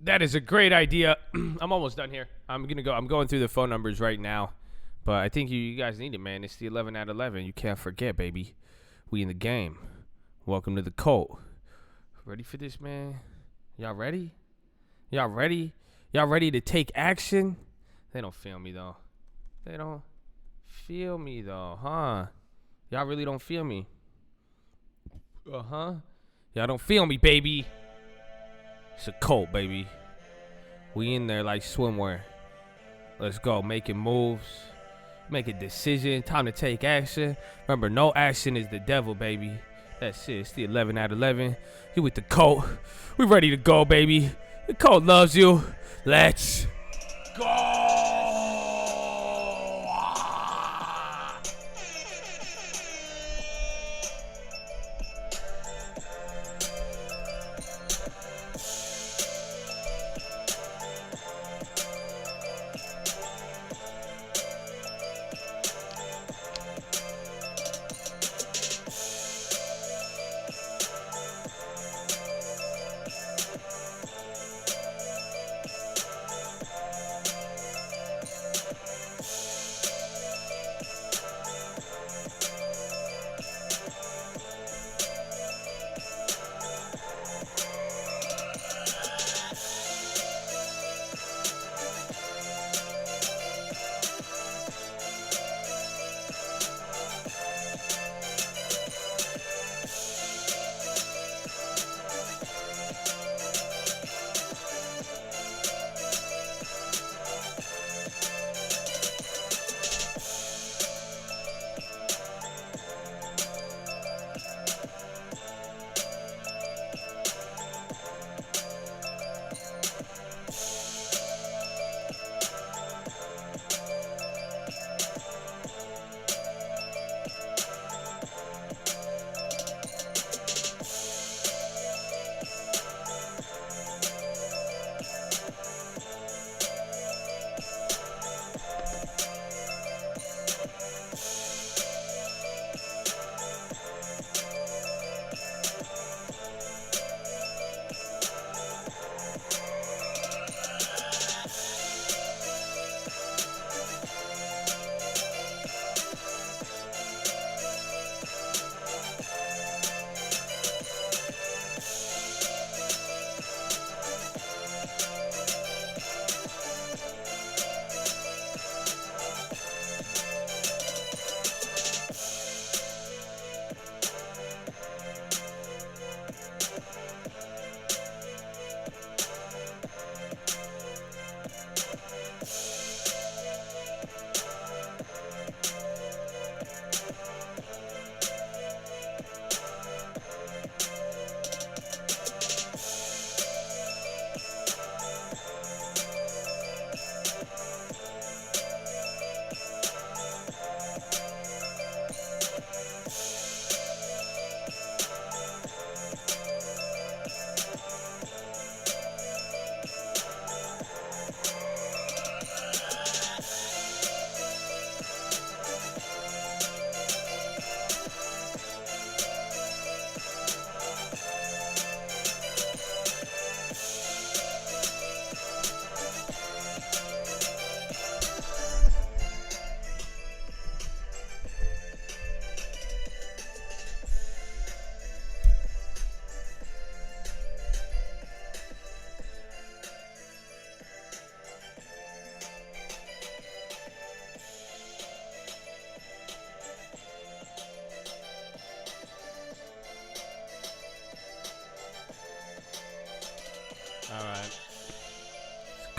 [SPEAKER 2] That is a great idea. I'm almost done here. I'm going through the phone numbers right now. But I think you guys need it, man. It's the 11 out of 11. You can't forget, baby. We in the game. Welcome to the cult. Ready for this, man? Y'all ready? Y'all ready? Y'all ready to take action? They don't feel me, though. They don't feel me, though, huh? Y'all really don't feel me. Uh-huh. Y'all don't feel me, baby. It's a cult, baby. We in there like swimwear. Let's go. Making moves. Make a decision. Time to take action. Remember, no action is the devil, baby. That's it. It's the 11 out of 11. You with the cult. We ready to go, baby. The cult loves you. Let's go.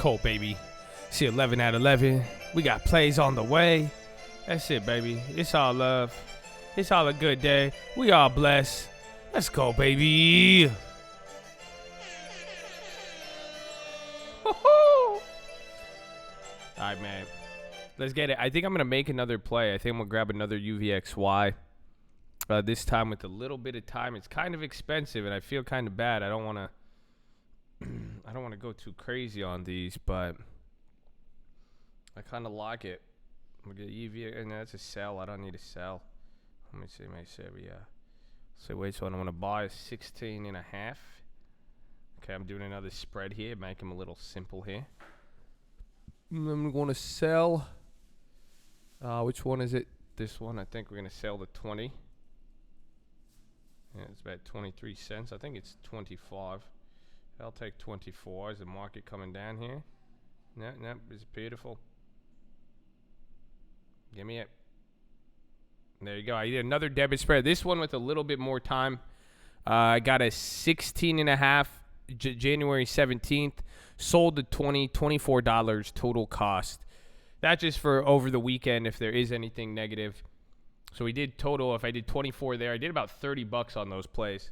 [SPEAKER 2] cold, baby. See 11 out of 11. We got plays on the way. That's it, baby. It's all love. It's all a good day. We all blessed. Let's go, baby. All right, man. Let's get it. I think I'm going to make another play. I think I'm going to grab another UVXY. This time with a little bit of time. It's kind of expensive, and I feel kind of bad. I don't want to go too crazy on these, but I kind of like it. I'm going to get UV, and that's a sell. I don't need a sell. Let me see. So wait, so what I want to buy is 16 and a half. Okay, I'm doing another spread here. Make them a little simple here. I'm going to sell. Which one is it? This one. I think we're going to sell the 20. Yeah, it's about 23 cents. I think it's 25. I'll take 24. Is the market coming down here? No, it's beautiful. Give me it. There you go. I did another debit spread. This one with a little bit more time. I got a 16 and a half January 17th. Sold to $24 total cost. That's just for over the weekend if there is anything negative. So we did total, if I did 24 there, I did about $30 on those plays.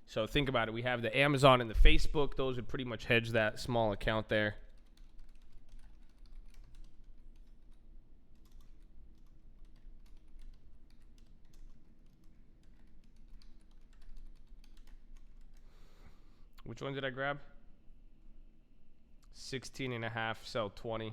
[SPEAKER 2] So think about it. We have the Amazon and the Facebook. Those would pretty much hedge that small account there. Which one did I grab? 16 and a half, sell 20.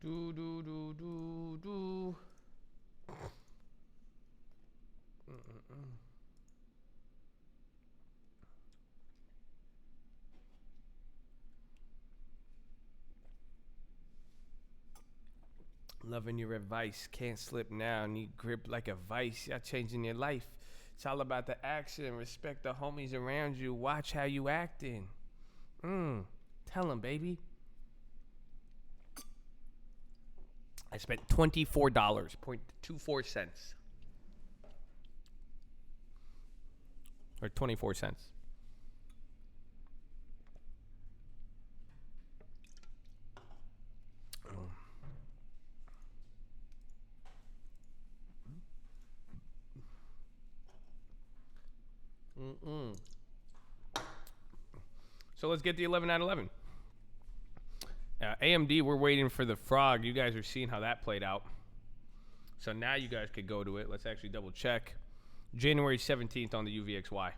[SPEAKER 2] Do. 'Loving your advice, can't slip now. Need grip like a vice. Y'all changing your life. It's all about the action. Respect the homies around you. Watch how you acting. Tell them, baby. I spent $24.24. Or 24 cents. So let's get the 11 out of 11. AMD, we're waiting for the frog. You guys are seeing how that played out. So now you guys could go to it. Let's actually double check. January 17th on the UVXY.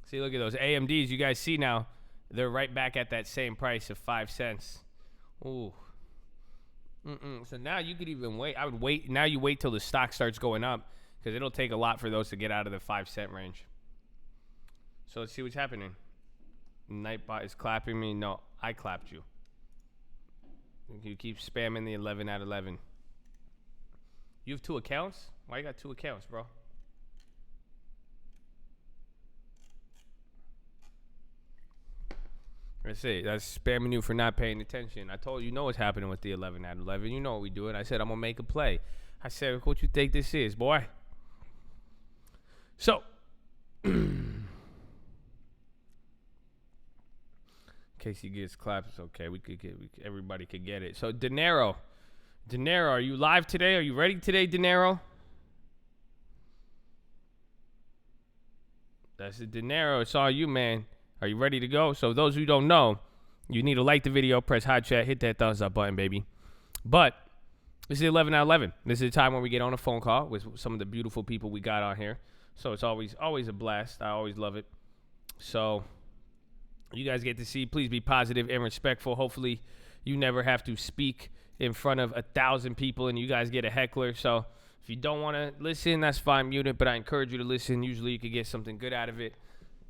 [SPEAKER 2] See, look at those AMDs. You guys see now, they're right back at that same price of 5 cents. Ooh. So now you could even wait. I would wait. Now you wait till the stock starts going up because it'll take a lot for those to get out of the 5 cent range. So let's see what's happening. Nightbot is clapping me. No, I clapped you. You keep spamming the 11 out of 11. You have 2 accounts? Why you got 2 accounts, bro? That's it. That's spamming you for not paying attention. I told you, you know what's happening with the 11 out of 11. You know what we do it. I said, I'm going to make a play. I said, what you think this is, boy? So, in case he gets clapped, it's okay. Everybody could get it. So, Dinero, are you live today? Are you ready today, Dinero? That's it, Dinero. It's all you, man. Are you ready to go? So, those who don't know, you need to like the video, press hot chat, hit that thumbs up button, baby. But this is 11 out of 11. This is the time when we get on a phone call with some of the beautiful people we got on here. So it's always a blast. I always love it. So you guys get to see. Please be positive and respectful. Hopefully you never have to speak in front of 1,000 people and you guys get a heckler. So if you don't want to listen, that's fine. Mute it. But I encourage you to listen. Usually you could get something good out of it.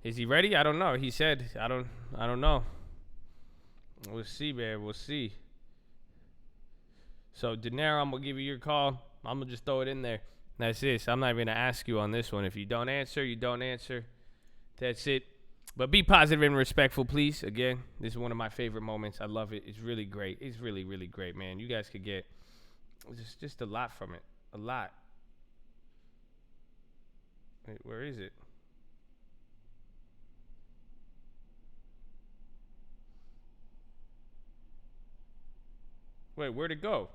[SPEAKER 2] Is he ready? I don't know. He said, I don't know. We'll see, man. We'll see. So, Dinero, I'm going to give you your call. I'm going to just throw it in there. That's it. So I'm not even going to ask you on this one. If you don't answer, you don't answer. That's it. But be positive and respectful, please. Again, this is one of my favorite moments. I love it. It's really great. It's really, really great, man. You guys could get just a lot from it. A lot. Wait, where is it? Wait, where'd it go?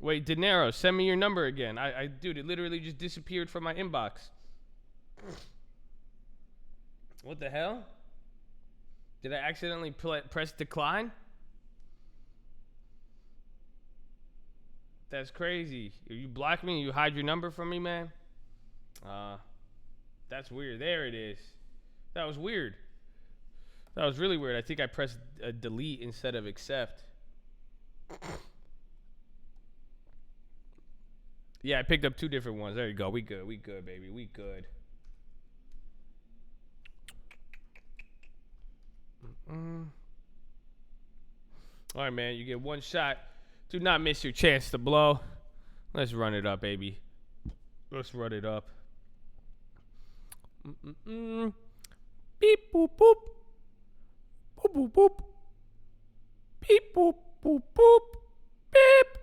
[SPEAKER 2] Wait, De Niro, send me your number again. Dude, it literally just disappeared from my inbox. What the hell? Did I accidentally press decline? That's crazy. You block me and you hide your number from me, man? That's weird. There it is. That was weird. That was really weird. I think I pressed delete instead of accept. Yeah, I picked up 2 different ones. There you go. We good. We good, baby. We good. All right, man. You get 1 shot. Do not miss your chance to blow. Let's run it up, baby. Let's run it up. Beep, boop, boop. Boop, boop, boop. Beep, boop, boop, boop. Beep.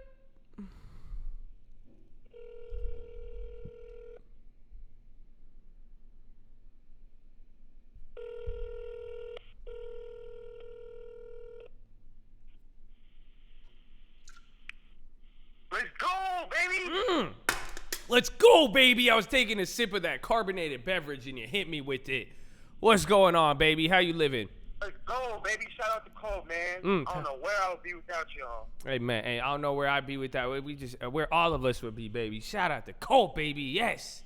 [SPEAKER 3] Let's go, baby!
[SPEAKER 2] Let's go, baby. I was taking a sip of that carbonated beverage and you hit me with it. What's going on, baby? How you living?
[SPEAKER 3] Let's go, baby. Shout out to Cole, man. I don't know where I would be without y'all.
[SPEAKER 2] Hey, man. Hey, I don't know where I'd be without. Where all of us would be, baby. Shout out to Cole, baby. Yes.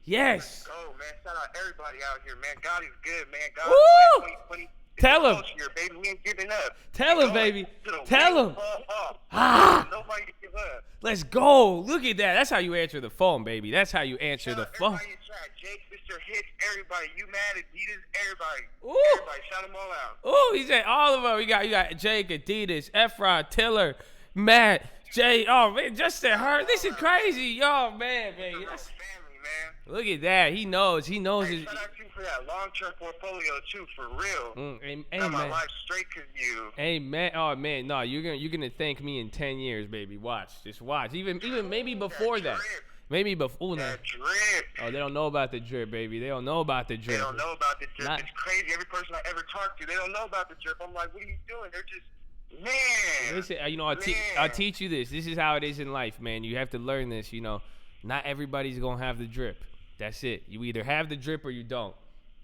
[SPEAKER 2] Yes.
[SPEAKER 3] Let's go, man. Shout out everybody out here, man. God is good, man. God
[SPEAKER 2] Woo!
[SPEAKER 3] 2020.
[SPEAKER 2] Tell him.
[SPEAKER 3] Year, baby. We ain't giving up.
[SPEAKER 2] Tell him, baby. Tell him.
[SPEAKER 3] Nobody can give up.
[SPEAKER 2] Let's go. Look at that. That's how you answer the phone, baby. That's how you answer the phone.
[SPEAKER 3] Everybody in chat. Jake, Mr. Hicks, everybody. You mad, Adidas, everybody.
[SPEAKER 2] Ooh.
[SPEAKER 3] Everybody. Shout them all out.
[SPEAKER 2] Oh, he said all of them. You got Jake, Adidas, Efron, Tiller, Matt, Jay. Oh, man, just to her. This is crazy. Yo, man, baby. That's
[SPEAKER 3] family, man.
[SPEAKER 2] Look at that. He knows. He knows.
[SPEAKER 3] Hey, shout out to you for that long-term portfolio too, for real. Got my
[SPEAKER 2] Amen.
[SPEAKER 3] life straight cause you.
[SPEAKER 2] Amen. Oh man, no, you're gonna thank me in 10 years, baby. Watch, just watch. Even maybe before that. Maybe before that.
[SPEAKER 3] Drip.
[SPEAKER 2] Oh, they don't know about the drip, baby. They don't know about the drip.
[SPEAKER 3] They don't know about the drip. It's crazy. Every person I ever talked to, they don't know about the drip. I'm like, what are you doing? They're just, man.
[SPEAKER 2] Listen, I'll teach you this. This is how it is in life, man. You have to learn this. Not everybody's gonna have the drip. That's it. You either have the drip or you don't.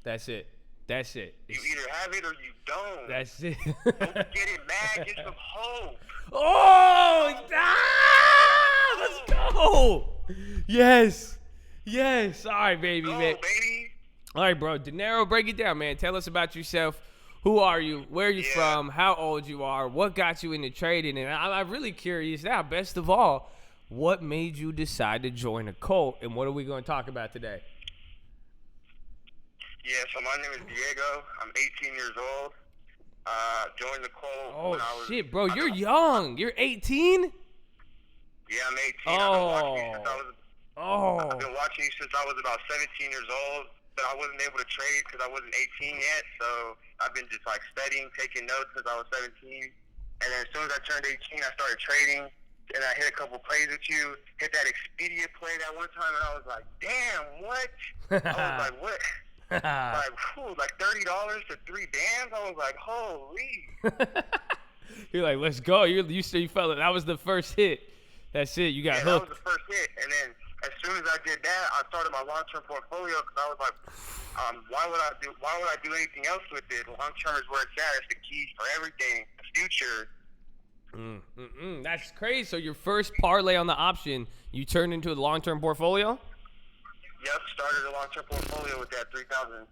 [SPEAKER 2] That's it. That's it.
[SPEAKER 3] You either have it or you don't.
[SPEAKER 2] That's it.
[SPEAKER 3] Don't get it, man. Get some hope.
[SPEAKER 2] Oh, let's go. Yes. All right, baby,
[SPEAKER 3] Go,
[SPEAKER 2] man.
[SPEAKER 3] baby.
[SPEAKER 2] All right, bro. De Niro, break it down, man. Tell us about yourself. Who are you? Where are you from? How old you are? What got you into trading? And I'm really curious now, best of all, what made you decide to join a cult? And what are we going to talk about today?
[SPEAKER 3] Yeah, so my name is Diego. I'm 18 years old. Joined the cult when I was...
[SPEAKER 2] Oh, shit, bro. You're young. You're 18?
[SPEAKER 3] Yeah, I'm 18.
[SPEAKER 2] Oh.
[SPEAKER 3] I've been watching you since I was about 17 years old, but I wasn't able to trade because I wasn't 18 yet. So I've been just like studying, taking notes since I was 17. And then as soon as I turned 18, I started trading. And I hit a couple plays with you. Hit that Expedia play that one time, and I was like, "Damn, what?" I was like, "What?" like $30 for 3 bands. I was like, "Holy!"
[SPEAKER 2] You're like, "Let's go." You felt it. That was the first hit. That's it. You got hooked.
[SPEAKER 3] That was the first hit, and then as soon as I did that, I started my long-term portfolio because I was like, why would I do anything else with it? Long-term is where it's at. It's the key for everything. The future.
[SPEAKER 2] That's crazy. So your first parlay on the option, you turned into a long-term portfolio?
[SPEAKER 3] Yep, started a long-term portfolio with that 3,000.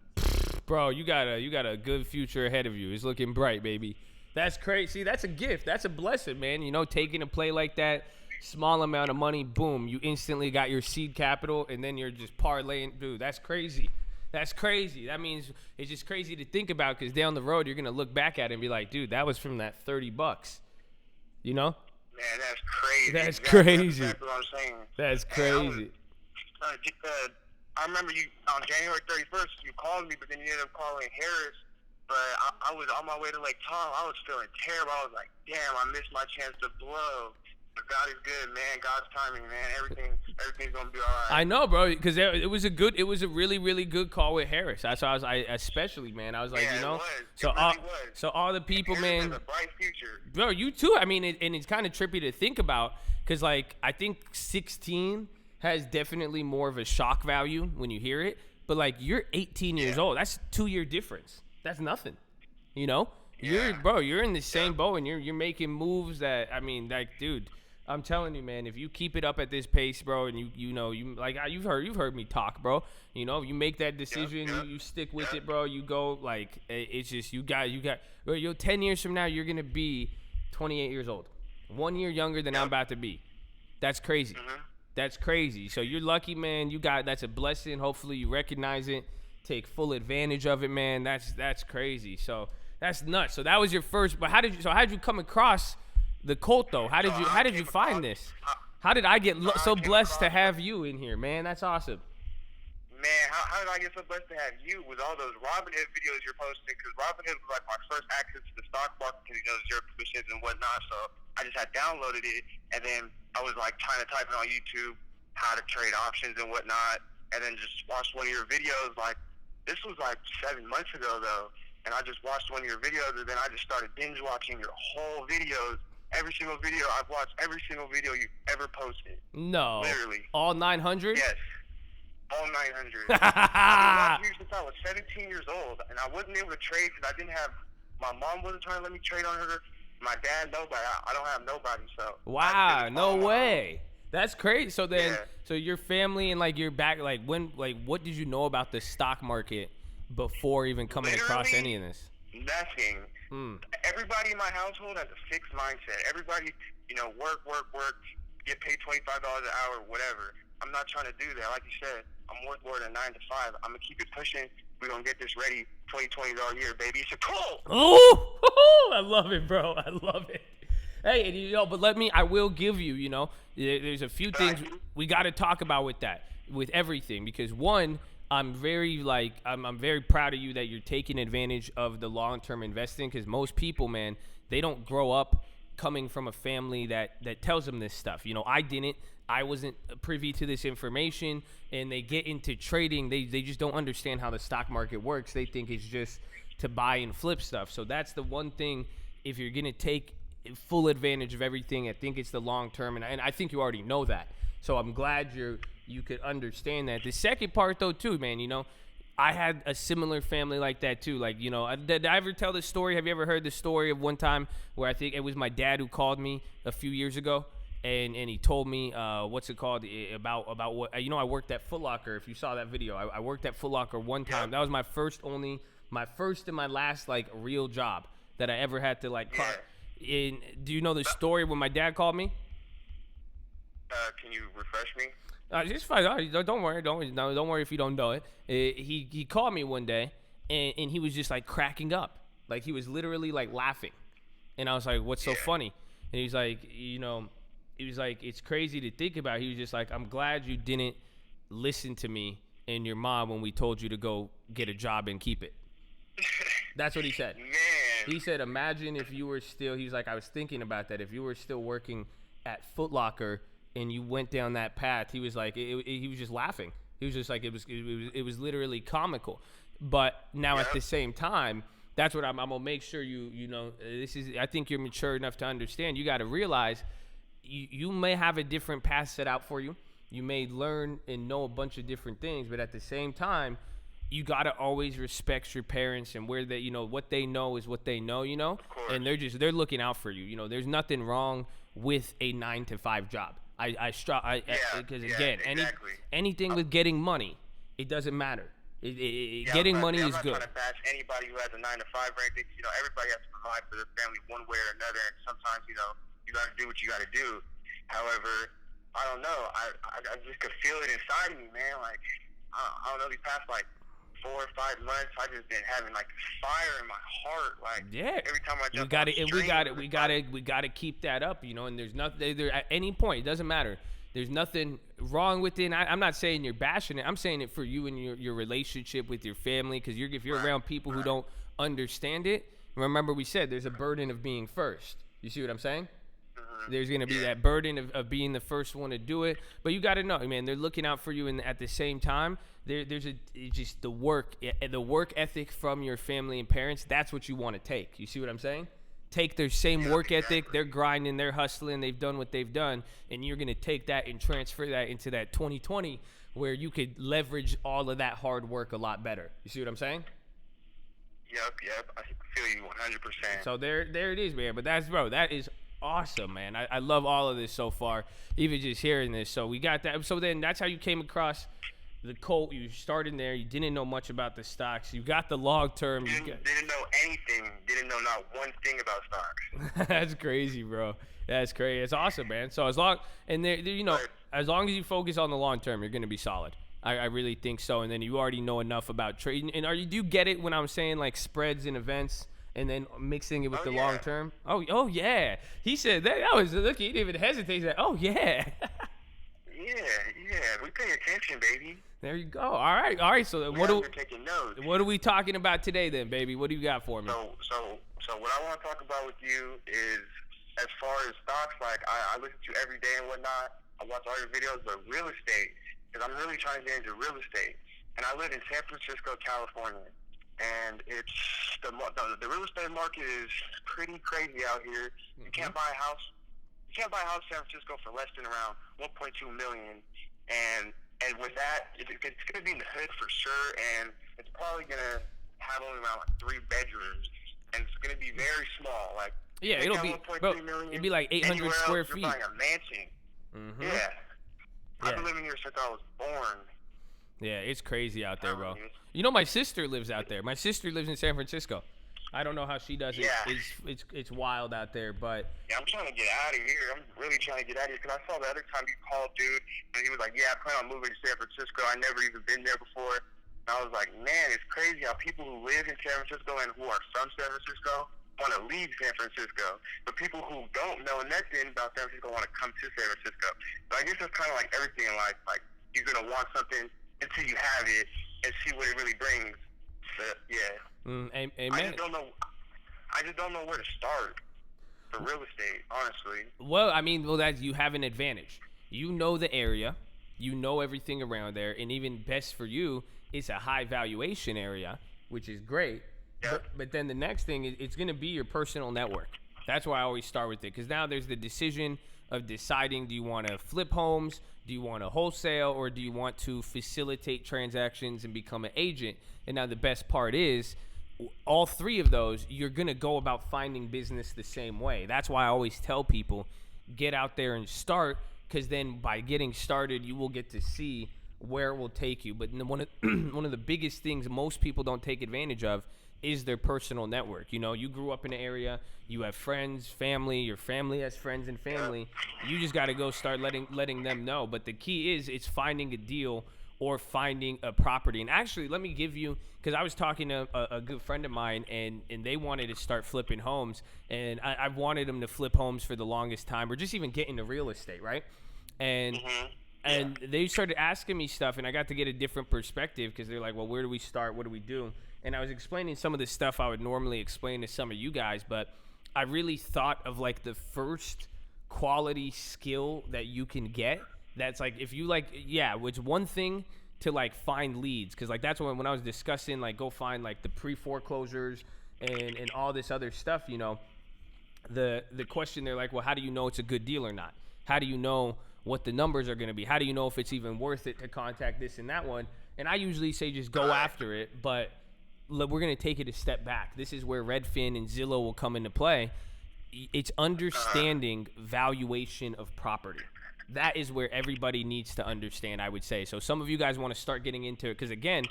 [SPEAKER 2] Bro, you got a good future ahead of you. It's looking bright, baby. That's crazy. See, that's a gift. That's a blessing, man. Taking a play like that, small amount of money, boom, you instantly got your seed capital, and then you're just parlaying. Dude, that's crazy. That's crazy. That means it's just crazy to think about because down the road, you're going to look back at it and be like, dude, that was from that $30. You know?
[SPEAKER 3] Man, Man, that's crazy.
[SPEAKER 2] That's
[SPEAKER 3] exactly,
[SPEAKER 2] crazy.
[SPEAKER 3] That's exactly what I'm saying.
[SPEAKER 2] That's crazy.
[SPEAKER 3] I remember you on January 31st. You called me, but then you ended up calling Harris. But I was on my way to Lake Tom. I was feeling terrible. I was like, damn, I missed my chance to blow. But God is good, man. God's timing, man. Everything's gonna be all right.
[SPEAKER 2] I know, bro, because it was a really, really good call with Harris. That's why especially, man. I was like,
[SPEAKER 3] Yeah,
[SPEAKER 2] you know,
[SPEAKER 3] it was.
[SPEAKER 2] so
[SPEAKER 3] It really was.
[SPEAKER 2] so all the people,
[SPEAKER 3] Harris
[SPEAKER 2] man,
[SPEAKER 3] has a bright future.
[SPEAKER 2] bro, you too. I mean, and it's kind of trippy to think about, because like I think 16 has definitely more of a shock value when you hear it, but like you're 18 years old. That's 2-year difference. That's nothing, you know. You're in the same boat, and you're making moves that, I mean, like, dude, I'm telling you, man, if you keep it up at this pace, bro, and you know, you like, you've heard me talk, bro. You know, you make that decision, you stick with it, bro. You go, like, it's just you got, bro. You're 10 years from now, you're gonna be 28 years old, 1 year younger than I'm about to be. That's crazy. That's crazy. So you're lucky, man. That's a blessing. Hopefully you recognize it, take full advantage of it, man. That's crazy. So that's nuts. So that was your first. But how did you come across the cult though? How did you find this? How did I get so blessed to have you in here, man? That's awesome.
[SPEAKER 3] Man, how did I get so blessed to have you with all those Robinhood videos you're posting? Because Robinhood was like my first access to the stock market, because, you know, zero commissions and whatnot. So I just had downloaded it, and then I was like trying to type it on YouTube, how to trade options and whatnot, and then just watched one of your videos. Like, this was like 7 months ago though, and I just watched one of your videos, and then I just started binge watching your whole videos. Every single video I've watched, every single video you've ever posted.
[SPEAKER 2] No,
[SPEAKER 3] literally
[SPEAKER 2] all 900.
[SPEAKER 3] Yes. All 900. I've been watching you since I was 17 years old, and I wasn't able to trade because I didn't have. My mom wasn't trying to let me trade on her. My dad, nobody. I don't have nobody. So.
[SPEAKER 2] Wow, no way. That's crazy. So then,
[SPEAKER 3] Yeah.
[SPEAKER 2] so your family and like your back, like when, like what did you know about the stock market before even coming across any of this?
[SPEAKER 3] Nothing. Everybody in my household has a fixed mindset. Everybody, you know, work, get paid $25 an hour, whatever. I'm not trying to do that. Like you said, I'm worth more than 9 to 5. I'm gonna keep it pushing. We're gonna get this ready. $20 year, baby. It's a cool.
[SPEAKER 2] Oh, I love it, bro. I love it. Hey, and, you know, but I will give you, you know, there's a few things we got to talk about with everything, because one, I'm very proud of you that you're taking advantage of the long-term investing, because most people, man, they don't grow up coming from a family that tells them this stuff. You know, I wasn't privy to this information, and they get into trading. They just don't understand how the stock market works. They think it's just to buy and flip stuff. So that's the one thing, if you're going to take full advantage of everything, I think it's the long term, and I think you already know that. So I'm glad you could understand that. The second part though too, man, you know, I had a similar family like that too. Like, you know, did I ever tell this story? Have you ever heard the story of one time where I think it was my dad who called me a few years ago, and he told me what's it called, about what, you know, I worked at Foot Locker. If you saw that video, I worked at Foot Locker one time. That was my first and my last like real job that I ever had to like clock. Do you know the story when my dad called me?
[SPEAKER 3] Can you refresh me?
[SPEAKER 2] It's fine. Don't worry. Don't worry if you don't know it. He called me one day, and he was just like cracking up, like he was literally like laughing, and I was like, "What's so funny?" And he's like, "You know," he was like, "It's crazy to think about." He was just like, "I'm glad you didn't listen to me and your mom when we told you to go get a job and keep it." That's what he said.
[SPEAKER 3] Man.
[SPEAKER 2] He said, "Imagine if you were still." He's like, "I was thinking about that. If you were still working at Foot Locker and you went down that path," he was like, he was just laughing. He was just like, it was literally comical. But now at the same time, that's what I'm gonna make sure you know. This is, I think you're mature enough to understand. You got to realize you may have a different path set out for you. You may learn and know a bunch of different things, but at the same time, you got to always respect your parents, and where they, you know, what they know is what they know, you know, and they're looking out for you. You know, there's nothing wrong with a 9 to 5 job. Because again, anything with getting money, it doesn't matter. Getting money is good.
[SPEAKER 3] I'm not trying to bash anybody who has a 9 to 5 or anything. You know, everybody has to provide for their family one way or another, and sometimes, you know, you got to do what you got to do. However, I don't know. I just could feel it inside of me, man. Like, I don't know, these past like 4 or 5 months, I just been having like fire in my heart. Like every time I jump
[SPEAKER 2] we got to keep that up, you know. And there's nothing there at any point. It doesn't matter. There's nothing wrong with it. And I'm not saying you're bashing it. I'm saying it for you and your relationship with your family, because if you're around people who don't understand it. Remember, we said there's a burden of being first. You see what I'm saying? There's going to be that burden of being the first one to do it. But you got to know, man, they're looking out for you. And at the same time, there's just the work ethic from your family and parents. That's what you want to take. You see what I'm saying? Take their same work ethic. They're grinding, they're hustling, they've done what they've done. And you're going to take that and transfer that into that 2020 where you could leverage all of that hard work a lot better. You see what I'm saying?
[SPEAKER 3] Yep. I feel you 100%.
[SPEAKER 2] So there it is, man. But that is awesome, man. I love all of this so far, even just hearing this. So we got that. So then that's how you came across the Colt. You started there. You didn't know much about the stocks. You got the long term.
[SPEAKER 3] Didn't know anything. Didn't know not one thing about stocks.
[SPEAKER 2] That's crazy, bro. That's crazy. It's awesome, man. So as long as long as you focus on the long term, you're gonna be solid. I really think so. And then you already know enough about trading. And do you get it when I'm saying like spreads and events? And then mixing it with the long term. Oh yeah. He said that was look. He didn't even hesitate. He said, "Oh yeah."
[SPEAKER 3] yeah. We pay attention, baby.
[SPEAKER 2] There you go. All right. So
[SPEAKER 3] what
[SPEAKER 2] are we talking about today, then, baby? What do you got for me?
[SPEAKER 3] So what I want to talk about with you is, as far as stocks, like I listen to you every day and whatnot. I watch all your videos, but real estate, because I'm really trying to get into real estate, and I live in San Francisco, California. And it's the real estate market is pretty crazy out here. You can't buy a house. You can't buy a house in San Francisco for less than around $1.2 million. And with that, it's going to be in the hood for sure. And it's probably going to have only around like 3 bedrooms. And it's going to be very small. Like
[SPEAKER 2] it'll be it'd be like 800 square feet.
[SPEAKER 3] You're buying a mansion. Yeah. I've been living here since I was born.
[SPEAKER 2] Yeah, it's crazy out there, bro. You know, my sister lives out there. My sister lives in San Francisco. I don't know how she does it.
[SPEAKER 3] Yeah.
[SPEAKER 2] It's wild out there, but
[SPEAKER 3] I'm trying to get out of here. I'm really trying to get out of here, because I saw the other time you called, dude, and he was like, "Yeah, I plan on moving to San Francisco. I never even been there before." And I was like, "Man, it's crazy how people who live in San Francisco and who are from San Francisco want to leave San Francisco, but people who don't know nothing about San Francisco want to come to San Francisco." So I guess it's kind of like everything in life. Like, you're gonna want something until you have it and see what it really brings. But yeah.
[SPEAKER 2] Amen.
[SPEAKER 3] I just don't know where to start for real estate, honestly.
[SPEAKER 2] Well, that you have an advantage. You know the area, you know everything around there, and even best for you, it's a high valuation area, which is great. Yep. But then the next thing is it's going to be your personal network. That's why I always start with it, because now there's the decision of deciding, do you want to flip homes, do you want to wholesale, or do you want to facilitate transactions and become an agent? And now the best part is, all 3 of those, you're going to go about finding business the same way. That's why I always tell people, get out there and start, because then by getting started, you will get to see where it will take you. But one of the biggest things most people don't take advantage of is their personal network. You know, you grew up in an area, you have friends, family, your family has friends and family. You just got to go start letting them know. But the key is, it's finding a deal or finding a property. And actually, let me give you, because I was talking to a good friend of mine, and they wanted to start flipping homes. And I wanted them to flip homes for the longest time, or just even get into real estate, right? And they started asking me stuff, and I got to get a different perspective, because they're like, well, where do we start? What do we do? And I was explaining some of the stuff I would normally explain to some of you guys, but I really thought of like the first quality skill that you can get. That's like, if you like, it's one thing to like find leads, because like that's when I was discussing like go find like the pre-foreclosures and all this other stuff, you know, the question, they're like, well, how do you know it's a good deal or not? How do you know what the numbers are going to be? How do you know if it's even worth it to contact this and that one? And I usually say just go after it, but we're going to take it a step back. This is where Redfin and Zillow will come into play. It's understanding valuation of property. That is where everybody needs to understand, I would say. So some of you guys want to start getting into it, because again,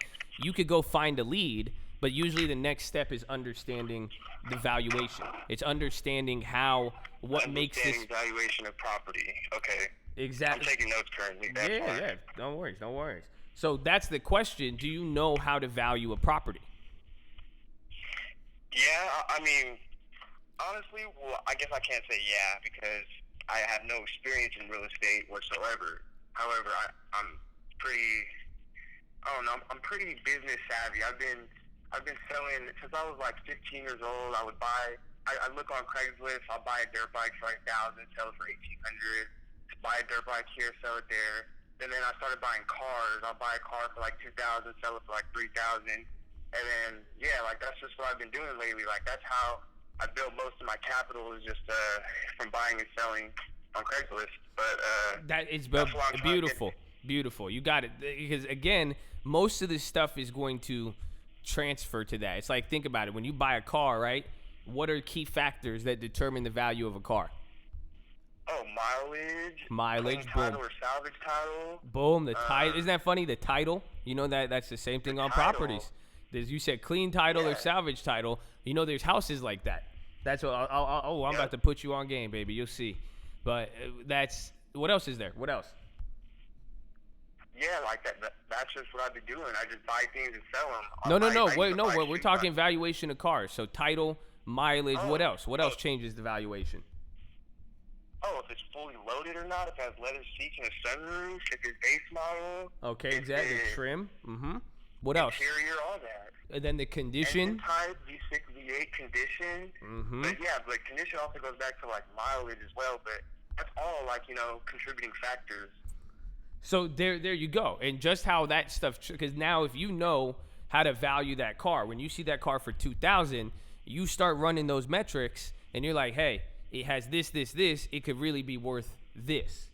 [SPEAKER 2] you could go find a lead, but usually the next step is understanding the valuation. It's understanding what makes this
[SPEAKER 3] valuation of property. Okay.
[SPEAKER 2] Exactly.
[SPEAKER 3] I'm taking notes currently. That's fine.
[SPEAKER 2] No worries. So that's the question. Do you know how to value a property?
[SPEAKER 3] Yeah, I mean, honestly, well, I guess I can't say yeah because I have no experience in real estate whatsoever. However, I'm pretty, I don't know, I'm pretty business savvy. I've been selling since I was like 15 years old. I look on Craigslist. I'll buy a dirt bike for like 1,000, sell it for 1,800. Buy a dirt bike here, sell it there. And then I started buying cars. I'll buy a car for like 2,000, sell it for like 3,000. And then yeah, like that's just what I've been doing lately. Like that's how I built most of my capital is just from buying and selling on Craigslist. But
[SPEAKER 2] that is
[SPEAKER 3] that's what I'm
[SPEAKER 2] beautiful. Beautiful. You got it. Because again, most of this stuff is going to transfer to that. It's like, think about it. When you buy a car, right? What are key factors that determine the value of a car?
[SPEAKER 3] Oh,
[SPEAKER 2] mileage,
[SPEAKER 3] clean
[SPEAKER 2] boom.
[SPEAKER 3] title or salvage title.
[SPEAKER 2] Boom, the title. Isn't that funny? The title. You know that's the same thing on
[SPEAKER 3] title.
[SPEAKER 2] properties. There's, you said clean title or
[SPEAKER 3] Yeah.
[SPEAKER 2] salvage title. You know, there's houses like that. That's what. I'm
[SPEAKER 3] Yep.
[SPEAKER 2] about to put you on game, baby. You'll see. But that's what else is there? What else?
[SPEAKER 3] Yeah, like that's just what I've been doing. I just buy things and sell them.
[SPEAKER 2] No. We're talking valuation of cars. So title, mileage. What else? What else changes the valuation?
[SPEAKER 3] Oh, if it's fully loaded or not, if it has leather seats and a sunroof, if it's base model.
[SPEAKER 2] Okay,
[SPEAKER 3] if
[SPEAKER 2] exactly.
[SPEAKER 3] it's
[SPEAKER 2] Trim. What else?
[SPEAKER 3] Interior, all that.
[SPEAKER 2] And then the condition.
[SPEAKER 3] Engine type, V6, V8 condition. But condition also goes back to like mileage as well. But that's all like contributing factors.
[SPEAKER 2] So there you go. And just how that stuff, because now if you know how to value that car, when you see that car for $2,000, you start running those metrics, and you're like, hey, it has this. It could really be worth this.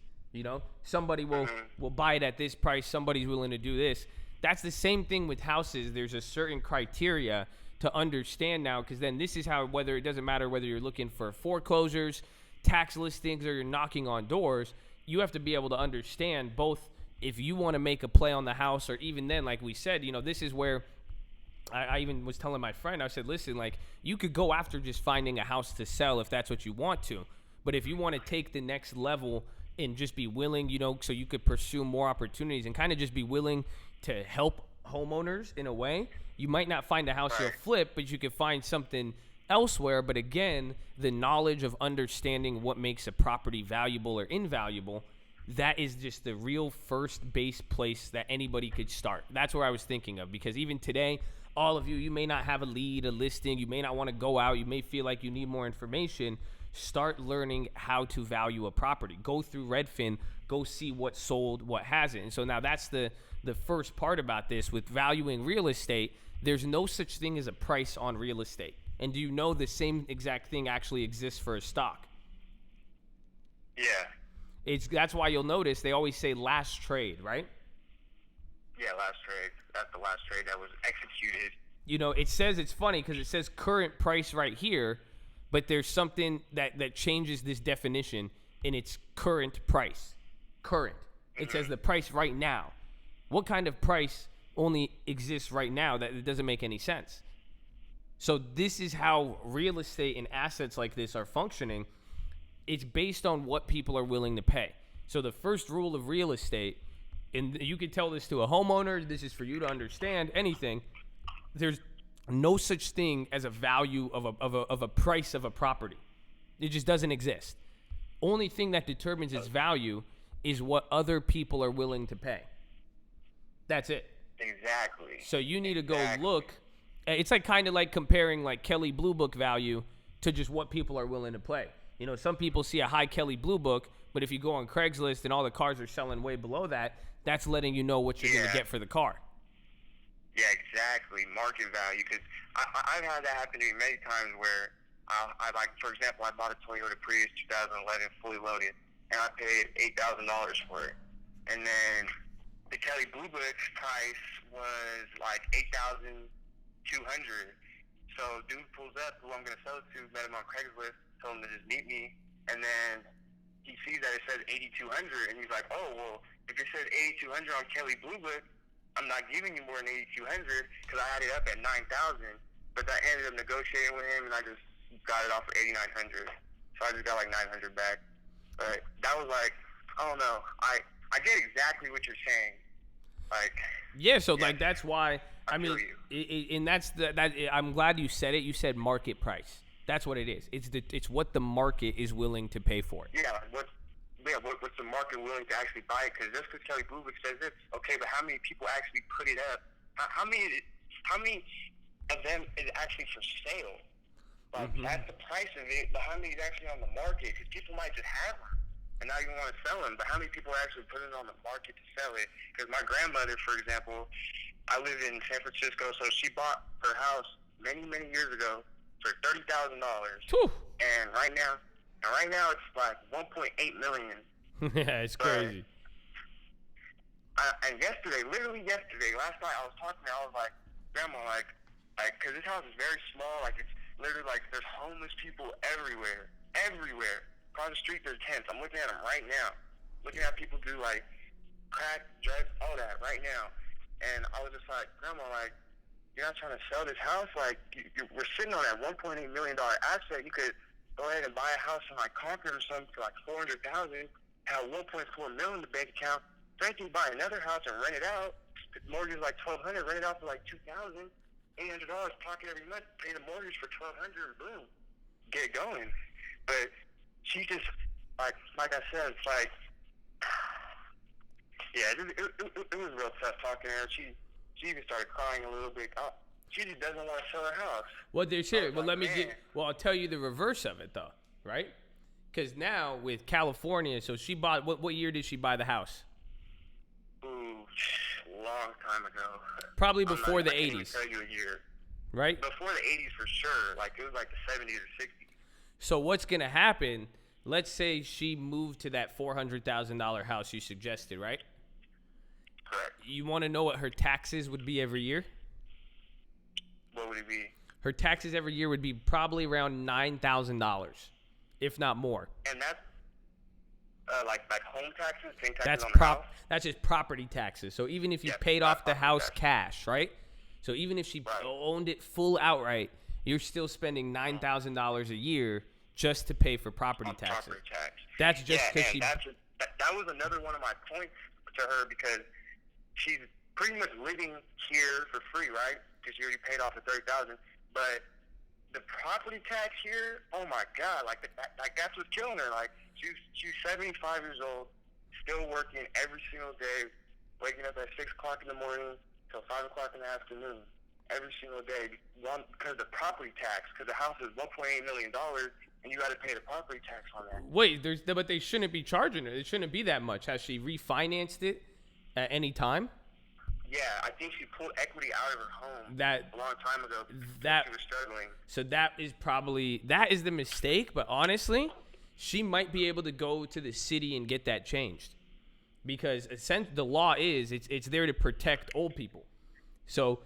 [SPEAKER 2] Somebody will buy it at this price. Somebody's willing to do this. That's the same thing with houses. There's a certain criteria to understand now, because then this is how, whether it doesn't matter whether you're looking for foreclosures, tax listings, or you're knocking on doors, you have to be able to understand both if you want to make a play on the house, or even then, like we said, this is where I even was telling my friend, I said, listen, like you could go after just finding a house to sell if that's what you want to. But if you want to take the next level and just be willing, so you could pursue more opportunities and kind of just be willing to help homeowners in a way, you might not find a house you'll flip, but you could find something elsewhere. But again, the knowledge of understanding what makes a property valuable or invaluable, that is just the real first base place that anybody could start. That's where I was thinking of, because even today, all of you may not have a lead, a listing, you may not want to go out, you may feel like you need more information. Start learning how to value a property. Go through Redfin, go see what sold, what hasn't. And so now that's the first part about this. With valuing real estate, there's no such thing as a price on real estate. And do you know the same exact thing actually exists for a stock?
[SPEAKER 3] Yeah.
[SPEAKER 2] That's why you'll notice they always say last trade, right?
[SPEAKER 3] Yeah, last trade. That's the last trade that was executed.
[SPEAKER 2] It says, it's funny because it says current price right here, but there's something that changes this definition, and it's current price. Current. It says the price right now. What kind of price only exists right now? That it doesn't make any sense. So this is how real estate and assets like this are functioning. It's based on what people are willing to pay. So the first rule of real estate, and you could tell this to a homeowner, this is for you to understand anything, there's no such thing as a value of a price of a property. It just doesn't exist. Only thing that determines its value is what other people are willing to pay. That's it.
[SPEAKER 3] Exactly.
[SPEAKER 2] So you need to go look. It's like kind of like comparing like Kelley Blue Book value to just what people are willing to pay. Some people see a high Kelley Blue Book, but if you go on Craigslist and all the cars are selling way below that, that's letting you know what you're going to get for the car.
[SPEAKER 3] Yeah, exactly. Market value. Because I've had that happen to me many times where I like, for example, I bought a Toyota Prius 2011 fully loaded, and I paid $8,000 for it. And then the Kelley Blue Book price was like $8,200. So dude pulls up who I'm going to sell it to, met him on Craigslist, told him to just meet me, and then he sees that it says $8,200, and he's like, oh, well, if it says $8,200 on Kelley Blue Book, I'm not giving you more than $8,200 because I had it up at $9,000. But I ended up negotiating with him, and I just got it off for $8,900. So I just got like $900 back. But that was like, I don't know. I get exactly what you're saying. Like.
[SPEAKER 2] Yeah, so
[SPEAKER 3] Yeah.
[SPEAKER 2] like that's why I mean, and that's I'm glad you said it. You said market price. That's what it is. It's what the market is willing to pay for it.
[SPEAKER 3] Yeah, what's the market willing to actually buy it? Because just because Kelly Blue Book says it, okay, but how many people actually put it up? How many of them is actually for sale? Like, that's the price of it, but how many is actually on the market? Because people might just have them, and now you want to sell them, but how many people are actually putting it on the market to sell it? Because my grandmother, for example, I live in San Francisco, so she bought her house many, many years ago for $30,000, and right now it's like 1.8 million.
[SPEAKER 2] Yeah, it's crazy.
[SPEAKER 3] And literally yesterday, last night, I was talking to her, I was like, Grandma, like, because this house is very small, like, it's literally like there's homeless people everywhere. Across the street, there's tents. I'm looking at them right now. Looking at people do, like, crack, drugs, all that right now. And I was just like, Grandma, like, you're not trying to sell this house? Like, we're sitting on that $1.8 million asset. You could go ahead and buy a house in, like, Concord or something for, like, $400,000, have $1.4 million in the bank account. Then you buy another house and rent it out. The mortgage is like $1,200, rent it out for, like, $2,000, $800 pocket every month, pay the mortgage for $1,200, and boom, get going. But she just, like I said, it's like, yeah, it was real tough talking to her. She even started crying a little bit. She just doesn't want to sell her house.
[SPEAKER 2] Well, there's here. Well,
[SPEAKER 3] like,
[SPEAKER 2] I'll tell you the reverse of it though, right? Because now with California, so she bought. What year did she buy the house?
[SPEAKER 3] Ooh, long time ago.
[SPEAKER 2] Probably before the
[SPEAKER 3] I can't even
[SPEAKER 2] 80s.
[SPEAKER 3] tell you a year.
[SPEAKER 2] Right?
[SPEAKER 3] Before the 80s for sure. Like, it was like the 70s or 60s.
[SPEAKER 2] So what's gonna happen? Let's say she moved to that $400,000 house you suggested, right?
[SPEAKER 3] Correct.
[SPEAKER 2] You want to know what her taxes would be every year?
[SPEAKER 3] What would it be?
[SPEAKER 2] Her taxes every year would be probably around $9,000, if not more.
[SPEAKER 3] And that's like home taxes, paying taxes on the house?
[SPEAKER 2] That's just property taxes. So even if you
[SPEAKER 3] Yeah,
[SPEAKER 2] paid off the house
[SPEAKER 3] taxes.
[SPEAKER 2] cash, right? So even if she owned it full outright, you're still spending $9,000 a year just to pay for property taxes.
[SPEAKER 3] Property tax.
[SPEAKER 2] That's just because she.
[SPEAKER 3] That was another one of my points to her, because she's pretty much living here for free, right? Because she already paid off the $30,000. But the property tax here, oh my God, like that's what's killing her. Like, she's 75 years old, still working every single day, waking up at 6 o'clock in the morning till 5 o'clock in the afternoon, every single day, because of the property tax. Because the house is $1.8 million, and you got to pay the property tax on that.
[SPEAKER 2] Wait, but they shouldn't be charging her. It shouldn't be that much. Has she refinanced it at any time?
[SPEAKER 3] Yeah, I think she pulled equity out of her home
[SPEAKER 2] a
[SPEAKER 3] long time ago. She was struggling. So
[SPEAKER 2] that is the mistake. But honestly, she might be able to go to the city and get that changed, because the law is it's there to protect old people. So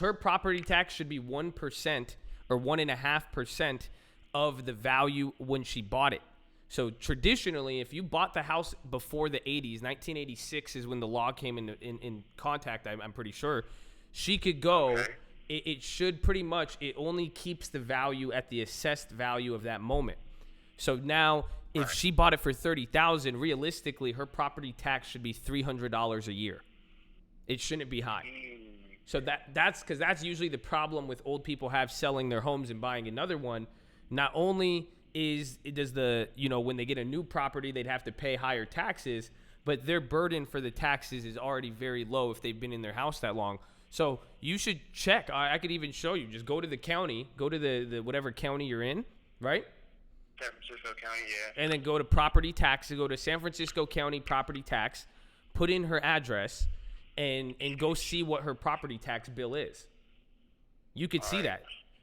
[SPEAKER 2] her property tax should be 1% or 1.5% of the value when she bought it. So traditionally, if you bought the house before the 80s, 1986 is when the law came in contact, I'm pretty sure, she could go.
[SPEAKER 3] Okay.
[SPEAKER 2] It should pretty much, it only keeps the value at the assessed value of that moment. So now, if she bought it for $30,000, realistically, her property tax should be $300 a year. It shouldn't be high. So that's because that's usually the problem with old people have selling their homes and buying another one. Not only when they get a new property, they'd have to pay higher taxes, but their burden for the taxes is already very low if they've been in their house that long. So you should check. I could even show you. Just go to the county, go to the whatever county you're in, right?
[SPEAKER 3] San Francisco County, yeah.
[SPEAKER 2] And then go to property tax, go to San Francisco County property tax, put in her address, and go see what her property tax bill is. You could see that.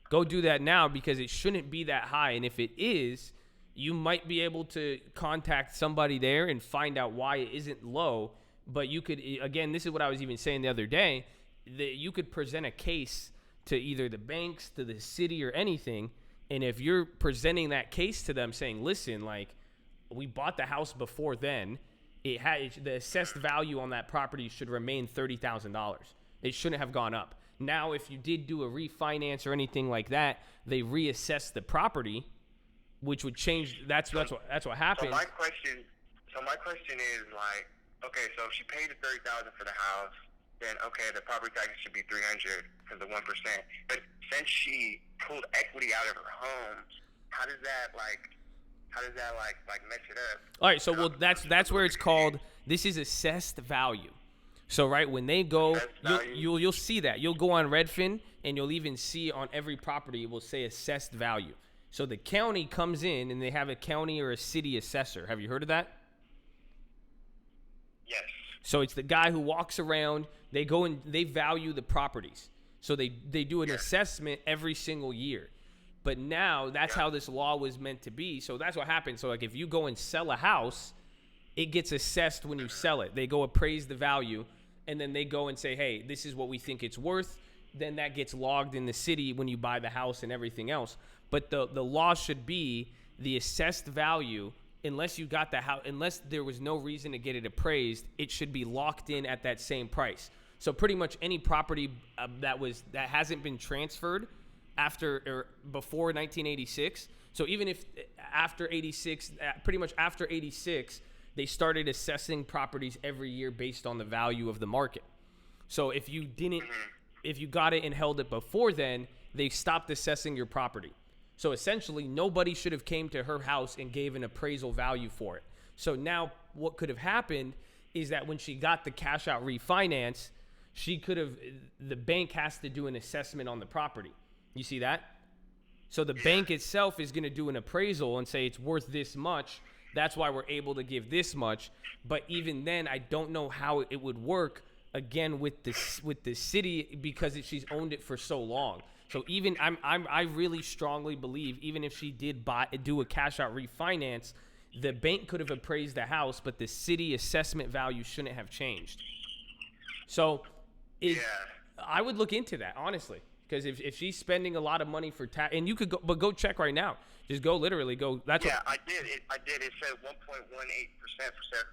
[SPEAKER 2] Go do that now, because it shouldn't be that high. And if it is, you might be able to contact somebody there and find out why it isn't low. But you could, again, this is what I was even saying the other day, that you could present a case to either the banks, to the city, or anything. And if you're presenting that case to them saying, listen, like, we bought the house before then, the assessed value on that property should remain $30,000. It shouldn't have gone up. Now, if you did do a refinance or anything like that, they reassess the property, which would change. That's what happens.
[SPEAKER 3] So my question is, like, okay, so she paid the $30,000 for the house, then okay, the property taxes should be $300 because the 1%. But since she pulled equity out of her home, how does that like mess it up?
[SPEAKER 2] All right, so well, that's where it's called. This is assessed value. So right when they go, you'll see that. You'll go on Redfin and you'll even see on every property it will say assessed value. So the county comes in and they have a county or a city assessor. Have you heard of that?
[SPEAKER 3] Yes.
[SPEAKER 2] So it's the guy who walks around. They go and they value the properties. So they do an assessment every single year. But now that's how this law was meant to be. So that's what happens. So like if you go and sell a house, it gets assessed when you sell it. They go appraise the value, and then they go and say, hey, this is what we think it's worth. Then that gets logged in the city when you buy the house and everything else. But the law should be the assessed value, unless you got the house, unless there was no reason to get it appraised, it should be locked in at that same price. So pretty much any property that hasn't been transferred after or before 1986. So even if after 86, pretty much after 86, they started assessing properties every year based on the value of the market. So if you got it and held it before then, they stopped assessing your property. So essentially, nobody should have came to her house and gave an appraisal value for it. So now what could have happened is that when she got the cash out refinance, the bank has to do an assessment on the property. You see that? So the bank itself is going to do an appraisal and say it's worth this much. That's why we're able to give this much. But even then, I don't know how it would work again with the city because she's owned it for so long. So even I really strongly believe even if she did do a cash out refinance, the bank could have appraised the house, but the city assessment value shouldn't have changed. So I would look into that, honestly. Because if she's spending a lot of money for tax, and you could go check right now. Just go literally go. That's
[SPEAKER 3] I did. It said 1.18% for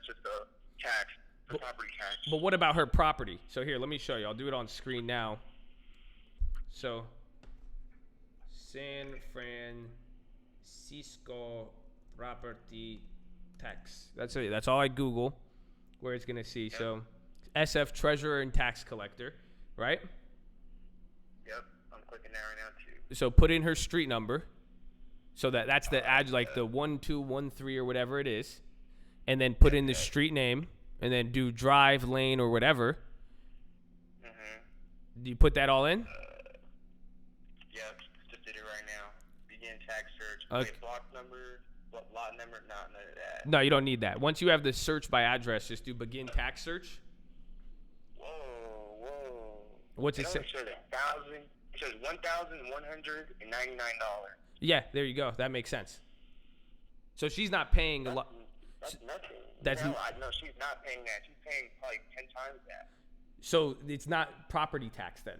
[SPEAKER 3] just the tax, the property tax.
[SPEAKER 2] But what about her property? So here, let me show you. I'll do it on screen now. So San Francisco property tax. That's all I Google where it's gonna see. Yep. So SF Treasurer and Tax Collector, right?
[SPEAKER 3] Yep, I'm clicking that right now too.
[SPEAKER 2] So put in her street number. So that's the ad, like the 1213 or whatever it is, and then put in the street name, and then do drive, lane, or whatever. Do you put that all in?
[SPEAKER 3] Yep, just did it right now. Begin tax search.
[SPEAKER 2] Okay.
[SPEAKER 3] Wait, block number, lot number, none of that.
[SPEAKER 2] No, you don't need that. Once you have the search by address, just do begin tax search.
[SPEAKER 3] Whoa.
[SPEAKER 2] What's it say?
[SPEAKER 3] It says $1,199.
[SPEAKER 2] Yeah, there you go. That makes sense. So she's not paying a lot.
[SPEAKER 3] That's nothing. No, she's not paying that. She's paying probably 10 times that.
[SPEAKER 2] So it's not property tax then.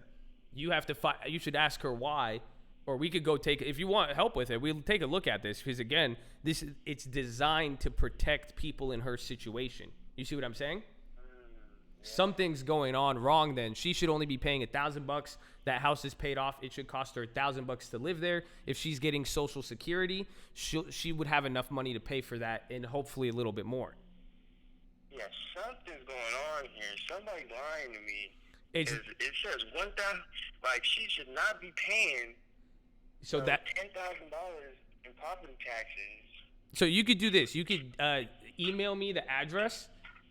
[SPEAKER 2] You have to you should ask her why, or we could go take it. If you want help with it, we'll take a look at this because again, it's designed to protect people in her situation. You see what I'm saying? Something's going on wrong then. She should only be paying $1,000. That house is paid off. It should cost her $1,000 to live there. If she's getting Social Security, she would have enough money to pay for that and hopefully a little bit more.
[SPEAKER 3] Yeah, something's going on here. Somebody's lying to me.
[SPEAKER 2] It
[SPEAKER 3] says 1,000. Like she should not be paying.
[SPEAKER 2] So that
[SPEAKER 3] $10,000 in property taxes.
[SPEAKER 2] So you could do this. You could email me the address.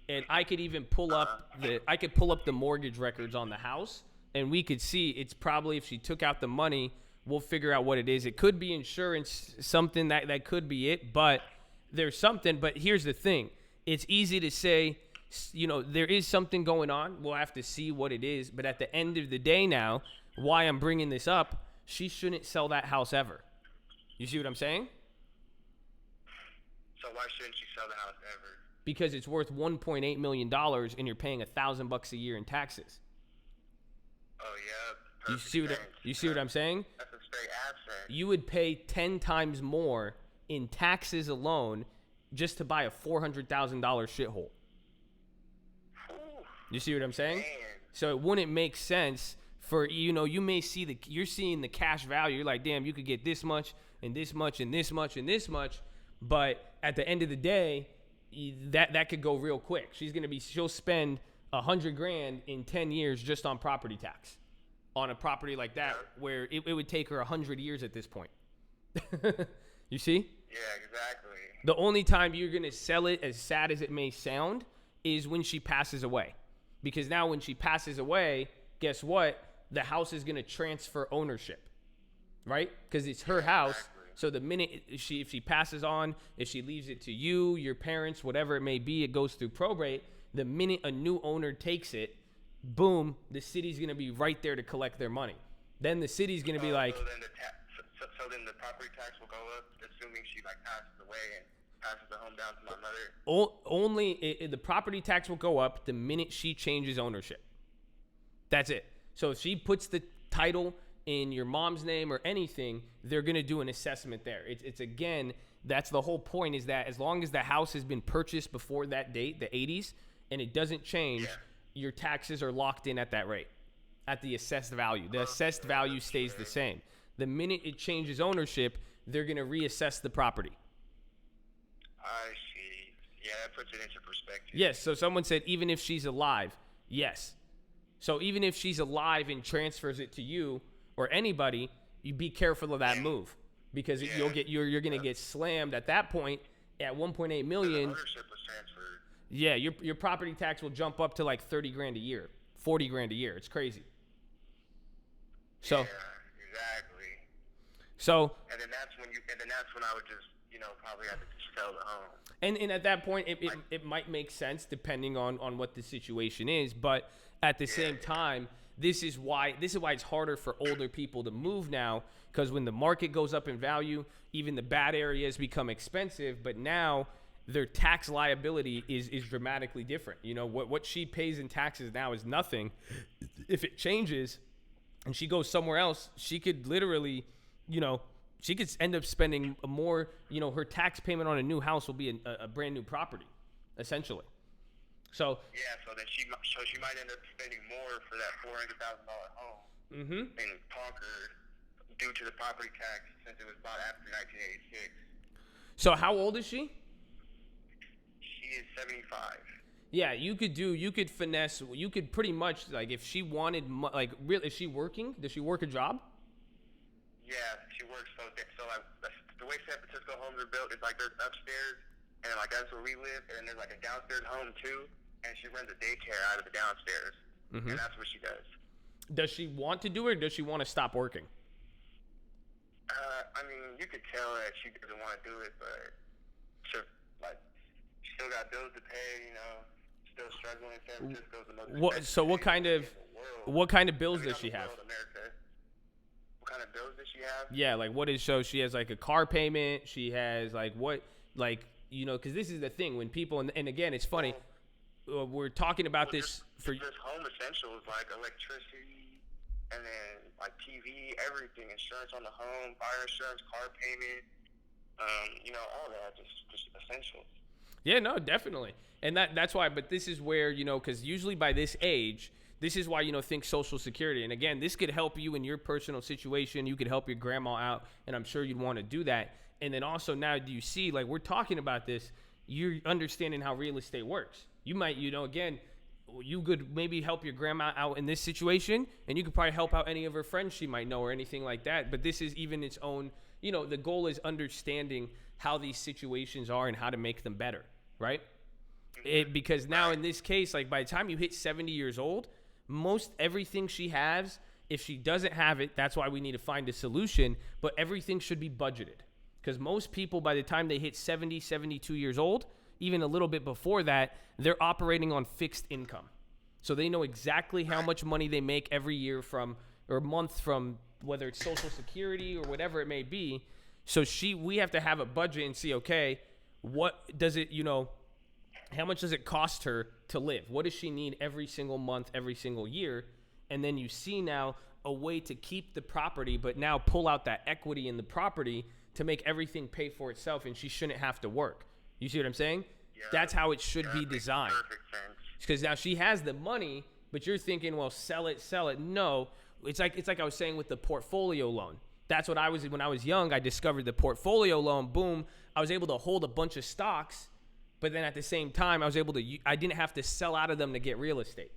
[SPEAKER 2] And I could even pull up the mortgage records on the house, and we could see it's probably if she took out the money, we'll figure out what it is. It could be insurance, something that could be it, but there's something. But here's the thing: it's easy to say, there is something going on. We'll have to see what it is. But at the end of the day, now, why I'm bringing this up, she shouldn't sell that house ever. You see what I'm saying?
[SPEAKER 3] So why shouldn't she sell the house ever?
[SPEAKER 2] Because it's worth $1.8 million and you're paying $1,000 a year in taxes.
[SPEAKER 3] Oh yeah.
[SPEAKER 2] You see what I'm saying?
[SPEAKER 3] That's a straight asset.
[SPEAKER 2] You would pay 10 times more in taxes alone just to buy a $400,000 shithole. You see what I'm saying?
[SPEAKER 3] Man.
[SPEAKER 2] So it wouldn't make sense for you may see you're seeing the cash value. You're like, damn, you could get this much and this much and this much and this much, but at the end of the day, that could go real quick. She'll spend $100,000 in 10 years just on property tax on a property like that, where it would take her 100 years at this point. You see?
[SPEAKER 3] Yeah, exactly.
[SPEAKER 2] The only time you're going to sell it, as sad as it may sound, is when she passes away. Because now when she passes away, guess what? The house is going to transfer ownership, right? Because it's her house.
[SPEAKER 3] Exactly.
[SPEAKER 2] So the minute if she passes on, if she leaves it to you, your parents, whatever it may be, it goes through probate. The minute a new owner takes it, boom, the city's going to be right there to collect their money. Then the city's going to be like...
[SPEAKER 3] So then the property tax will go up, assuming she like passes away and passes the home down to my mother?
[SPEAKER 2] Only the property tax will go up the minute she changes ownership. That's it. So if she puts the title in your mom's name or anything, they're going to do an assessment there. It's again, that's the whole point, is that as long as the house has been purchased before that date, the 80s, and it doesn't change, your taxes are locked in at that rate, at the assessed value. The assessed value stays the same. The minute it changes ownership, they're going to reassess the property.
[SPEAKER 3] I see. Yeah, that puts it into perspective.
[SPEAKER 2] Yes, so someone said even if she's alive, yes. So even if she's alive and transfers it to you or anybody, you be careful of that move, because you're going to get slammed at that point at 1.8 million.
[SPEAKER 3] The ownership was transferred.
[SPEAKER 2] Yeah, your property tax will jump up to like 30 grand a year, 40 grand a year. It's crazy. So
[SPEAKER 3] yeah, exactly.
[SPEAKER 2] So
[SPEAKER 3] and then that's when I would just, probably have to sell the home.
[SPEAKER 2] And at that point, it might make sense depending on what the situation is. But at the same time, this is why it's harder for older people to move now, because when the market goes up in value, even the bad areas become expensive. But now their tax liability is dramatically different. What she pays in taxes now is nothing. If it changes and she goes somewhere else, she could literally, she could end up spending more. Her tax payment on a new house will be a brand new property, essentially. So
[SPEAKER 3] so then she might end up spending more for that $400,000 home in Concord due to the property tax, since it was bought after 1986.
[SPEAKER 2] So how old is she?
[SPEAKER 3] She is 75.
[SPEAKER 2] Yeah, you could finesse. You could pretty much, like, if she wanted, really, is she working? Does she work a job?
[SPEAKER 3] Yeah, she works. So like the way San Francisco homes are built is like there's upstairs, and like that's where we live, and then there's like a downstairs home too, and she runs a daycare out of the downstairs, and that's what she does.
[SPEAKER 2] Does she want to do it, or does she want to stop working?
[SPEAKER 3] I mean, you could tell that she doesn't want to do it, but she still got bills to pay, still struggling. San Francisco's the most expensive
[SPEAKER 2] what kind
[SPEAKER 3] city
[SPEAKER 2] of
[SPEAKER 3] in the world.
[SPEAKER 2] what kind of bills does she have?
[SPEAKER 3] America. What kind of bills does she have?
[SPEAKER 2] Yeah, like what is, so she has like a car payment, she has like what, like, because this is the thing when people, and again, it's funny, we're talking about this for
[SPEAKER 3] just home essentials like electricity, and then like TV, everything, insurance on the home, fire insurance, car payment, all that, just essentials.
[SPEAKER 2] Yeah, no, definitely. And that's why, but this is where, because usually by this age, this is why, think Social Security. And again, this could help you in your personal situation. You could help your grandma out, and I'm sure you'd want to do that. And then also now, do you see, like, we're talking about this, you're understanding how real estate works. You might, again, you could maybe help your grandma out in this situation, and you could probably help out any of her friends she might know or anything like that. But this is even its own, the goal is understanding how these situations are and how to make them better, right? Because now in this case, like, by the time you hit 70 years old, most everything she has, if she doesn't have it, that's why we need to find a solution, but everything should be budgeted. Because most people, by the time they hit 70, 72 years old, even a little bit before that, they're operating on fixed income. So they know exactly how much money they make every year or month from, whether it's Social Security or whatever it may be. So we have to have a budget and see, okay, what does it, how much does it cost her to live? What does she need every single month, every single year? And then you see now a way to keep the property, but now pull out that equity in the property to make everything pay for itself, and she shouldn't have to work. You see what I'm saying? Yeah. That's how it should be designed.
[SPEAKER 3] Perfect sense.
[SPEAKER 2] Because now she has the money, but you're thinking, well, sell it. No, it's like I was saying with the portfolio loan. That's what when I was young, I discovered the portfolio loan. Boom, I was able to hold a bunch of stocks But then at the same time, I didn't have to sell out of them to get real estate.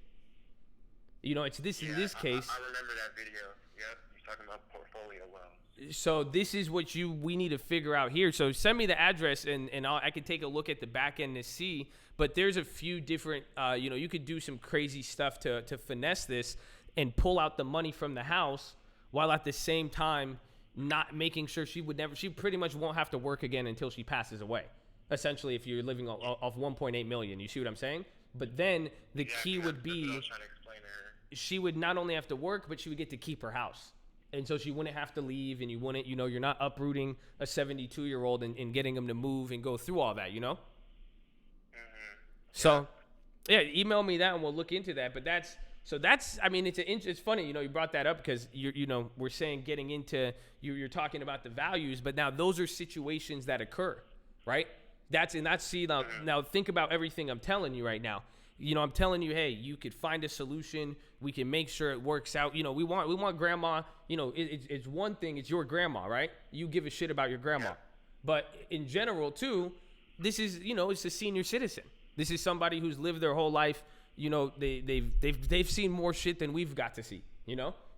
[SPEAKER 2] You know, it's this in this case.
[SPEAKER 3] I remember that video. Yep, he's talking about portfolio loans.
[SPEAKER 2] So this is what we need to figure out here. So send me the address and I can take a look at the back end to see. But there's a few different, you could do some crazy stuff to finesse this and pull out the money from the house while at the same time not making sure she pretty much won't have to work again until she passes away. Essentially, if you're living off 1.8 million, you see what I'm saying? But then the key would be she would not only have to work, but she would get to keep her house. And so she wouldn't have to leave, and you're not uprooting a 72-year-old and getting them to move and go through all that, you know?
[SPEAKER 3] Mm-hmm.
[SPEAKER 2] So, yeah, email me that and we'll look into that. But it's funny, you brought that up because we're saying getting into, you're talking about the values, but now those are situations that occur, right? Now think about everything I'm telling you right now. I'm telling you, hey, you could find a solution. We can make sure it works out. We want grandma. It's one thing. It's your grandma, right? You give a shit about your grandma. Yeah. But in general, too, this is, it's a senior citizen. This is somebody who's lived their whole life. They've seen more shit than we've got to see.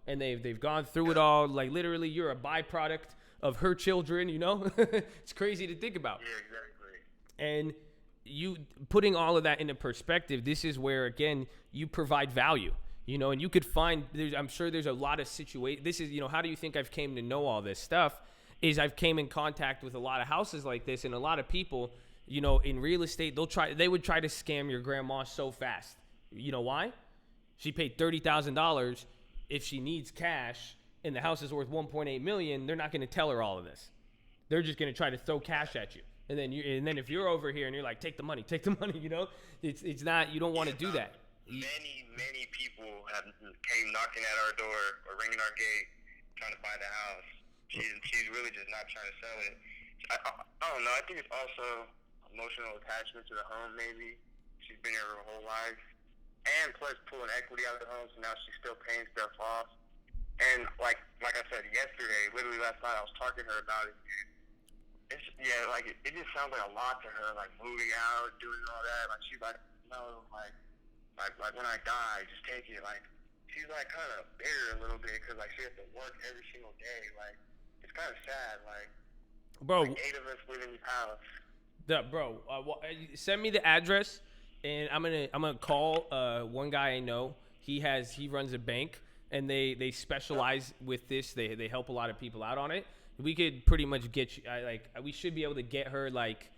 [SPEAKER 2] And they've gone through it all. Like literally, you're a byproduct of her children. It's crazy to think about.
[SPEAKER 3] Yeah, exactly.
[SPEAKER 2] And you putting all of that into perspective, this is where, again, you provide value, and you could find, I'm sure there's a lot of situations. This is, how do you think I've came to know all this stuff is I've came in contact with a lot of houses like this and a lot of people, in real estate, they would try to scam your grandma so fast. You know why? She paid $30,000 if she needs cash and the house is worth 1.8 million. They're not going to tell her all of this. They're just going to try to throw cash at you. And then if you're over here and you're like, take the money, it's not, you don't want to do that.
[SPEAKER 3] Many people came knocking at our door or ringing our gate trying to buy the house. She's really just not trying to sell it. I don't know. I think it's also emotional attachment to the home, maybe. She's been here her whole life. And plus pulling equity out of the home, so now she's still paying stuff off. And like I said yesterday, literally last night, I was talking to her about it. It just sounds like a lot to her, like moving out, doing all that. Like she's like, no, like when I die, just take it. Like she's like kind of bitter a little bit because like she has to work every single day. Like it's kind of sad. Like
[SPEAKER 2] bro,
[SPEAKER 3] like 8 of us live in this house.
[SPEAKER 2] Send me the address, and I'm gonna call one guy I know. He runs a bank, and they specialize with this. They help a lot of people out on it. We could pretty much get you, we should be able to get her like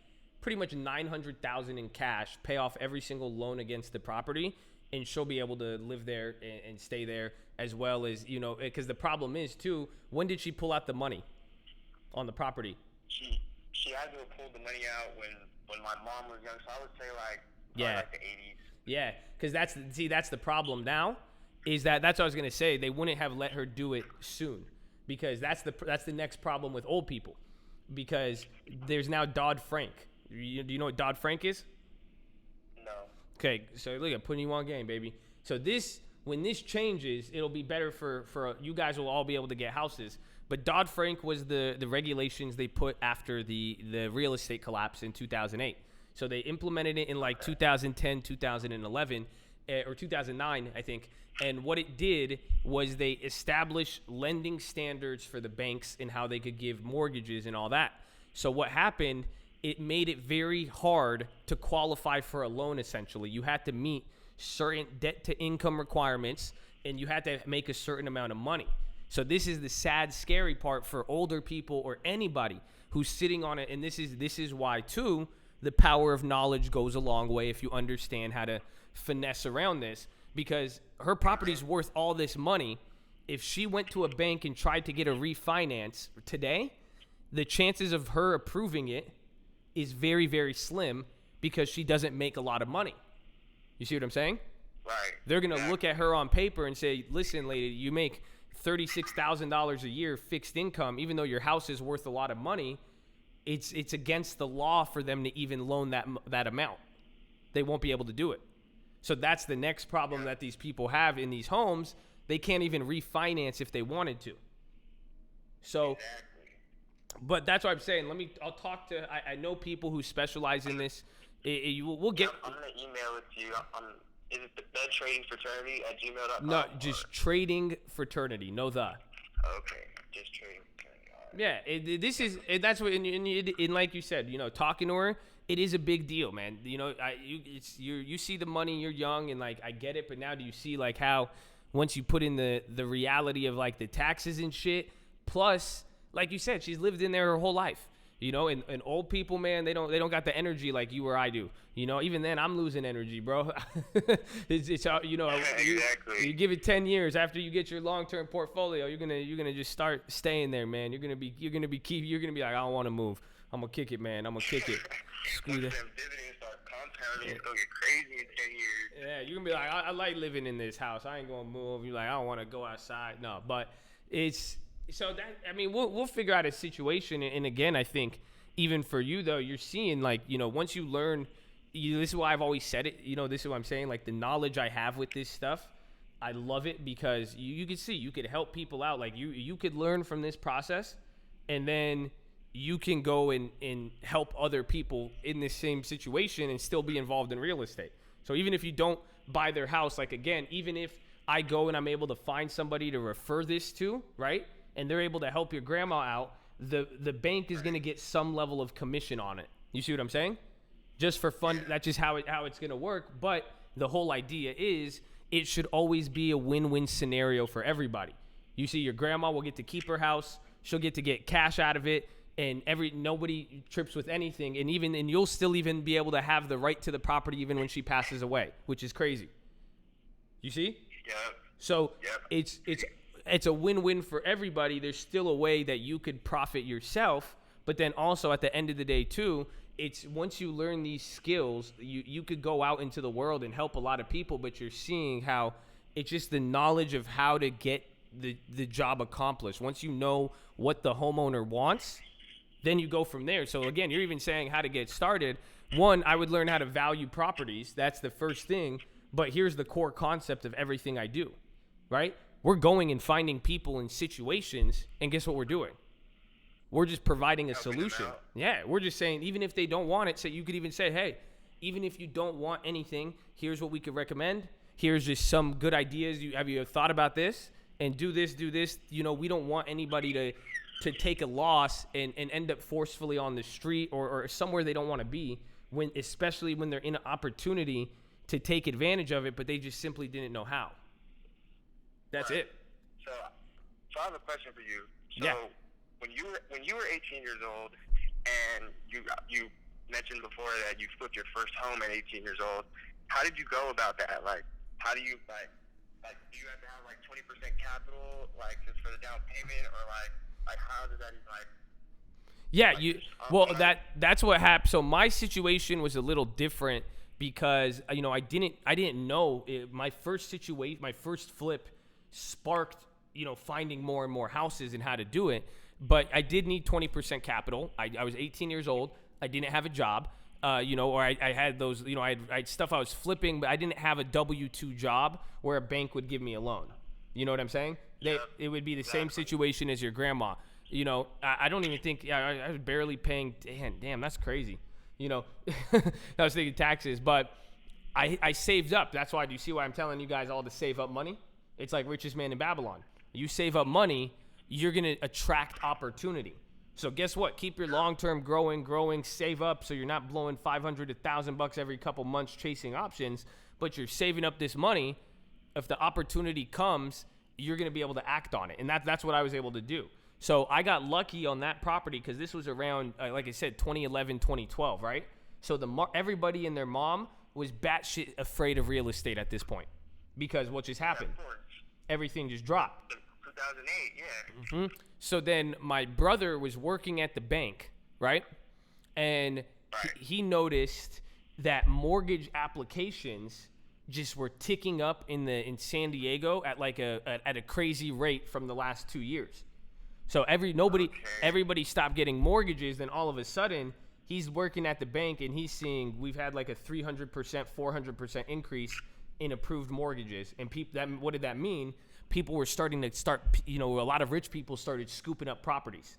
[SPEAKER 2] pretty much $900,000 in cash, pay off every single loan against the property, and she'll be able to live there and stay there as well as, because the problem is too, when did she pull out the money on the property?
[SPEAKER 3] She had to have pulled the money out when my mom was young, so I would say like the 80s.
[SPEAKER 2] Yeah, because that's the problem now, is that's what I was gonna say. They wouldn't have let her do it soon. Because that's the next problem with old people, because there's now Dodd-Frank. Do you know what Dodd-Frank is?
[SPEAKER 3] No.
[SPEAKER 2] Okay, so look, I'm putting you on game, baby. So when this changes, it'll be better for you guys will all be able to get houses. But Dodd-Frank was the regulations they put after the real estate collapse in 2008. So they implemented it in like 2010, 2011, or 2009, I think. And what it did was they established lending standards for the banks and how they could give mortgages and all that. So what happened, it made it very hard to qualify for a loan, essentially. You had to meet certain debt-to-income requirements, and you had to make a certain amount of money. So this is the sad, scary part for older people or anybody who's sitting on it. And this is why, too, the power of knowledge goes a long way if you understand how to finesse around this. Because her property's worth all this money. If she went to a bank and tried to get a refinance today, the chances of her approving it is very, very slim because she doesn't make a lot of money. You see what I'm saying?
[SPEAKER 3] Right.
[SPEAKER 2] They're going to look at her on paper and say, listen, lady, you make $36,000 a year fixed income, even though your house is worth a lot of money. It's against the law for them to even loan that amount. They won't be able to do it. So that's the next problem that these people have in these homes. They can't even refinance if they wanted to. So, but that's what I'm saying. I'll talk to, I know people who specialize in this, we'll get.
[SPEAKER 3] I'm gonna email it to you. Is it the bedtradingfraternity@gmail.com?
[SPEAKER 2] No, just trading fraternity. No the.
[SPEAKER 3] Okay, just trading fraternity.
[SPEAKER 2] Yeah, this is that's what and like you said, talking to her, it is a big deal, man. You see the money, you're young, and like I get it, but now do you see like how once you put in the reality of like the taxes and shit, plus like you said, she's lived in there her whole life. And old people, man, they don't got the energy like you or I do. Even then, I'm losing energy, bro. it's
[SPEAKER 3] Exactly.
[SPEAKER 2] You give it 10 years after you get your long-term portfolio, you're gonna just start staying there, man. You're gonna be like, I don't want to move. I'm gonna kick it, man. I'm gonna kick it. Screw that.
[SPEAKER 3] Them dividends start compounding. It's gonna get crazy in 10 years.
[SPEAKER 2] Yeah, you're gonna be like, I like living in this house. I ain't gonna move. You're like, I don't want to go outside. No, but it's. So we'll figure out a situation, and again, I think even for you though, you're seeing like once you learn, this is why I've always said it. This is what I'm saying. Like the knowledge I have with this stuff, I love it because you can see you could help people out. Like you could learn from this process, and then you can go and help other people in this same situation and still be involved in real estate. So even if you don't buy their house, like again, even if I go and I'm able to find somebody to refer this to, right? And they're able to help your grandma out, the bank is going to get some level of commission on it. You see what I'm saying? Just for fun, that's just how it's going to work. But the whole idea is it should always be a win-win scenario for everybody. You see, your grandma will get to keep her house. She'll get to get cash out of it, and nobody trips with anything. And you'll still even be able to have the right to the property even when she passes away, which is crazy. You see?
[SPEAKER 3] Yeah.
[SPEAKER 2] So it's a win-win for everybody. There's still a way that you could profit yourself, but then also at the end of the day too, it's once you learn these skills, you could go out into the world and help a lot of people, but you're seeing how it's just the knowledge of how to get the job accomplished. Once you know what the homeowner wants, then you go from there. So again, you're even saying how to get started. One, I would learn how to value properties. That's the first thing, but here's the core concept of everything I do, right? We're going and finding people in situations, and guess what we're doing? We're just providing a solution. Yeah, we're just saying, even if they don't want it, so you could even say, hey, even if you don't want anything, here's what we could recommend. Here's just some good ideas. Have you thought about this? And do this. We don't want anybody to take a loss and end up forcefully on the street or somewhere they don't want to be, especially when they're in an opportunity to take advantage of it, but they just simply didn't know how. That's it.
[SPEAKER 3] So I have a question for you. So
[SPEAKER 2] Yeah.
[SPEAKER 3] when you were 18 years old, and you mentioned before that you flipped your first home at 18 years old, how did you go about that? Like, how do you like do you have to have like 20% capital, like just for the down payment, or like how does that like?
[SPEAKER 2] Yeah,
[SPEAKER 3] like,
[SPEAKER 2] that's what happened. So my situation was a little different because I didn't know my first flip sparked finding more and more houses and how to do it, but I did need 20% capital. I was 18 years old. I didn't have a job, or I had those, I had stuff I was flipping, but I didn't have a W-2 job where a bank would give me a loan. You know what I'm saying? It would be the same situation as your grandma. I don't even think I was barely paying. Damn, that's crazy. I was thinking taxes, but I saved up. That's why. Do you see why I'm telling you guys all to save up money? It's like richest man in Babylon. You save up money, you're going to attract opportunity. So guess what? Keep your long-term growing, save up so you're not blowing $500 to $1,000 every couple months chasing options, but you're saving up this money. If the opportunity comes, you're going to be able to act on it. And that's what I was able to do. So I got lucky on that property because this was around, like I said, 2011, 2012, right? So everybody and their mom was batshit afraid of real estate at this point because what just happened? Everything just dropped.
[SPEAKER 3] 2008, yeah.
[SPEAKER 2] Mm-hmm. So then my brother was working at the bank, right? And he noticed that mortgage applications just were ticking up in San Diego at like at a crazy rate from the last 2 years. So everybody stopped getting mortgages. Then all of a sudden, he's working at the bank and he's seeing we've had like a 300%, 400% increase in approved mortgages. And what did that mean? People were starting to a lot of rich people started scooping up properties,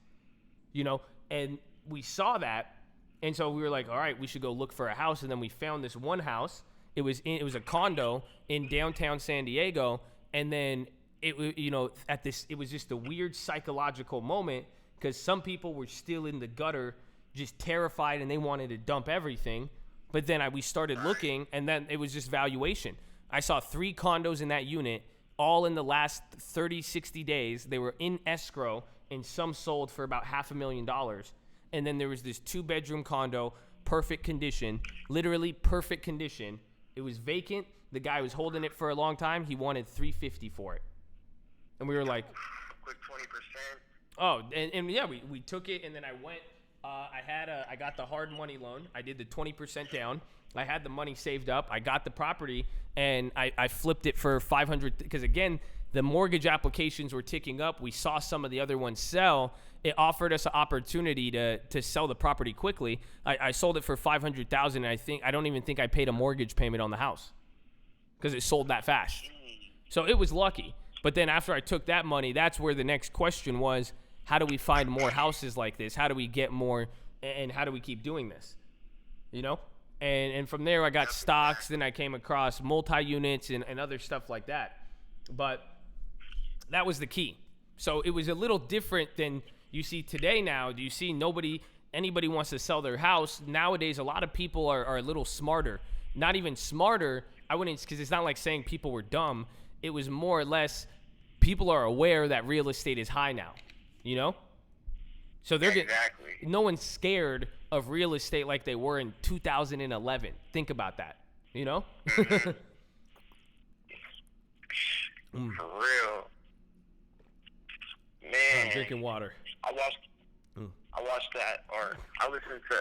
[SPEAKER 2] and we saw that. And so we were like, all right, we should go look for a house. And then we found this one house. It was a condo in downtown San Diego. And then it was just a weird psychological moment because some people were still in the gutter, just terrified, and they wanted to dump everything. But then we started looking, and then it was just valuation. I saw 3 condos in that unit, all in the last 30, 60 days. They were in escrow, and some sold for about $500,000. And then there was this 2-bedroom condo, perfect condition, literally perfect condition. It was vacant. The guy was holding it for a long time. He wanted $350 for it. And we were like,
[SPEAKER 3] quick 20%.
[SPEAKER 2] Oh, and yeah, we took it, and then I went. I got the hard money loan. I did the 20% down. I had the money saved up. I got the property, and I flipped it for $500. Because again, the mortgage applications were ticking up. We saw some of the other ones sell. It offered us an opportunity to sell the property quickly. I sold it for $500,000, and I don't even think I paid a mortgage payment on the house because it sold that fast. So it was lucky. But then after I took that money, that's where the next question was, how do we find more houses like this? How do we get more, and how do we keep doing this? You know? And from there, I got stocks. Then I came across multi-units and other stuff like that. But that was the key. So it was a little different than you see today now. Do you see anybody wants to sell their house? Nowadays, a lot of people are a little smarter. Not even smarter. I wouldn't, because it's not like saying people were dumb. It was more or less people are aware that real estate is high now. You know? So they're
[SPEAKER 3] exactly.
[SPEAKER 2] No one's scared of real estate like they were in 2011. Think about that. You know?
[SPEAKER 3] Mm-hmm. For real. Man.
[SPEAKER 2] I'm drinking water.
[SPEAKER 3] I watched that, or I listened to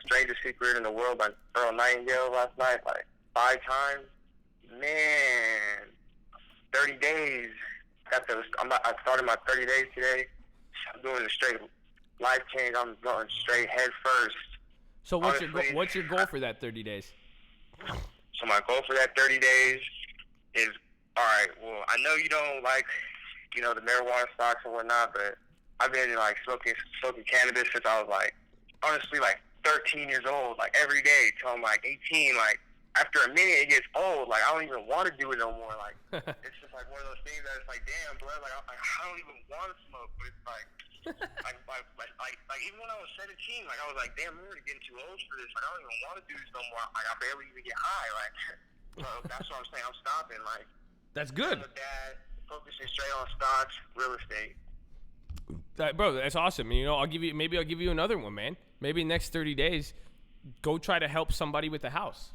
[SPEAKER 3] Strangest Secret in the World by Earl Nightingale last night like 5 times. Man. 30 days. I started my 30 days today. I'm doing a straight life change. I'm going straight head first.
[SPEAKER 2] So what's your goal for that 30 days?
[SPEAKER 3] So my goal for that 30 days is, all right, well, I know you don't like, the marijuana stocks and whatnot, but I've been like smoking cannabis since I was like, honestly, like 13 years old, like every day till I'm like 18. Like after a minute, it gets old. Like I don't even want to do it no more. Like it's just like one of those things that it's like, damn, bro. Like I don't even want to smoke, but it's like, even when I was 17, like I was like, damn, I'm already getting too old for this. Like I don't even want to do this no more. Like I barely even get high. Like so that's what I'm saying. I'm stopping. Like
[SPEAKER 2] that's good.
[SPEAKER 3] Dad, focusing straight on stocks, real estate.
[SPEAKER 2] Bro, that's awesome. I'll give you another one, man. Maybe next 30 days, go try to help somebody with a house.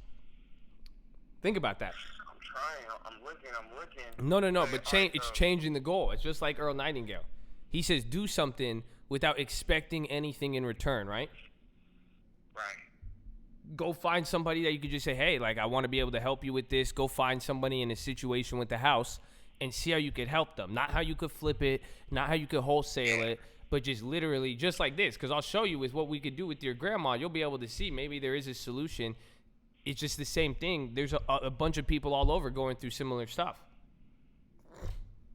[SPEAKER 2] Think about that.
[SPEAKER 3] I'm trying. I'm looking.
[SPEAKER 2] No. But it's changing the goal. It's just like Earl Nightingale. He says do something without expecting anything in return, right?
[SPEAKER 3] Right.
[SPEAKER 2] Go find somebody that you could just say, hey, like, I want to be able to help you with this. Go find somebody in a situation with the house and see how you could help them. Not how you could flip it, not how you could wholesale it, but just literally just like this. Because I'll show you with what we could do with your grandma. You'll be able to see maybe there is a solution. It's just the same thing. There's a bunch of people all over going through similar stuff.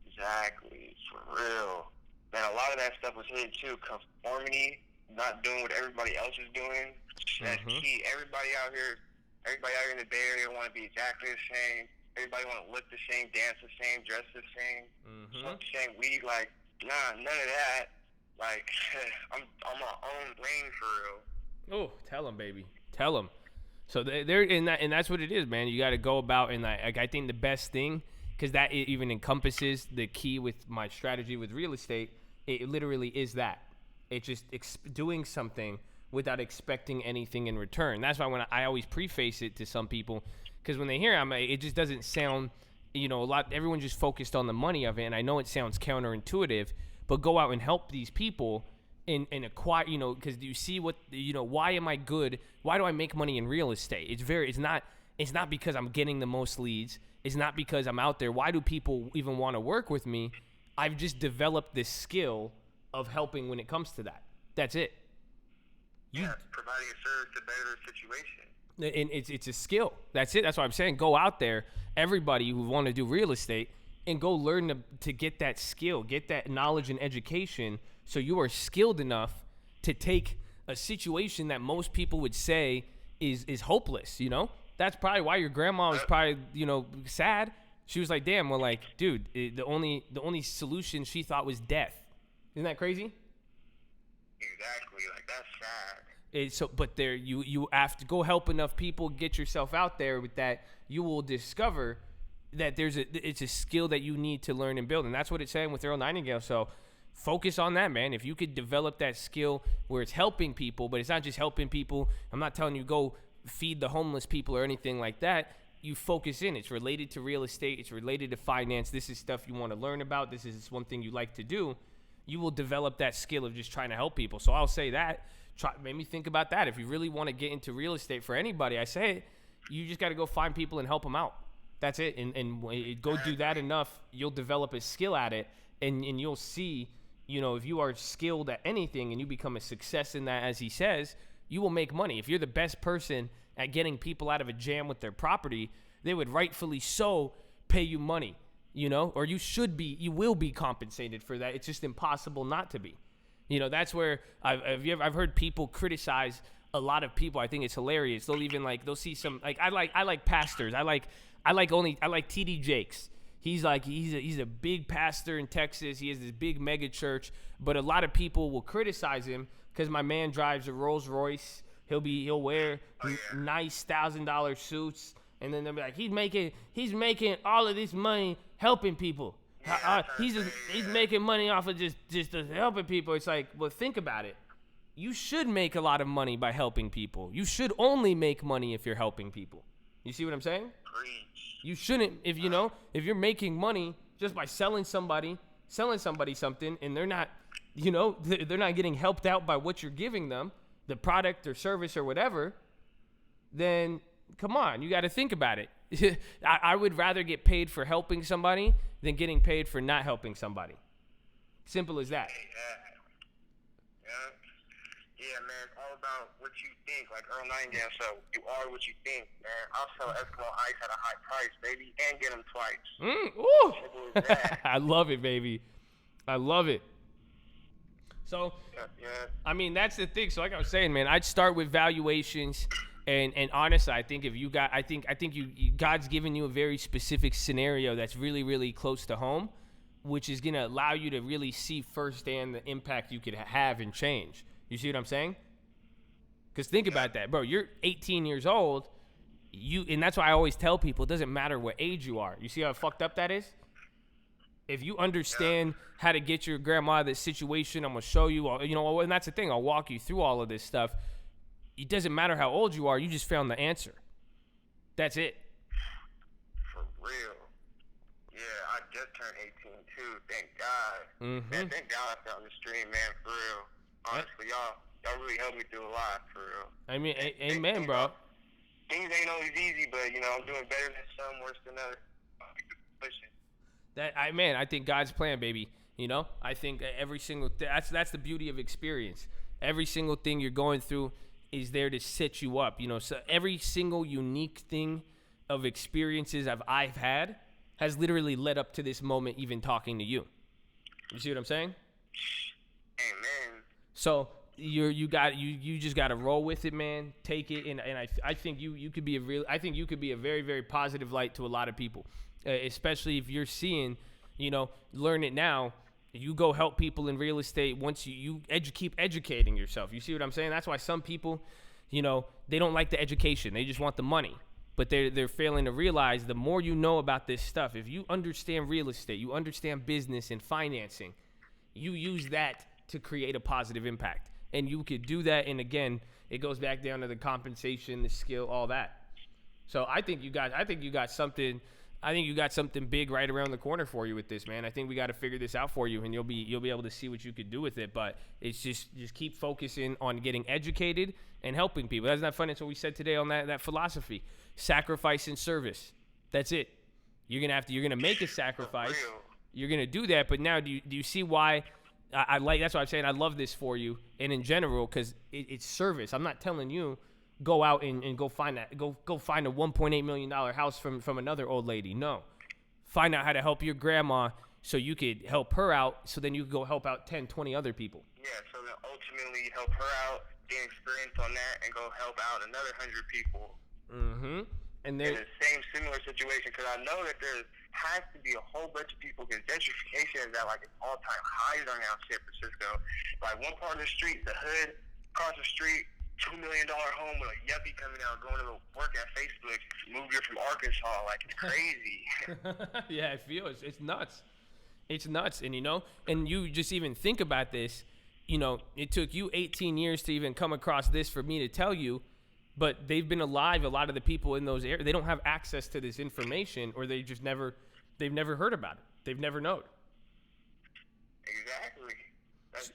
[SPEAKER 3] Exactly. For real. Man, a lot of that stuff was hidden too. Conformity, not doing what everybody else is doing. That's key. Everybody out here in the Bay Area want to be exactly the same. Everybody want to look the same, dance the same, dress the same, smoke the same weed. Like, nah, none of that. Like, I'm on my own lane for real.
[SPEAKER 2] Oh, tell them, baby. Tell them. So they're in that, and that's what it is, man. You got to go about, and like I think the best thing, because that even encompasses the key with my strategy with real estate. It literally is that. It's just doing something without expecting anything in return. That's why when I always preface it to some people, because when they hear it just doesn't sound, a lot. Everyone's just focused on the money of it, and I know it sounds counterintuitive, but go out and help these people and acquire, because do you see what, why am I good? Why do I make money in real estate? It's not because I'm getting the most leads. It's not because I'm out there. Why do people even want to work with me? I've just developed this skill of helping when it comes to that. That's it.
[SPEAKER 3] Providing a service to better the situation.
[SPEAKER 2] And it's a skill. That's it. That's what I'm saying. Go out there, everybody who want to do real estate, and go learn to get that skill, get that knowledge and education, so you are skilled enough to take a situation that most people would say is hopeless, you know? That's probably why your grandma was probably, you know, sad. She was like, damn, well, like, dude, the only solution she thought was death. Isn't that crazy?
[SPEAKER 3] Exactly. Like, that's sad.
[SPEAKER 2] But there, you have to go help enough people, get yourself out there with that. You will discover that it's a skill that you need to learn and build, and that's what it's saying with Earl Nightingale. So focus on that, man. If you could develop that skill where it's helping people, but it's not just helping people. I'm not telling you go feed the homeless people or anything like that. You focus in. It's related to real estate. It's related to finance. This is stuff you want to learn about. This is one thing you like to do. You will develop that skill of just trying to help people. So I'll say that. Made me think about that. If you really want to get into real estate for anybody, I say you just got to go find people and help them out. That's it. And go do that enough, you'll develop a skill at it, and you'll see, you know, if you are skilled at anything and you become a success in that, as he says, you will make money. If you're the best person at getting people out of a jam with their property, they would rightfully so pay you money, you know, or you will be compensated for that. It's just impossible not to be. You know, that's where I've heard people criticize a lot of people. I think it's hilarious. They'll see some, like, I like pastors. I like TD Jakes. He's a big pastor in Texas. He has this big mega church, but a lot of people will criticize him because my man drives a Rolls Royce. He'll wear nice $1,000 suits, and then they'll be like, he's making all of this money helping people. He's making money off of just helping people. It's like, well, think about it. You should make a lot of money by helping people. You should only make money if you're helping people. You see what I'm saying?
[SPEAKER 3] Preach.
[SPEAKER 2] You shouldn't, if you're making money just by selling somebody something, and they're not, they're not getting helped out by what you're giving them, the product or service or whatever, then come on, you got to think about it. I would rather get paid for helping somebody than getting paid for not helping somebody. Simple as that.
[SPEAKER 3] Yeah, man, it's all about what you think, like Earl Nightingale. So you are what you think, man. I'll sell Eskimo ice at a high price, baby, and get them twice.
[SPEAKER 2] Ooh.
[SPEAKER 3] Simple as that.
[SPEAKER 2] I love it, baby. I love it. So,
[SPEAKER 3] Yeah.
[SPEAKER 2] I mean, that's the thing. So like I was saying, man, I'd start with valuations. And honestly, I think God's given you a very specific scenario that's really, really close to home, which is going to allow you to really see firsthand the impact you could have and change. You see what I'm saying? Because think about that, bro. You're 18 years old, and that's why I always tell people it doesn't matter what age you are. You see how fucked up that is? If you understand how to get your grandma out of this situation, I'm going to show you, and that's the thing. I'll walk you through all of this stuff. It doesn't matter how old you are. You just found the answer. That's it.
[SPEAKER 3] For real. Yeah, I just turned 18 too. Thank God.
[SPEAKER 2] Mm-hmm.
[SPEAKER 3] Man, thank God I found the stream, man. For real. Honestly, y'all really helped me through a lot. For real.
[SPEAKER 2] I mean, amen, bro.
[SPEAKER 3] Things ain't always easy, but I'm doing better than some, worse than others. I'll keep pushing.
[SPEAKER 2] I think God's plan, baby. I think every single that's the beauty of experience. Every single thing you're going through is there to set you up, so every single unique thing of experiences I've had has literally led up to this moment, even talking to you. You see what I'm saying?
[SPEAKER 3] Amen.
[SPEAKER 2] So you just got to roll with it, man. Take it. And I think you could be a very, very positive light to a lot of people, especially if you're seeing, learn it now. You go help people in real estate once you keep educating yourself. You see what I'm saying? That's why some people, they don't like the education. They just want the money. But they're failing to realize the more you know about this stuff, if you understand real estate, you understand business and financing, you use that to create a positive impact. And you could do that. And again, it goes back down to the compensation, the skill, all that. So I think you got something big right around the corner for you with this, man. I think we got to figure this out for you, and you'll be able to see what you could do with it. But it's just keep focusing on getting educated and helping people. That's not fun. That's what we said today on that philosophy: sacrifice and service. That's it. You're gonna make a sacrifice. You're gonna do that. But now, do you see why? I like. That's why I'm saying I love this for you, and in general, because it's service. I'm not telling you go out and go find a $1.8 million house from another old lady. No. Find out how to help your grandma so you could help her out, so then you could go help out 10, 20 other people.
[SPEAKER 3] Yeah, so then ultimately help her out, gain experience on that and go help out another 100 people
[SPEAKER 2] Mm-hmm. And
[SPEAKER 3] in
[SPEAKER 2] then
[SPEAKER 3] the same similar situation, because I know that there has to be a whole bunch of people, because gentrification is at like its all-time highs right now in San Francisco. Like one part of the street, the hood, across the street, $2 million home with a yuppie coming out, going to work at Facebook, moved here from Arkansas. Like, it's crazy.
[SPEAKER 2] yeah, I feel it's nuts. It's nuts. And, you know, and you just even think about this, you know, it took you 18 years to even come across this for me to tell you, but they've been alive. A lot of the people in those areas, they don't have access to this information, or they've never heard about it. They've never known.
[SPEAKER 3] Exactly. That's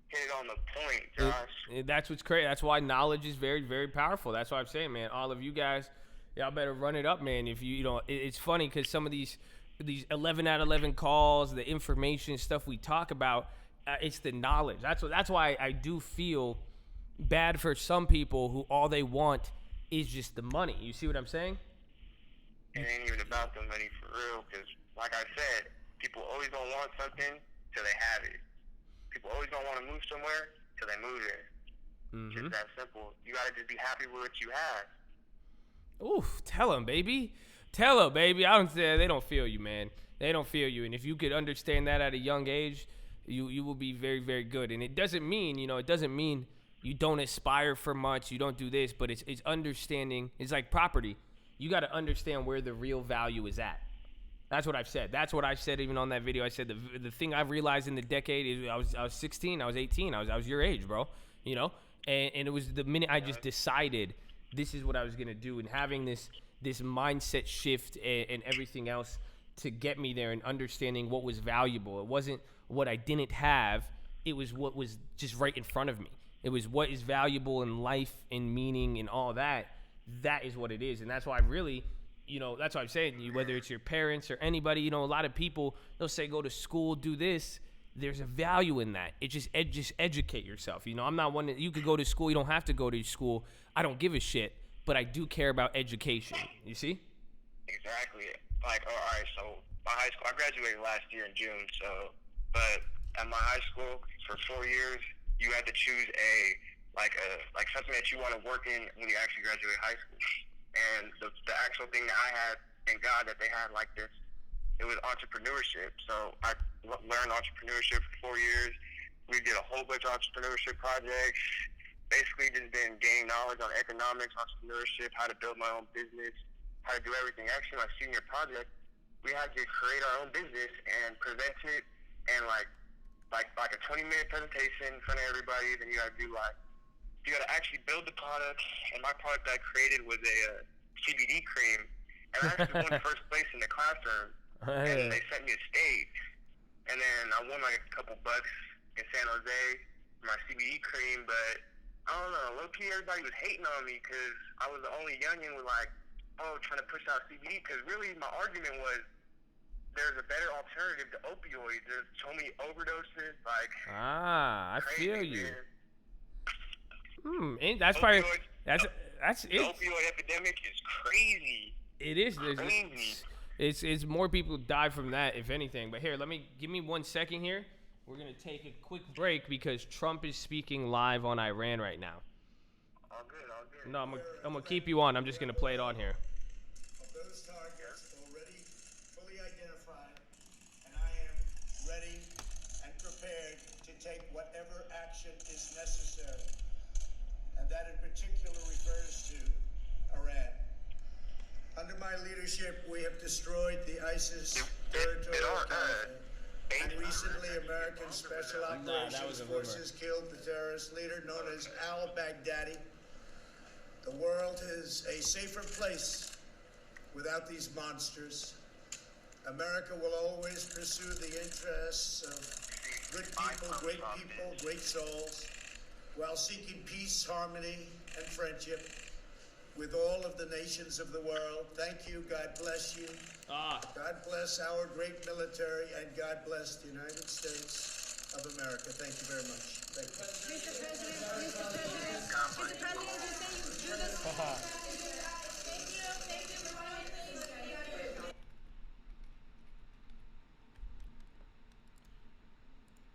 [SPEAKER 3] hit it on the point, Josh.
[SPEAKER 2] That's what's crazy. That's why knowledge is very, very powerful. That's why I'm saying, man, all of you guys, y'all better run it up, man. If you know, it's funny because some of these 11 out of 11 calls, the information stuff we talk about, it's the knowledge. That's why I do feel bad for some people who all they want is just the money. You see what I'm saying?
[SPEAKER 3] It ain't even about the money for real, because like I said, people always don't want something till they have it. People always don't want to move somewhere till they move there.
[SPEAKER 2] Mm-hmm.
[SPEAKER 3] Just that simple. You gotta just be happy with what you have.
[SPEAKER 2] Oof, tell them, baby. Tell them, baby. I don't say they don't feel you, man. They don't feel you. And if you could understand that at a young age, you will be very, very good. And it doesn't mean, you don't aspire for much, you don't do this, but it's understanding. It's like property. You got to understand where the real value is at. That's what I've said. That's what I said even on that video. I said the thing I've realized in the decade is I was 16, I was 18, I was your age, bro. You know, and it was the minute I just decided this is what I was gonna do, and having this mindset shift and everything else to get me there, and understanding what was valuable. It wasn't what I didn't have. It was what was just right in front of me. It was what is valuable in life and meaning and all that. That is what it is. And that's why I really, that's why I'm saying, whether it's your parents or anybody, a lot of people, they'll say, go to school, do this. There's a value in that. It just educate yourself. I'm not one that you could go to school. You don't have to go to school. I don't give a shit, but I do care about education. You see?
[SPEAKER 3] Exactly. Like, all right, so my high school, I graduated last year in June. But at my high school for 4 years, you had to choose like something that you want to work in when you actually graduate high school. And the actual thing that I had, thank God that they had like this, it was entrepreneurship. So I learned entrepreneurship for 4 years. We did a whole bunch of entrepreneurship projects. Basically just been gaining knowledge on economics, entrepreneurship, how to build my own business, how to do everything. Actually, my senior project, we had to create our own business and present it, and like a 20-minute presentation in front of everybody. Then you gotta actually build the product. And my product that I created was a CBD cream, and I actually won first place in the classroom. And they sent me a stage, and then I won like a couple bucks in San Jose for my CBD cream. But I don't know, low-key everybody was hating on me because I was the only youngin with trying to push out CBD. Because really my argument was, there's a better alternative to opioids. There's so many overdoses,
[SPEAKER 2] I
[SPEAKER 3] crazy,
[SPEAKER 2] feel you.
[SPEAKER 3] Man.
[SPEAKER 2] And that's
[SPEAKER 3] Opioids,
[SPEAKER 2] probably that's
[SPEAKER 3] the
[SPEAKER 2] it.
[SPEAKER 3] opioid epidemic is crazy.
[SPEAKER 2] It is.
[SPEAKER 3] Crazy.
[SPEAKER 2] It's more people die from that, if anything. But here, give me 1 second here. We're gonna take a quick break because Trump is speaking live on Iran right now.
[SPEAKER 3] All good.
[SPEAKER 2] No, I'm gonna keep you on. I'm just gonna play it on here.
[SPEAKER 4] Those targets already fully identified, and I am ready and prepared to take whatever action is necessary. And that in particular refers to Iran. Under my leadership, we have destroyed the ISIS territorial caliphate. And recently, American Special Operations Forces killed the terrorist leader known as al-Baghdadi. The world is a safer place without these monsters. America will always pursue the interests of good people, great souls, while seeking peace, harmony, and friendship with all of the nations of the world. Thank you. God bless you. God bless our great military, and God bless the United States of America. Thank you very much. Thank you.
[SPEAKER 5] Mr. President, just say you do this. Thank you for coming.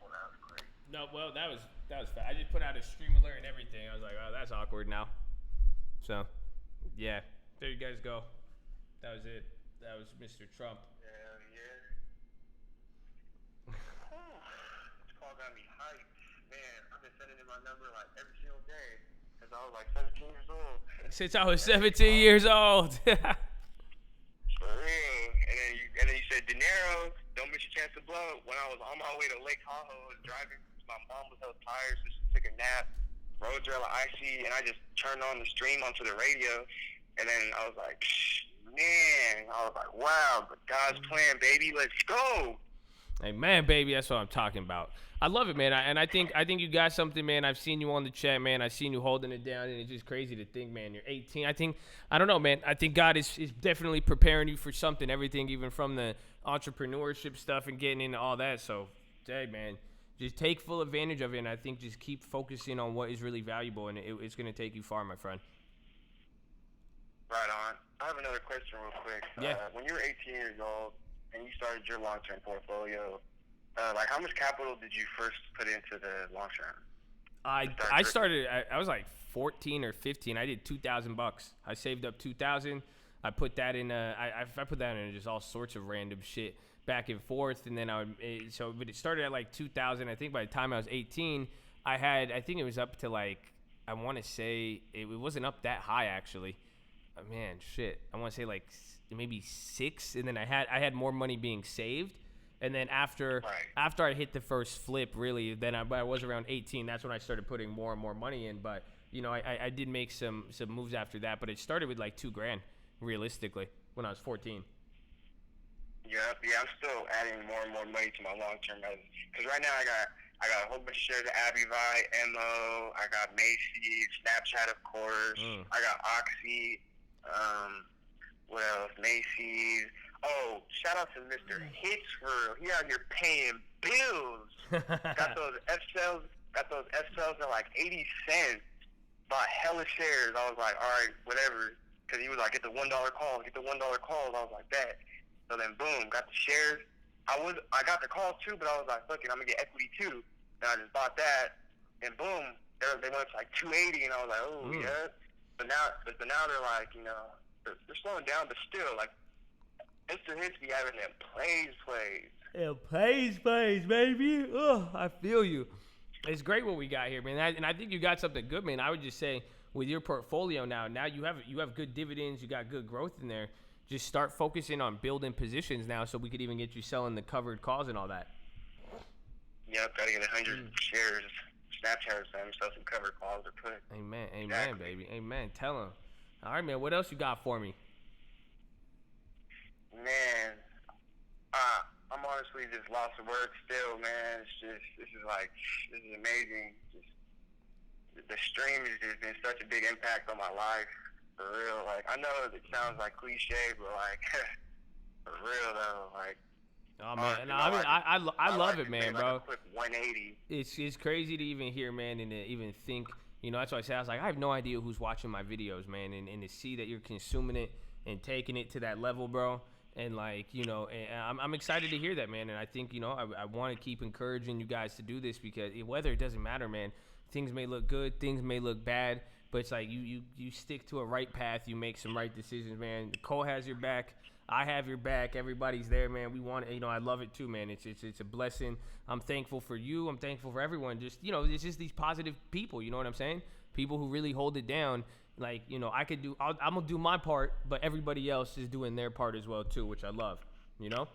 [SPEAKER 3] Well, that was great.
[SPEAKER 2] No, well, that was That was fast. I just put out a stream alert and everything. I was like, oh, that's awkward now. So, yeah. There you guys go. That was it. That was Mr. Trump.
[SPEAKER 3] Yeah. This call got me hyped. Man, I've been sending in my number like every single day since I was like 17 years old.
[SPEAKER 2] Since I was 17 years old.
[SPEAKER 3] For real. And then you said, dinero, don't miss your chance to blow. When I was on my way to Lake Tahoe, I was driving. My mom was held tired, so she took a nap. Roads are icy, and I just turned on the stream onto the radio. And then I was like, man, I was like, wow, God's plan, baby, let's go.
[SPEAKER 2] Hey, man, baby, that's what I'm talking about. I love it, man. I think you got something, man. I've seen you on the chat, man. I've seen you holding it down, and it's just crazy to think, man, you're 18. I don't know, man. I think God is definitely preparing you for something, everything, even from the entrepreneurship stuff and getting into all that. So, hey, man, just take full advantage of it, and I think just keep focusing on what is really valuable, and it's going to take you far, my friend.
[SPEAKER 3] Right on. I have another question real quick.
[SPEAKER 2] Yeah.
[SPEAKER 3] When you were 18 years old and you started your long-term portfolio, like how much capital did you first put into the long-term?
[SPEAKER 2] I started. I was like 14 or 15. I did $2,000. I saved up $2,000. I put that in. I put that in just all sorts of random shit back and forth, and then but it started at like 2,000. I think by the time I was 18, I think it was up to like, I want to say it wasn't up that high actually. Man, shit. I want to say like maybe 6, and then I had more money being saved. And then after I hit the first flip, really, then I was around 18. That's when I started putting more and more money in. But I did make some moves after that. But it started with like $2,000, realistically, when I was 14.
[SPEAKER 3] Yeah, I'm still adding more and more money to my long-term because right now I got a whole bunch of shares of Abivai, MO, I got Macy's, Snapchat, of course. I got Oxy. What else? Macy's. Oh, shout out to Mr. Hits for real. He out here paying bills. Got those F cells at like 80 cents. Bought hella shares. I was like, all right, whatever. Because he was like, get the $1 calls. I was like, bet. So then, boom, got the shares. I got the calls too, but I was like, fuck it, I'm gonna get equity too. And I just bought that, and boom, they went to like 280, and I was like, oh yeah. But now they're like, they're slowing down, but still, like, Mr. Hits be having them plays.
[SPEAKER 2] Yeah, plays, baby. Oh, I feel you. It's great what we got here, man. And I think you got something good, man. I would just say with your portfolio now you have good dividends, you got good growth in there. Just start focusing on building positions now, so we could even get you selling the covered calls and all that.
[SPEAKER 3] Yep, gotta get 100 shares. Snapchat or something, sell some covered calls or put.
[SPEAKER 2] Amen,
[SPEAKER 3] exactly.
[SPEAKER 2] Baby, amen. Tell him. All right, man. What else you got for me?
[SPEAKER 3] Man, I'm honestly just lost for words still, man. This is amazing. The stream has just been such a big impact on my life, for real. Like, I know it sounds like cliche, but like, for real though, like.
[SPEAKER 2] Oh man, I love it, man, bro.
[SPEAKER 3] Like a quick 180.
[SPEAKER 2] It's crazy to even hear, man, and to even think. That's why I said, I was like, I have no idea who's watching my videos, man, and to see that you're consuming it and taking it to that level, bro. And like, and I'm excited to hear that, man. And I think, I want to keep encouraging you guys to do this, because whether it doesn't matter, man. Things may look good, things may look bad, but it's like you stick to a right path, you make some right decisions, man. Cole has your back, I have your back, everybody's there, man. We want it, I love it too, man. It's a blessing. I'm thankful for you. I'm thankful for everyone. Just, it's just these positive people, you know what I'm saying? People who really hold it down. Like, I'm gonna do my part, but everybody else is doing their part as well too, which I love, And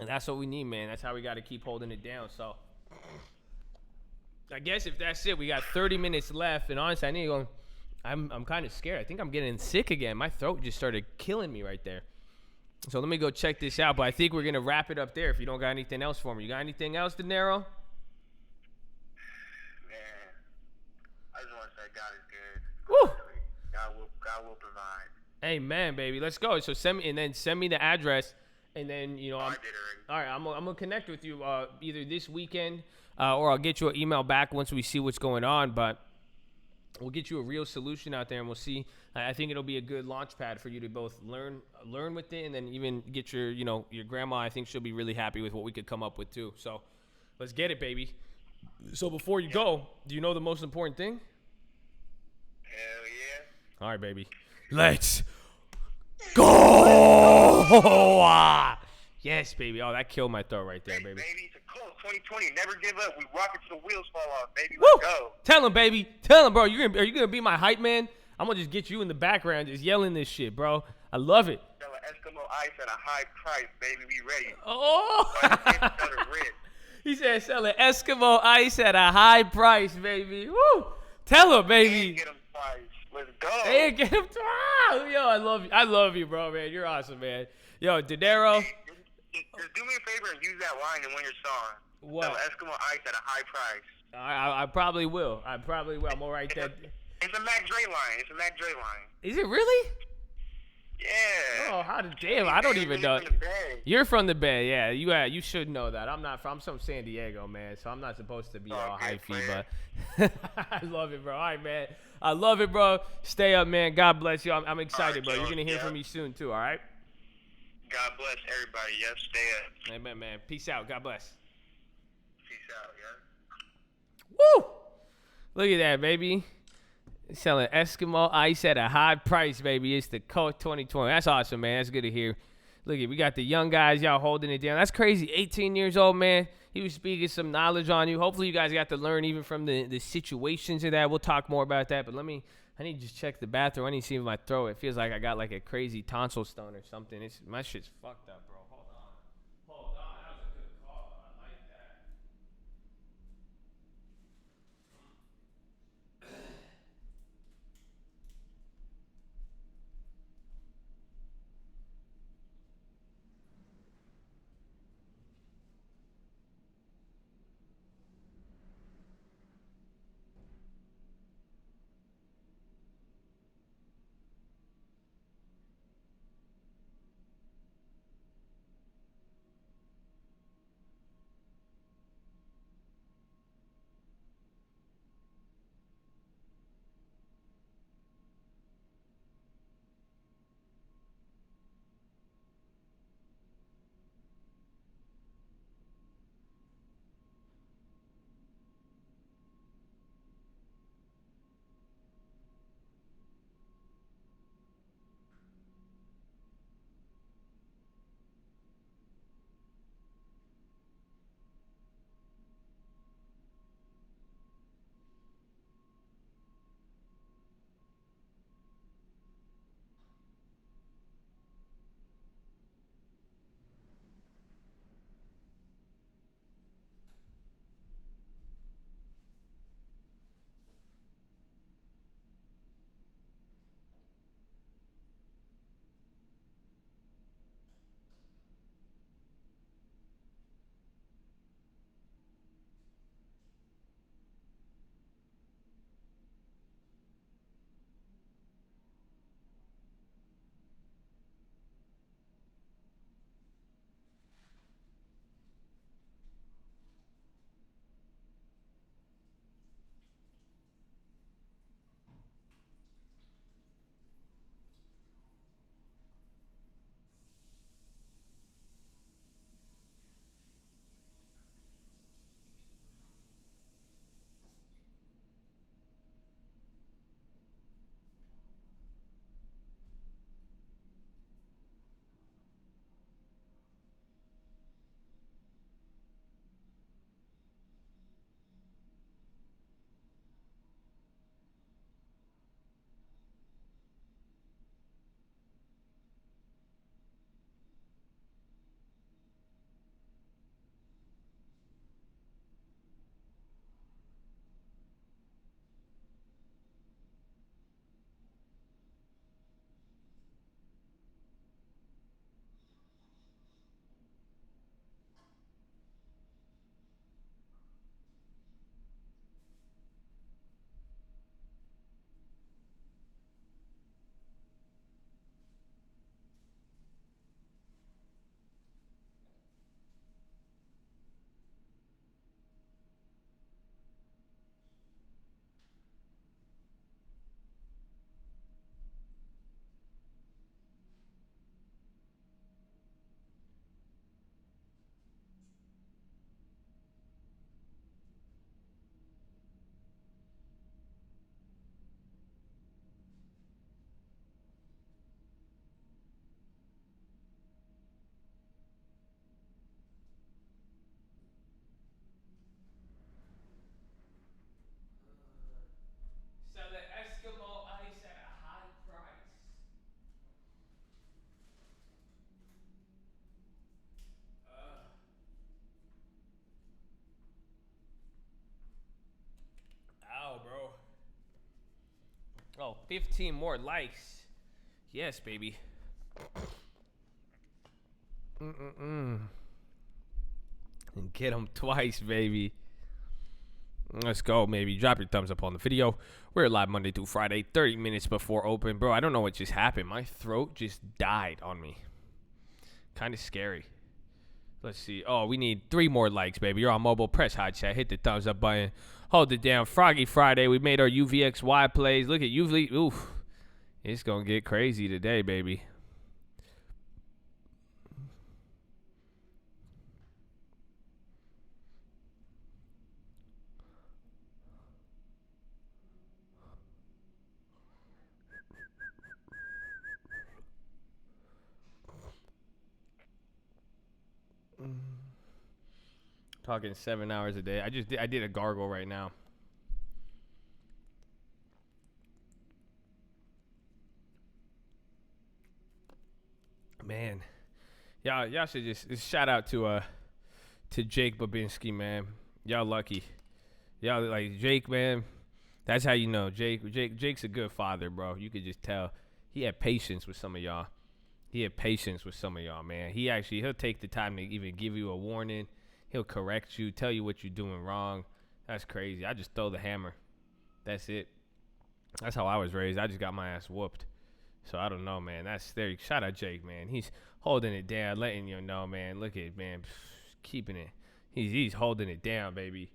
[SPEAKER 2] that's what we need, man. That's how we got to keep holding it down. So I guess if that's it, we got 30 minutes left, and honestly, I need to go. I'm kind of scared. I think I'm getting sick again. My throat just started killing me right there. So let me go check this out. But I think we're gonna wrap it up there. If you don't got anything else for me, you got anything else, Dinero?
[SPEAKER 3] Man, I just want to say God is good.
[SPEAKER 2] Woo!
[SPEAKER 3] God will provide.
[SPEAKER 2] Amen, baby. Let's go. So send me the address, and then
[SPEAKER 3] I did already.
[SPEAKER 2] All right, I'm gonna connect with you either this weekend or I'll get you an email back once we see what's going on. But we'll get you a real solution out there, and we'll see. I think it'll be a good launch pad for you to both learn with it, and then even get your grandma. I think she'll be really happy with what we could come up with too. So let's get it, baby. So before you go, do you know the most important thing?
[SPEAKER 3] Hell yeah.
[SPEAKER 2] All right, baby. Let's go! Yes, baby. Oh, that killed my throat right there, baby.
[SPEAKER 3] Baby, it's a Colt 2020. Never give up. We rock it till the wheels fall off, baby.
[SPEAKER 2] Woo!
[SPEAKER 3] Let's go.
[SPEAKER 2] Tell him, baby. Tell him, bro. Are you gonna be my hype man? I'm gonna just get you in the background, just yelling this shit, bro. I love it.
[SPEAKER 3] Sell an Eskimo ice at a high price, baby. We ready.
[SPEAKER 2] Oh!
[SPEAKER 3] Sell the red.
[SPEAKER 2] He said, selling Eskimo ice at a high price, baby. Woo! Tell him, baby.
[SPEAKER 3] Get them price. Let's go.
[SPEAKER 2] Hey, get him. Yo, I love you. I love you, bro, man. You're awesome, man. Yo, Dinero.
[SPEAKER 3] Just do me a favor and use that line in when you're song.
[SPEAKER 2] What?
[SPEAKER 3] Sell Eskimo ice at a high price.
[SPEAKER 2] I probably will. I'm gonna write that.
[SPEAKER 3] It's a Mac Dre line. It's a Mac Dre line.
[SPEAKER 2] Is it really?
[SPEAKER 3] Yeah.
[SPEAKER 2] Oh, how the damn? I don't even know.
[SPEAKER 3] From the Bay.
[SPEAKER 2] You're from the Bay, yeah. You should know that. I'm not from. I'm from San Diego, man. So I'm not supposed to be all
[SPEAKER 3] Okay,
[SPEAKER 2] hypey, but I love it, bro. All right, man. I love it, bro. Stay up, man. God bless you. I'm excited, bro. You're gonna hear from me soon too. All right.
[SPEAKER 3] God bless everybody. Yes, stay up.
[SPEAKER 2] Amen, man. Peace out. God bless.
[SPEAKER 3] Peace out, yeah.
[SPEAKER 2] Woo! Look at that, baby. Selling Eskimo ice at a high price, baby. It's the Colt 2020. That's awesome, man. That's good to hear. Look at, we got the young guys, y'all holding it down. That's crazy. 18 years old, man. He was speaking some knowledge on you. Hopefully you guys got to learn even from the situations of that. We'll talk more about that. But I need to just check the bathroom. I need to see if my throat. It feels like I got like a crazy tonsil stone or something. My shit's fucked up, bro. Hold on. Hold on. That was a good call. I like that. 15 more likes. Yes, baby. And get them twice, baby. Let's go, maybe. Drop your thumbs up on the video. We're live Monday through Friday, 30 minutes before open. Bro, I don't know what just happened. My throat just died on me. Kind of scary. Let's see. Oh, we need 3 more likes, baby. You're on mobile. Press hot chat. Hit the thumbs up button. Hold it down. Froggy Friday. We made our UVXY plays. Look at UV. Oof. It's going to get crazy today, baby. Talking 7 hours a day. I did a gargle right now. Man, y'all should just shout out to Jake Babinski, man. Y'all lucky. Y'all like Jake, man. That's how you know Jake's a good father, bro. You could just tell he had patience with some of y'all. Man. He'll take the time to even give you a warning. He'll correct you, tell you what you're doing wrong. That's crazy. I just throw the hammer. That's it. That's how I was raised. I just got my ass whooped. So I don't know, man. That's there. Shout out Jake, man. He's holding it down, letting you know, man. Look at, man, keeping it. He's holding it down, baby.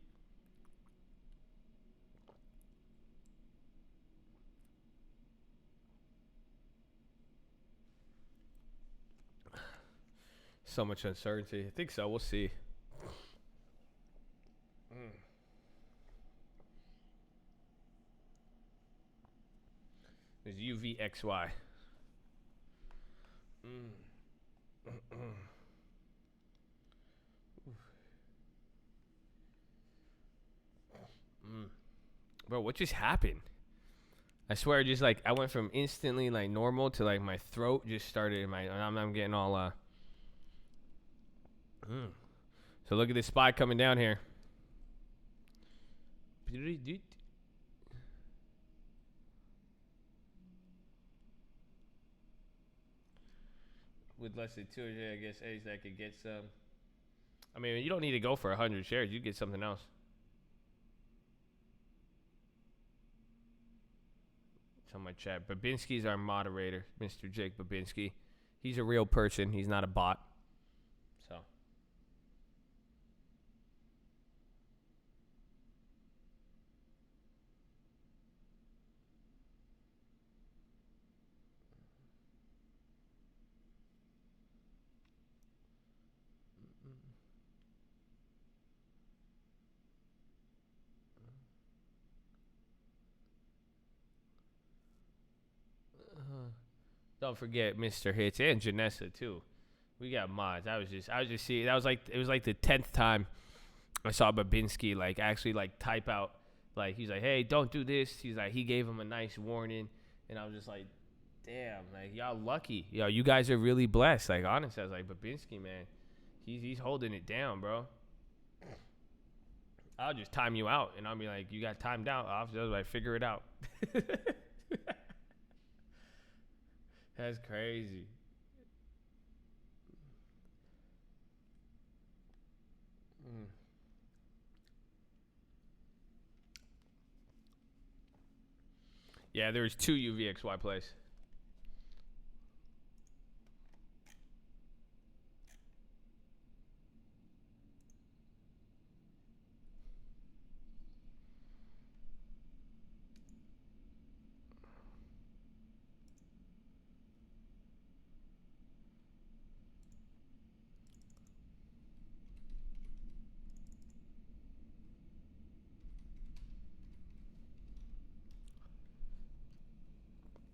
[SPEAKER 2] So much uncertainty. I think so. We'll see. There's UVXY. Bro, what just happened? I swear, just like I went from instantly like normal to like my throat just started. I'm getting all So look at this spot coming down here. With less than 200, I guess A's that could get some. I mean, you don't need to go for 100 shares. You get something else. It's on my chat. Babinski's our moderator, Mr. Jake Babinski. He's a real person. He's not a bot. So. Don't forget Mr. Hits and Janessa too. We got mods. I was just seeing. It was like the 10th time I saw Babinski like actually like type out like he's like, hey, don't do this. He's like he gave him a nice warning, and I was just like, damn, like y'all lucky. Yo, you guys are really blessed. Like honestly, I was like Babinski, man, he's holding it down, bro. I'll just time you out, and I'll be like, you got timed out, officer. I was like, figure it out. That's crazy. Yeah, there's 2 UVXY plays.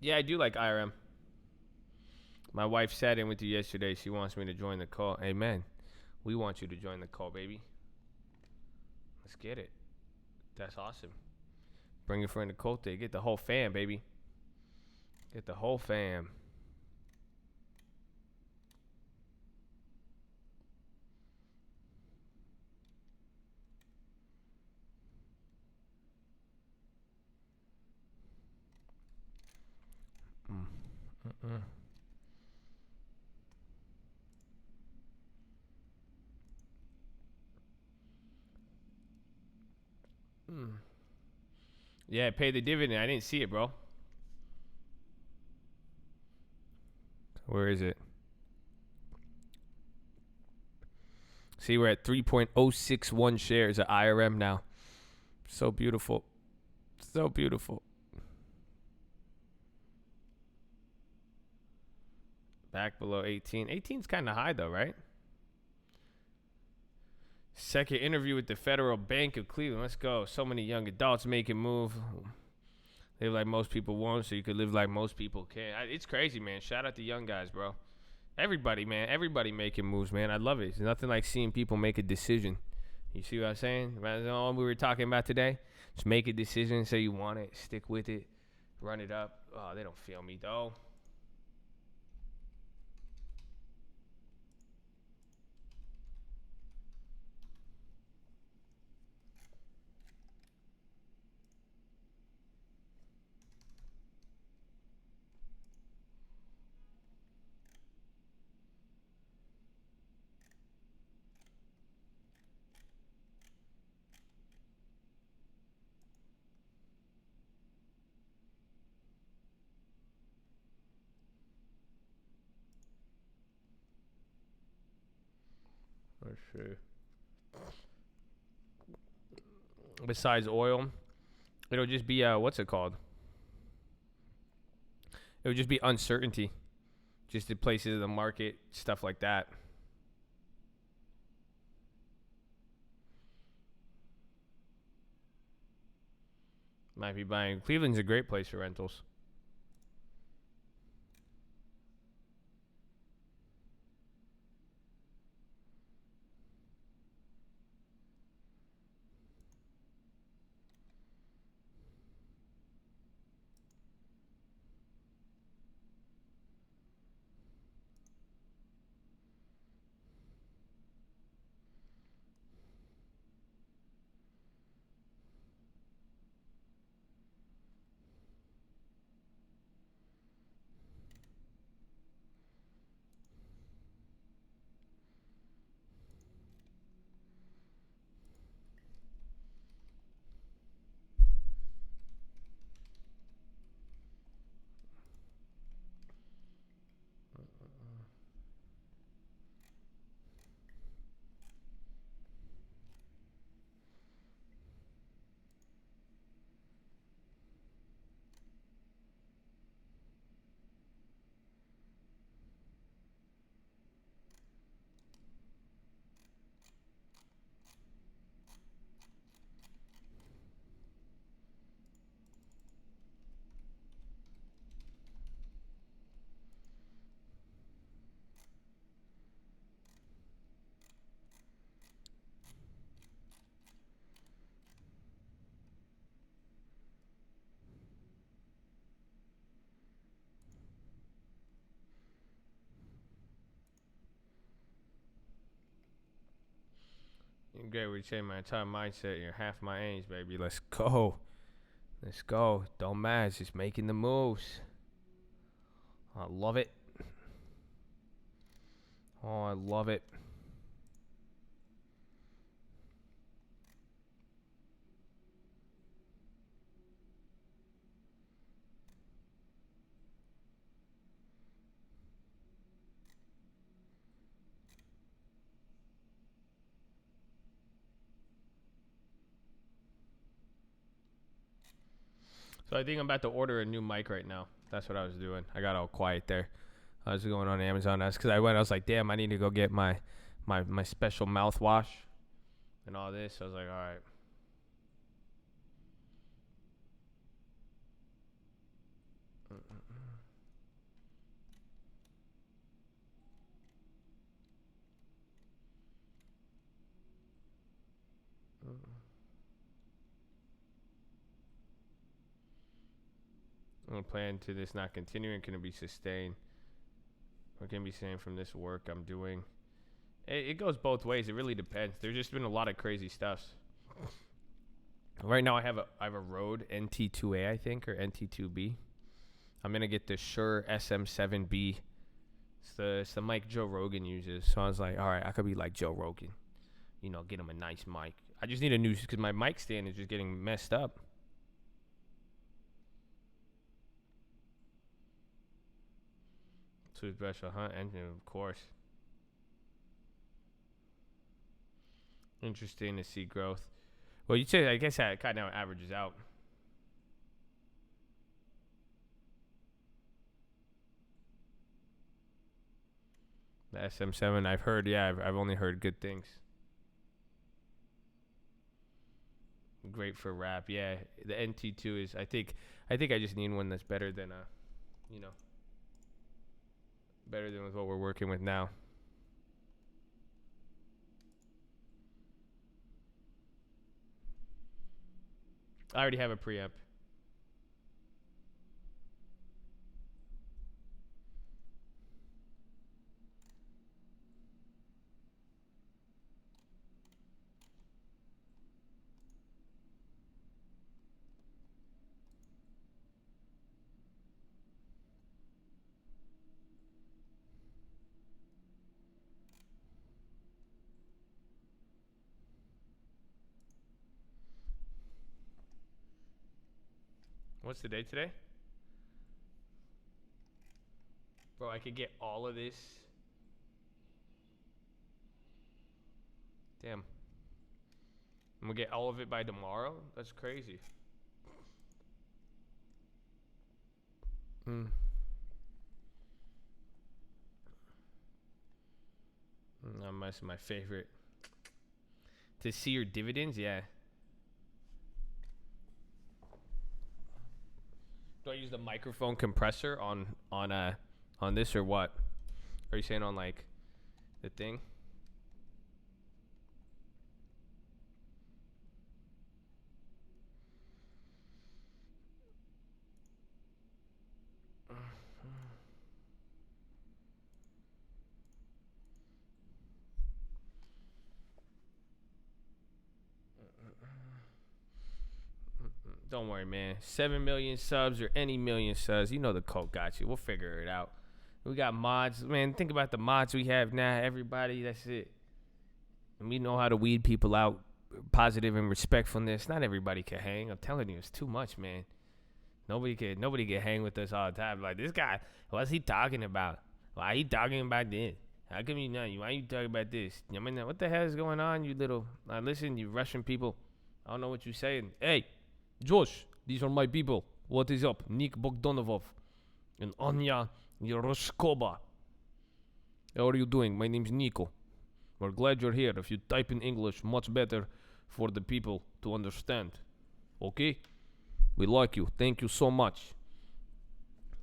[SPEAKER 2] Yeah, I do like IRM. My wife sat in with you yesterday. She wants me to join the call. Amen. We want you to join the call, baby. Let's get it. That's awesome. Bring your friend to Colte. Get the whole fam, baby. Get the whole fam. Yeah, pay the dividend. I didn't see it, bro. Where is it? See, we're at 3.061 shares at IRM now. So beautiful. So beautiful. Back below 18. 18's kind of high, though, right? Second interview with the Federal Bank of Cleveland. Let's go. So many young adults making move. Live like most people won't, so you could live like most people can. It's crazy, man. Shout out to young guys, bro. Everybody, man. Everybody making moves, man. I love it. It's nothing like seeing people make a decision. You see what I'm saying? That's all we were talking about today. Just make a decision, say you want it, stick with it, run it up. Oh, they don't feel me, though. Let's see. Besides oil, it'll just be what's it called? It would just be uncertainty, just the places of the market, stuff like that. Might be buying. Cleveland's a great place for rentals. Great, we change my entire mindset. You're half my age, baby. Let's go. Let's go. Don't matter. Just making the moves. I love it. Oh, I love it. So I think I'm about to order a new mic right now. That's what I was doing. I got all quiet there. I was going on Amazon. That's because I was like, damn, I need to go get my special mouthwash and all this. So I was like, all right. I'm going to plan to this not continuing. Can it be sustained? What can be saying from this work I'm doing? It goes both ways. It really depends. There's just been a lot of crazy stuff. Right now I have a Rode NT2A, I think, or NT2B. I'm gonna get the Shure SM7B. It's the mic Joe Rogan uses. So I was like, all right, I could be like Joe Rogan. You know, get him a nice mic. I just need a new, because my mic stand is just getting messed up. Toothbrush, engine, of course. Interesting to see growth. Well, you'd say, I guess that kind of averages out. The SM7, I've heard, I've only heard good things. Great for rap, yeah. The NT2 is, I think I just need one that's better than, better than with what we're working with now. I already have a preamp. What's the date today? Bro, I could get all of this. Damn. I'm gonna get all of it by tomorrow? That's crazy. That's my favorite. To see your dividends? Yeah. Do I use the microphone compressor on this or what? Are you saying on like the thing? Don't worry, man. 7 million subs or any million subs, you know the code got you. We'll figure it out. We got mods. Man, think about the mods we have now. Everybody, that's it. And we know how to weed people out. Positive and respectfulness. Not everybody can hang. I'm telling you, it's too much, man. Nobody can hang with us all the time. Like, this guy, what's he talking about? Why he talking about this? How come you not? Why you talking about this? I mean, what the hell is going on, you little... listen, you Russian people. I don't know what you're saying. Hey, Josh, these are my people. What is up? Nick Bogdanov and Anya Yeroshkova. How are you doing? My name's Nico. We're glad you're here. If you type in English, much better for the people to understand. Okay? We like you. Thank you so much.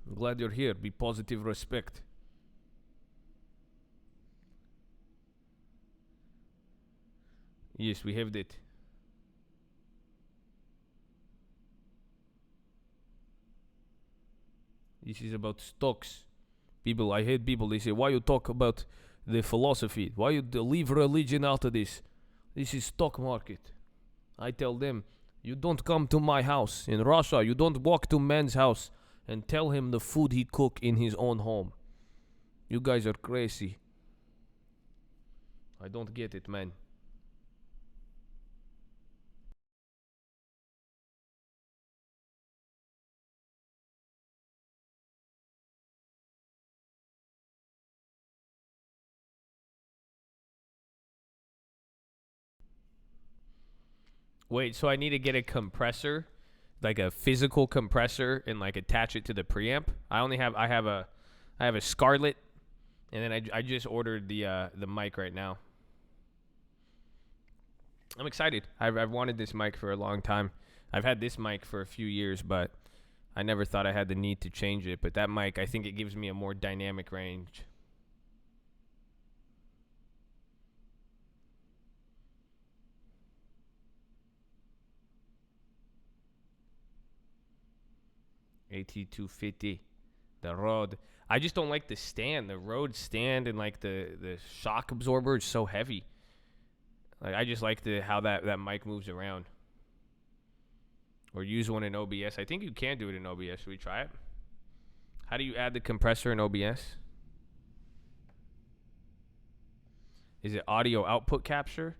[SPEAKER 2] I'm glad you're here. Be positive, respect. Yes, we have that. This is about stocks. People, I hate people. They say, why you talk about the philosophy? Why you leave religion out of this? This is stock market. I tell them, you don't come to my house. In Russia, you don't walk to man's house and tell him the food he cook in his own home. You guys are crazy. I don't get it, man. Wait, so I need to get a compressor, like a physical compressor, and like attach it to the preamp. I have a Scarlett, and then I just ordered the mic right now. I'm excited. I've wanted this mic for a long time. I've had this mic for a few years, but I never thought I had the need to change it. But that mic, I think it gives me a more dynamic range. AT250, the Rode. I just don't like the stand, the Rode stand, and like the shock absorber is so heavy. Like I just like how that mic moves around. Or use one in OBS. I think you can do it in OBS. Should we try it? How do you add the compressor in OBS? Is it audio output capture?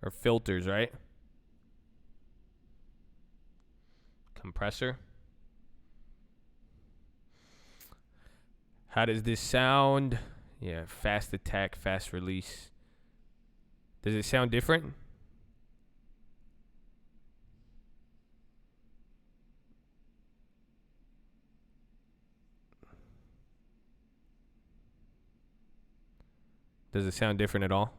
[SPEAKER 2] Or filters, right? Compressor. How does this sound? Yeah, fast attack, fast release. Does it sound different? Does it sound different at all?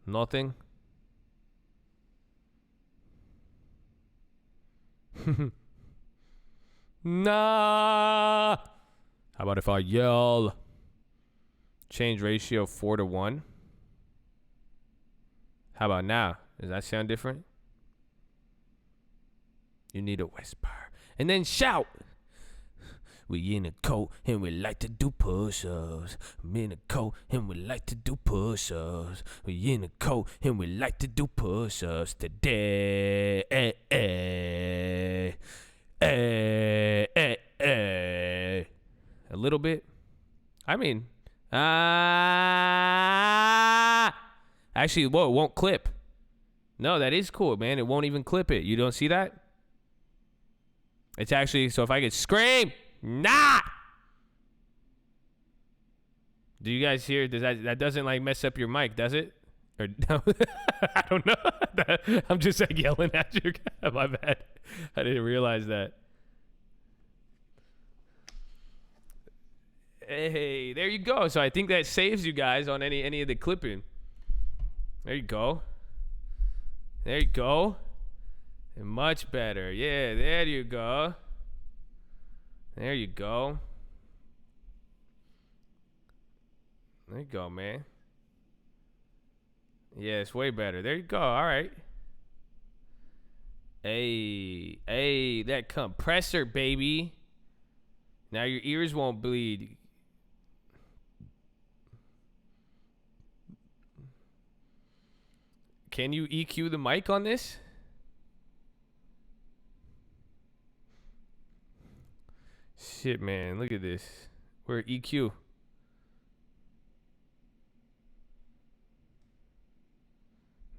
[SPEAKER 2] Nothing? Nah. How about if I yell? Change ratio 4:1. How about now? Does that sound different? You need a whisper. And then shout. We in a coat and we like to do push-ups. I'm in a coat and we like to do push-ups. We in a coat and we like to do push-ups today. A little bit. I mean, actually, whoa, it won't clip. No, that is cool, man. It won't even clip it. You don't see that? It's actually, so if I could scream, nah. Do you guys hear? Does that doesn't like mess up your mic, does it? Or no? I don't know. I'm just like yelling at you. My bad. I didn't realize that. Hey, there you go. So I think that saves you guys on any of the clipping. There you go. There you go. And much better. Yeah, there you go. There you go. There you go, man. Yeah, it's way better. There you go. All right. Hey, that compressor, baby. Now your ears won't bleed. Can you EQ the mic on this? Shit, man. Look at this. We're EQ.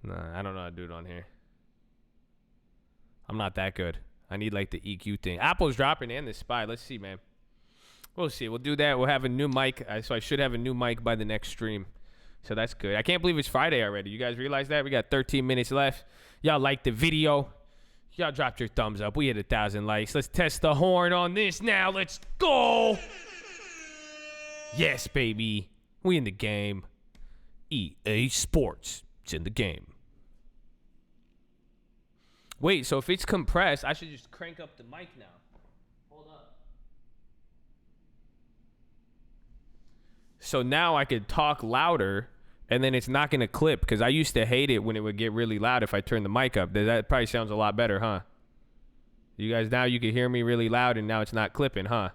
[SPEAKER 2] Nah, I don't know how to do it on here. I'm not that good. I need like the EQ thing. Apple's dropping and the Spy. Let's see, man. We'll see. We'll do that. We'll have a new mic. So I should have a new mic by the next stream. So that's good. I can't believe it's Friday already. You guys realize that? We got 13 minutes left. Y'all like the video. Y'all dropped your thumbs up. We hit 1,000 likes. Let's test the horn on this now. Let's go. Yes, baby. We in the game. EA Sports. It's in the game. Wait, so if it's compressed, I should just crank up the mic now. Hold up. So now I could talk louder, and then it's not going to clip, because I used to hate it when it would get really loud if I turned the mic up. That probably sounds a lot better, huh? You guys, now you can hear me really loud, and now it's not clipping, huh?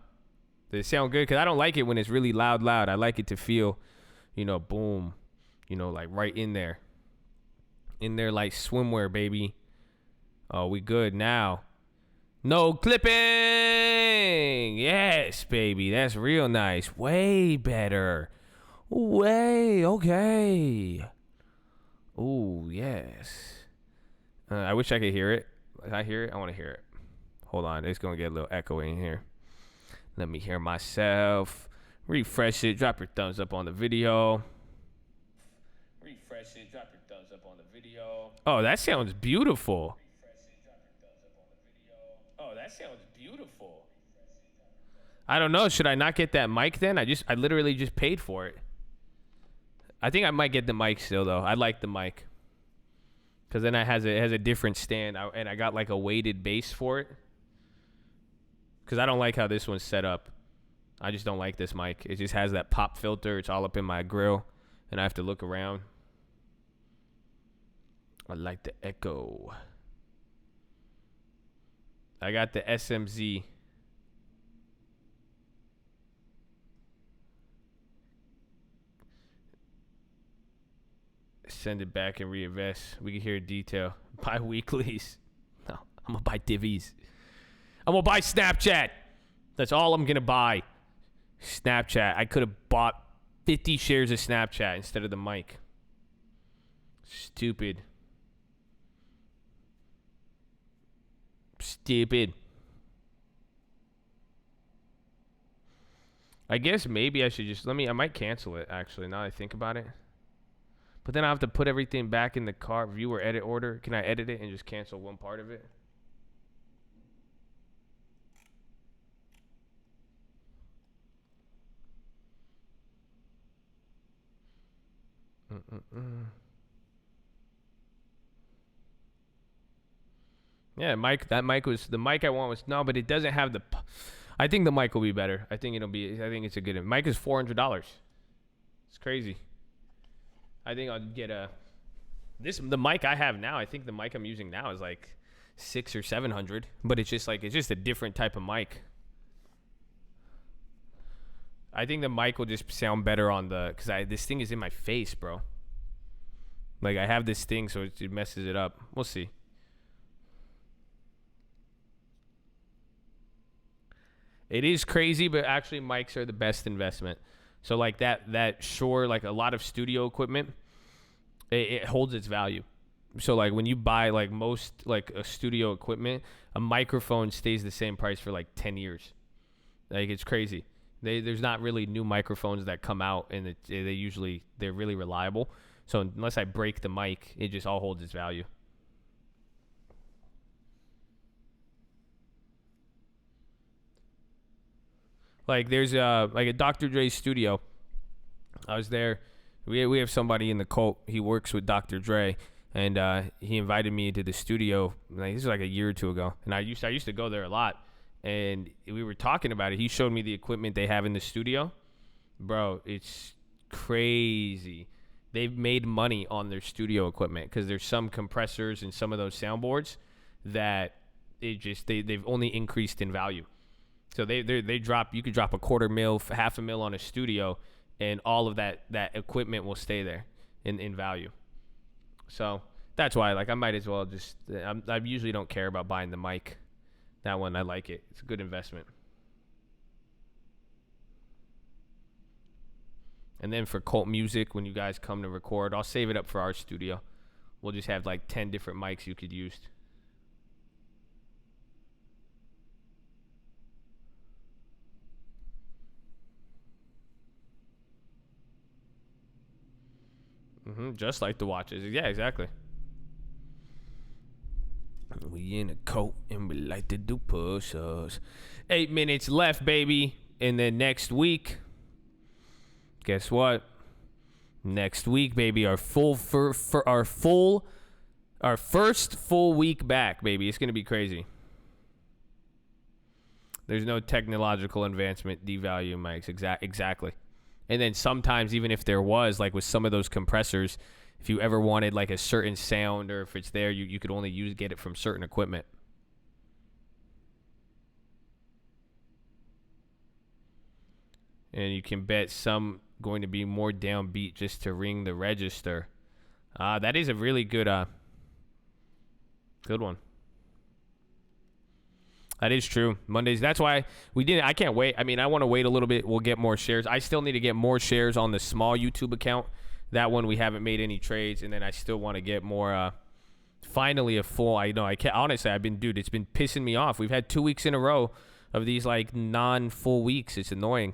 [SPEAKER 2] Does it sound good? Because I don't like it when it's really loud. I like it to feel, boom, like right in there. In there like swimwear, baby. Oh, we good now. No clipping. Yes, baby. That's real nice. Way better. Way okay. Oh, yes. I wish I could hear it. Can I hear it? I want to hear it. Hold on. It's going to get a little echo in here. Let me hear myself. Refresh it. Drop your thumbs up on the video. Refresh it. Drop your thumbs up on the video. Oh, that sounds beautiful. Oh, that sounds beautiful. I don't know. Should I not get that mic then? I literally just paid for it. I think I might get the mic still though. I like the mic. Cause then it has a different stand, and I got like a weighted base for it. Cause I don't like how this one's set up. I just don't like this mic. It just has that pop filter. It's all up in my grill, and I have to look around. I like the echo. I got the SMZ. Send it back and reinvest. We can hear detail. Buy weeklies. No, I'm going to buy divvies. I'm going to buy Snapchat. That's all I'm going to buy. Snapchat. I could have bought 50 shares of Snapchat instead of the mic. Stupid. I guess maybe I should just I might cancel it actually now that I think about it. But then I have to put everything back in the cart, view or edit order. Can I edit it and just cancel one part of it? Yeah, that mic was the mic I want was no, but it doesn't have the. I think the mic will be better. I think it's a good. Mic is $400. It's crazy. I think I'll get the mic I have now. I think the mic I'm using now is like $600 or $700, but it's just a different type of mic. I think the mic will just sound better on because this thing is in my face, bro. Like I have this thing, so it messes it up. We'll see. It is crazy, but actually mics are the best investment. So like that Shure, like a lot of studio equipment, it holds its value. So like when you buy like most like a studio equipment, a microphone stays the same price for like 10 years. Like it's crazy. There's not really new microphones that come out, and they're really reliable. So unless I break the mic, it just all holds its value. Like there's like a Dr. Dre studio. I was there. We have somebody in the cult. He works with Dr. Dre, and he invited me to the studio. Like this was like a year or two ago, and I used to go there a lot. And we were talking about it. He showed me the equipment they have in the studio. It's crazy. They've made money on their studio equipment because there's some compressors and some of those soundboards that they've only increased in value. So you could drop $250,000, $500,000 on a studio, and all of that equipment will stay there in value. So that's why I might as well I usually don't care about buying the mic. That one, I like it. It's a good investment. And then for cult music, when you guys come to record, I'll save it up for our studio. We'll just have like 10 different mics you could use. Just like the watches. Yeah, exactly. We in a coat and we like to do push-ups. 8 minutes left, baby. And then next week, guess what? Next week, baby, our first full week back, baby. It's gonna be crazy. There's no technological advancement devalue mics. Exactly. And then sometimes, even if there was, like with some of those compressors, if you ever wanted like a certain sound, or if it's there, you could only get it from certain equipment. And you can bet some going to be more downbeat just to ring the register. That is a really good one. That is true. Mondays. That's why I can't wait. I mean, I want to wait a little bit. We'll get more shares. I still need to get more shares on the small YouTube account. That one we haven't made any trades, and then I still want to get more. Finally, a full. I can't. Honestly, it's been pissing me off. We've had 2 weeks in a row of these like non-full weeks. It's annoying.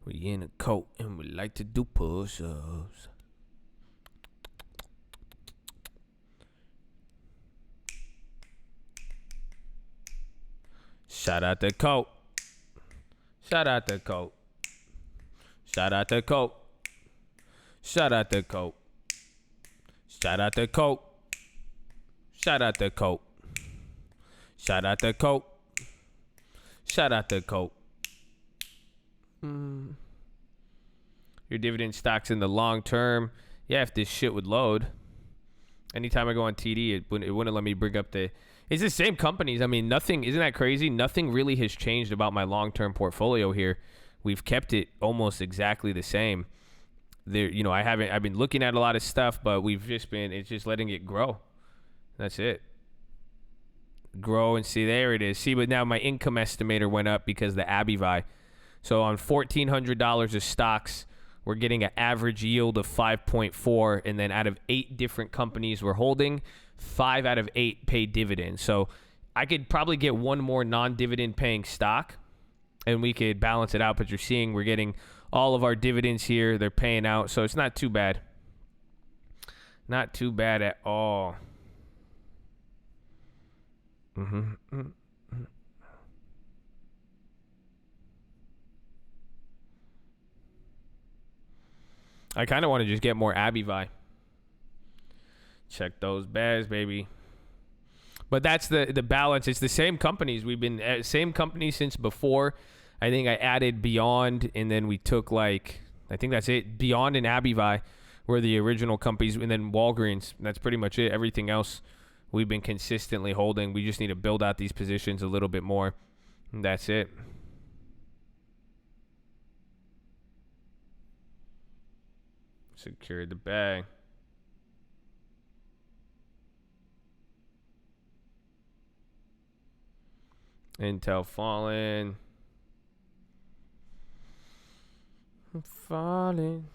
[SPEAKER 2] We in a coat and we like to do push-ups. Shout out the coat. Shout out the coat. Shout out the coat. Shout out the coat. Shout out to Coke. Shout out to Coke. Shout out to Coke. Shout out to Coke. Your dividend stocks in the long term. Yeah, if this shit would load. Anytime I go on TD, it wouldn't let me bring up the... It's the same companies. I mean, nothing... Isn't that crazy? Nothing really has changed about my long-term portfolio here. We've kept it almost exactly the same. There, you know, I've been looking at a lot of stuff, but it's just letting it grow. That's it. Grow and see, there it is. See, but now my income estimator went up because the Abivi. So on $1,400 of stocks, we're getting an average yield of 5.4, and then out of 8 different companies we're holding, 5 out of 8 pay dividends. So I could probably get one more non-dividend paying stock, and we could balance it out. But you're seeing we're getting all of our dividends here. They're paying out, so it's not too bad. Not too bad at all. I kind of want to just get more Abivi. Check those bags, baby. But that's the balance. It's the same companies. We've been same companies since before. I think I added Beyond, and then we took I think that's it. Beyond and Abivi were the original companies, and then Walgreens. That's pretty much it. Everything else we've been consistently holding. We just need to build out these positions a little bit more. And that's it. Secured the bag. Intel falling. I'm falling.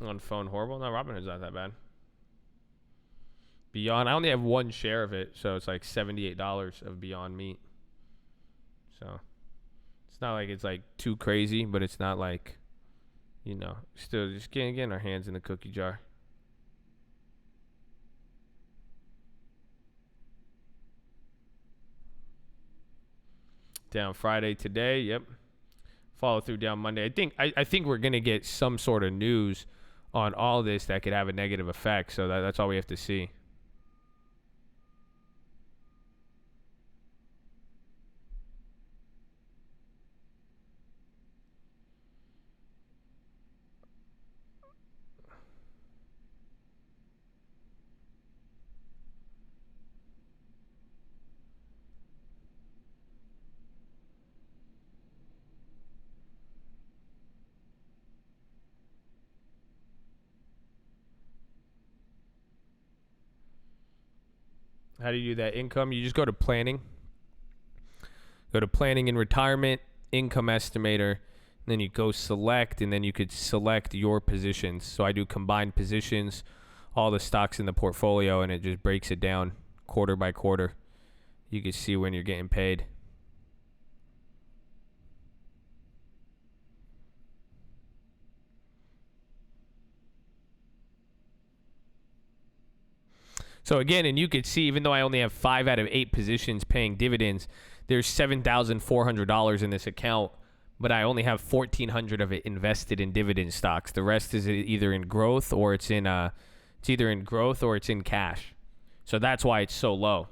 [SPEAKER 2] On phone, horrible. No, Robinhood's not that bad. Beyond, I only have one share of it, so it's like $78 of Beyond Meat. So it's not like it's like too crazy, but it's not like, you know, still just getting our hands in the cookie jar. Down Friday today, yep. Follow through down Monday. I think we're gonna get some sort of news on all this that could have a negative effect. So that's all we have to see. How do you do that? Income, you just go to planning. Go to planning and retirement, income estimator, and then you go select, and then you could select your positions. So I do combined positions, all the stocks in the portfolio, and it just breaks it down quarter by quarter. You can see when you're getting paid. So again, and you could see, even though I only have 5 out of 8 positions paying dividends, there's $7,400 in this account, but I only have $1,400 of it invested in dividend stocks. The rest is either in growth or it's in cash. So that's why it's so low.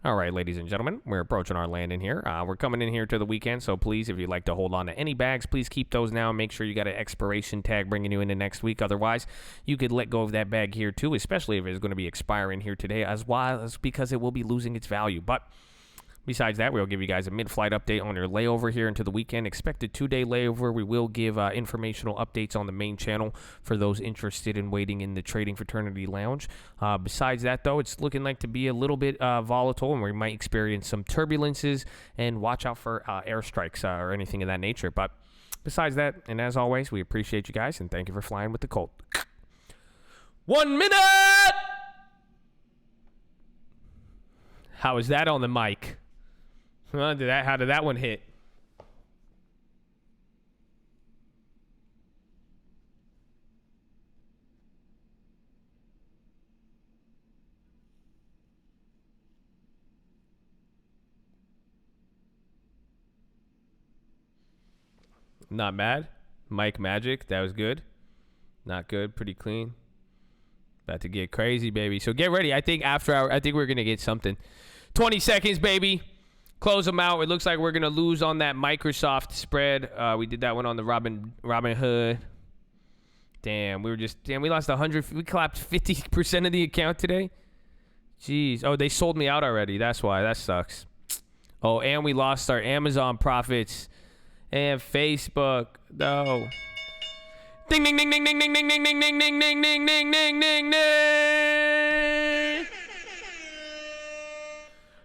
[SPEAKER 2] All right, ladies and gentlemen, we're approaching our landing here. We're coming in here to the weekend, so please, if you'd like to hold on to any bags, please keep those now. Make sure you got an expiration tag bringing you into next week. Otherwise, you could let go of that bag here too, especially if it's going to be expiring here today, as well as because it will be losing its value. But besides that, we'll give you guys a mid-flight update on your layover here into the weekend. Expected 2-day layover. We will give informational updates on the main channel for those interested in waiting in the Trading Fraternity Lounge. Besides that, though, it's looking like to be a little bit volatile, and we might experience some turbulences, and watch out for airstrikes or anything of that nature. But besides that, and as always, we appreciate you guys, and thank you for flying with the Colt. 1 minute! How is that on the mic? How did that one hit? Not mad. Mike Magic, that was good. Not good, pretty clean. About to get crazy, baby. So get ready. I think we're going to get something. 20 seconds, baby. Close them out. It looks like we're going to lose on that Microsoft spread. We did that one on the Robinhood. Damn, we lost 100. We clapped 50% of the account today. Jeez. Oh, they sold me out already. That's why. That sucks. Oh, and we lost our Amazon profits and Facebook. No. Ding, ding, ding, ding, ding, ding, ding, ding, ding, ding, ding, ding, ding, ding, ding, ding, ding.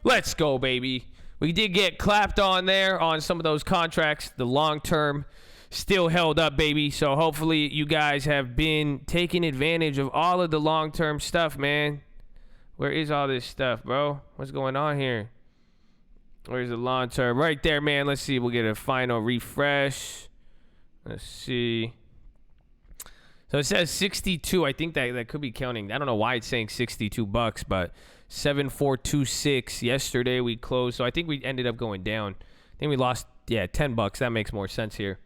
[SPEAKER 2] Let's go, baby. We did get clapped on there on some of those contracts. The long term still held up, baby. So hopefully you guys have been taking advantage of all of the long term stuff, man. Where is all this stuff, bro? What's going on here? Where's the long term? Right there, man. Let's see. We'll get a final refresh. Let's see. So it says 62. I think that could be counting. I don't know why it's saying $62, but 7426. Yesterday we closed. So I think we ended up going down. I think we lost, $10. That makes more sense here.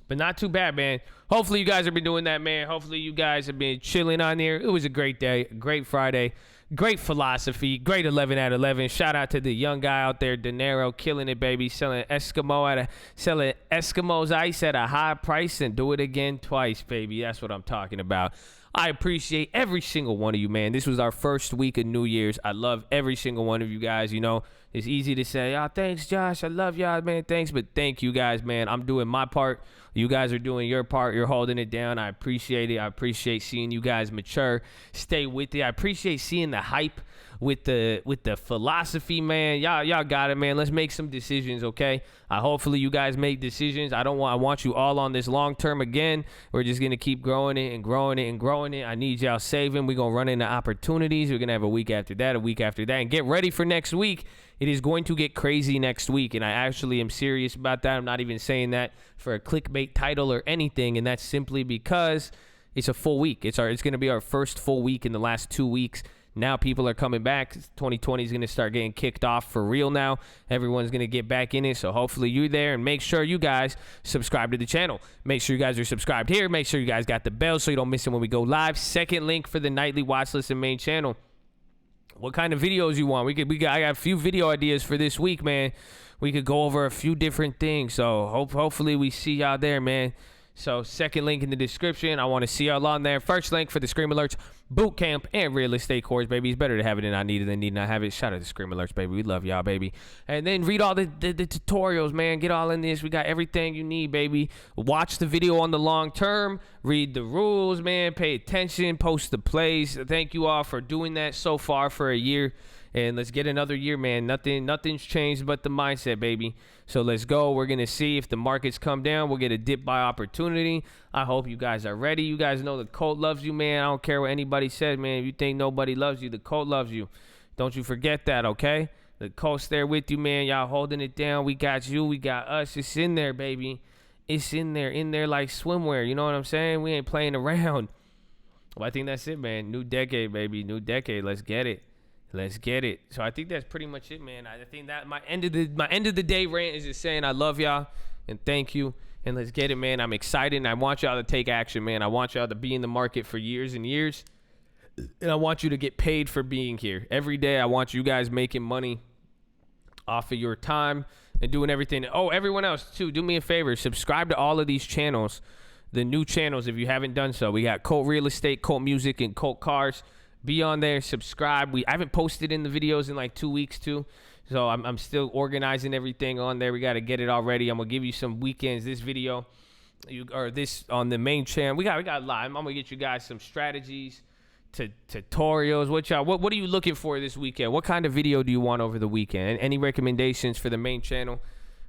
[SPEAKER 2] But not too bad, man. Hopefully you guys have been doing that, man. Hopefully you guys have been chilling on here. It was a great day, great Friday, great philosophy, great 11 out of 11. Shout out to the young guy out there, De Niro, killing it, baby. Selling Eskimos ice at a high price and do it again twice, baby. That's what I'm talking about. I appreciate every single one of you, man. This was our first week of New Year's. I love every single one of you guys. You know, it's easy to say, oh, thanks, Josh. I love y'all, man. Thanks. But thank you guys, man. I'm doing my part. You guys are doing your part. You're holding it down. I appreciate it. I appreciate seeing you guys mature. Stay with it. I appreciate seeing the hype with the philosophy, man. Y'all got it, man. Let's make some decisions, okay? Hopefully you guys make decisions. I want you all on this long term again. We're just gonna keep growing it and growing it and growing it. I need y'all saving. We're gonna run into opportunities. We're gonna have a week after that, and get ready for next week. It is going to get crazy next week, and I actually am serious about that. I'm not even saying that for a clickbait title or anything, and that's simply because it's a full week. It's going to be our first full week in the last 2 weeks. Now people are coming back. 2020 is going to start getting kicked off for real now. Everyone's going to get back in it, so hopefully you're there, and make sure you guys subscribe to the channel. Make sure you guys are subscribed here. Make sure you guys got the bell so you don't miss it when we go live. Second link for the nightly watch list and main channel. What kind of videos you want? I got a few video ideas for this week, man. We could go over a few different things. So hopefully we see y'all there, man. So second link in the description. I want to see y'all on there. First link for the Scream Alerts boot camp and real estate course, baby. It's better to have it than I need it than need not have it. Shout out to Scream Alerts, baby. We love y'all, baby. And then read all the tutorials, man. Get all in this. We got everything you need, baby. Watch the video on the long term. Read the rules, man. Pay attention. Post the plays. Thank you all for doing that so far for a year. And let's get another year, man. Nothing's changed but the mindset, baby. So let's go. We're going to see if the markets come down. We'll get a dip by opportunity. I hope you guys are ready. You guys know the cult loves you, man. I don't care what anybody says, man. If you think nobody loves you, the cult loves you. Don't you forget that, okay? The cult's there with you, man. Y'all holding it down. We got you. We got us. It's in there, baby. It's in there like swimwear. You know what I'm saying? We ain't playing around. Well, I think that's it, man. New decade, baby. New decade. Let's get it. Let's get it. So I think that's pretty much it, man. I think that my end of the day rant is just saying I love y'all and thank you, and let's get it, man. I'm excited and I want y'all to take action, man. I want y'all to be in the market for years and years, and I want you to get paid for being here every day. I want you guys making money off of your time and doing everything. Oh, everyone else too, do me a favor, subscribe to all of these channels, the new channels, if you haven't done so. We got Cult Real Estate, Cult Music, and Cult Cars. Be on there, subscribe. I haven't posted in the videos in like 2 weeks too, so I'm still organizing everything on there. We got to get it all ready. I'm gonna give you some weekends. This video, this on the main channel. We got live. I'm gonna get you guys some strategies, tutorials. What are you looking for this weekend? What kind of video do you want over the weekend? Any recommendations for the main channel?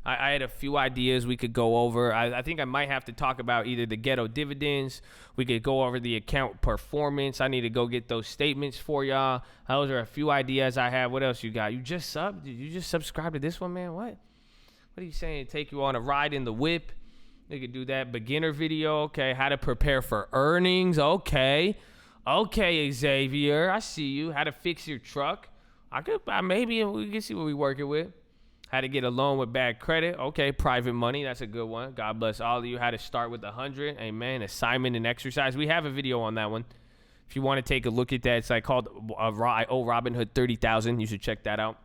[SPEAKER 2] I had a few ideas we could go over. I think I might have to talk about either the ghetto dividends. We could go over the account performance. I need to go get those statements for y'all. Those are a few ideas I have. What else you got? You just subbed? Did you just subscribe to this one, man? What are you saying? Take you on a ride in the whip. You could do that. Beginner video. Okay. How to prepare for earnings. Okay, Xavier. I see you. How to fix your truck. Maybe we can see what we're working with. How to get a loan with bad credit. Okay, private money. That's a good one. God bless all of you. How to start with 100. Amen. Assignment and exercise. We have a video on that one. If you want to take a look at that, it's like called I owe Robinhood 30,000. You should check that out.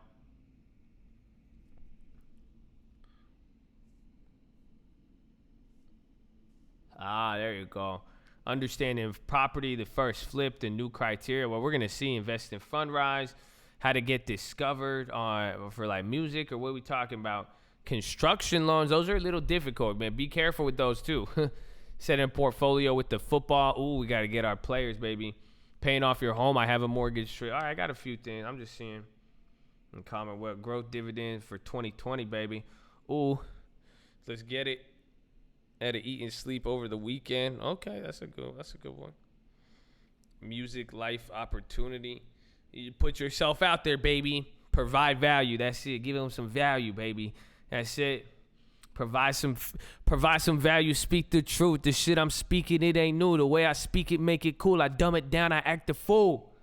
[SPEAKER 2] There you go. Understanding property, the first flip, the new criteria. Well, we're going to see invest in Fundrise, how to get discovered for like music, or what are we talking about? Construction loans. Those are a little difficult, man. Be careful with those too. Setting a portfolio with the football. Ooh, we got to get our players, baby. Paying off your home. I have a mortgage. All right, I got a few things. I'm just seeing in Commonwealth growth dividend for 2020, baby. Ooh, let's get it. Had to eat and sleep over the weekend. Okay, that's a good one. Music, life, opportunity. You put yourself out there, baby. Provide value. That's it. Give them some value, baby. That's it. Provide some value. Speak the truth. The shit I'm speaking, it ain't new. The way I speak it, make it cool. I dumb it down. I act a fool.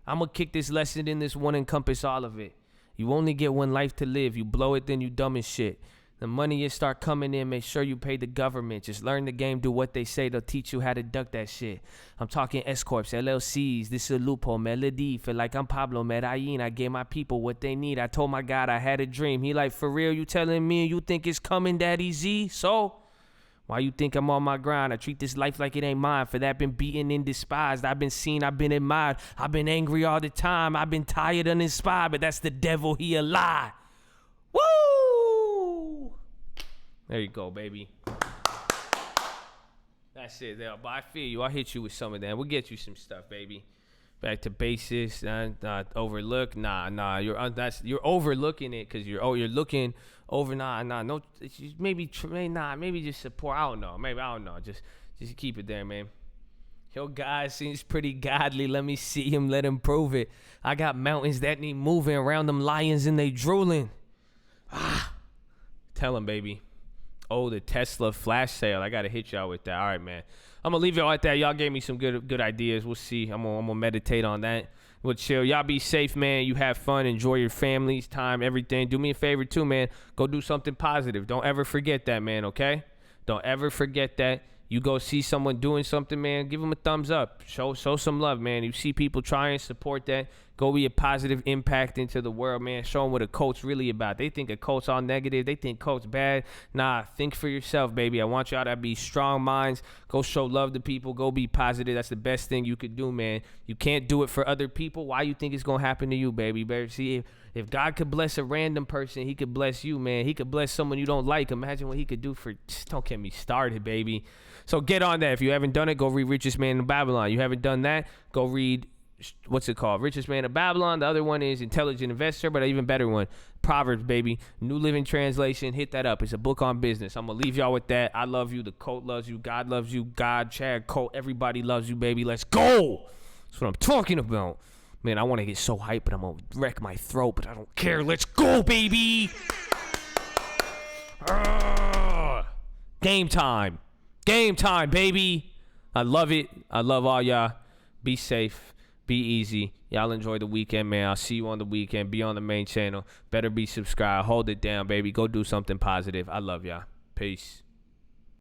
[SPEAKER 2] I'm gonna kick this lesson in this one, encompass all of it. You only get one life to live. You blow it, then you dumb as shit. The money you start coming in, make sure you pay the government. Just learn the game, do what they say. They'll teach you how to duck that shit. I'm talking S-Corps, LLCs. This is a loophole, melody. Feel like I'm Pablo Medellin. I gave my people what they need. I told my God I had a dream. He like, for real, you telling me you think it's coming that easy? So, why you think I'm on my grind? I treat this life like it ain't mine. For that, been beaten and despised. I've been seen, I've been admired. I've been angry all the time. I've been tired, uninspired. But that's the devil, he a lie. Woo! There you go, baby. That's it. But I feel you. I'll hit you with some of that. We'll get you some stuff, baby. Back to basics. Overlook. You're overlooking it because you're looking over. No. Maybe just support. I don't know. Maybe I don't know. Just keep it there, man. Yo, God seems pretty godly. Let me see him. Let him prove it. I got mountains that need moving around them lions and they drooling. Tell him, baby. Oh, the Tesla flash sale. I got to hit y'all with that. All right, man. I'm going to leave y'all at that. Y'all gave me some good ideas. We'll see. I'm gonna meditate on that. We'll chill. Y'all be safe, man. You have fun. Enjoy your family's time, everything. Do me a favor, too, man. Go do something positive. Don't ever forget that, man, okay? Don't ever forget that. You go see someone doing something, man, give them a thumbs up. Show some love, man. You see people trying to support that. Go be a positive impact into the world, man. Show them what a coach's really about. They think a coach's all negative. They think coach bad. Nah, think for yourself, baby. I want y'all to be strong minds. Go show love to people. Go be positive. That's the best thing you could do, man. You can't do it for other people. Why you think it's going to happen to you, baby? Better see if God could bless a random person, he could bless you, man. He could bless someone you don't like. Imagine what he could do for, don't get me started, baby. So get on that. If you haven't done it, go read Richest Man in Babylon. You haven't done that, go read, what's it called? Richest Man in Babylon. The other one is Intelligent Investor, but an even better one, Proverbs, baby. New Living Translation. Hit that up. It's a book on business. I'm going to leave y'all with that. I love you. The Colt loves you. God loves you. God, Chad, Colt, everybody loves you, baby. Let's go. That's what I'm talking about. Man, I want to get so hyped, but I'm going to wreck my throat, but I don't care. Let's go, baby. Game time. Game time, baby. I love it. I love all y'all. Be safe. Be easy. Y'all enjoy the weekend, man. I'll see you on the weekend. Be on the main channel. Better be subscribed. Hold it down, baby. Go do something positive. I love y'all. Peace.